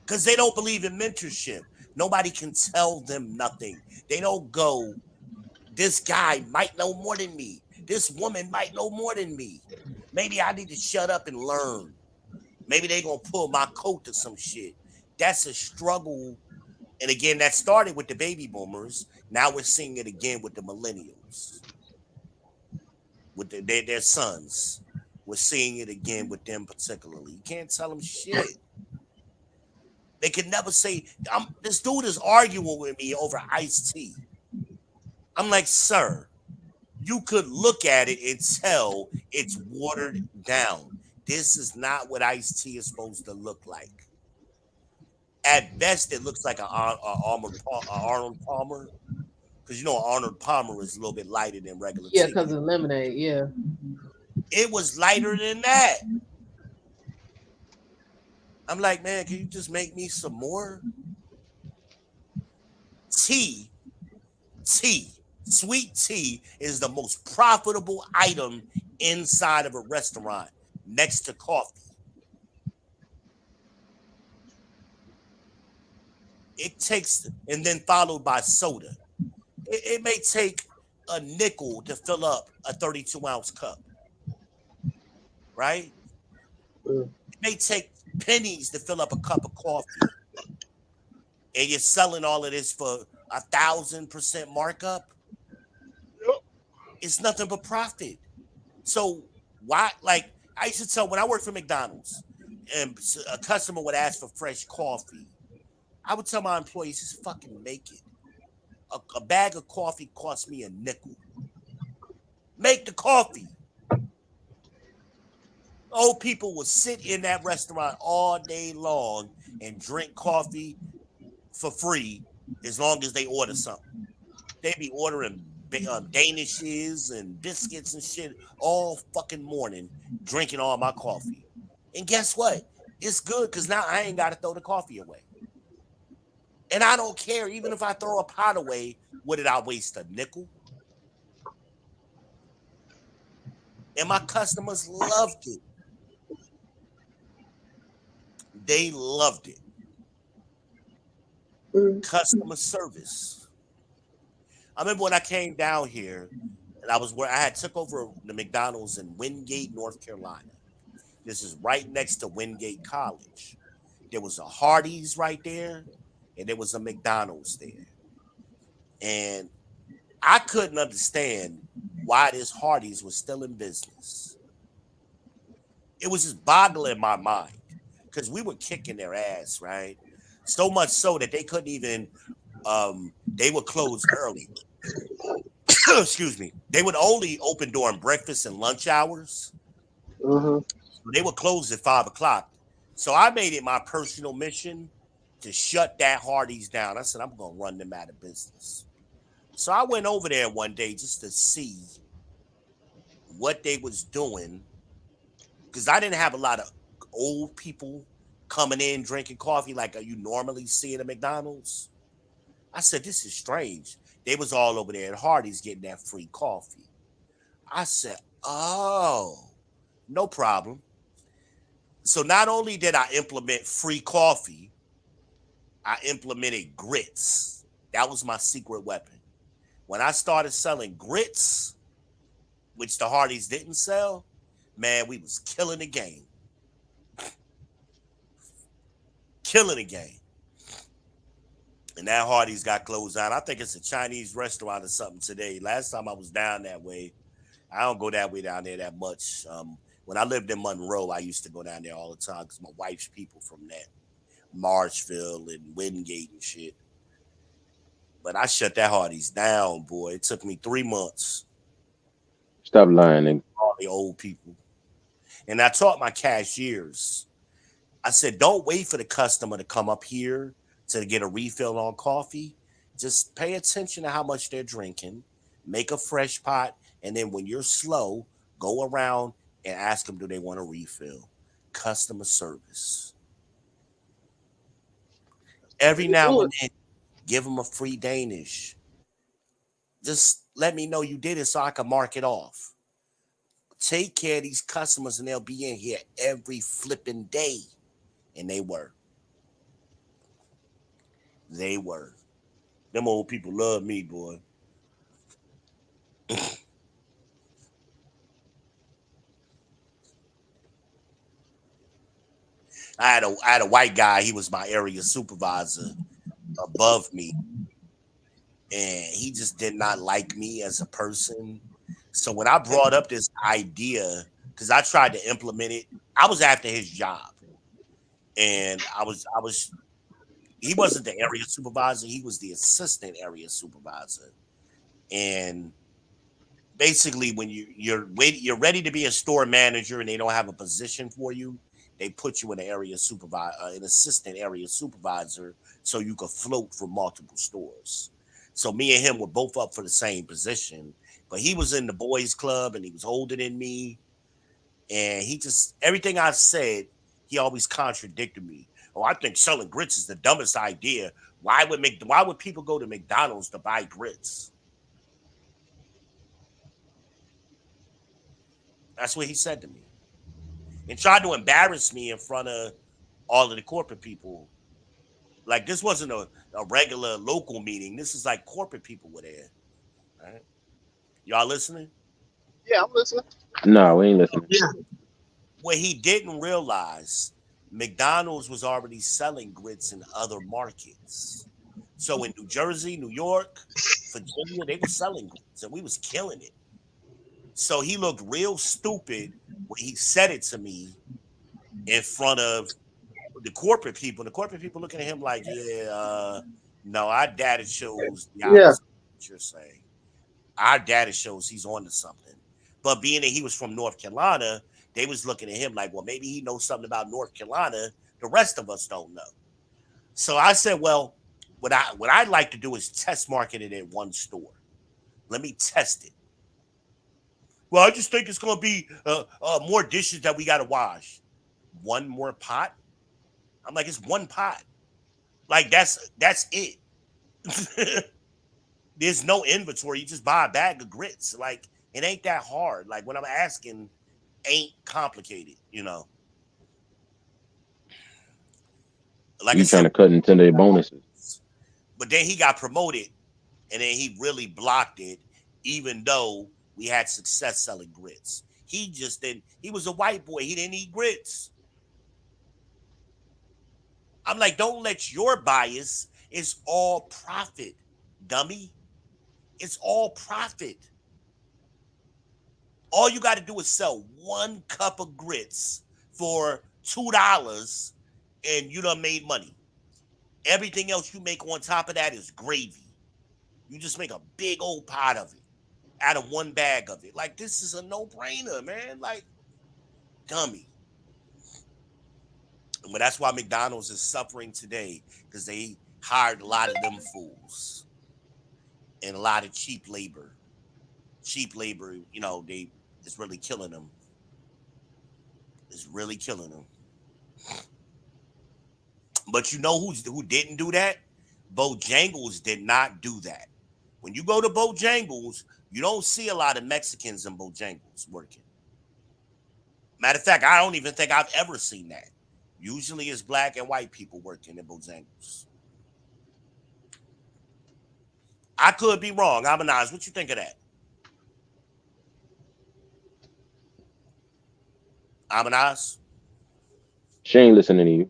because they don't believe in mentorship. Nobody can tell them nothing. They don't go. This guy might know more than me. This woman might know more than me. Maybe I need to shut up and learn. Maybe they gonna pull my coat to some shit. That's a struggle. And again, that started with the baby boomers. Now we're seeing it again with the millennials, with their sons. We're seeing it again with them particularly. You can't tell them shit. They can never say, this dude is arguing with me over iced tea. I'm like, sir, you could look at it and tell it's watered down. This is not what iced tea is supposed to look like. At best, it looks like an Arnold Palmer, because you know Arnold Palmer is a little bit lighter than regular Yeah, tea. because of lemonade. Yeah. It was lighter than that. I'm like, man, can you just make me some more tea? Sweet tea is the most profitable item inside of a restaurant, next to coffee. It takes, and then followed by soda. It may take a nickel to fill up a 32-ounce cup. right? It may take pennies to fill up a cup of coffee, and you're selling all of this for 1,000% markup. It's nothing but profit. So why? Like I used to tell when I worked for McDonald's, and a customer would ask for fresh coffee, I would tell my employees just fucking make it. A bag of coffee costs me a nickel. Make the coffee. Old people will sit in that restaurant all day long and drink coffee for free as long as they order something. They be ordering Danishes and biscuits and shit all fucking morning, drinking all my coffee. And guess what? It's good because now I ain't got to throw the coffee away. And I don't care, even if I throw a pot away, what did I waste, a nickel? And my customers loved it. They loved it. Customer service. I remember when I came down here, and I had took over the McDonald's in Wingate, North Carolina. This is right next to Wingate College. There was a Hardee's right there, and there was a McDonald's there. And I couldn't understand why this Hardee's was still in business. It was just boggling my mind because we were kicking their ass, right? So much so that they couldn't even, they would close early. Excuse me. They would only open during breakfast and lunch hours. They would close at 5 o'clock. So I made it my personal mission to shut that Hardee's down. I said, I'm going to run them out of business. So I went over there one day just to see what they was doing because I didn't have a lot of old people coming in drinking coffee like you normally see at a McDonald's. I said, this is strange. They was all over there at Hardee's getting that free coffee. I said, oh, no problem. So not only did I implement free coffee, I implemented grits. That was my secret weapon. When I started selling grits, which the Hardee's didn't sell, man, we was killing the game. Killing the game. And that Hardee's got closed down. I think it's a Chinese restaurant or something today. Last time I was down that way, I don't go that way down there that much. When I lived in Monroe, I used to go down there all the time because my wife's people from that. Marshville and Wingate and shit. But I shut that Hardee's down, boy. It took me 3 months. Stop lying, nigga. All the old people. And I taught my cashiers. I said, don't wait for the customer to come up here to get a refill on coffee. Just pay attention to how much they're drinking. Make a fresh pot. And then when you're slow, go around and ask them, do they want a refill? Customer service. Every now and then, give them a free Danish. Just let me know you did it so I can mark it off. Take care of these customers and they'll be in here every flipping day. And they were. They were. Them old people love me, boy. I had a white guy. He was my area supervisor above me. And he just did not like me as a person. So when I brought up this idea, because I tried to implement it, I was after his job. And he wasn't the area supervisor. He was the assistant area supervisor. And basically when you're ready to be a store manager and they don't have a position for you, they put you in an area supervisor, an assistant area supervisor, so you could float for multiple stores. So me and him were both up for the same position, but he was in the boys club and he was older than me. And he just, everything I said, he always contradicted me. Oh, I think selling grits is the dumbest idea. Why would people go to McDonald's to buy grits? That's what he said to me. And tried to embarrass me in front of all of the corporate people. Like, this wasn't a regular local meeting. This is like corporate people were there. Right? Y'all listening? Yeah, I'm listening. No, we ain't listening. Yeah. what he didn't realize, McDonald's was already selling grits in other markets. So in New Jersey, New York, Virginia, they were selling grits and we was killing it. So he looked real stupid when he said it to me in front of the corporate people. The corporate people looking at him like, no, our data shows the Yeah. opposite of what you're saying. Our data shows he's on to something. But being that he was from North Carolina, they was looking at him like, well, maybe he knows something about North Carolina the rest of us don't know. So I said, well, what I'd like to do is test market it in one store. Let me test it. Well, I just think it's going to be more dishes that we got to wash. One more pot? I'm like, it's one pot. Like, that's it. There's no inventory. You just buy a bag of grits. Like, it ain't that hard. Like, when I'm asking, ain't complicated, you know. Like you trying to cut into their bonuses. But then he got promoted, and then he really blocked it, even though we had success selling grits. He just didn't. He was a white boy. He didn't eat grits. I'm like, don't let your bias. It's all profit, dummy. It's all profit. All you got to do is sell 1 cup of grits for $2, and you done made money. Everything else you make on top of that is gravy. You just make a big old pot of it out of 1 bag of it. Like, this is a no-brainer, man. Like, dummy. But that's why McDonald's is suffering today, because they hired a lot of them fools and a lot of cheap labor. Cheap labor, you know, it's really killing them. It's really killing them. But you know who didn't do that? Bojangles did not do that. When you go to Bojangles, you don't see a lot of Mexicans in Bojangles working. Matter of fact, I don't even think I've ever seen that. Usually it's black and white people working in Bojangles. I could be wrong. Almondeyez, what you think of that? Almondeyez? She ain't listening to you.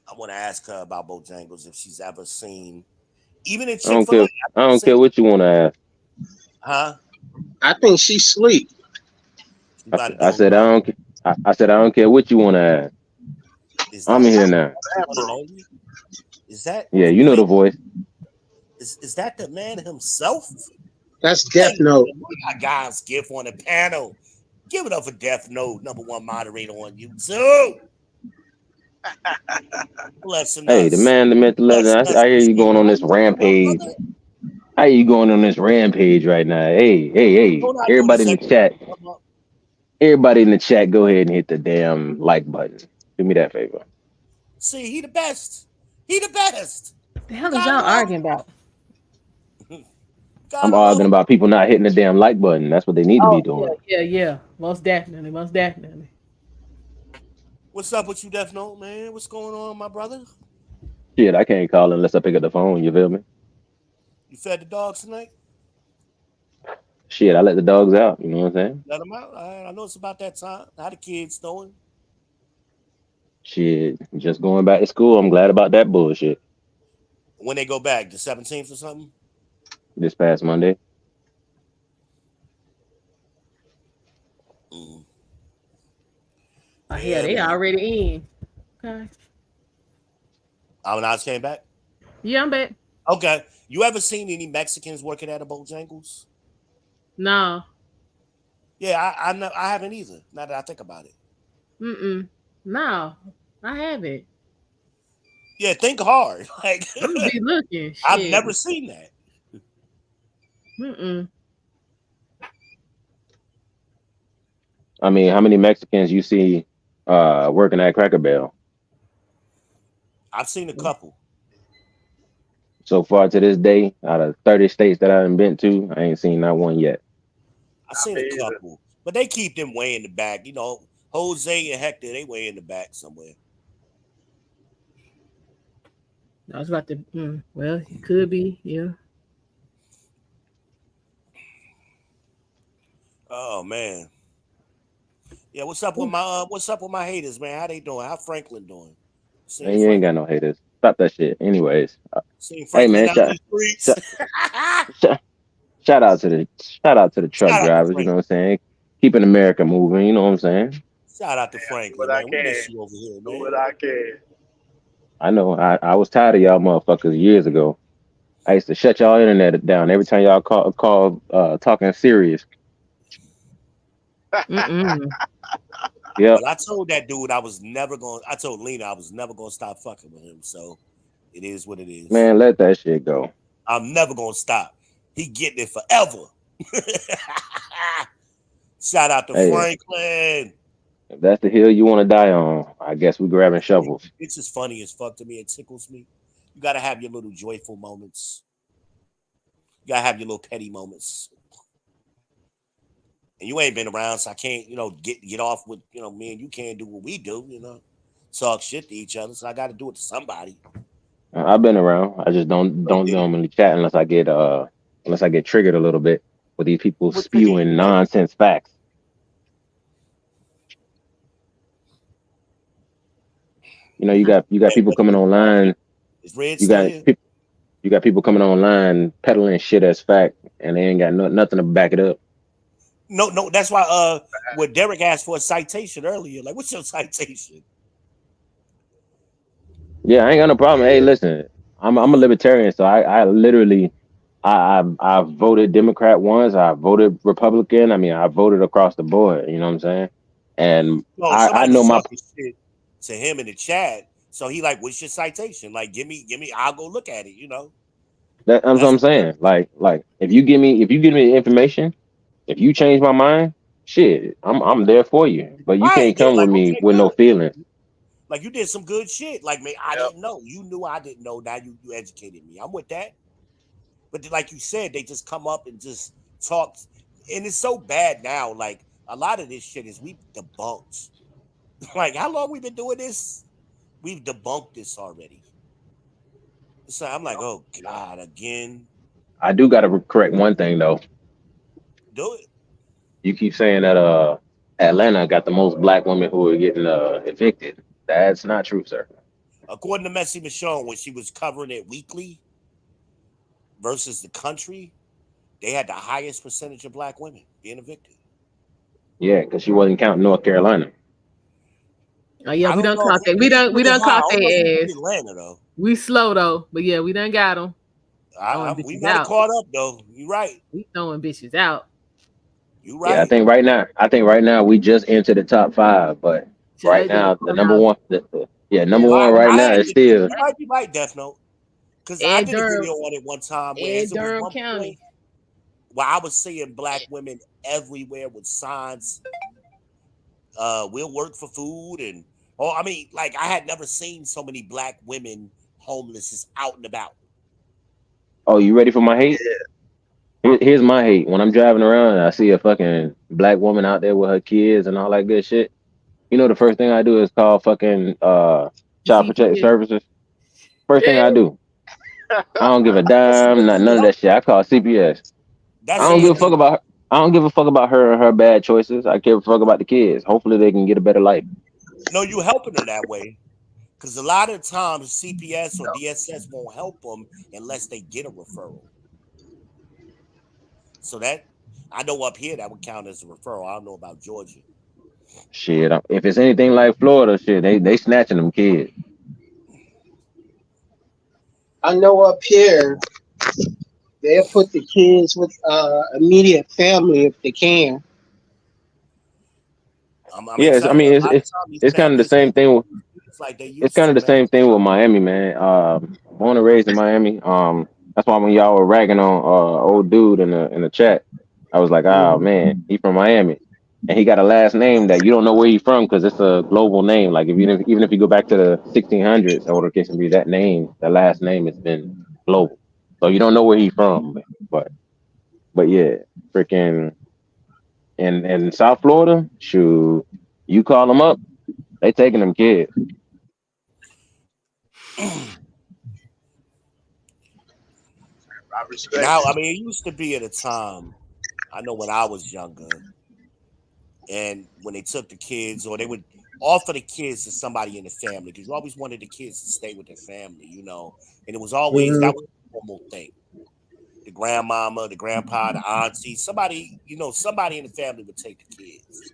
I want to ask her about Bojangles if she's ever seen, even in I don't Chick-fil-A. care. I don't care what you want to ask. Huh? I think she's asleep. I said I don't. I said I don't care what you want to ask. I'm here now. Is that? Yeah, you know the voice. Is that the man himself? That's Death Note. We got guys gift on the panel. Give it up for Death Note, #1 moderator on YouTube. Hey, the man, the myth, the legend. I hear you going on this rampage. I hear you going on this rampage right now. Hey. Everybody in the chat. Everybody in the chat, go ahead and hit the damn like button. Do me that favor. See, he the best. He the best. The hell is y'all arguing about? I'm arguing about people not hitting the damn like button. That's what they need to be doing. Yeah. Most definitely. What's up with you, Death Note, man? What's going on, my brother? Shit, I can't call unless I pick up the phone. You feel me? You fed the dogs tonight? Shit, I let the dogs out. You know what I'm saying? Let them out. I know it's about that time. How the kids doing? Shit, just going back to school. I'm glad about that bullshit. When they go back, the 17th or something? This past Monday. Oh, yeah, they already in. Okay. Almondeyez came back? Yeah, I'm back. Okay. You ever seen any Mexicans working at a Bojangles? No. Yeah, I haven't either, now that I think about it. No, I haven't. Yeah, think hard. Like, I'm gonna be looking. Shit. I've never seen that. I mean, how many Mexicans you see working at Cracker Barrel? I've seen a couple. So far to this day, out of 30 states that I've been to, I ain't seen not one yet. I've seen a couple, but they keep them way in the back. You know, Jose and Hector, they way in the back somewhere. I was about to. Well, it could be. Yeah. Oh man. Yeah, what's up with my haters, man? How they doing? How Franklin doing? Man, you ain't got no haters. Stop that shit. Anyways, Seeing hey Franklin man, out in the streets. shout out to the truck Shout out to drivers. You know Franklin. what I'm saying? Keeping America moving. You know what I'm saying? Shout out to Do Franklin, what I man. We can. miss you over here, Do man. what I can. I know. I was tired of y'all motherfuckers years ago. I used to shut y'all internet down every time y'all call talking serious. Yep. Well, I told that dude I told Lena I was never gonna stop fucking with him. So it is what it is. Man, let that shit go. I'm never gonna stop. He getting it forever. Shout out to Hey, Franklin. if that's the hill you want to die on, I guess we grabbing shovels. It's just funny as fuck to me. It tickles me. You gotta have your little joyful moments. You gotta have your little petty moments. And you ain't been around, so I can't, get off with, me and you can't do what we do, talk shit to each other. So I got to do it to somebody. I've been around. I just don't normally chat unless I get triggered a little bit with these people What trigger you, spewing man? nonsense facts. You got people coming online. Is Red You still got here? you got people coming online peddling shit as fact, and they ain't got nothing to back it up. No, that's why when Derek asked for a citation earlier, like, what's your citation? Yeah, I ain't got no problem. Hey, listen, I'm a libertarian, so I literally I voted Democrat once, I voted Republican. I mean, I voted across the board. You know what I'm saying? And No, I somebody know was my talking shit to him in the chat. So he like, what's your citation? Like, give me, I'll go look at it, that's what That's I'm saying. Like if you give me the information, if you change my mind, shit, I'm there for you. But you right. can't Yeah, come with like, me okay, with no good. feelings. Like you did some good shit. Like, man, I Yep. didn't know. You knew I didn't know. Now you educated me. I'm with that. But like you said, they just come up and just talk. And it's so bad now. Like a lot of this shit is we debunked. Like, how long we been doing this? We've debunked this already. So I'm like, oh God, again. I do got to correct one thing though. Do it. You keep saying that Atlanta got the most black women who are getting evicted. That's not true, sir. According to Messi Michonne, when she was covering it weekly versus the country, they had the highest percentage of black women being evicted. Yeah, because she wasn't counting North Carolina. Oh yeah, I we don't done know. caught that. It was We pretty done high. I caught don't know if we their beat ass. Atlanta though. We slow though, but yeah, we done got them. We Bitches might have out. caught up though. You right. We throwing bitches out. You Yeah, right. I think right now we just entered the top 5, but right Judge now the number House. one, number Yeah, one right I now had is to. still You might be right, Death Note. Because I Ed did a Durham, video on it one time where Ed it was Durham one point County. where I was seeing black women everywhere with signs. We'll work for food I mean, like I had never seen so many black women homeless just out and about. Oh, you ready for my hate? Here's my hate. When I'm driving around and I see a fucking black woman out there with her kids and all that good shit, you know the first thing I do is call fucking child protective CPS. services. First thing I do. I don't give a That's a dime, good not thing to none of help. that shit. I call CPS. I That's a don't give a good fuck thing. about her. I don't give a fuck about her and her bad choices. I care a fuck about the kids. Hopefully they can get a better life. No, you helping her that way. Because a lot of times CPS or DSS won't help them unless they get a referral. So that I know up here that would count as a referral. I don't know about Georgia. Shit, if it's anything like Florida, shit, they snatching them kids. I know up here they'll put the kids with immediate family if they can. I mean, Yes, I a mean lot of times these it's kind of the families same thing. it's like they It's used kind of to, the man. same thing with Miami, man. Born and raised in Miami. That's why when y'all were ragging on old dude in the chat, I was like, oh man, he from Miami, and he got a last name that you don't know where he's from because it's a global name. Like even if you go back to the 1600s, or the case may be, that name, the last name has been global, so you don't know where he's from. But yeah, freaking in South Florida, shoot, you call them up, they taking them kids. I respect Now, it. I mean, it used to be at a time. I know when I was younger, And when they took the kids, or they would offer the kids to somebody in the family, because you always wanted the kids to stay with their family, you know. And it was always that was a normal thing. The grandmama, the grandpa, the auntie, somebody, you know, somebody in the family would take the kids.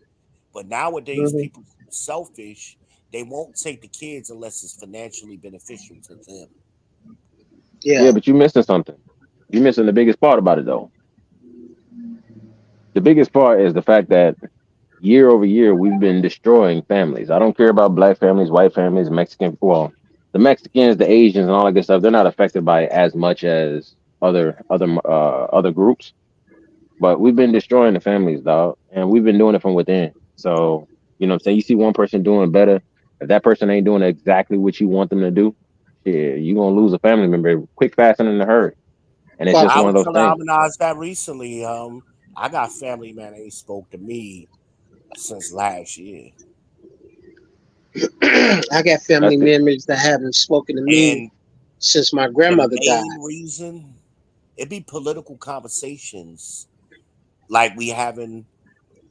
But nowadays, people are selfish. They won't take the kids unless it's financially beneficial to them. Yeah, but you're missing something. You're missing the biggest part about it, though. The biggest part is the fact that year over year we've been destroying families. I don't care about black families, white families, Mexican. Well, the Mexicans, the Asians, and all that good stuff. They're not affected by it as much as other groups. But we've been destroying the families, dog, and we've been doing it from within. So you know what I'm saying? You see one person doing better. If that person ain't doing exactly what you want them to do, yeah, you're gonna lose a family member quick, fast, and in a hurry. And it's just I one of was those telling things. Almondeyez that recently. I got family, man, ain't spoke to me since last year. I got family That's it. members that haven't spoken to me And since my the grandmother died. main reason, it be political conversations like we having,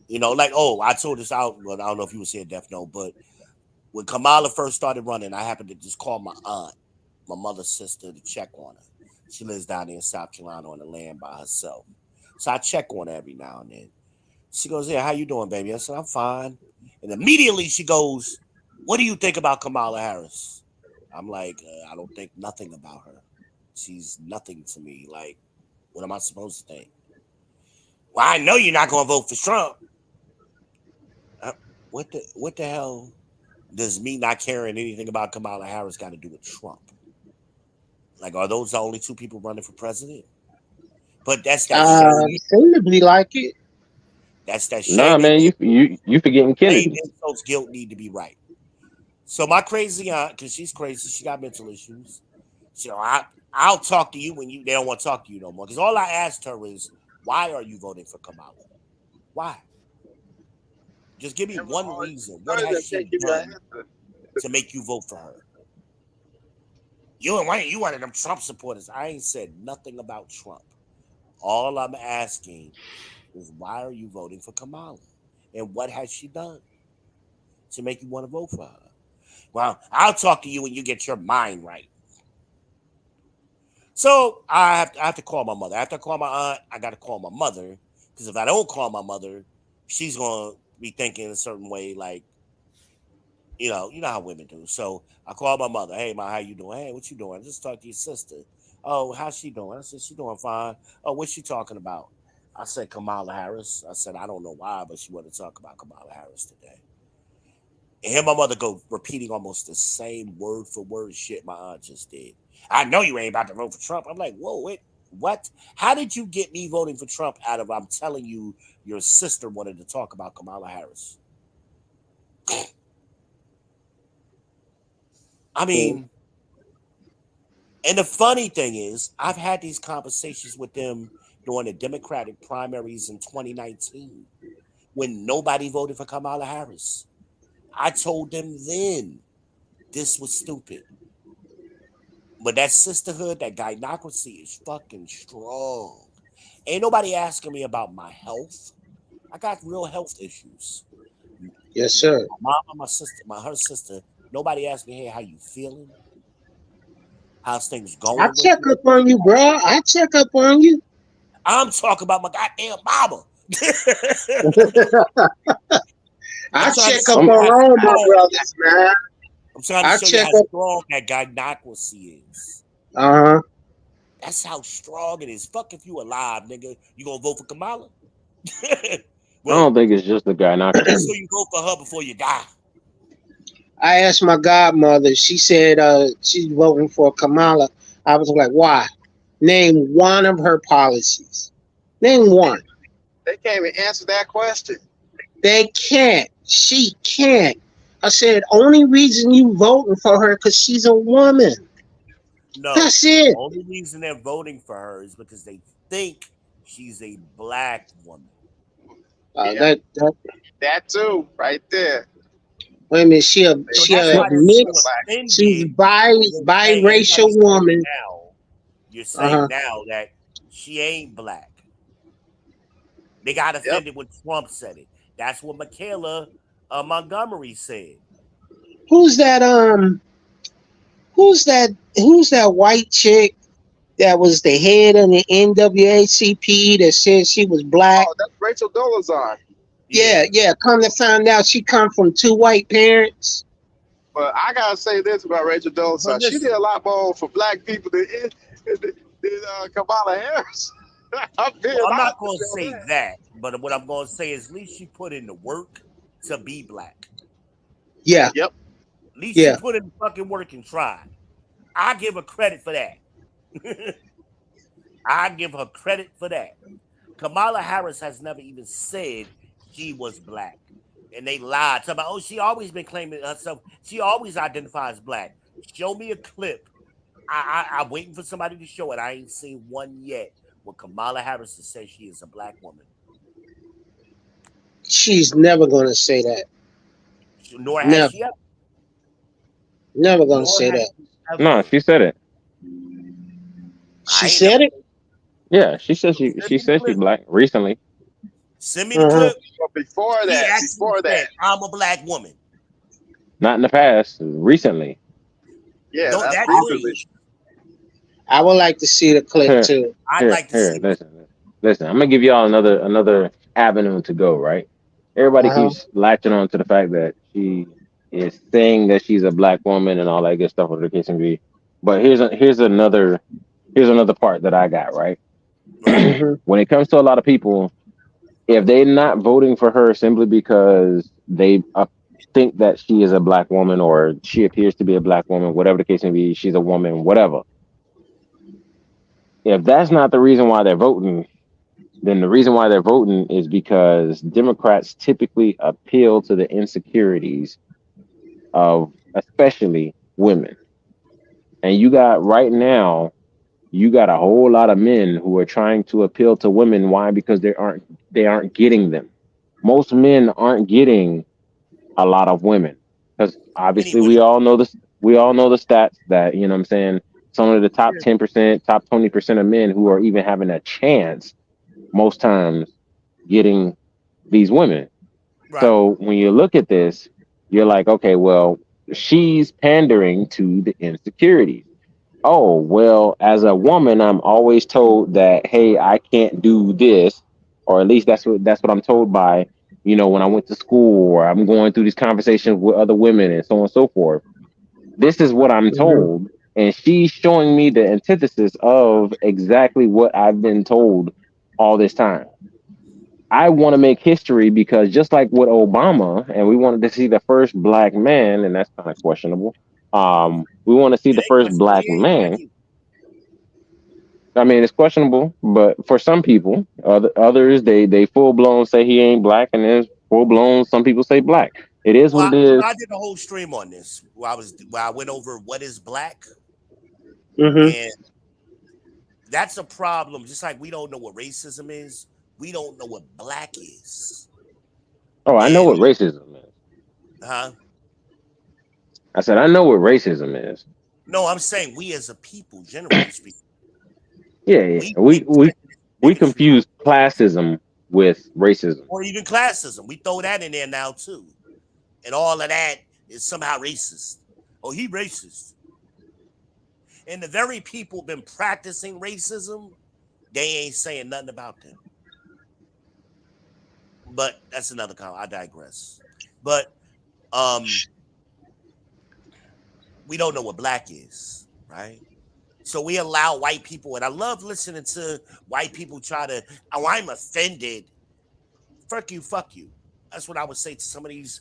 you know, like, oh, I told this out, well, I don't know if you was here, Def Note, but when Kamala first started running, I happened to just call my aunt, my mother's sister, to check on her. She lives down there in South Carolina on the land by herself. So I check on her every now and then. She goes, yeah, how you doing, baby? I said, I'm fine. And immediately she goes, what do you think about Kamala Harris? I'm like, I don't think nothing about her. She's nothing to me. Like, what am I supposed to think? Well, I know you're not going to vote for Trump. What the hell does me not caring anything about Kamala Harris got to do with Trump? Like, are those the only two people running for president? But that's that shame. Seem to be like it. That's that Nah, shame. man, you forgetting Shame, Kennedy. insults, guilt need to be right. So my crazy aunt, because she's crazy, she got mental issues. So I'll talk to you when they don't want to talk to you no more. Because all I asked her is, why are you voting for Kamala? Why? Just give me one reason. What has she done to make you vote for her? You one of them Trump supporters. I ain't said nothing about Trump. All I'm asking is, why are you voting for Kamala? And what has she done to make you want to vote for her? Well, I'll talk to you when you get your mind right. So I have to call my mother. After I call my aunt, I got to call my mother. Because if I don't call my mother, she's going to be thinking a certain way, like, you know how women do. So I call my mother. Hey, Ma, how you doing? Hey, what you doing? I just talked to your sister. Oh, how's she doing? I said, she doing fine. Oh, what's she talking about? I said, Kamala Harris. I said, I don't know why, but she wanted to talk about Kamala Harris today. And hear my mother go repeating almost the same word for word shit my aunt just did. I know you ain't about to vote for Trump. I'm like, whoa, wait, what? How did you get me voting for Trump out of, I'm telling you, your sister wanted to talk about Kamala Harris? I mean, and the funny thing is, I've had these conversations with them during the Democratic primaries in 2019 when nobody voted for Kamala Harris. I told them then this was stupid. But that sisterhood, that gynocracy is fucking strong. Ain't nobody asking me about my health. I got real health issues. Yes, sir. My mom, her sister, nobody asked me, hey, how you feeling? How's things I going with check you? up on you, bro. I check up on you. I'm talking about my goddamn mama. I check up on all my brothers, man. I'm trying to show you how strong that gynocracy is. That's how strong it is. Fuck if you alive, nigga. You gonna vote for Kamala? Well, I don't think it's just the gynocracy. So you vote for her before you die. I asked my godmother. She said she's voting for Kamala. I was like, why? Name one of her policies. Name one. They can't even answer that question. They can't. She can't. I said, only reason you voting for her because she's a woman. No, that's it. The only reason they're voting for her is because they think she's a black woman. That too, right there. Wait a minute, she's mixed. She's biracial woman. Now, you're saying now that she ain't black. They got offended when Trump said it. That's what Michaela Montgomery said. Who's that? Who's that white chick that was the head of the NAACP that said she was black? Oh, that's Rachel Dolezal. Yeah, yeah. Come to find out, she come from two white parents. But I gotta say this about Rachel Dolezal: she did a lot more for black people than Kamala Harris. I'm not going to say that, but what I'm going to say is at least she put in the work to be black. Yeah. Yep. At least she put in the fucking work and tried. I give her credit for that. I give her credit for that. Kamala Harris has never even said she was black. And they lied. Talking about, oh, she always been claiming herself. She always identifies black. Show me a clip. I'm waiting for somebody to show it. I ain't seen one yet where Kamala Harris has said she is a black woman. She's never going to say that. Nor has she ever. Never going to say that. No, she said it. She said it? Yeah, she said she's black recently. Send me the clip. But before that, I'm a black woman. Not in the past, recently. Yeah, no, that's recently. I would like to see the clip too. I'd like to see. Listen. I'm gonna give y'all another avenue to go. Right? Everybody keeps latching on to the fact that she is saying that she's a black woman and all that good stuff, whatever the case may be. But here's another part that I got, right? When it comes to a lot of people, if they're not voting for her simply because they think that she is a black woman or she appears to be a black woman, whatever the case may be, she's a woman, whatever. If that's not the reason why they're voting, then the reason why they're voting is because Democrats typically appeal to the insecurities of especially women. And you got a whole lot of men who are trying to appeal to women. Why? Because they aren't getting them. Most men aren't getting a lot of women. Because obviously we all know the stats that, you know what I'm saying, some of the top 10%, top 20% of men who are even having a chance most times getting these women. Right. So when you look at this, you're like, okay, well, she's pandering to the insecurities. Oh, well, as a woman, I'm always told that, hey, I can't do this, or at least that's what I'm told by, you know, when I went to school or I'm going through these conversations with other women and so on and so forth. This is what I'm told. And she's showing me the antithesis of exactly what I've been told all this time. I want to make history because just like with Obama, and we wanted to see the first black man, and that's kind of questionable. We want to see the first black man. I mean, it's questionable, but for some people, others they full blown say he ain't black, and then full blown some people say black. It is what it is. I did a whole stream on this where I went over what is black, and that's a problem. Just like we don't know what racism is, we don't know what black is. Oh, I know what racism is. Huh? I said I know what racism is. No, I'm saying we as a people, generally speaking. Yeah. We confuse classism with racism. Or even classism. We throw that in there now too. And all of that is somehow racist. Oh, he racist. And the very people been practicing racism, they ain't saying nothing about them. But that's another comment. I digress. But we don't know what black is, right? So we allow white people, and I love listening to white people try to, oh, I'm offended. Fuck you. That's what I would say to some of these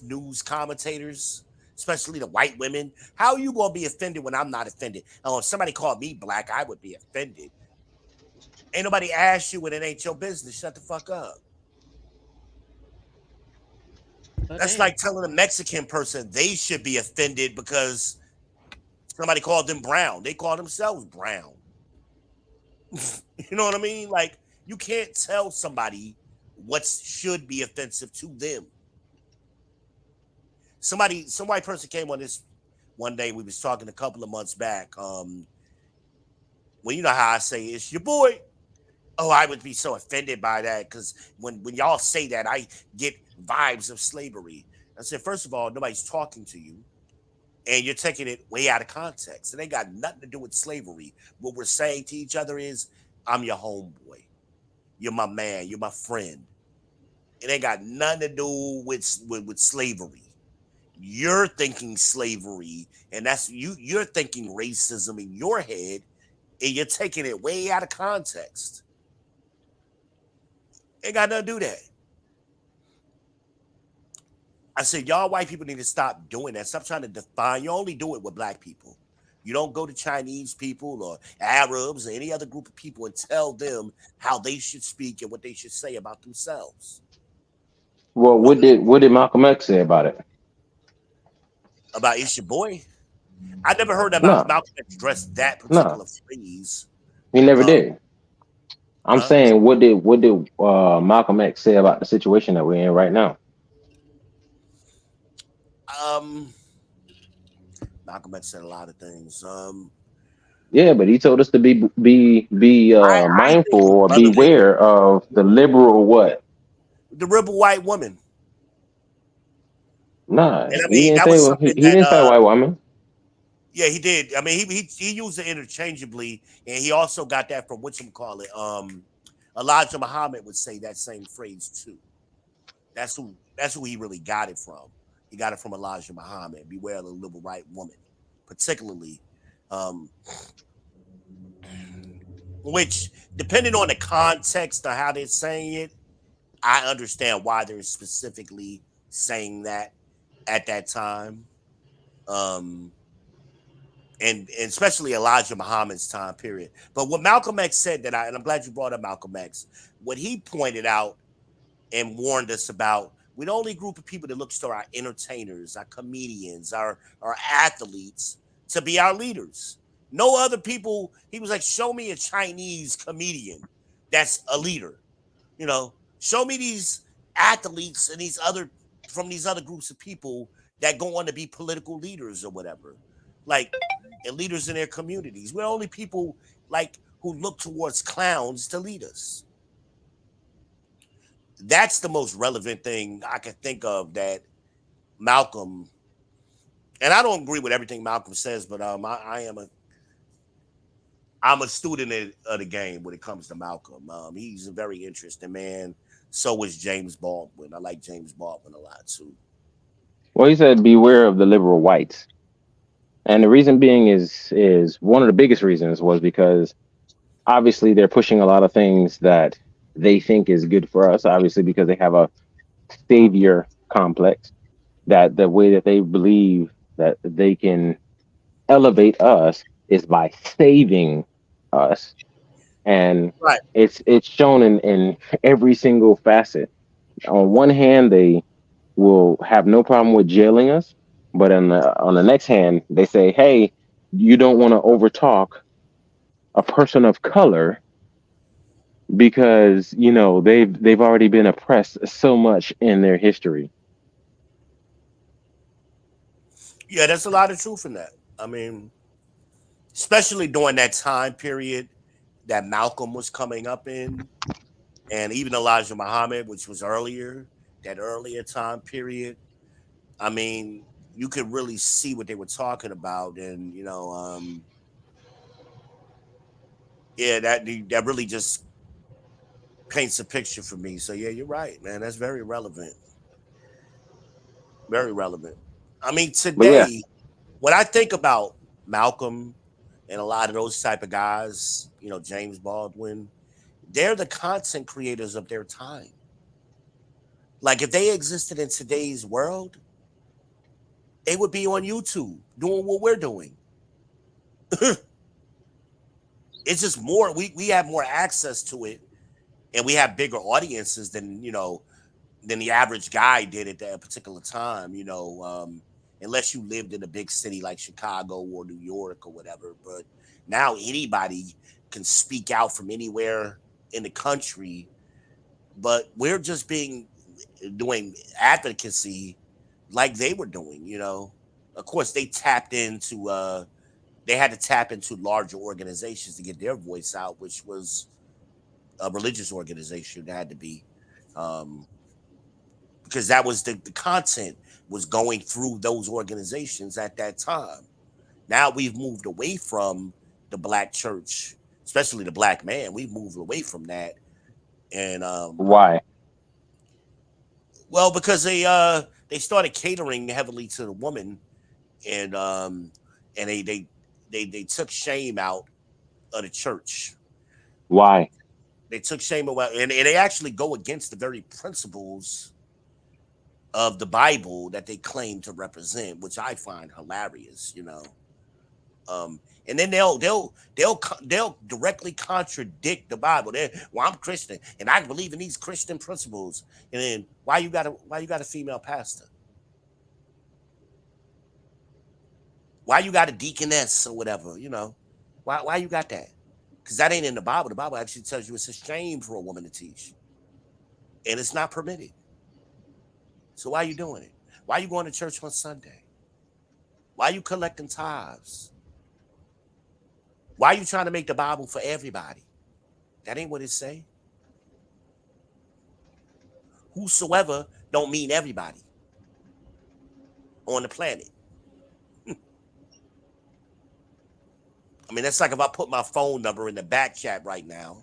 news commentators, especially the white women. How are you going to be offended when I'm not offended? Oh, if somebody called me black, I would be offended. Ain't nobody asked you when it ain't your business. Shut the fuck up. That's like telling a Mexican person they should be offended because somebody called them brown. They call themselves brown. You know what I mean? Like, you can't tell somebody what should be offensive to them. Some white person came on this one day. We was talking a couple of months back. Well, you know how I say it's your boy. Oh, I would be so offended by that because when y'all say that, I get vibes of slavery. I said, first of all, nobody's talking to you, and you're taking it way out of context. It ain't got nothing to do with slavery. What we're saying to each other is, I'm your homeboy, you're my man, you're my friend. It ain't got nothing to do with slavery. You're thinking slavery, and that's you. You're thinking racism in your head, and you're taking it way out of context. Ain't got nothing to do that. I said, y'all white people need to stop doing that. Stop trying to define. You only do it with black people. You don't go to Chinese people or Arabs or any other group of people and tell them how they should speak and what they should say about themselves. Well, what did Malcolm X say about it? About it's your boy. I never heard about No, Malcolm X address that no, particular phrase. he never Uh, did. I'm huh? saying, what did Malcolm X say about the situation that we're in right now? Um, Malcolm X said a lot of things. Yeah, but he told us to I mindful think it's or relevant. beware of the liberal what? The rebel white woman, Nah, and I he mean didn't that say was something he that didn't say white woman. yeah, he did. I mean, he used it interchangeably, and he also got that from whatchamacallit. Elijah Muhammad would say that same phrase too. That's who he really got it from. He got it from Elijah Muhammad. Beware of the liberal right woman, particularly, um, which depending on the context of how they're saying it, I understand why they're specifically saying that at that time. Um, and especially Elijah Muhammad's time period. But what Malcolm X said and I'm glad you brought up Malcolm X, what he pointed out and warned us about, we're the only group of people that looks to our entertainers, our comedians, our athletes to be our leaders. No other people, he was like, show me a Chinese comedian that's a leader. Show me these athletes and these other groups of people that go on to be political leaders or whatever. Like and leaders in their communities. We're only people like who look towards clowns to lead us. That's the most relevant thing I can think of that Malcolm, and I don't agree with everything Malcolm says, but I'm a student of the game when it comes to Malcolm. He's a very interesting man. So is James Baldwin. I like James Baldwin a lot too. Well, he said beware of the liberal whites, and the reason being is one of the biggest reasons was because obviously they're pushing a lot of things that they think is good for us. Obviously, because they have a savior complex, that the way that they believe that they can elevate us is by saving us, and Right. it's shown in every single facet. On one hand, they will have no problem with jailing us, but on the next hand, they say, hey, you don't want to overtalk a person of color because they've already been oppressed so much in their history. Yeah, there's a lot of truth in that. I mean, especially during that time period that Malcolm was coming up in, and even Elijah Muhammad, which was earlier, that earlier time period. I mean, you could really see what they were talking about, and yeah, that really just paints a picture for me. So yeah, you're right, man. That's very relevant. Very relevant. I mean, But yeah, today, when I think about Malcolm and a lot of those type of guys, James Baldwin, they're the content creators of their time. Like if they existed in today's world, they would be on YouTube doing what we're doing. It's just more we have more access to it, and we have bigger audiences than the average guy did at that particular time. Unless you lived in a big city like Chicago or New York or whatever. But now anybody can speak out from anywhere in the country. But we're just doing advocacy like they were doing. Of course they had to tap into larger organizations to get their voice out, which was a religious organization. It had to be, because that was the content was going through those organizations at that time. Now we've moved away from the black church, especially the black man. We've moved away from that, and Why? well, because they started catering heavily to the woman, and they took shame out of the church. Why? They took shame away, and they actually go against the very principles of the Bible that they claim to represent, which I find hilarious. And then they'll directly contradict the Bible. Well, I'm Christian and I believe in these Christian principles. And then why you got a female pastor? Why you got a deaconess or whatever? Why you got that? Because that ain't in the Bible. The Bible actually tells you it's a shame for a woman to teach, and it's not permitted. So why are you doing it? Why are you going to church on Sunday? Why are you collecting tithes? Why are you trying to make the Bible for everybody? That ain't what it say. Whosoever don't mean everybody on the planet. I mean, that's like if I put my phone number in the back chat right now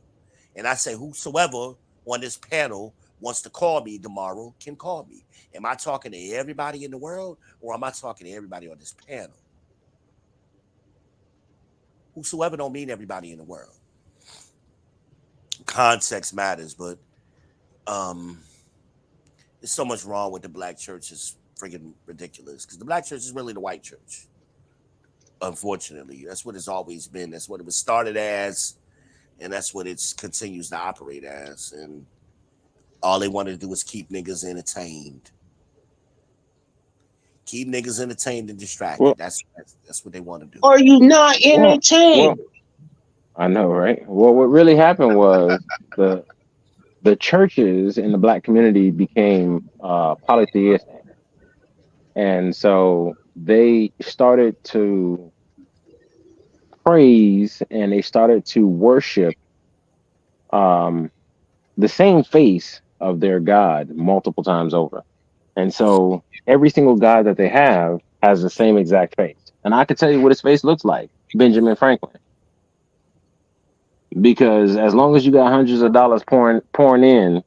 and I say whosoever on this panel wants to call me tomorrow can call me. Am I talking to everybody in the world, or am I talking to everybody on this panel? Whosoever don't mean everybody in the world. Context matters, but there's so much wrong with the black church. It's friggin' ridiculous, because the black church is really the white church. Unfortunately, that's what it's always been. That's what it was started as, and that's what it continues to operate as. And all they want to do is keep niggas entertained. Keep niggas entertained and distracted. Well, that's what they want to do. Are you not entertained? Well, I know, right? Well, what really happened was the churches in the black community became polytheistic, and so they started to praise and they started to worship the same face of their God multiple times over. And so every single God that they have has the same exact face. And I can tell you what his face looks like: Benjamin Franklin. Because as long as you got hundreds of dollars pouring in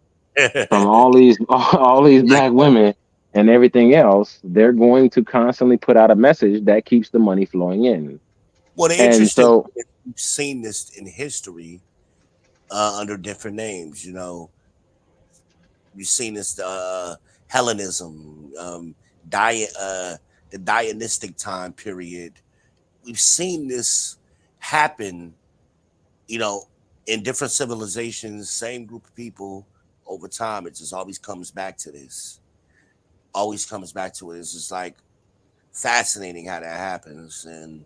from all these black women and everything else, they're going to constantly put out a message that keeps the money flowing in. Well, the And interesting so, is we've seen this in history under different names. You've seen this Hellenism, the Dionystic time period. We've seen this happen, in different civilizations, same group of people over time. It just always comes back to this. Always comes back to it. It's just like fascinating how that happens. And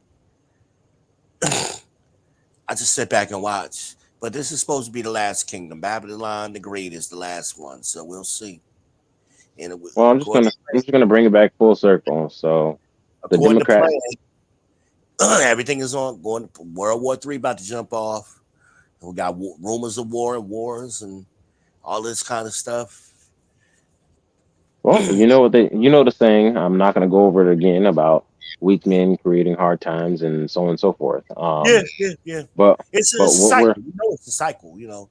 I just sit back and watch. But this is supposed to be the last kingdom. Babylon the Great is the last one. So we'll see. And well, I'm just gonna bring it back full circle. So the according to Democrats, plan, everything is going. World War III about to jump off. We got rumors of war and wars and all this kind of stuff. well, you know the saying. I'm not gonna go over it again about weak men creating hard times and so on and so forth. Yeah. But It's a but cycle. It's a cycle. what we're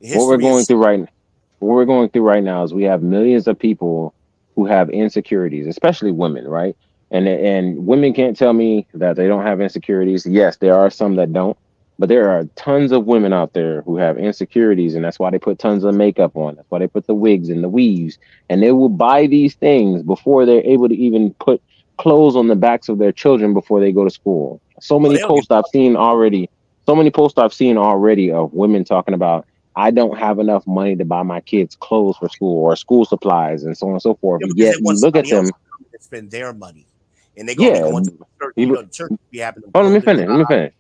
History going is. through right what we're going through right now is we have millions of people who have insecurities, especially women, right? And women can't tell me that they don't have insecurities. Yes, there are some that don't, but there are tons of women out there who have insecurities, and that's why they put tons of makeup on. That's why they put the wigs and the weaves, and they will buy these things before they're able to even put clothes on the backs of their children before they go to school. So Well, many they don't give posts I've seen already. So many posts I've seen already of women talking about, I don't have enough money to buy my kids clothes for school or school supplies and so on and so forth. because Yet they you want look at somebody else them, to spend their money, and they're gonna be yeah. going to the church. You look, The church be having them oh, let me clothing finish. Let me drive.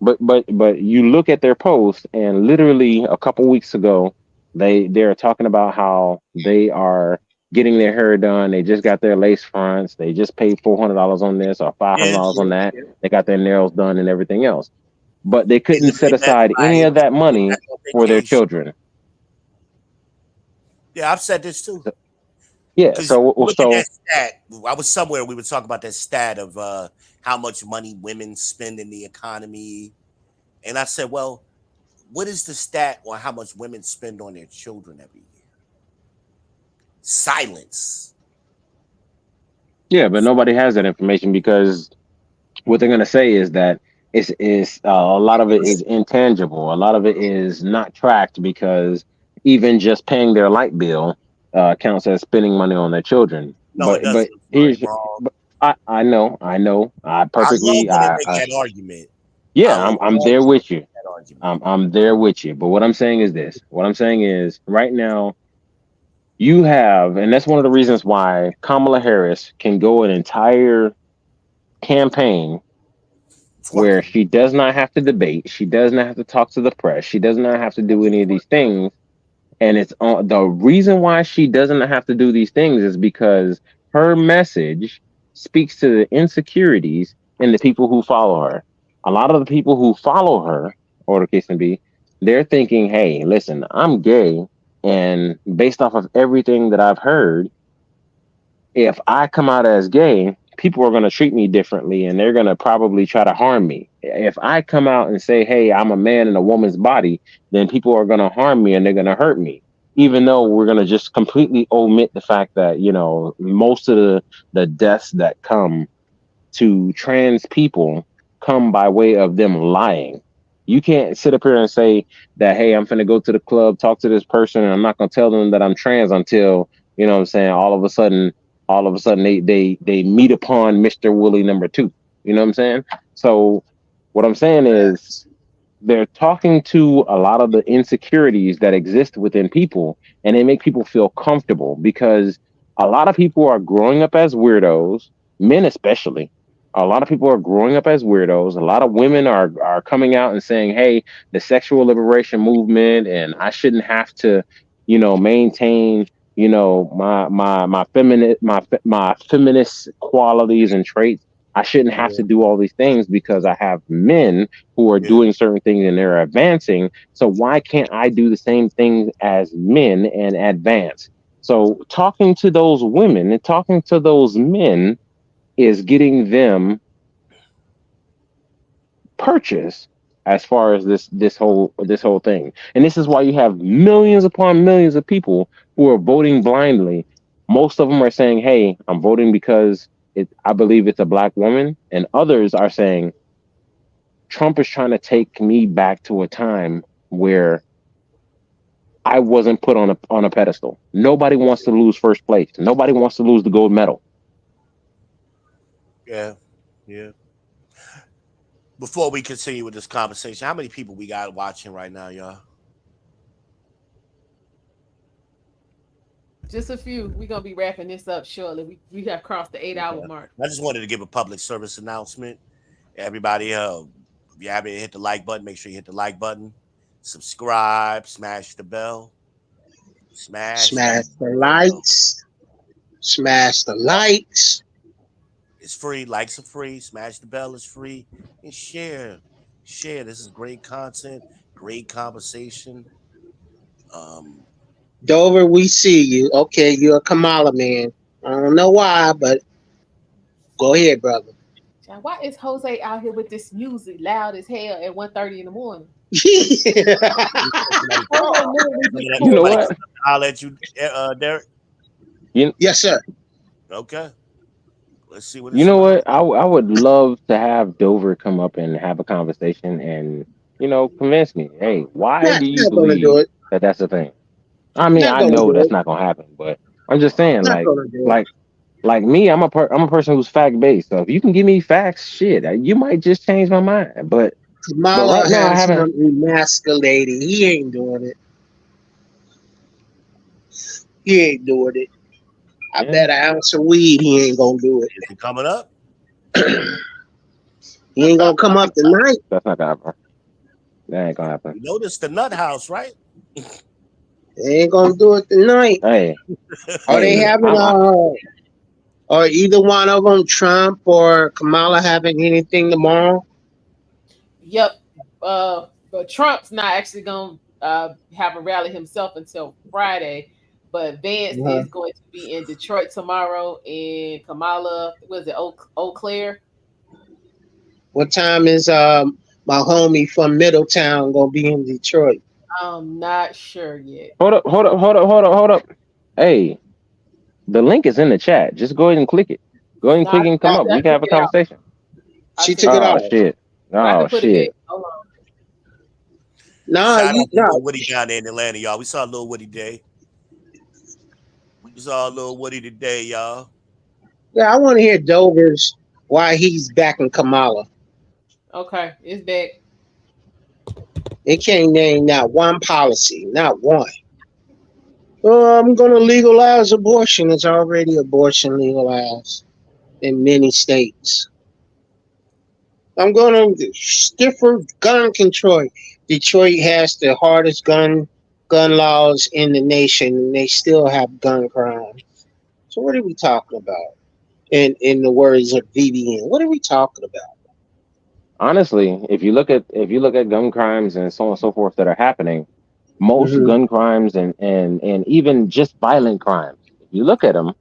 finish. But you look at their posts, and literally a couple weeks ago, they're talking about how they are getting their hair done. They just got their lace fronts. They just paid $400 on this or $500 on that. They got their nails done and everything else. But they They couldn't set literally met aside any somebody of that money. for their vacation. children. Yeah, I've said this too. Yeah. Because So look at that stat. I was somewhere we were talking about that stat of how much money women spend in the economy, and I said, well, what is the stat on how much women spend on their children every year? Silence. yeah, but nobody has that information because what they're gonna say is that it's a lot of it is intangible. A lot of it is not tracked because even just paying their light bill counts as spending money on their children. No, it But doesn't. here's Wrong. but I know I I love perfectly when they make I that argument. yeah, I love I'm there with you. that argument. I'm there with you. But what I'm saying is this. What I'm saying is right now you have, and that's one of the reasons why Kamala Harris can go an entire campaign where she does not have to debate, she does not have to talk to the press, she does not have to do any of these things. And it's the reason why she doesn't have to do these things is because her message speaks to the insecurities in the people who follow her. A lot of the people who follow her, or the case may be, they're thinking, hey, listen, I'm gay. And based off of everything that I've heard, if I come out as gay, people are going to treat me differently and they're going to probably try to harm me. If I come out and say, hey, I'm a man in a woman's body, then people are going to harm me and they're going to hurt me. Even though we're going to just completely omit the fact that, you know, most of the deaths that come to trans people come by way of them lying. You can't sit up here and say that, hey, I'm finna go to the club, talk to this person, and I'm not gonna tell them that I'm trans until, you know what I'm saying, all of a sudden they meet upon Mr. Willie number 2. You know what I'm saying? So what I'm saying is they're talking to a lot of the insecurities that exist within people, and they make people feel comfortable because a lot of people are growing up as weirdos, men especially. A lot of people are growing up as weirdos. A lot of women are coming out and saying, hey, the sexual liberation movement, and I shouldn't have to, you know, maintain, you know, my feminist qualities and traits. I shouldn't have to do all these things because I have men who are doing certain things and they're advancing. So why can't I do the same things as men and advance? So talking to those women and talking to those men is getting them purchase as far as this whole thing. And this is why you have millions upon millions of people who are voting blindly. Most of them are saying, hey, I'm voting because I believe it's a black woman, and others are saying Trump is trying to take me back to a time where I wasn't put on a pedestal. Nobody wants to lose first place. Nobody wants to lose the gold medal. Yeah. Before we continue with this conversation, how many people we got watching right now, y'all? Just a few. We're gonna be wrapping this up shortly. We have crossed the 8-hour mark. I just wanted to give a public service announcement. Everybody, if you haven't hit the like button, make sure you hit the like button. Subscribe, smash the bell. Smash the lights. Smash the lights. It's free. Likes are free. Smash the bell is free. And share. This is great content, great conversation. Dover, we see you. Okay, you're a Kamala man. I don't know why, but go ahead, brother. Why is Jose out here with this music loud as hell at 1:30 in the morning? You know what? I'll let you, Derek. Yes, sir. Okay. Let's see what. You know what? I would love to have Dover come up and have a conversation and, you know, convince me. Hey, why do you believe that that's a thing? I mean, I know that's not gonna happen, but I'm just saying, like me, I'm a person who's fact based. So if you can give me facts, shit, you might just change my mind. But Kamala right now, I has haven't. him emasculated. He ain't doing it. I bet an ounce of weed he ain't gonna do it. Is he coming up? He ain't gonna come up tonight. That's not gonna happen. That ain't gonna happen. You noticed the nut house, right? They ain't gonna do it tonight. Hey, are they having or either one of them, Trump or Kamala, having anything tomorrow? Yep. But Trump's not actually gonna have a rally himself until Friday. But Vance Uh-huh. is going to be in Detroit tomorrow, and Kamala, was it Eau Claire? What time is my homie from Middletown gonna be in Detroit? I'm not sure yet. Hold up. Hey, the link is in the chat. Just go ahead and click it. Go ahead and No, I, click it and I, come up. I We can took have a it out. conversation. I She took took it it out. Oh off. shit. But I Oh can put it back. shit. Hold on. Nah, Shout you out to no. Lil Woody down there in Atlanta, y'all. We saw Lil Woody today. We saw Lil Woody today, y'all. Yeah, I want to hear Dover's why he's backing Kamala. Okay, it's back. They can't name not one policy, not one. Oh, I'm gonna legalize abortion. It's already abortion legalized in many states. I'm gonna stiffer gun control. Detroit has the hardest gun laws in the nation, and they still have gun crime. So what are we talking about? In the words of VBN, what are we talking about? Honestly, if you look at gun crimes and so on and so forth that are happening, most Hmm. gun crimes and even just violent crimes, if you look at them,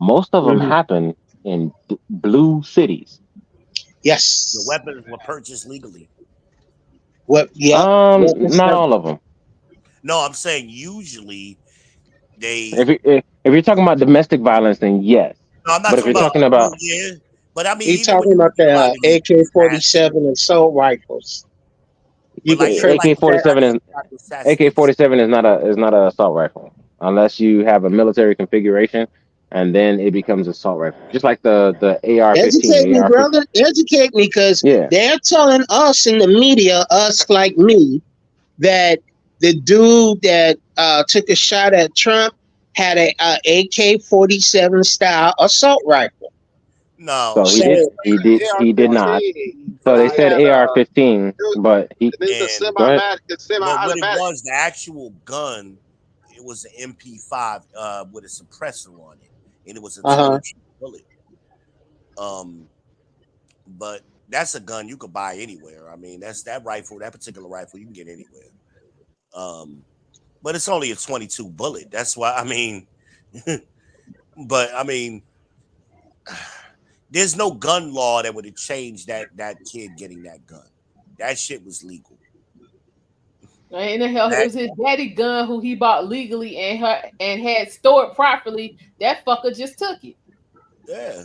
most of them Hmm. happen in blue cities. The Yes. weapons were purchased legally. What? Yep. Weapons Not have- all of them. No, I'm saying usually they. If you're talking about domestic violence, then yes. No, I'm not But if talking you're about. talking Oh about yeah, but I mean, You even when talking you about think about the it, AK-47 assault rifles? You but could like even like purchase when you that. got 47 is the assassinates. AK-47 is not an assault rifle unless you have a military configuration, and then it becomes assault rifle. Just like the AR-15, Educate the me, AR-15. brother. Educate me, because Yeah. they're telling us in the media, us like me, that the dude that took a shot at Trump had a AK-47 style assault rifle. No, So he So did. and He did not. AR-15, So but they he said had AR-15, but he it's a and go ahead. what it semi-automatic. was, the actual gun, it was an MP5 with a suppressor on it, and it was a uh-huh. 22 bullet. Um, but that's a gun you could buy anywhere. I mean, that's that rifle, that particular rifle, you can get anywhere. Um, but it's only a 22 bullet. That's why I mean, but I mean, there's no gun law that would have changed that kid getting that gun. That shit was legal. And the hell, it That was his daddy gun who he bought legally and had stored properly. That fucker just took it. yeah.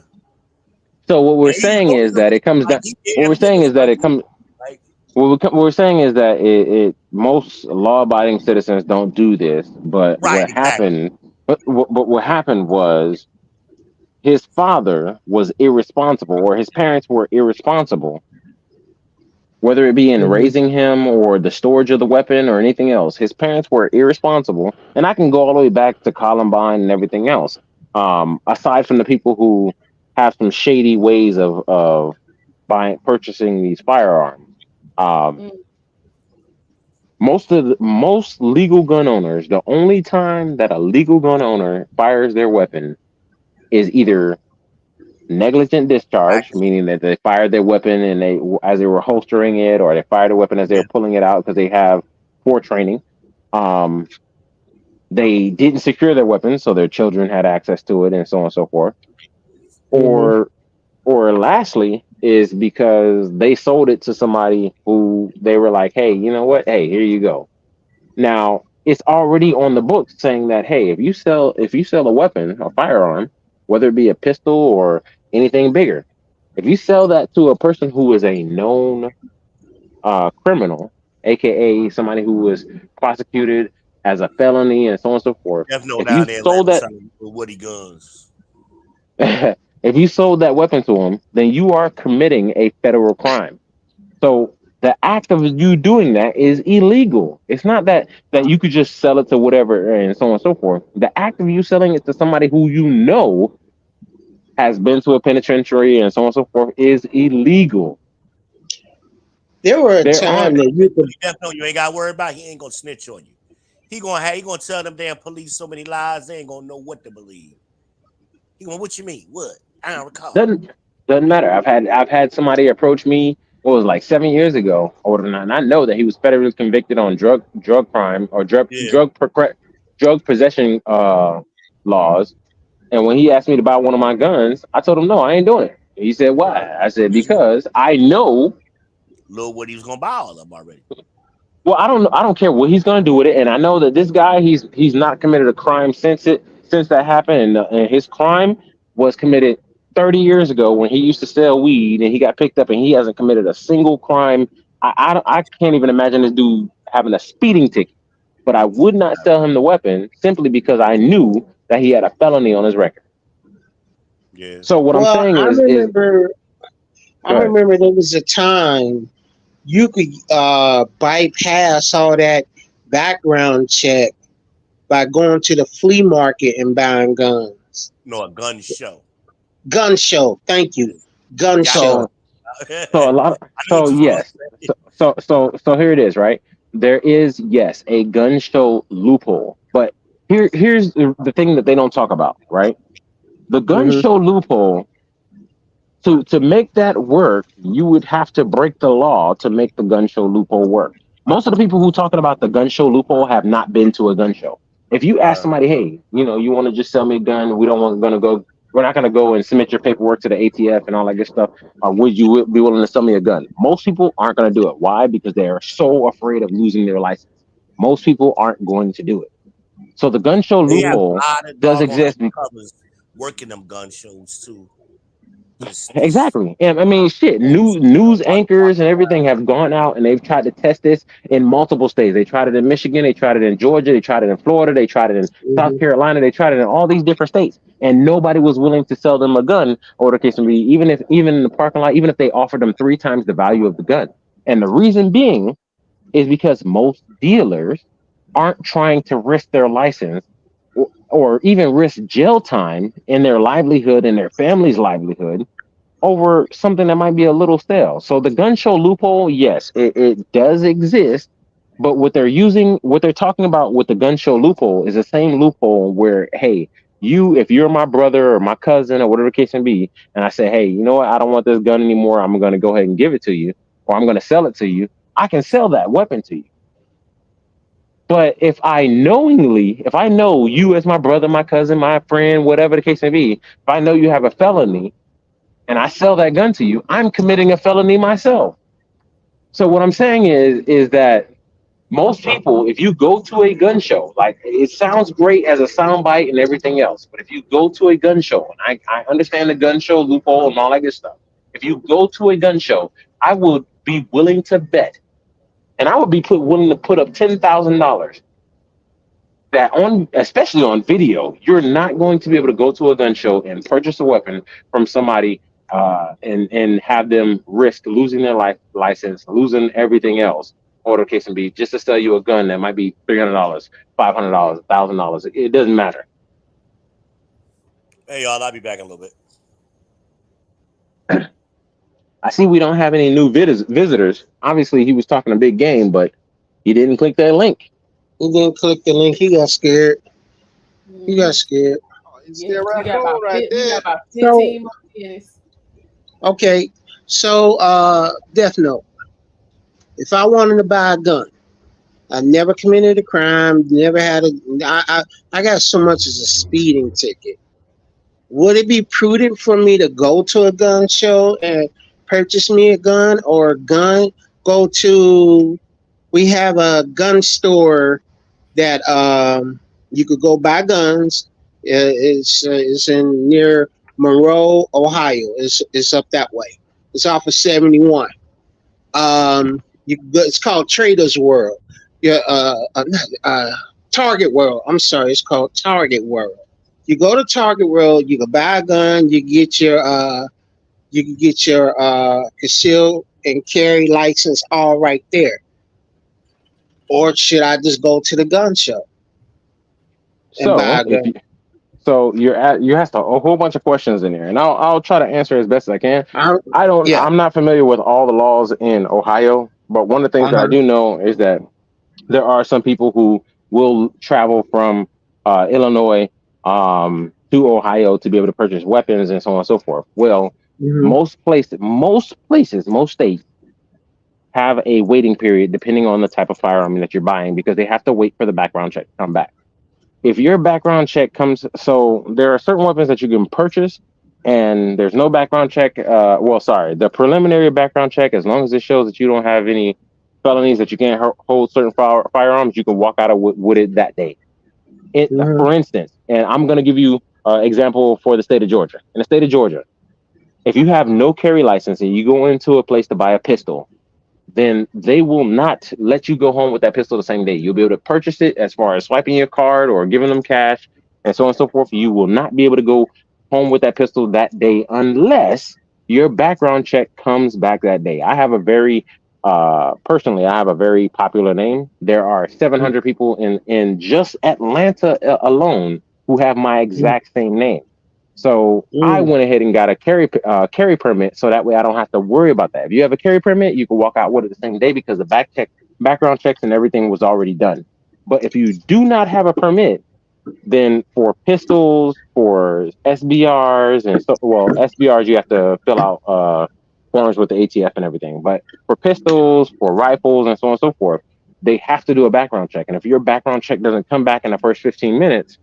So what we're And he saying loaded is them that it comes like down. he What did. we're Them saying niggas is that it wasn't comes. like What we're saying is that most law-abiding citizens don't do this. But right, what exactly. happened? But what happened was his father was irresponsible, or his parents were irresponsible, whether it be in Mhm. raising him or the storage of the weapon or anything else. His parents were irresponsible, and I can go all the way back to Columbine and everything else. Aside from the people who have some shady ways of purchasing these firearms, um, Mm. most legal gun owners, the only time that a legal gun owner fires their weapon is either negligent discharge, Practice. meaning that they fired their weapon and they, as they were holstering it, or they fired a weapon as they Yeah. were pulling it out because they have poor training. Um, they didn't secure their weapon, so their children had access to it, and so on and so forth. Mhm. Or, or lastly, is because they sold it to somebody who they were like, "Hey, you know what? Hey, here you go." Now it's already on the books saying that, hey, if you sell a weapon, a firearm, whether it be a pistol or anything bigger, if you sell that to a person who is a known criminal, aka somebody who was prosecuted as a felony and so on and so forth, Definitely if you down there in sold Atlanta that selling Woody guns. if you sold that weapon to him, then you are committing a federal crime. So the act of you doing that is illegal. It's not that you could just sell it to whatever and so on and so forth. The act of you selling it to somebody who you know has been to a penitentiary and so on and so forth is illegal. There were a There are time that you could. Definitely, you ain't got to worry about. He ain't gonna snitch on you. He gonna tell them damn police so many lies they ain't gonna know what to believe. He going, what you mean? What? I don't recall. doesn't doesn't matter. I've had somebody approach me what was it, like 7 years ago, or and I know that he was federally convicted on drug crime or Yeah. drug possession laws. And when he asked me to buy one of my guns, I told him no, I ain't doing it. He said why? I said because I know. Know what he was gonna buy all of them already. Well, I don't know. I don't care what he's going to do with it, and I know that this guy, he's not committed a crime since that happened, and his crime was committed 30 years ago when he used to sell weed, and he got picked up, and he hasn't committed a single crime. I can't even imagine this dude having a speeding ticket, but I would not sell him the weapon simply because I knew that he had a felony on his record. Yeah. So what I'm saying I is, remember there was a time you could bypass all that background check by going to the flea market and buying guns. No, a gun show. Gun show. Thank you. Gun show. So a lot. So yes. So here it is, right? There is yes a gun show loophole, but here's the thing that they don't talk about, right? The gun show loophole. To make that work, you would have to break the law to make the gun show loophole work. Most of the people who talking about the gun show loophole have not been to a gun show. If you ask somebody, hey, you want to just sell me a gun? We're not gonna go and submit your paperwork to the ATF and all that good stuff. Would you be willing to sell me a gun? Most people aren't gonna do it. Why? Because they are so afraid of losing their license. Most people aren't going to do it. So the gun show loophole does exist. Working them gun shows too. Exactly. And I mean, shit, news anchors and everything have gone out and they've tried to test this in multiple states. They tried it in Michigan, they tried it in Georgia, they tried it in Florida, they tried it in South Carolina, they tried it in all these different states, and nobody was willing to sell them a gun, or the case may be, even in the parking lot, even if they offered them 3 times the value of the gun. And the reason being is because most dealers aren't trying to risk their license or even risk jail time in their livelihood and their family's livelihood over something that might be a little stale. So the gun show loophole, yes, it does exist, but what they're talking about with the gun show loophole is the same loophole where, hey, if you're my brother or my cousin or whatever the case may be, and I say, hey, you know what, I don't want this gun anymore, I'm going to go ahead and give it to you, or I'm going to sell it to you, I can sell that weapon to you. But if I know you as my brother, my cousin, my friend, whatever the case may be, if I know you have a felony and I sell that gun to you, I'm committing a felony myself. So what I'm saying is that most people, if you go to a gun show, like it sounds great as a soundbite and everything else, but if you go to a gun show, and I understand the gun show loophole and all that good stuff, if you go to a gun show, I would be willing to bet, and I would be willing to put up $10,000 that especially on video, you're not going to be able to go to a gun show and purchase a weapon from somebody and have them risk losing their license, losing everything else, or the case may be, just to sell you a gun that might be $300, $500, $1,000. It doesn't matter. Hey, y'all, I'll be back in a little bit. I see we don't have any new visitors. Obviously, he was talking a big game, but he didn't click that link. He didn't click the link. He got scared. He got scared. Yeah, we got about 15 more minutes. Okay, so Death Note. If I wanted to buy a gun, I never committed a crime, never had I got so much as a speeding ticket. Would it be prudent for me to go to a gun show and purchase me a gun, or we have a gun store that you could go buy guns. It's in near Monroe, Ohio. It's up that way. It's off of 71. It's called Traders World. Target World. I'm sorry, it's called Target World. You go to Target World, you can buy a gun, you can get your conceal and carry license all right there. Or should I just go to the gun show and buy a gun? So you asked a whole bunch of questions in there, and I'll try to answer as best as I can. I'm not familiar with all the laws in Ohio, but one of the things that I do know is that there are some people who will travel from Illinois to Ohio to be able to purchase weapons and so on and so forth. Well, most states have a waiting period depending on the type of firearm that you're buying because they have to wait for the background check to come back. If your background check comes, so there are certain weapons that you can purchase and there's no background check. The preliminary background check, as long as it shows that you don't have any felonies that you can't hold certain firearms, you can walk out with it that day. For instance, and I'm going to give you an example for the state of Georgia. In the state of Georgia, if you have no carry license and you go into a place to buy a pistol, then they will not let you go home with that pistol the same day. You'll be able to purchase it as far as swiping your card or giving them cash and so on and so forth. You will not be able to go home with that pistol that day unless your background check comes back that day. I have a very, personally, I have a very popular name. There are 700 people in just Atlanta alone who have my exact same name. So I went ahead and got a carry permit, so that way I don't have to worry about that. If you have a carry permit, you can walk out with it the same day because the background checks and everything was already done. But if you do not have a permit, then for pistols, for SBRs, SBRs you have to fill out forms with the ATF and everything. But for pistols, for rifles, and so on and so forth, they have to do a background check. And if your background check doesn't come back in the first 15 minutes,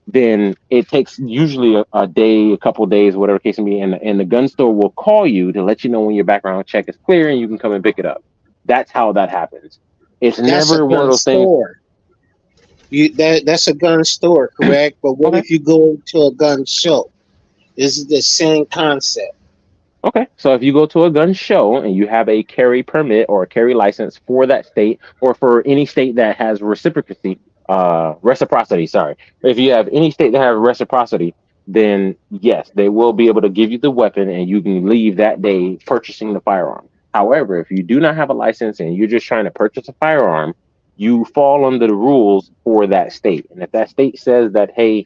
then it takes usually a day, a couple of days, whatever the case may be, and the gun store will call you to let you know when your background check is clear and you can come and pick it up. That's how that happens. It's never one of those things. That's a gun store, correct? But what if you go to a gun show? Is it the same concept? Okay, so if you go to a gun show and you have a carry permit or a carry license for that state or for any state that has reciprocity, sorry. If you have any state that have reciprocity, then yes, they will be able to give you the weapon and you can leave that day purchasing the firearm. However, if you do not have a license and you're just trying to purchase a firearm, you fall under the rules for that state. And if that state says that, hey,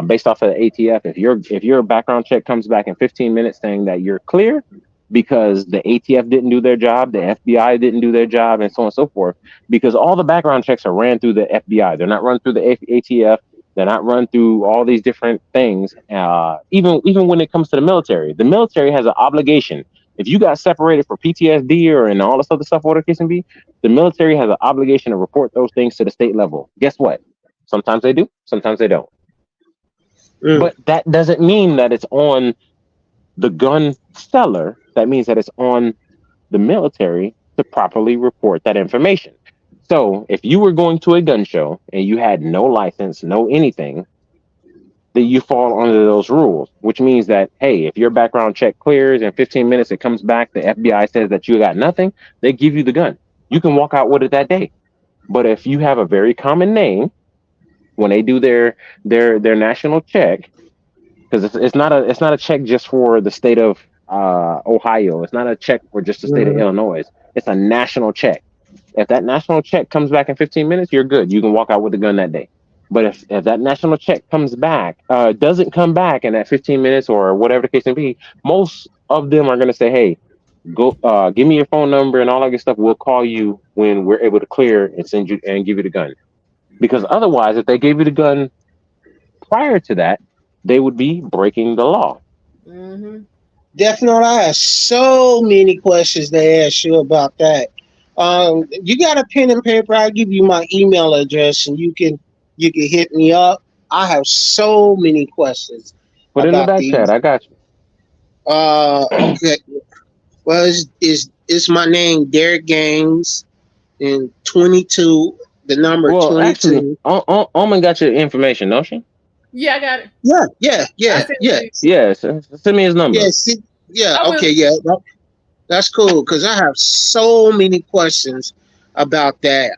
based off of the ATF, if your background check comes back in 15 minutes saying that you're clear because the ATF didn't do their job, the FBI didn't do their job, and so on and so forth, because all the background checks are ran through the FBI. They're not run through the ATF. They're not run through all these different things. Even when it comes to the military has an obligation. If you got separated for PTSD and all this other stuff, whatever the case may be, the military has an obligation to report those things to the state level. Guess what? Sometimes they do, sometimes they don't. But that doesn't mean that it's on the gun seller. That means that it's on the military to properly report that information. So if you were going to a gun show and you had no license, no anything, then you fall under those rules, which means that, hey, if your background check clears in 15 minutes, it comes back, the FBI says that you got nothing, they give you the gun. You can walk out with it that day. But if you have a very common name, when they do their national check, because it's not a check just for the state of Ohio. It's not a check for just the state of Illinois. It's a national check. If that national check comes back in 15 minutes, you're good. You can walk out with the gun that day. But if that national check comes back, doesn't come back in that 15 minutes or whatever the case may be, most of them are going to say, hey, go give me your phone number and all that good stuff. We'll call you when we're able to clear and send you and give you the gun. Because otherwise, if they gave you the gun prior to that, they would be breaking the law. Definitely, I have so many questions to ask you about that. You got a pen and paper? I'll give you my email address, and you can hit me up. I have so many questions. Put in the back chat. I got you. Okay. Well, it's my name, Derek Gaines, and 22. The number 22. Actually, Almond got your information, don't she? Yeah, I got it. Yeah. Send me his number. That's cool because I have so many questions about that.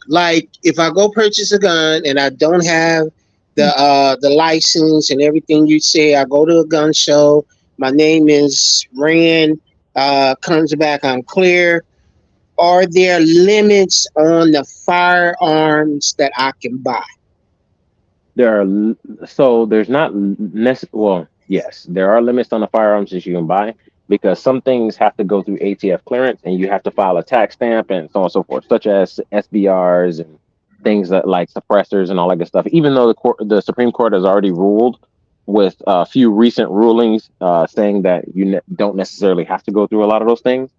Like if I go purchase a gun and I don't have the license and everything you say, I go to a gun show. My name is Rand. Comes back, I'm clear. Are there limits on the firearms that I can buy? There's not yes, there are limits on the firearms that you can buy because some things have to go through ATF clearance and you have to file a tax stamp and so on and so forth, such as SBRs and things that like suppressors and all that good stuff. Even though the Supreme Court has already ruled with a few recent rulings saying that you don't necessarily have to go through a lot of those things.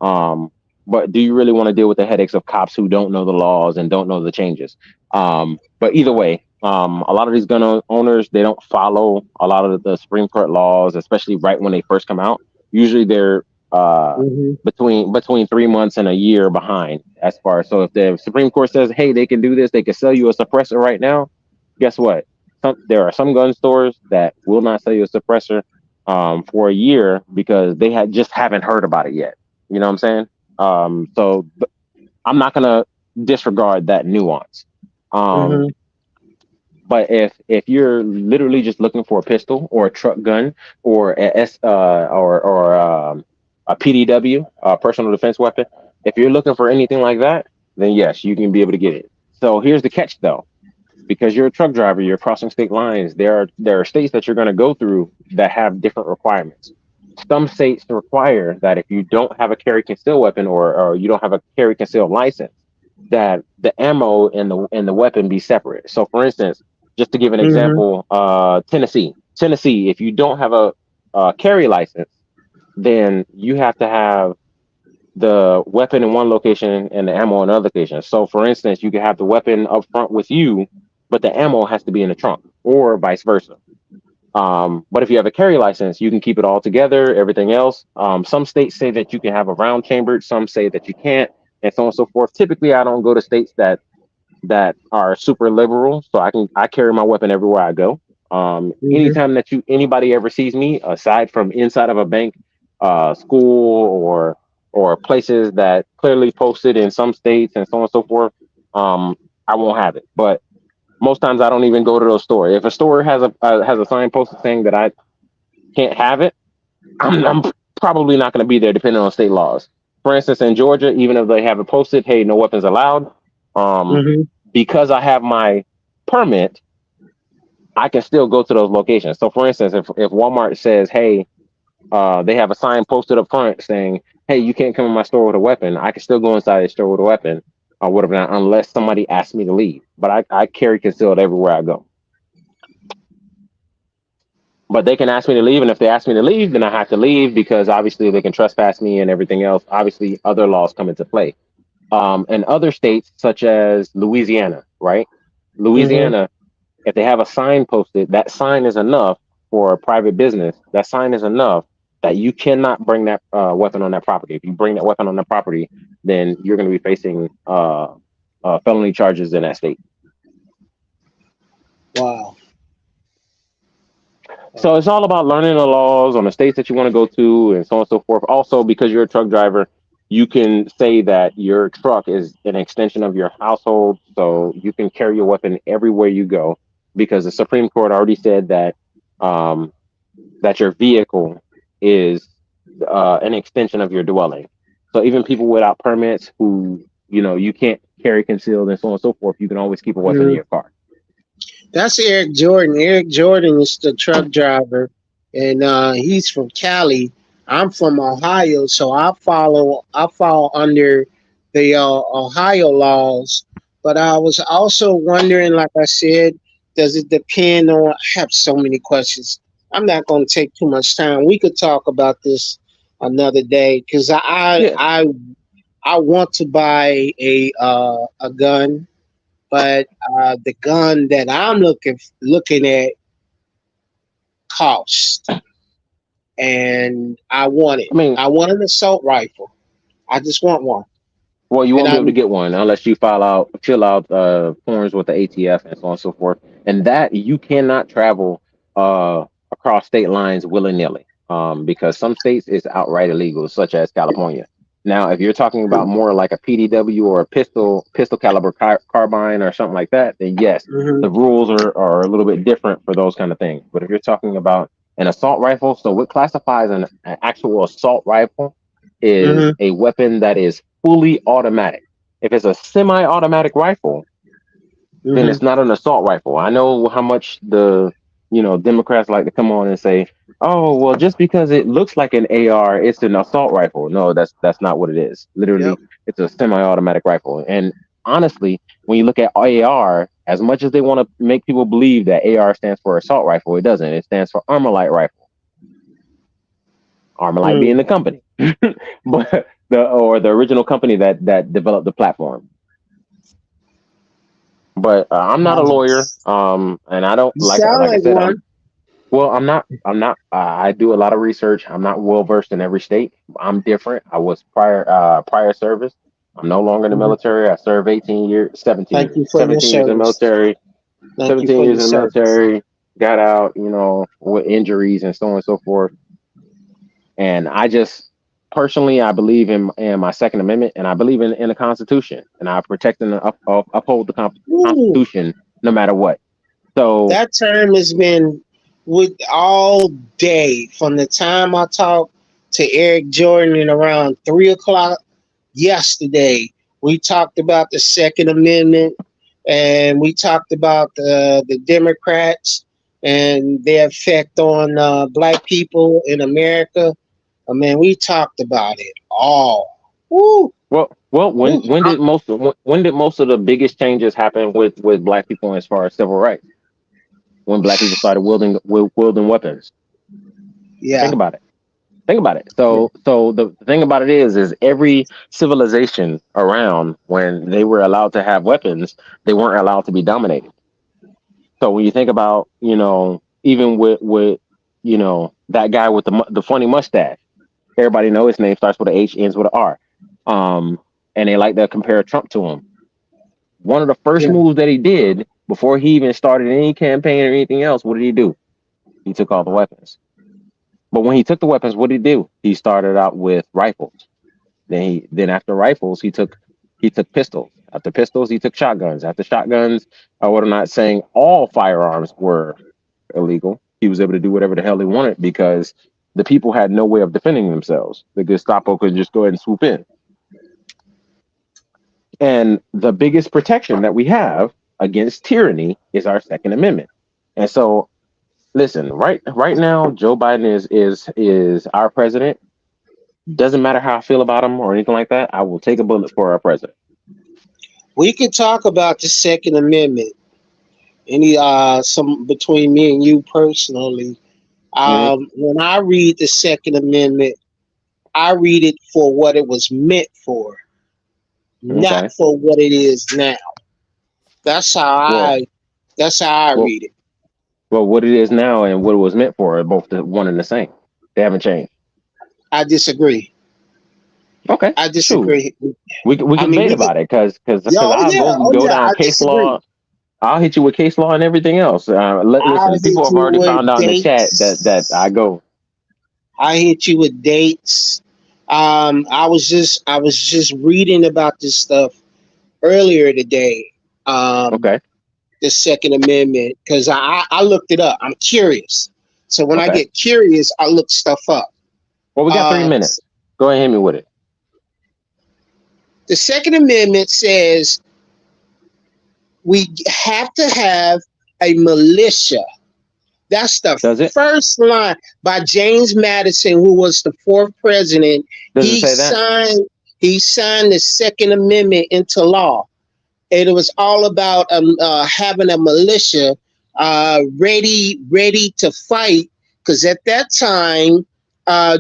But do you really want to deal with the headaches of cops who don't know the laws and don't know the changes? But either way, a lot of these gun owners, they don't follow a lot of the Supreme Court laws, especially right when they first come out. Usually they're between 3 months and a year behind as far. So if the Supreme Court says, hey, they can do this, they can sell you a suppressor right now, guess what? There are some gun stores that will not sell you a suppressor for a year because they just haven't heard about it yet. You know what I'm saying? So I'm not gonna disregard that nuance. But if you're literally just looking for a pistol or a truck gun or a PDW, a personal defense weapon, if you're looking for anything like that, then yes, you can be able to get it. So here's the catch, though. Because you're a truck driver, you're crossing state lines. There are states that you're going to go through that have different requirements. Some states require that if you don't have a carry conceal weapon or you don't have a carry conceal license, that the ammo and the weapon be separate. So, for instance, just to give an example, Tennessee, if you don't have a carry license, then you have to have the weapon in one location and the ammo in another location. So, for instance, you can have the weapon up front with you, but the ammo has to be in the trunk, or vice versa. But if you have a carry license, you can keep it all together, everything else. Some states say that you can have a round chambered, some say that you can't, and so on and so forth. Typically, I don't go to states that are super liberal, so I carry my weapon everywhere I go. Anytime that anybody ever sees me, aside from inside of a bank, school, or places that clearly posted in some states and so on and so forth, I won't have it. But most times I don't even go to those stores. If a store has a sign posted saying that I can't have it, I'm probably not going to be there, depending on state laws. For instance, in Georgia, even if they have it posted, hey, no weapons allowed, because I have my permit, I can still go to those locations. So, for instance, if Walmart says, hey, they have a sign posted up front saying, hey, you can't come in my store with a weapon, I can still go inside the store with a weapon or whatever, unless somebody asks me to leave. But I carry concealed everywhere I go. But they can ask me to leave, and if they ask me to leave, then I have to leave, because obviously they can trespass me and everything else. Obviously, other laws come into play. In other states, such as Louisiana, right? Louisiana, if they have a sign posted, that sign is enough for a private business. That sign is enough that you cannot bring that weapon on that property. If you bring that weapon on that property, then you're going to be facing felony charges in that state. Wow. So it's all about learning the laws on the states that you want to go to and so on and so forth. Also, because you're a truck driver, you can say that your truck is an extension of your household. So you can carry your weapon everywhere you go, because the Supreme Court already said that that your vehicle is an extension of your dwelling. So even people without permits who, you can't carry concealed and so on and so forth, you can always keep a weapon in your car. That's Eric Jordan. Eric Jordan is the truck driver, and he's from Cali. I'm from Ohio, so I fall under the Ohio laws. But I was also wondering, like I said, does it depend on? I have so many questions. I'm not going to take too much time. We could talk about this another day, because I want to buy a gun. But the gun that I'm looking at cost, and I want it. I want an assault rifle. I just want one. Well, you won't be able to get one unless you fill out forms with the ATF and so on and so forth. And that you cannot travel across state lines willy-nilly, because some states it's outright illegal, such as California. Now, if you're talking about more like a PDW or a pistol caliber carbine or something like that, then yes, the rules are a little bit different for those kind of things. But if you're talking about an assault rifle, so what classifies an actual assault rifle is a weapon that is fully automatic. If it's a semi-automatic rifle, then it's not an assault rifle. I know how much the Democrats like to come on and say, oh, well, just because it looks like an AR, it's an assault rifle. No, that's not what it is. Literally, it's a semi-automatic rifle. And honestly, when you look at AR, as much as they want to make people believe that AR stands for assault rifle, it doesn't. It stands for Armalite rifle. Armalite being the company. the original company that developed the platform. But I'm not a lawyer, and I don't You like sound I like said, one. I'm not. I do a lot of research. I'm not well versed in every state. I'm different. I was prior service. I'm no longer in the Mhm. military. I served 18 years, Thank you for your 17 years in the service. military. Thank you 17 for years your in the service. military. Got out, with injuries and so on and so forth. And I just personally, I believe in my Second Amendment, and I believe in the Constitution, and I protect and uphold the Ooh, Constitution no matter what. So that term has been with all day from the time I talked to Eric Jordan at around 3 o'clock yesterday. We talked about the Second Amendment, and we talked about the Democrats and their effect on black people in America. I mean, we talked about it all. Woo, well, woo. when did most of the biggest changes happen with black people as far as civil rights? When black people started wielding weapons. Yeah. Think about it. Think about it. So the thing about it is every civilization around, when they were allowed to have weapons, they weren't allowed to be dominated. So when you think about, even with that guy with the funny mustache, everybody know his name starts with an H, ends with an R, and they like to compare Trump to him. One of the first Yeah. moves that he did before he even started any campaign or anything else, what did he do? He took all the weapons. But when he took the weapons, what did he do? He started out with rifles. Then after rifles, he took pistols. After pistols, he took shotguns. After shotguns, I'm not saying all firearms were illegal. He was able to do whatever the hell he wanted because the people had no way of defending themselves. The Gestapo could just go ahead and swoop in. And the biggest protection that we have against tyranny is our Second Amendment. And so, listen, right now, Joe Biden is our president. Doesn't matter how I feel about him or anything like that. I will take a bullet for our president. We could talk about the Second Amendment. Any some between me and you personally. Hmm. When I read the Second Amendment, I read it for what it was meant for, not Okay. for what it is now. That's how Well, I that's how I well, read it. well. What it is now and what it was meant for are both the one and the same. They haven't changed. I disagree. Okay. I Shoot. disagree. We I can mean, debate we could. about it because Oh I'll yeah, go oh go yeah. down I case disagree. law. I'll hit you with case law and everything else. I Listen, hit people have you already with found out in the chat that I dates. go. I hit you with dates. I was just reading about this stuff earlier today. Um, Okay. the Second Amendment because I looked it up. I'm curious. So when I Okay. get curious, I look stuff up. Well, we got 3 minutes. The Go ahead and hit me with it. Second Amendment says we have to have a militia. That's the Does it? first line by James Madison, who was the fourth president. Does it say that? He signed the Second Amendment into law. And it was all about having a militia ready to fight. Because at that time,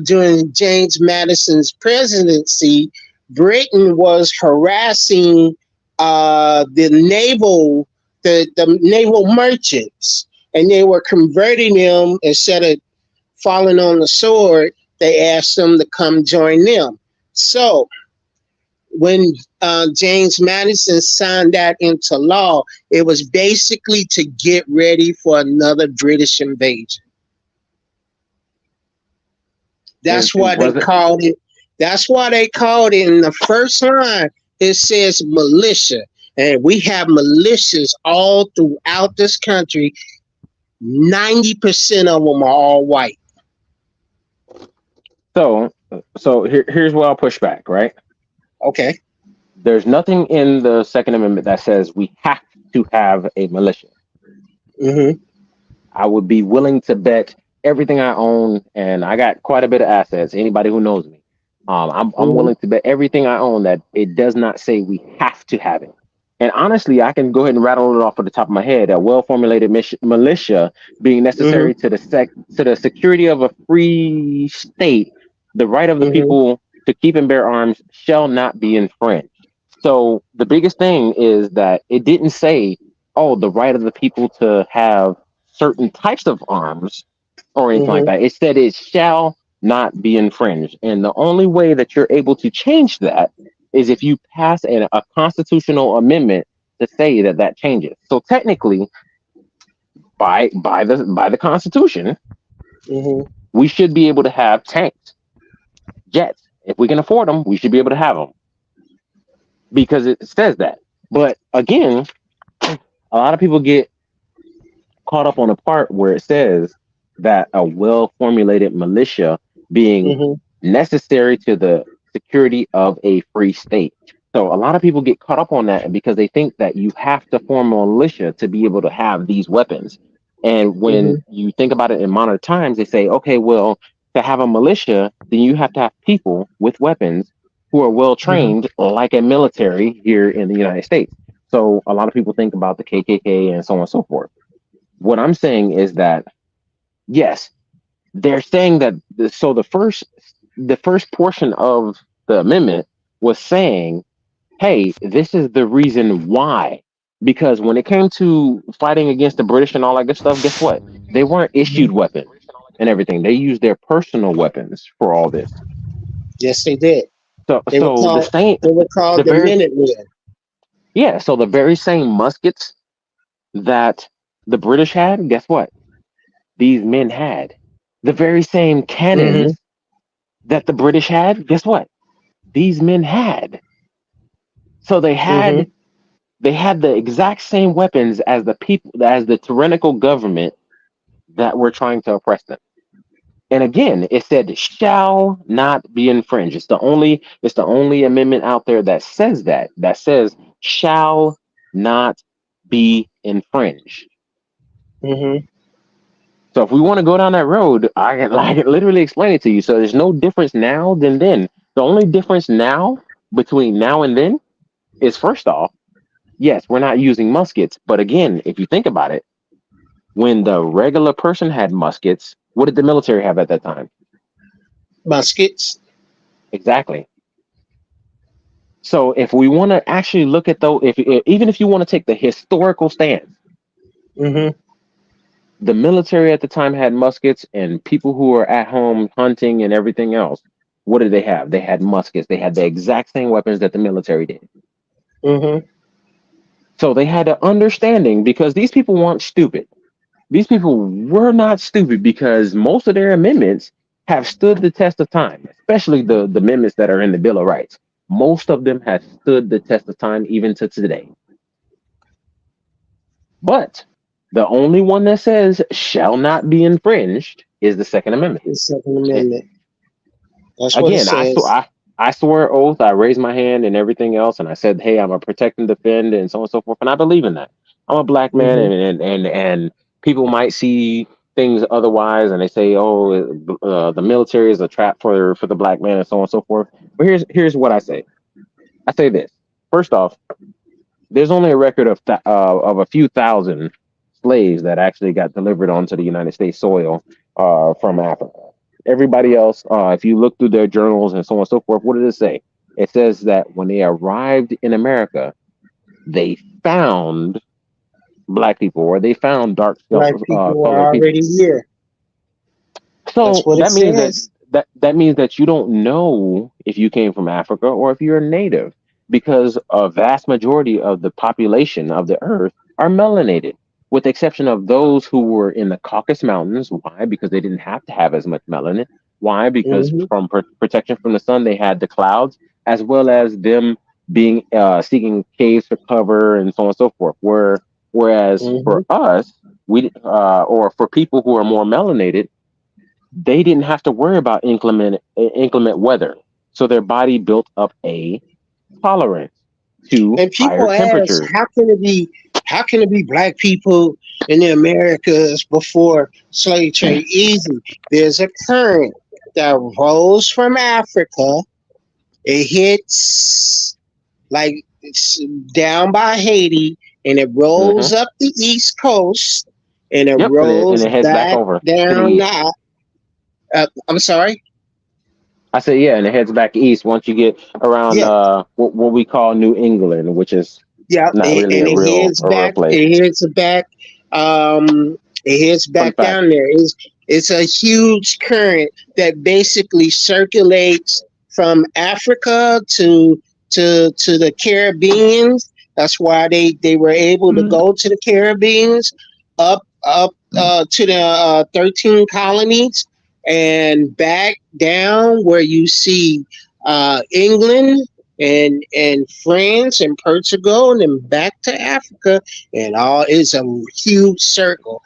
during James Madison's presidency, Britain was harassing the naval merchants, and they were converting them instead of falling on the sword. They asked them to come join them. So when James Madison signed that into law, it was basically to get ready for another British invasion. It, That's it why they wasn't. called it. That's why they called it in the first line. It says militia, and we have militias all throughout this country. 90% of them are all white. So here's where I'll push back. Right? Okay. There's nothing in the Second Amendment that says we have to have a militia. Mm-hmm. I would be willing to bet everything I own, and I got quite a bit of assets. Anybody who knows me, I'm Mm-hmm. willing to bet everything I own that it does not say we have to have it. And honestly, I can go ahead and rattle it off at the top of my head. A well-formulated militia being necessary Mm-hmm. to the security of a free state, the right of the Mm-hmm. people to keep and bear arms shall not be infringed. So the biggest thing is that it didn't say, oh, the right of the people to have certain types of arms or anything like Mm-hmm. that. It said it shall not be infringed. And the only way that you're able to change that is if you pass a constitutional amendment to say that that changes. So technically, by the Constitution, Mm-hmm. we should be able to have tanks, jets. If we can afford them, we should be able to have them because it says that. But again, a lot of people get caught up on the part where it says that a well formulated militia being Mm-hmm. necessary to the security of a free state. So a lot of people get caught up on that because they think that you have to form a militia to be able to have these weapons. And Mm-hmm. when you think about it in modern times, they say, okay, well, to have a militia, then you have to have people with weapons who are well Mm-hmm. trained, like a military here in the United States. So a lot of people think about the KKK and so on and so forth. What I'm saying is that yes, they're saying that so the first portion of the amendment was saying, hey, this is the reason why. Because when it came to fighting against the British and all that good stuff, guess what? They weren't issued weapons and everything. They used their personal weapons for all this. Yes, they did. So They were so the called. same They were the called the very Minutemen. yeah, so the very same muskets that the British had, guess what? These men had. The very same Mm-hmm. cannons that the British had, guess what? These men had. So Mm-hmm. they had the exact same weapons as the people as the tyrannical government that were trying to oppress them. And again, it said shall not be infringed. It's the only amendment out there that says that says shall not be infringed. Mm-hmm. So if we want to go down that road, I can literally explain it to you. So there's no difference now than then. The only difference now between now and then is first off, yes, we're not using muskets. But again, if you think about it, when the regular person had muskets, what did the military have at that time? Muskets. Exactly. So if we want to actually look at though, if even if you want to take the historical stance, Mm-hmm. the military at the time had muskets, and people who were at home hunting and everything else, what did they have? They had muskets. They had the exact same weapons that the military did. Mm-hmm. So they had an understanding because these people weren't stupid. These people were not stupid because most of their amendments have stood the test of time, especially the amendments that are in the Bill of Rights. Most of them have stood the test of time even to today. But the only one that says shall not be infringed is the Second Amendment. The Second Amendment. That's what it Again, says. I swore an oath, I raised my hand and everything else, and I said, hey, I'm a protect and defend and so on and so forth. And I believe in that. I'm a black man, Mm-hmm. and people might see things otherwise, and they say, oh, the military is a trap for the black man and so on and so forth. But here's what I say. I say this. First off, there's only a record of a few thousand slaves that actually got delivered onto the United States soil from Africa. Everybody else, if you look through their journals and so on and so forth, what did it say? It says that when they arrived in America, they found black people or they found dark Black people were colored people. already here. That's So what it that means that, says. that means that you don't know if you came from Africa or if you're a native, because a vast majority of the population of the earth are melanated, with the exception of those who were in the Caucasus Mountains. Why? Because they didn't have to have as much melanin. Why? Because Mm-hmm. from protection from the sun, they had the clouds, as well as them being seeking caves for cover and so on and so forth. Whereas Mm-hmm. for us, or for people who are more melanated, they didn't have to worry about inclement weather, so their body built up a tolerance to And higher people ask, temperatures. how can it be black people in the Americas before slave trade? Easy. There's a current that rolls from Africa. It hits like it's down by Haiti, and it rolls Hmm. up the East Coast, and it Yep, and rolls it heads back back over to the down east. now. I'm sorry. I said, yeah, and it heads back east once you get around Yeah, what we call New England, which is yeah, not really and a real place. It heads back, it heads Fun back fact. down there. It's a huge current that basically circulates from Africa to the Caribbean. That's why they were able to go to the Caribbean, up to the 13 colonies, and back down where you see England and France and Portugal, and then back to Africa, and all is a huge circle.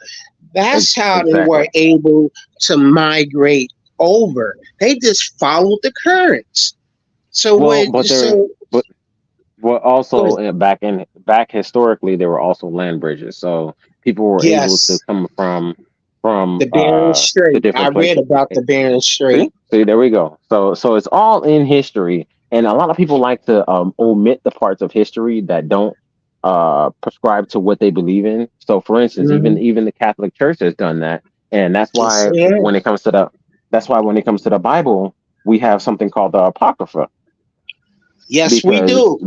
That's how they were Exactly. able to migrate over. They just followed the currents. So Well, what? but there, So but well, what? also back historically, there were also land bridges, so people were able to Yes, come from the Bering the Strait. I different read places. about the Bering Strait. See, there we go. So it's all in history, and a lot of people like to omit the parts of history that don't prescribe to what they believe in. So, for instance, Hmm. even the Catholic Church has done that, and Yes, yeah. that's why when it comes to the Bible, we have something called the Apocrypha, Yes, we because do.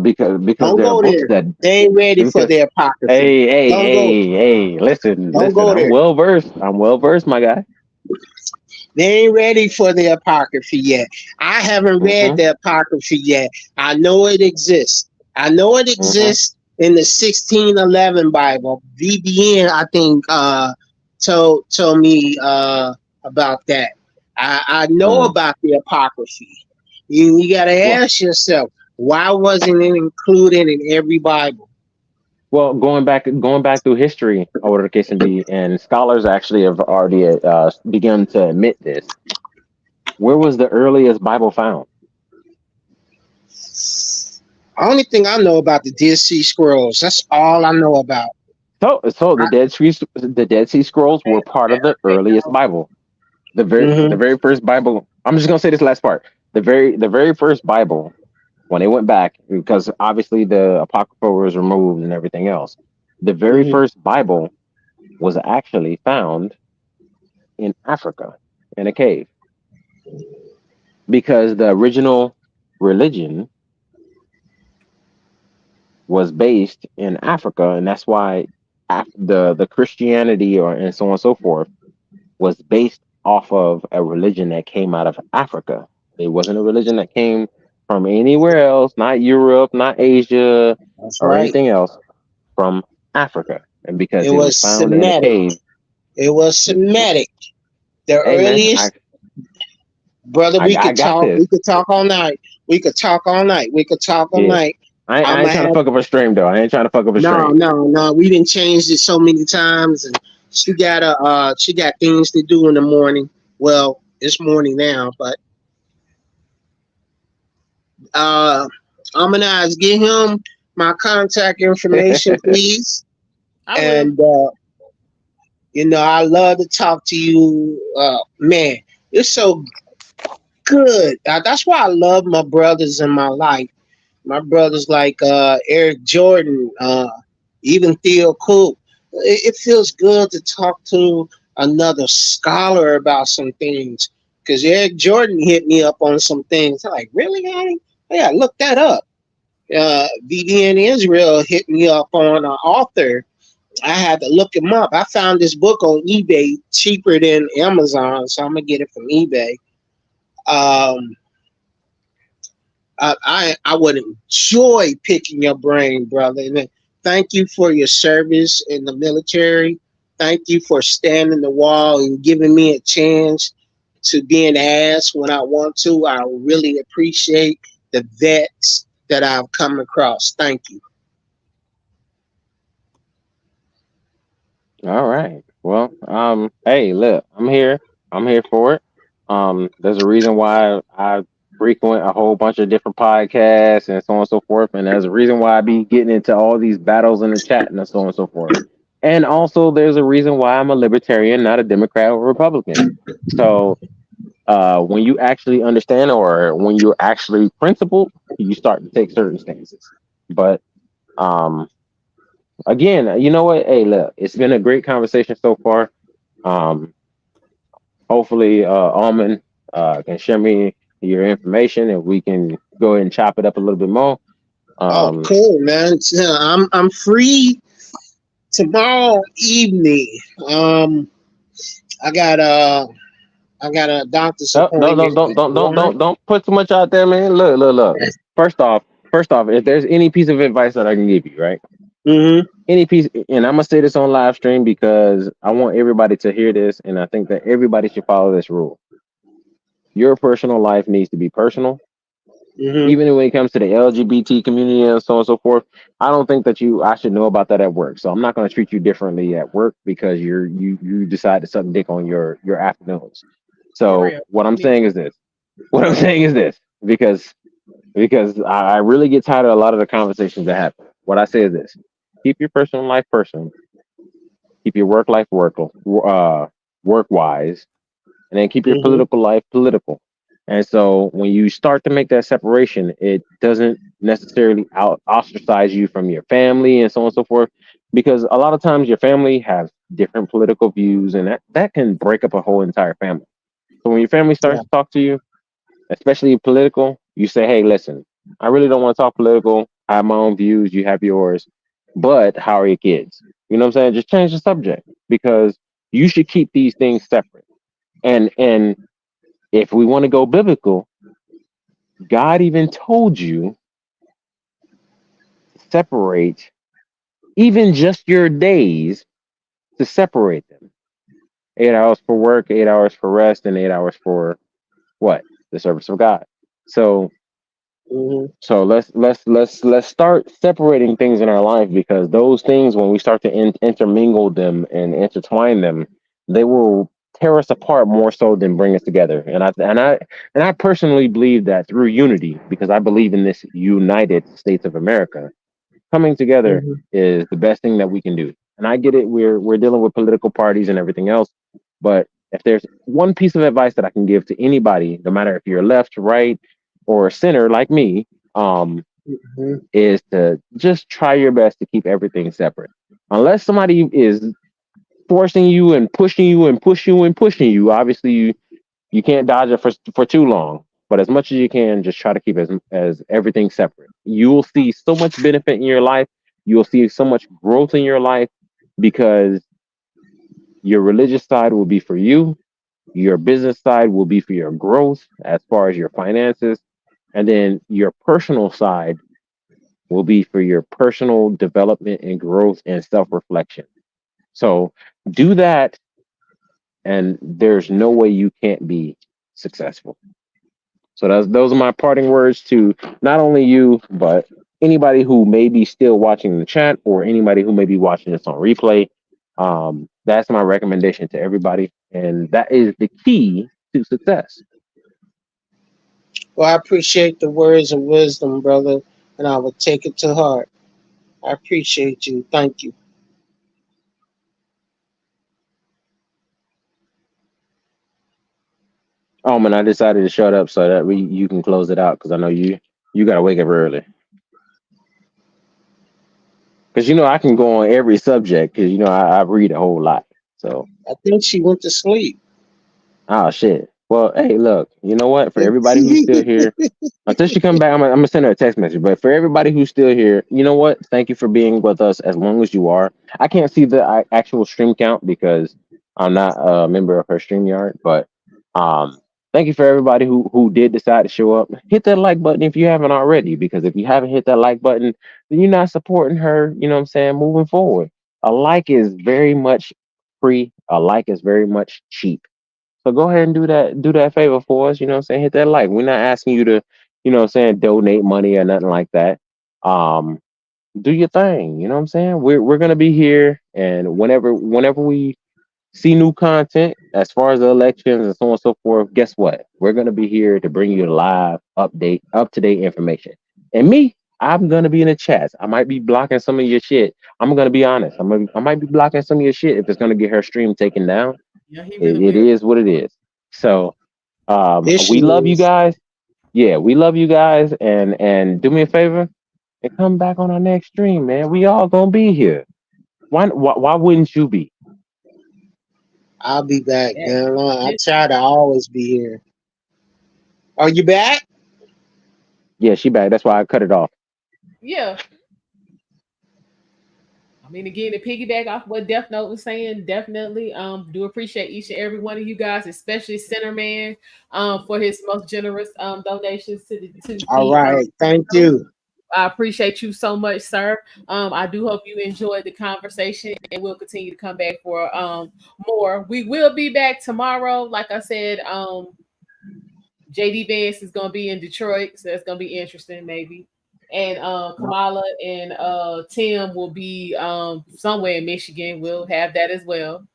Don't there are go books there. that They ain't ready for because the apocryphy. hey hey Don't go. hey hey listen Don't listen, go there. I'm well versed, my guy. They ain't ready for the apocryphy yet. I haven't read Hmm. the apocryphy yet. I know it exists. I know it Hmm. exists in the 1611 Bible. VBN, I think, told me about that. I know Mm. about the apocryphy. You got to Well, ask yourself, why wasn't it included in every Bible? Well, going back through history, or whatever the case may be, and scholars actually have already begun to admit this. Where was the earliest Bible found? Only thing I know about the Dead Sea Scrolls. That's all I know about. So the Dead Sea Scrolls were part of the earliest Bible. The Hmm. very first Bible. I'm just gonna say this last part. The very first Bible, when they went back, because obviously the Apocrypha was removed and everything else. The very Hmm. first Bible was actually found in Africa in a cave, because the original religion was based in Africa, and that's why the Christianity or and so on and so forth was based off of a religion that came out of Africa. It wasn't a religion that came from anywhere else, not Europe, not Asia, That's or right. anything else, from Africa, and It because it was was found in a Semitic. cave. It was Semitic. The Hey man, earliest, brother, I got this. we could talk all night. We could talk all night. We could talk all Yeah, night. I I'ma ain't trying to have fuck up a stream though. I ain't trying to fuck up a no, stream. no, no. We didn't change it so many times, and she got things to do in the morning. Well, it's morning now, but uh Almondeyez, give him my contact information, please. I will. And I love to talk to you. Man, it's so good. That's why I love my brothers in my life. My brothers like Eric Jordan, even Theo Cook. It feels good to talk to another scholar about some things. Because Eric Jordan hit me up on some things. I'm like, really, honey? Yeah, look that up. VDN Israel hit me up on an author. I had to look him up. I found this book on eBay cheaper than Amazon, so I'm gonna get it from eBay. Um, I would enjoy picking your brain, brother. And thank you for your service in the military. Thank you for standing the wall and giving me a chance to be an ass when I want to. I really appreciate the vets that I've come across. Thank you. All right. Well, hey, look, I'm here. I'm here for it. There's a reason why I frequent a whole bunch of different podcasts and so on and so forth, and there's a reason why I be getting into all these battles in the chat and so on and so forth. And also, there's a reason why I'm a libertarian, not a Democrat or Republican. So, when you actually understand, or when you're actually principled, you start to take certain stances. But um, again, you know what? Hey, look, it's been a great conversation so far. Um, Hopefully, Almond can share me your information, and we can go ahead and chop it up a little bit more. Oh, Um, cool, man. Yeah, I'm free tomorrow evening. I got a doctor's appointment at one. don't put too much out there, man. Look. First off, if there's any piece of advice that I can give you, right? Mm-hmm. Any piece, and I'm gonna say this on live stream because I want everybody to hear this, and I think that everybody should follow this rule. Your personal life needs to be personal, Mm-hmm. even when it comes to the LGBT community and so on and so forth. I don't think that I should know about that at work. So I'm not going to treat you differently at work because you decide to suck dick on your afternoons. For So real. what I'm Me saying too. is this. What I'm saying is this because I really get tired of a lot of the conversations that happen. What I say is this: keep your personal life personal, keep your work wise, and then keep your Mm-hmm. political life political. And so when you start to make that separation, it doesn't necessarily ostracize you from your family and so on and so forth, because a lot of times your family have different political views, and that can break up a whole entire family. So when your family starts Yeah. to talk to you, especially political, you say, hey, listen, I really don't want to talk political. I have my own views, you have yours, but how are your kids? You know what I'm saying? Just change the subject because you should keep these things separate. And if we want to go biblical, God even told you to separate even just your days, to separate them. 8 hours for work, 8 hours for rest, and 8 hours for what? The service of God. So Mm-hmm. so let's start separating things in our life, because those things, when we start to intermingle them and intertwine them, they will tear us apart more so than bring us together. And I personally believe that through unity, because I believe in this United States of America, coming together Mm-hmm. is the best thing that we can do. And I get it, we're dealing with political parties and everything else, but if there's one piece of advice that I can give to anybody, no matter if you're left, right, or center like me, um, Mm-hmm. is to just try your best to keep everything separate. Unless somebody is forcing you and pushing you and pushing you and pushing you, obviously you can't dodge it for too long. But as much as you can, just try to keep as everything separate. You will see so much benefit in your life. You will see so much growth in your life, because your religious side will be for you, your business side will be for your growth as far as your finances, and then your personal side will be for your personal development and growth and self-reflection. So do that, and there's no way you can't be successful. So those are my parting words to not only you, but anybody who may be still watching the chat, or anybody who may be watching this on replay. That's my recommendation to everybody, and that is the key to success. Well, I appreciate the words of wisdom, brother, and I will take it to heart. I appreciate you. Thank you. Oh man, I decided to shut up so that you can close it out, because I know you got to wake up early. Because I can go on every subject, because I read a whole lot. So I think she went to sleep. oh shit. Well, hey, look, you know what? For everybody who's still here, until she come back, I'm gonna send her a text message. But for everybody who's still here, you know what? Thank you for being with us as long as you are. I can't see the actual stream count because I'm not a member of her StreamYard. But thank you for everybody who did decide to show up. Hit that like button if you haven't already, because if you haven't hit that like button, then you're not supporting her. You know what I'm saying? Moving forward, a like is very much free. A like is very much cheap. So go ahead and do that favor for us, you know what I'm saying? Hit that like. We're not asking you to, what I'm saying, donate money or nothing like that. Um, do your thing, you know what I'm saying? We're gonna be here, and whenever we see new content as far as the elections and so on and so forth, guess what? We're gonna be here to bring you live update, up to date information. And me, I'm gonna be in the chats. I might be blocking some of your shit. I'm gonna be honest. I might be blocking some of your shit if it's gonna get her stream taken down. Yeah, he it, really it will. is what it is. So This she we love you is. guys. Yeah, we love you guys, and do me a favor and come back on our next stream, man. We all gonna be here. Why wouldn't you be? I'll be back, Yeah. man. I This try to always be here. Are you back? Yeah, she back. That's why I cut it off. Yeah. I mean, again, to piggyback off what Death Note was saying, definitely do appreciate each and every one of you guys, especially Centerman, for his most generous donations to All the right. Thank you. I appreciate you so much, sir. I do hope you enjoyed the conversation, and we'll continue to come back for more. We will be back tomorrow. Like I said, JD Vance is going to be in Detroit, so that's going to be interesting, maybe. And Kamala and Tim will be somewhere in Michigan. We'll have that as well.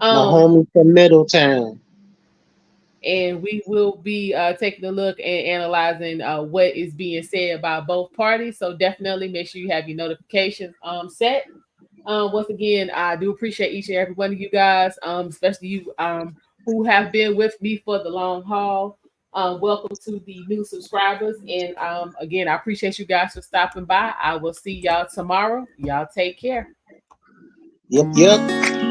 My homie from Middletown. And we will be taking a look and analyzing what is being said by both parties. So definitely make sure you have your notifications set. Once again, I do appreciate each and every one of you guys, especially you who have been with me for the long haul. Welcome to the new subscribers. And again, I appreciate you guys for stopping by. I will see y'all tomorrow. Y'all take care. Yep.